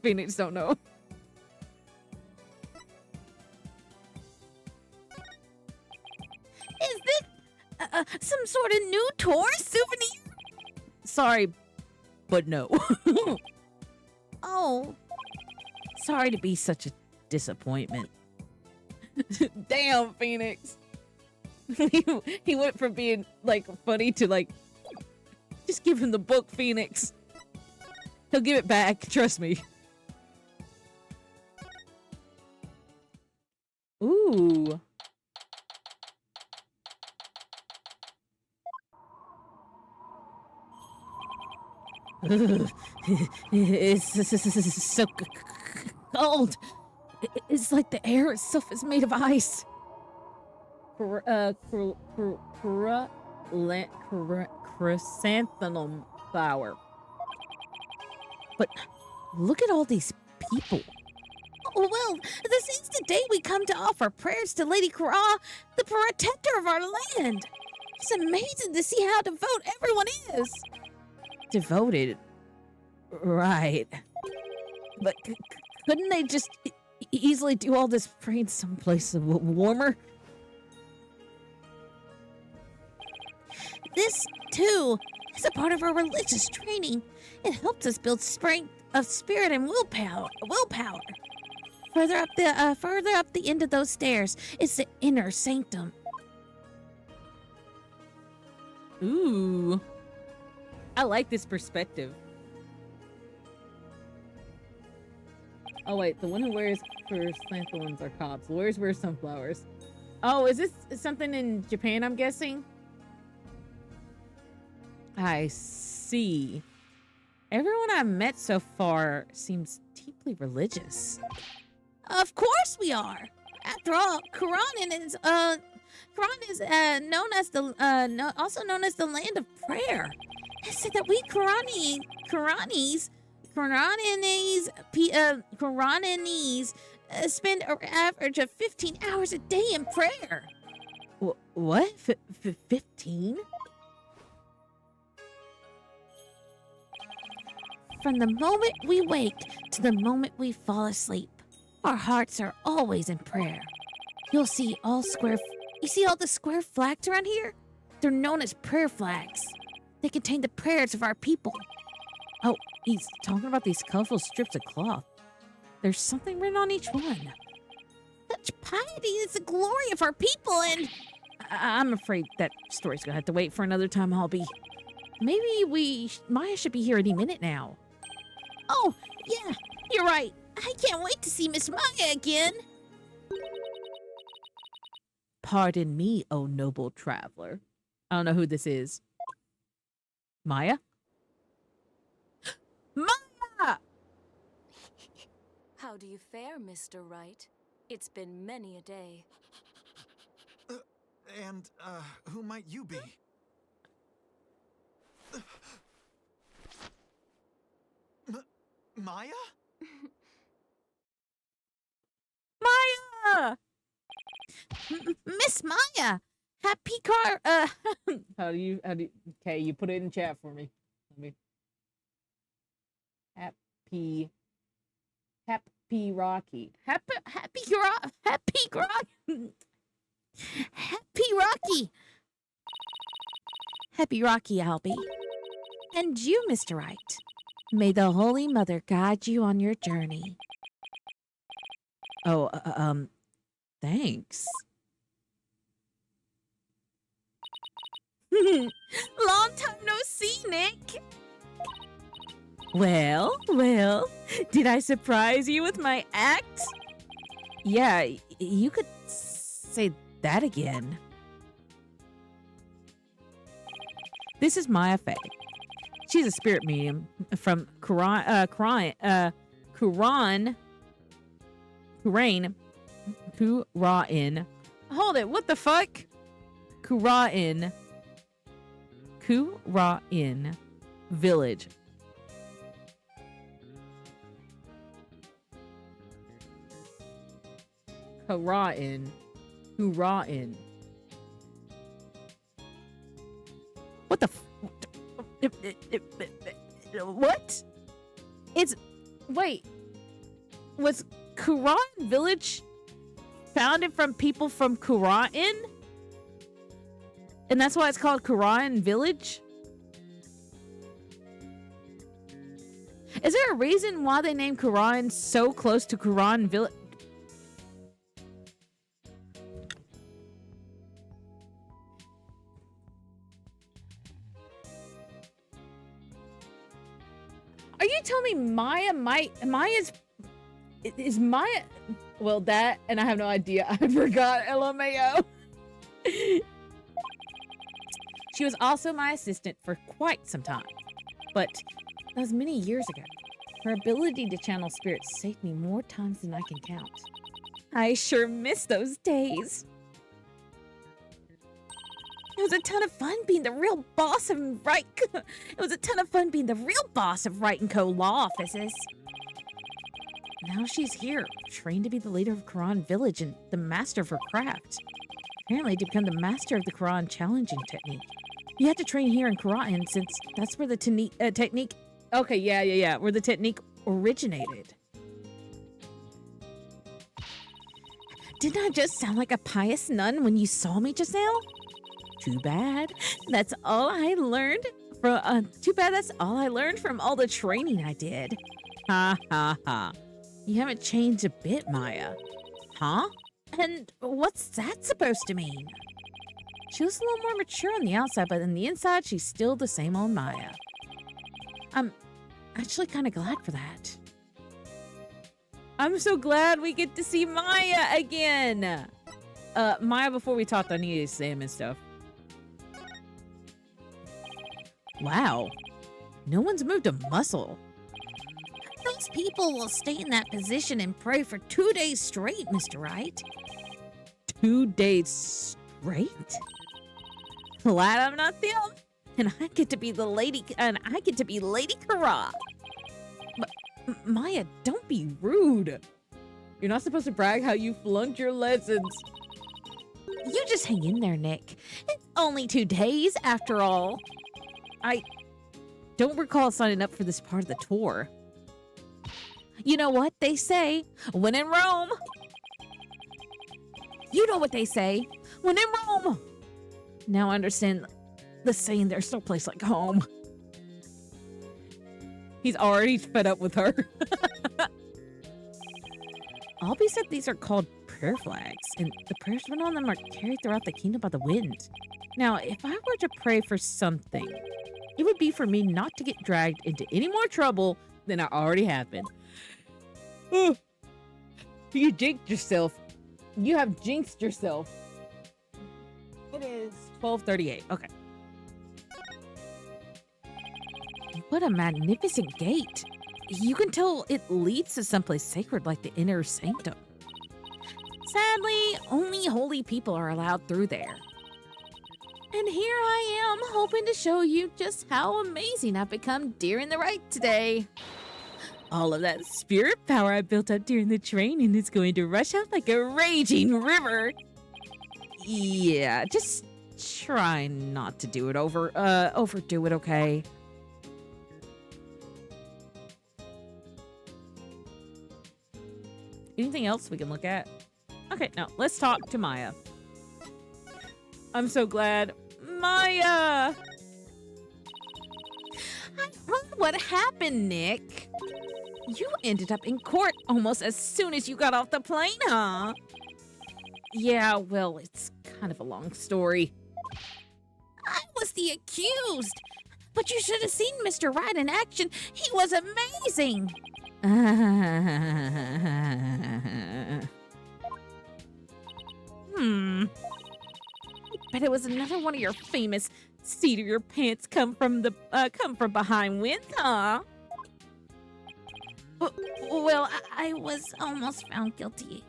Phoenix don't know. Is this some sort of new tour souvenir? Sorry, but no. Oh. Sorry to be such a disappointment. Damn, Phoenix. He went from being, like, funny to, like, just give him the book, Phoenix. He'll give it back, trust me. Ooh. It's so cold. It's like the air itself is made of ice. Chrysanthemum flower. But look at all these people. Oh, well, this is the day we come to offer prayers to Lady Kara, the protector of our land. It's amazing to see how devout everyone is. Devoted? Right. But couldn't they just easily do all this praying someplace warmer? This, too, is a part of our religious training. It helps us build strength of spirit and willpower. Further up the end of those stairs is the inner sanctum. Ooh. I like this perspective. Oh, wait. The one who wears chrysanthemums are cops. Lawyers wear sunflowers. Oh, is this something in Japan, I'm guessing? I see. Everyone I've met so far seems deeply religious. Of course we are. After all, Quran is known as the also known as the land of prayer. It said that we Quranis spend an average of 15 hours a day in prayer. What? 15? From the moment we wake to the moment we fall asleep, our hearts are always in prayer. You see all the square flags around here? They're known as prayer flags. They contain the prayers of our people. Oh, he's talking about these colorful strips of cloth. There's something written on each one. Such piety is the glory of our people, and I'm afraid that story's gonna have to wait for another time, Hobby. Maybe Maya should be here any minute now. oh, yeah, you're right. I can't wait to see Miss Maya again. Pardon me, oh noble traveler. I don't know who this is. Maya? Maya! How do you fare, Mr. Wright? It's been many a day. Who might you be? Maya? Maya! Miss Maya, happy How do you, okay, you put it in chat for me. Happy Rocky. Happy Rocky. Happy Rocky, Albie. And you, Mr. Wright. May the Holy Mother guide you on your journey. Oh, thanks. Long time no see, Nick. Well, did I surprise you with my act? Yeah, you could say that again. This is Maya Fey. She's a spirit medium from Quran. Hold it, what the fuck? Qura'in village. Qura'in. What the what? Wait. Was Quran village founded from people from Qura'in? And that's why it's called Quran village? Is there a reason why they named Quran so close to Quran village? Are you telling me Maya's is Maya? Well, that, and I have no idea. I forgot. LMAO. She was also my assistant for quite some time, but that was many years ago. Her ability to channel spirits saved me more times than I can count. I sure miss those days. It was a ton of fun being the real boss of Wright. It was a ton of fun being the real boss of Wright & Co. law offices. Now she's here, trained to be the leader of Quran Village and the master of her craft. Apparently to become the master of the Quran challenging technique. You had to train here in Quran since that's where the technique... Okay, yeah, where the technique originated. Didn't I just sound like a pious nun when you saw me just now? Too bad. That's all I learned from. Too bad. That's all I learned from all the training I did. Ha ha ha. You haven't changed a bit, Maya. Huh? And what's that supposed to mean? She looks a little more mature on the outside, but on the inside, she's still the same old Maya. I'm actually kind of glad for that. I'm so glad we get to see Maya again. Maya, before we talked, I need to examine stuff. Wow. No one's moved a muscle. Those people will stay in that position and pray for 2 days straight, Mr. Wright. 2 days straight? Glad I'm not them. And I get to be Lady Kara. Maya, don't be rude. You're not supposed to brag how you flunked your lessons. You just hang in there, Nick. It's only 2 days after all. I don't recall signing up for this part of the tour. You know what they say? When in Rome. You know what they say. When in Rome. Now I understand the saying, there's no place like home. He's already fed up with her. Albie said these are called prayer flags, and the prayers written on them are carried throughout the kingdom by the wind. Now, if I were to pray for something, it would be for me not to get dragged into any more trouble than I already have been. Ooh. You jinxed yourself. You have jinxed yourself. It is 12:38. Okay. What a magnificent gate. You can tell it leads to someplace sacred like the inner sanctum. Sadly, only holy people are allowed through there. And here I am, hoping to show you just how amazing I've become during the ride today. All of that spirit power I built up during the training is going to rush out like a raging river. Yeah, just try not to do it overdo it, okay? Anything else we can look at? Okay, now let's talk to Maya. I'm so glad. Maya! I heard what happened, Nick. You ended up in court almost as soon as you got off the plane, huh? Yeah, well, it's kind of a long story. I was the accused. But you should have seen Mr. Wright in action. He was amazing. Bet it was another one of your famous seat of your pants come from behind wins, huh? Well, I was almost found guilty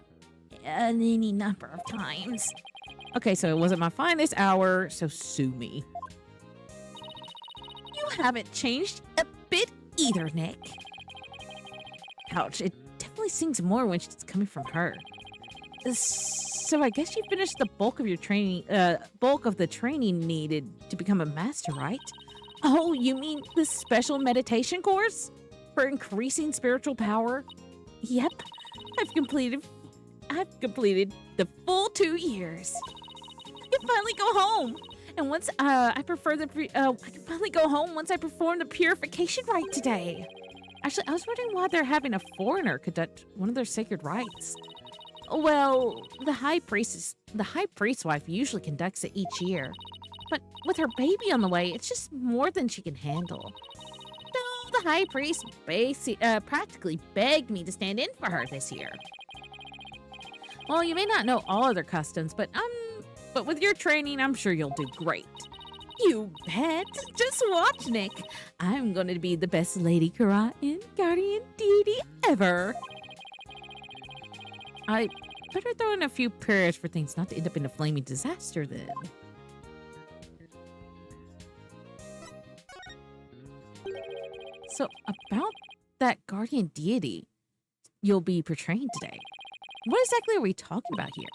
any number of times. Okay, so it wasn't my finest hour, so sue me. You haven't changed a bit either, Nick. Ouch, it definitely sings more when it's coming from her. So I guess you finished the bulk of your training, bulk of the training needed to become a master, right? Oh, you mean the special meditation course for increasing spiritual power? Yep, I've completed the full 2 years. I can finally go home. And once I can finally go home once I perform the purification rite today. Actually, I was wondering why they're having a foreigner conduct one of their sacred rites. Well, the high priest's wife usually conducts it each year. But with her baby on the way, it's just more than she can handle. So the high priest practically begged me to stand in for her this year. Well, you may not know all of their customs, but with your training, I'm sure you'll do great. You bet. Just watch, Nick. I'm going to be the best Lady Kara and Guardian Deity ever. I better throw in a few prayers for things not to end up in a flaming disaster then. So, about that Guardian Deity you'll be portraying today, what exactly are we talking about here?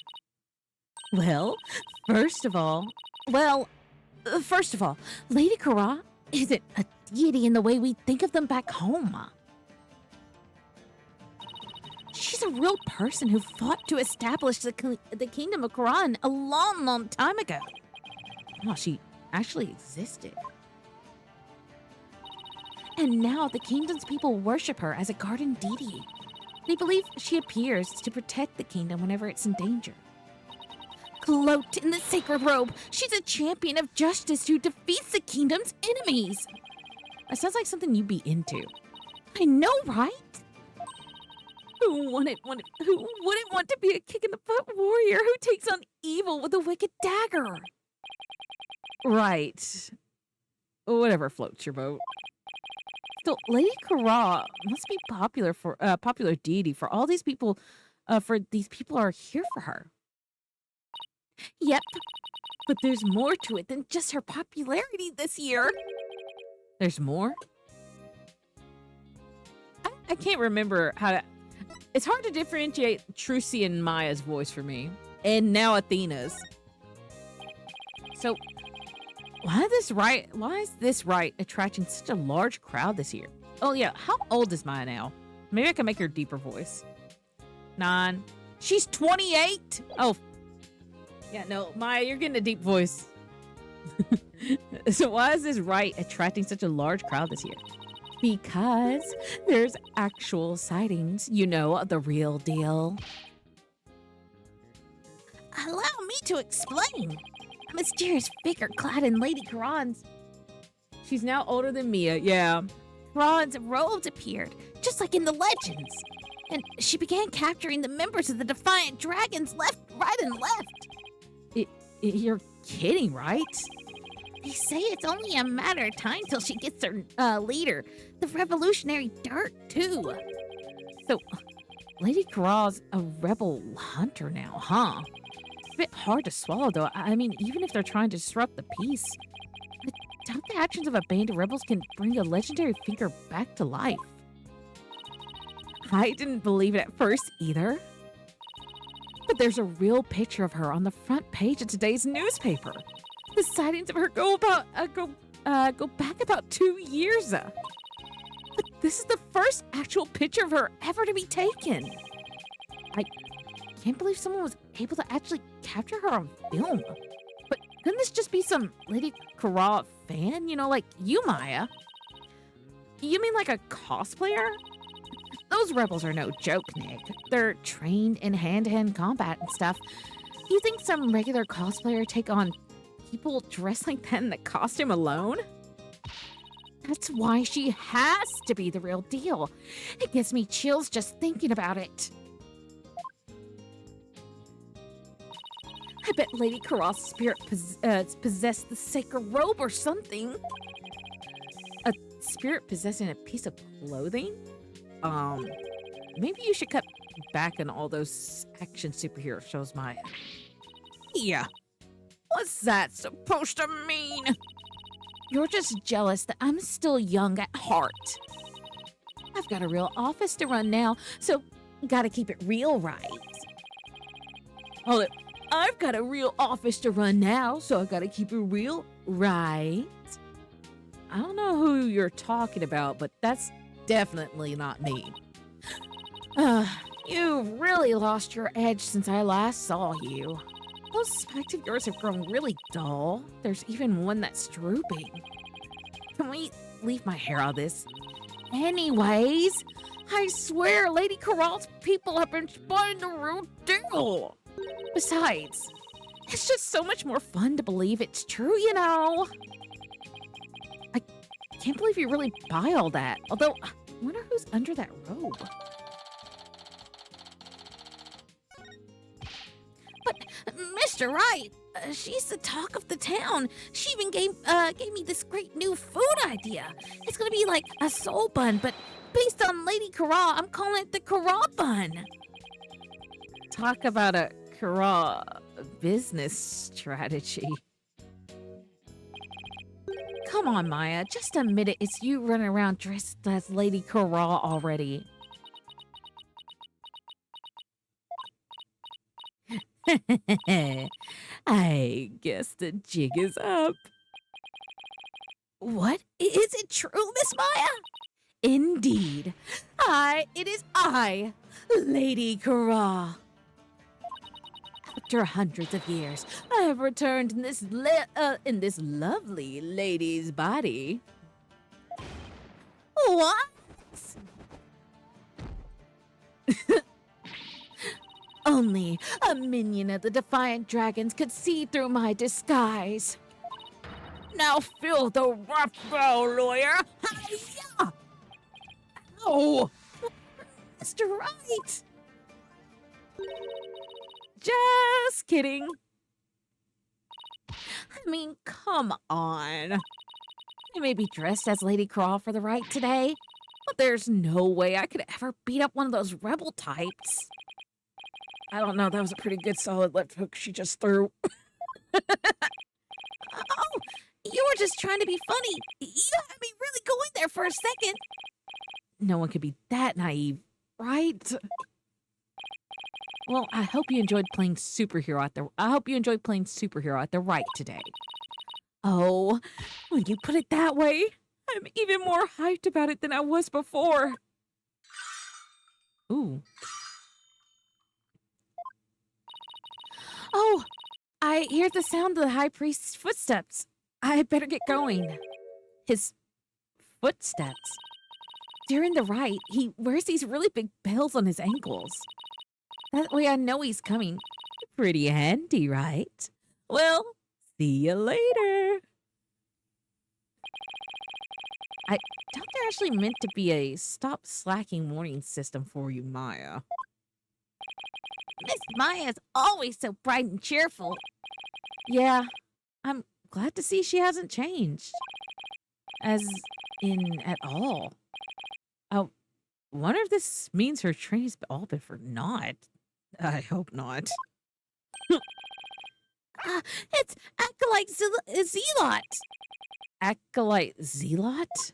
Well, first of all, Lady Kara isn't a deity in the way we think of them back home. She's a real person who fought to establish the kingdom of Quran a long, long time ago. Well, she actually existed. And now the kingdom's people worship her as a guardian deity. They believe she appears to protect the kingdom whenever it's in danger. cloaked in the sacred robe. She's a champion of justice who defeats the kingdom's enemies. That sounds like something you'd be into. I know, right? Who wouldn't want to be a kick in the butt warrior who takes on evil with a wicked dagger? Right. Whatever floats your boat. Still, Lady Kara must be popular deity for all these people. For these people are here for her. Yep. But there's more to it than just her popularity this year. There's more? I can't remember how to... It's hard to differentiate Trucy and Maya's voice for me. And now Athena's. So, why is this rite attracting such a large crowd this year? Oh yeah, how old is Maya now? Maybe I can make her deeper voice. 9. She's 28? Oh. Yeah, no, Maya, you're getting a deep voice. So why is this rite attracting such a large crowd this year? Because there's actual sightings, you know, the real deal. Allow me to explain. A mysterious figure clad in Lady Karan's. She's now older than Mia, yeah. Karan's robes appeared, just like in the legends. And she began capturing the members of the Defiant Dragons left, right, and left. You're kidding, right? They say it's only a matter of time till she gets her leader, the revolutionary Dirt, too. So, Lady Kara's a rebel hunter now, huh? It's a bit hard to swallow, though. I mean, even if they're trying to disrupt the peace, I doubt the actions of a band of rebels can bring a legendary figure back to life. I didn't believe it at first, either. But there's a real picture of her on the front page of today's newspaper. The sightings of her go back about 2 years. But this is the first actual picture of her ever to be taken. I can't believe someone was able to actually capture her on film. But couldn't this just be some Lady Kara fan? You know, like you, Maya. You mean like a cosplayer? Those rebels are no joke, Nick. They're trained in hand-to-hand combat and stuff. You think some regular cosplayer take on people dressed like that in the costume alone? That's why she has to be the real deal. It gives me chills just thinking about it. I bet Lady Kara's spirit possessed the sacred robe or something. A spirit possessing a piece of clothing? Maybe you should cut back on all those action superhero shows, Maya. Yeah. What's that supposed to mean? You're just jealous that I'm still young at heart. I've got a real office to run now, so gotta keep it real, right? Hold it. I've got a real office to run now, so I gotta keep it real, right? I don't know who you're talking about, but that's definitely not me. You've really lost your edge since I last saw you. Those spikes of yours have grown really dull. There's even one that's drooping. Can we leave my hair out of this? Anyways, I swear Lady Kara's people have been spotting the real deal. Besides, it's just so much more fun to believe it's true, you know. I can't believe you really buy all that. Although, I wonder who's under that robe. But, Mr. Wright, she's the talk of the town. She even gave me this great new food idea. It's gonna be like a soul bun, but based on Lady Kara, I'm calling it the Kara bun. Talk about a Kara business strategy. Come on, Maya, just admit it. It's you running around dressed as Lady Kara already. I guess the jig is up. What? Is it true, Miss Maya? Indeed. It is I, Lady Kara. After hundreds of years, I have returned in this lovely lady's body. What? only a minion of the Defiant Dragons could see through my disguise. Now feel the rough bow, lawyer. Hi-ya! Ow! Mr. Right! Just kidding. I mean, come on. I may be dressed as Lady Crawl for the right today, but there's no way I could ever beat up one of those rebel types. I don't know, that was a pretty good solid left hook she just threw. Oh, you were just trying to be funny. You had me really going there for a second. No one could be that naive, right? Well, I hope you enjoyed playing superhero at the right today. Oh, when you put it that way, I'm even more hyped about it than I was before. Ooh. Oh, I hear the sound of the High Priest's footsteps. I better get going. His footsteps. During the rite, he wears these really big bells on his ankles. That way I know he's coming. Pretty handy, right? Well, see you later. I doubt they're actually meant to be a stop slacking warning system for you, Maya. Miss Maya's always so bright and cheerful. Yeah, I'm glad to see she hasn't changed. As in, at all. I wonder if this means her training's all been for naught. I hope not. It's Acolyte Zealot. Acolyte Zealot?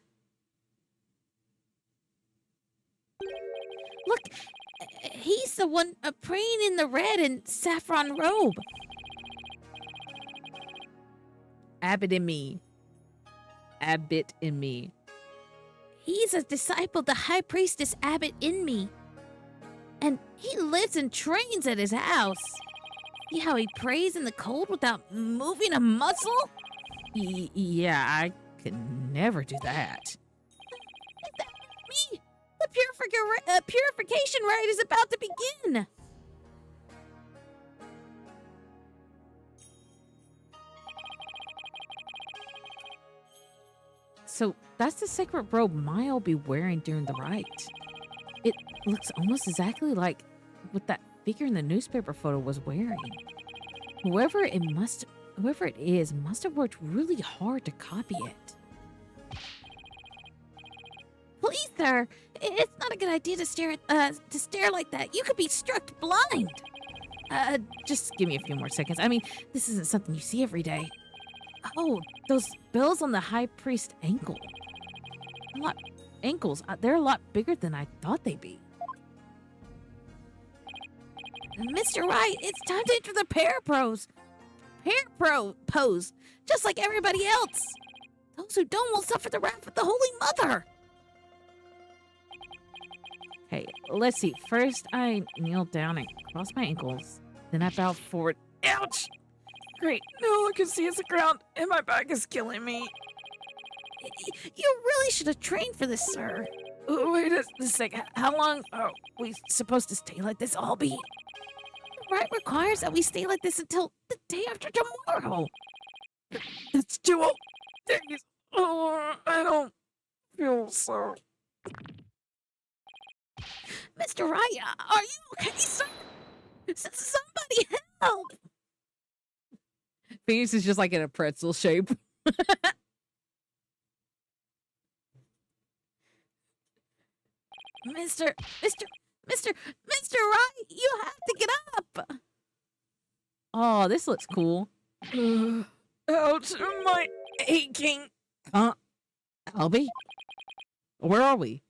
Look, he's the one praying in the red and saffron robe. Abbot in me. Abbot in me. He's a disciple of the High Priestess Abbot in me. And he lives and trains at his house. See how he prays in the cold without moving a muscle? Yeah, I could never do that. Me! The purification rite is about to begin! So that's the sacred robe Maya will be wearing during the rite. It looks almost exactly like what that figure in the newspaper photo was wearing. Whoever it is must have worked really hard to copy it. Please, sir, it's not a good idea to stare like that. You could be struck blind. Just give me a few more seconds. I mean, this isn't something you see every day. Oh, those bells on the High Priest's ankle. They're a lot bigger than I thought they'd be. Mr. Wright, it's time to enter the pose, just like everybody else. Those who don't will suffer the wrath of the Holy Mother. Okay, let's see. First, I kneel down and cross my ankles. Then I bow forward. Ouch! Great, now all I can see is the ground, and my back is killing me. You really should have trained for this, sir. Wait a second. How long are we supposed to stay like this, Albie? The rite requires that we stay like this until the day after tomorrow. That's 2 whole days. Oh, I don't feel so. Mr. Wright, are you okay, sir? Somebody help! Phoenix is just like in a pretzel shape. Mr. Wright, you have to get up. Oh, this looks cool. Ouch, my aching. Albie? Where are we?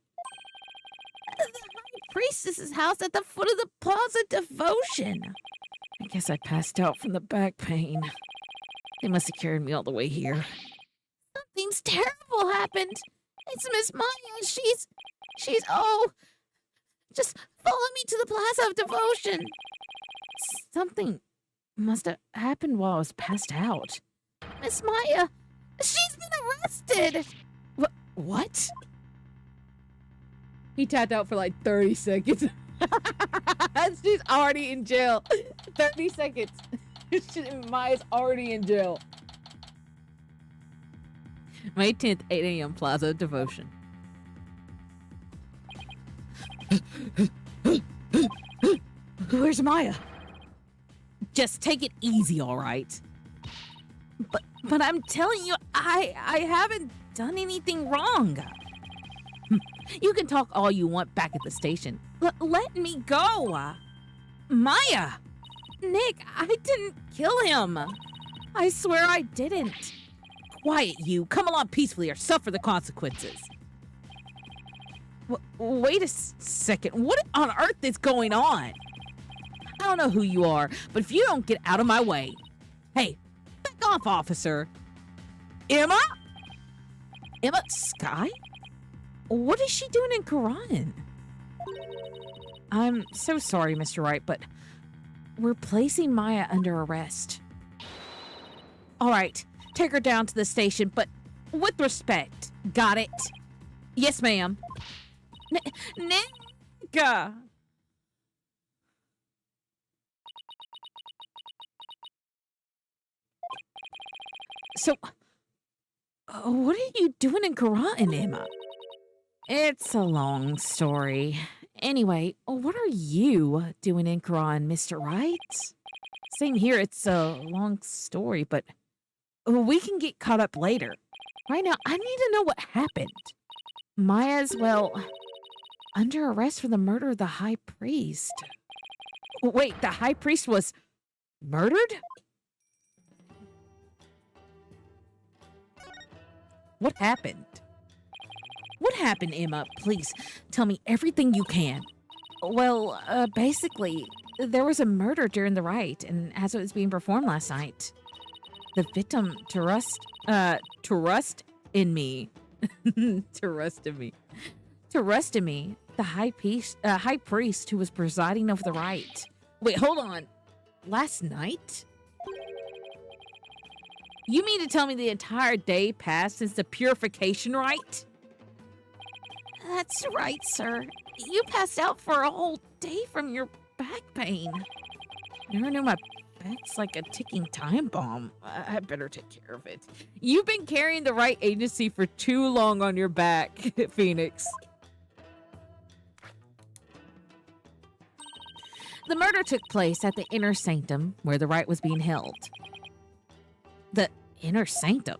The High Priestess's house at the foot of the Plaza Devotion. I guess I passed out from the back pain. They must have carried me all the way here. Something's terrible happened. It's Miss Maya. Just follow me to the Plaza of Devotion. Something must have happened while I was passed out. Miss Maya, she's been arrested. What? He tapped out for like 30 seconds. She's already in jail. 30 seconds. Maya's already in jail. May 10th, 8 a.m. Plaza Devotion. Where's Maya? Just take it easy, all right? But I'm telling you, I haven't done anything wrong. You can talk all you want back at the station. Let me go. Maya! Nick, I didn't kill him. I swear I didn't. Quiet, you. Come along peacefully or suffer the consequences. Wait a second. What on earth is going on? I don't know who you are, but if you don't get out of my way. Hey, back off, officer. Emma? Emma Sky? What is she doing in Quran? I'm so sorry, Mr. Wright, but we're placing Maya under arrest. All right, take her down to the station, but with respect. Got it? Yes, ma'am. Nick! So, what are you doing in Quran, Emma? It's a long story. Anyway, what are you doing in Quran, Mr. Wright? Same here, it's a long story, but we can get caught up later. Right now, I need to know what happened. Maya's, well, under arrest for the murder of the high priest. Wait, the high priest was murdered? What happened? What happened, Emma? Please, tell me everything you can. Well, basically, there was a murder during the rite, and as it was being performed last night, the victim to rust in me, the high priest who was presiding over the rite. Wait, hold on. Last night? You mean to tell me the entire day passed since the purification rite? That's right, sir. You passed out for a whole day from your back pain. Never knew my back's like a ticking time bomb. I better take care of it. You've been carrying the right agency for too long on your back, Phoenix. The murder took place at the inner sanctum where the rite was being held. The inner sanctum?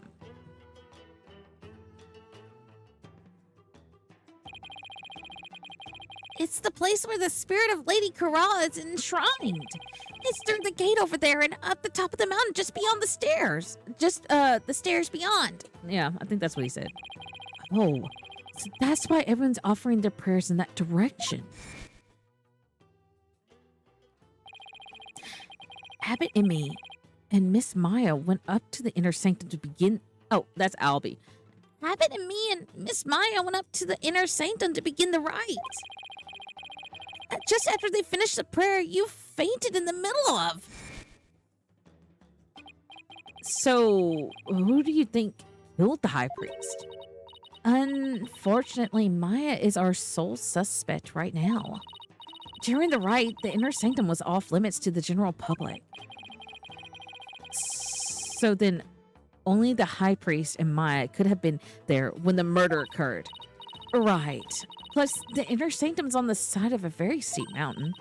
It's the place where the spirit of Lady Kara is enshrined. It's through the gate over there and up the top of the mountain just beyond the stairs. Just, the stairs beyond. Yeah, I think that's what he said. Oh, so that's why everyone's offering their prayers in that direction. Abbott and me and Miss Maya went up to the inner sanctum to begin. Oh, that's Albie. Abbott and me and Miss Maya went up to the inner sanctum to begin the rite. Just after they finished the prayer, you fainted in the middle of. So, who do you think killed the high priest? Unfortunately, Maya is our sole suspect right now. During the rite, the inner sanctum was off limits to the general public. So then, only the high priest and Maya could have been there when the murder occurred. Right. Plus, the inner sanctum's on the side of a very steep mountain.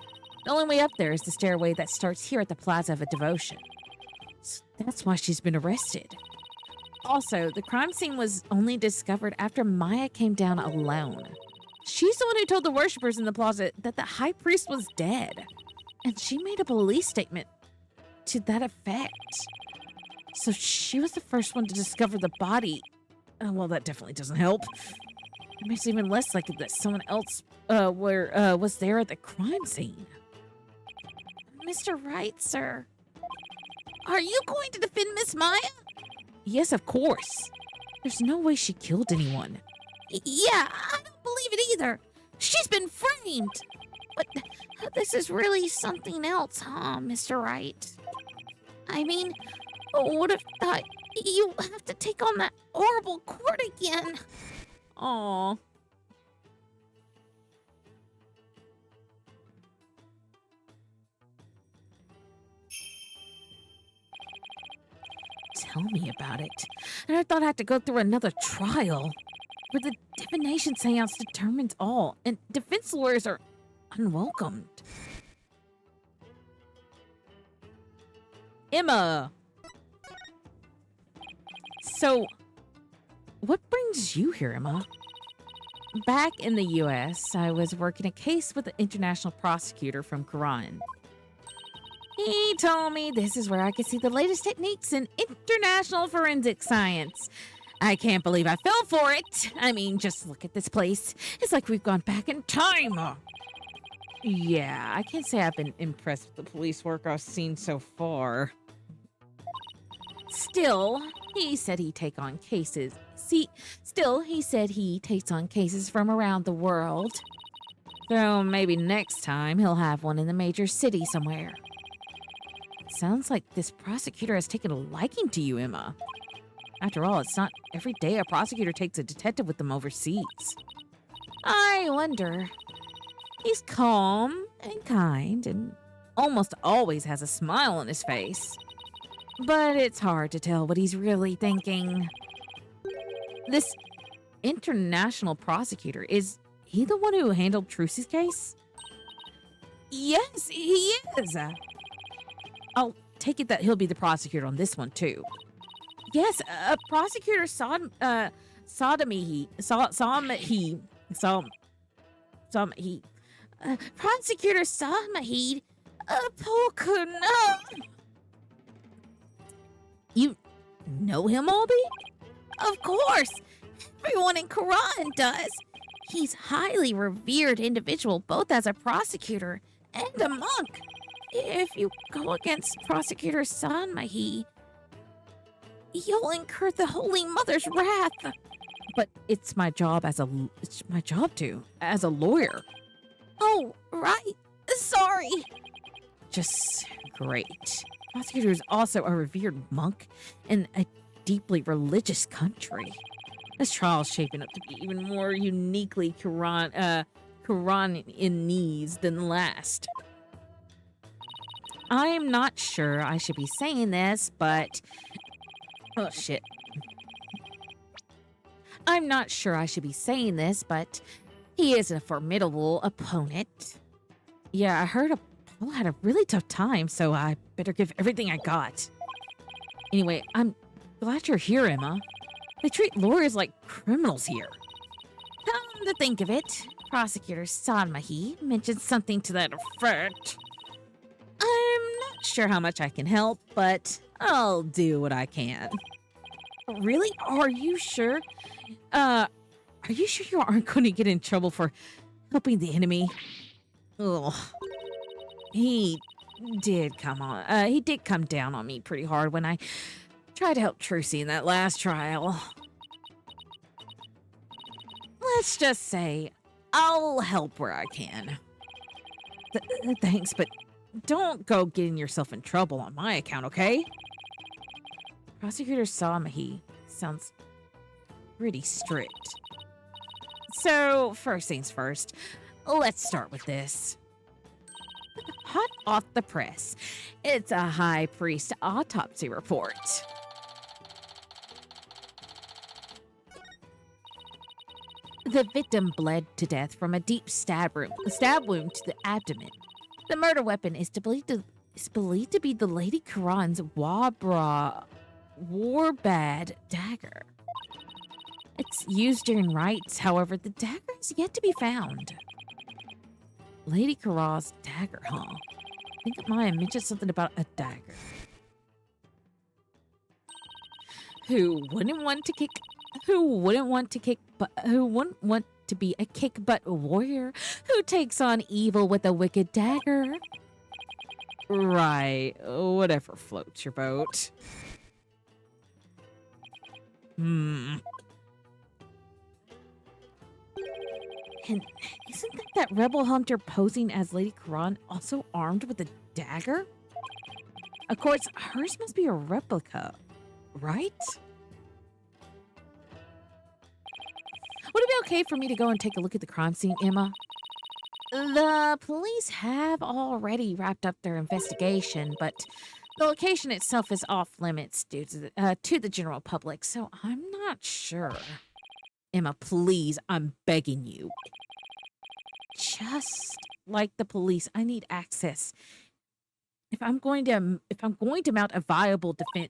The only way up there is the stairway that starts here at the Plaza of a Devotion. So that's why she's been arrested. Also, the crime scene was only discovered after Maya came down alone. She's the one who told the worshippers in the plaza that the high priest was dead. And she made a police statement to that effect. So she was the first one to discover the body. Well, that definitely doesn't help. It makes it even less likely that someone else was there at the crime scene. Mr. Wright, sir. Are you going to defend Miss Maya? Yes, of course. There's no way she killed anyone. Yeah, I don't believe it either. She's been framed. But this is really something else, huh, Mr. Wright? I mean, what if you have to take on that horrible court again? Aw. tell me about it. And I thought I had to go through another trial where the divination seance determines all, and defense lawyers are unwelcomed. Emma! So, what brings you here, Emma? Back in the U.S., I was working a case with an international prosecutor from Quran. He told me this is where I could see the latest techniques in international forensic science. I can't believe I fell for it. I mean, just look at this place. It's like we've gone back in time. Yeah, I can't say I've been impressed with the police work I've seen so far. Still, he said he'd take on cases. He said he takes on cases from around the world. So maybe next time he'll have one in the major city somewhere. Sounds like this prosecutor has taken a liking to you, Emma. After all, it's not every day a prosecutor takes a detective with them overseas. I wonder. He's calm and kind and almost always has a smile on his face. But it's hard to tell what he's really thinking. This international prosecutor, is he the one who handled Trucy's case? Yes, he is. I'll take it that he'll be the prosecutor on this one, too. Yes, Prosecutor Prosecutor Samahid Polkuna. You know him, Albie? Of course. Everyone in Quran does. He's highly revered individual, both as a prosecutor and a monk. If you go against Prosecutor Sanmahi, you'll incur the Holy Mother's wrath. But it's my job as a lawyer. Oh, right. Sorry. Just great. Prosecutor is also a revered monk in a deeply religious country. This trial is shaping up to be even more uniquely Quranese than the last. I'm not sure I should be saying this, but... Oh, shit. I'm not sure I should be saying this, but he is a formidable opponent. Yeah, I heard Apollo had a really tough time, so I better give everything I got. Anyway, I'm glad you're here, Emma. They treat lawyers like criminals here. Come to think of it, Prosecutor Sanmahi mentioned something to that effect. I'm not sure how much I can help, but I'll do what I can. Really? Are you sure? Are you sure you aren't going to get in trouble for helping the enemy? Ugh. He did come down on me pretty hard when I tried to help Trucy in that last trial. Let's just say I'll help where I can. Thanks, but don't go getting yourself in trouble on my account, okay? Prosecutor Samahi sounds pretty strict. So, first things first, let's start with this. Hot off the press, it's a high priest autopsy report. The victim bled to death from a deep stab wound to the abdomen. The murder weapon is believed to be the Lady Quran's Warbad dagger. It's used during rites, however, the dagger is yet to be found. Lady Quran's dagger, huh? I think Maya mentioned something about a dagger. Who wouldn't want to be a kick-butt warrior who takes on evil with a wicked dagger? Right, whatever floats your boat. And isn't that rebel hunter posing as Lady Quran also armed with a dagger? Of course, hers must be a replica, right? Would it be okay for me to go and take a look at the crime scene, Emma? The police have already wrapped up their investigation, but The location itself is off limits due to the general public, so I'm not sure. Emma, please, I'm begging you. Just like the police, I need access. If I'm going to mount a viable defense.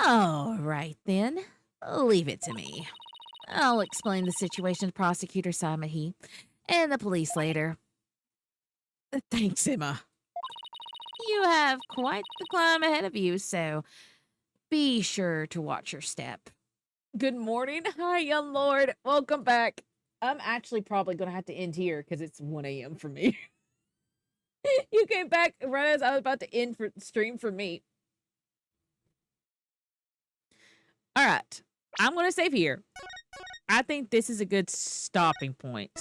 All right then, leave it to me. I'll explain the situation to Prosecutor Samahi and the police later. Thanks, Emma. You have quite the climb ahead of you, so be sure to watch your step. Good morning. Hi, young lord. Welcome back. I'm actually probably going to have to end here because it's 1 a.m. for me. You came back right as I was about to end stream for me. All right. I'm going to save here. I think this is a good stopping point.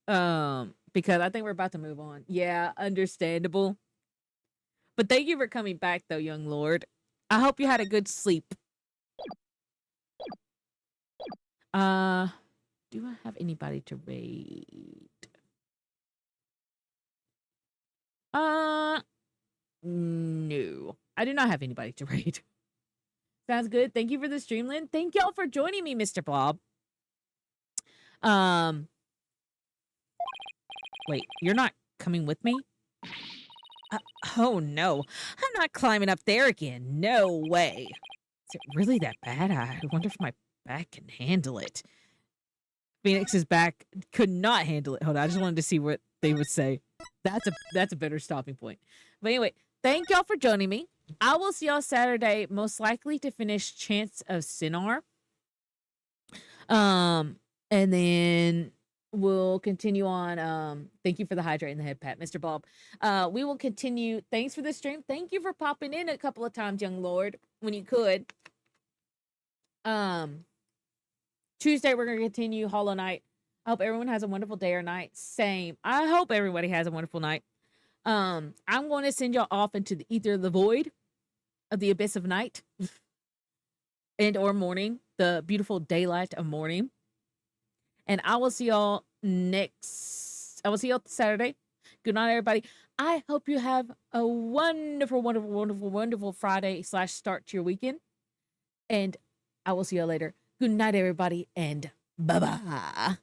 Because I think we're about to move on. Yeah, understandable. But thank you for coming back, though, young lord. I hope you had a good sleep. Do I have anybody to raid? No. I do not have anybody to raid. Sounds good. Thank you for the stream, Lynn. Thank y'all for joining me, Mr. Blob. Wait, you're not coming with me? Oh, no. I'm not climbing up there again. No way. Is it really that bad? I wonder if my back can handle it. Phoenix's back could not handle it. Hold on, I just wanted to see what they would say. That's a better stopping point. But anyway, thank y'all for joining me. I will see y'all Saturday, most likely to finish Chance of Sinar. And then we'll continue on. Thank you for the hydrate in the head pat, Mr. Bob. We will continue. Thanks for the stream. Thank you for popping in a couple of times, young lord, when you could. Tuesday, we're going to continue Hollow Knight. I hope everyone has a wonderful day or night. Same. I hope everybody has a wonderful night. I'm going to send y'all off into the ether of the void of the abyss of night and or morning, the beautiful daylight of morning. And I will see y'all Saturday. Good night, everybody. I hope you have a wonderful, wonderful, wonderful, wonderful Friday / start to your weekend. And I will see y'all later. Good night, everybody, and bye-bye.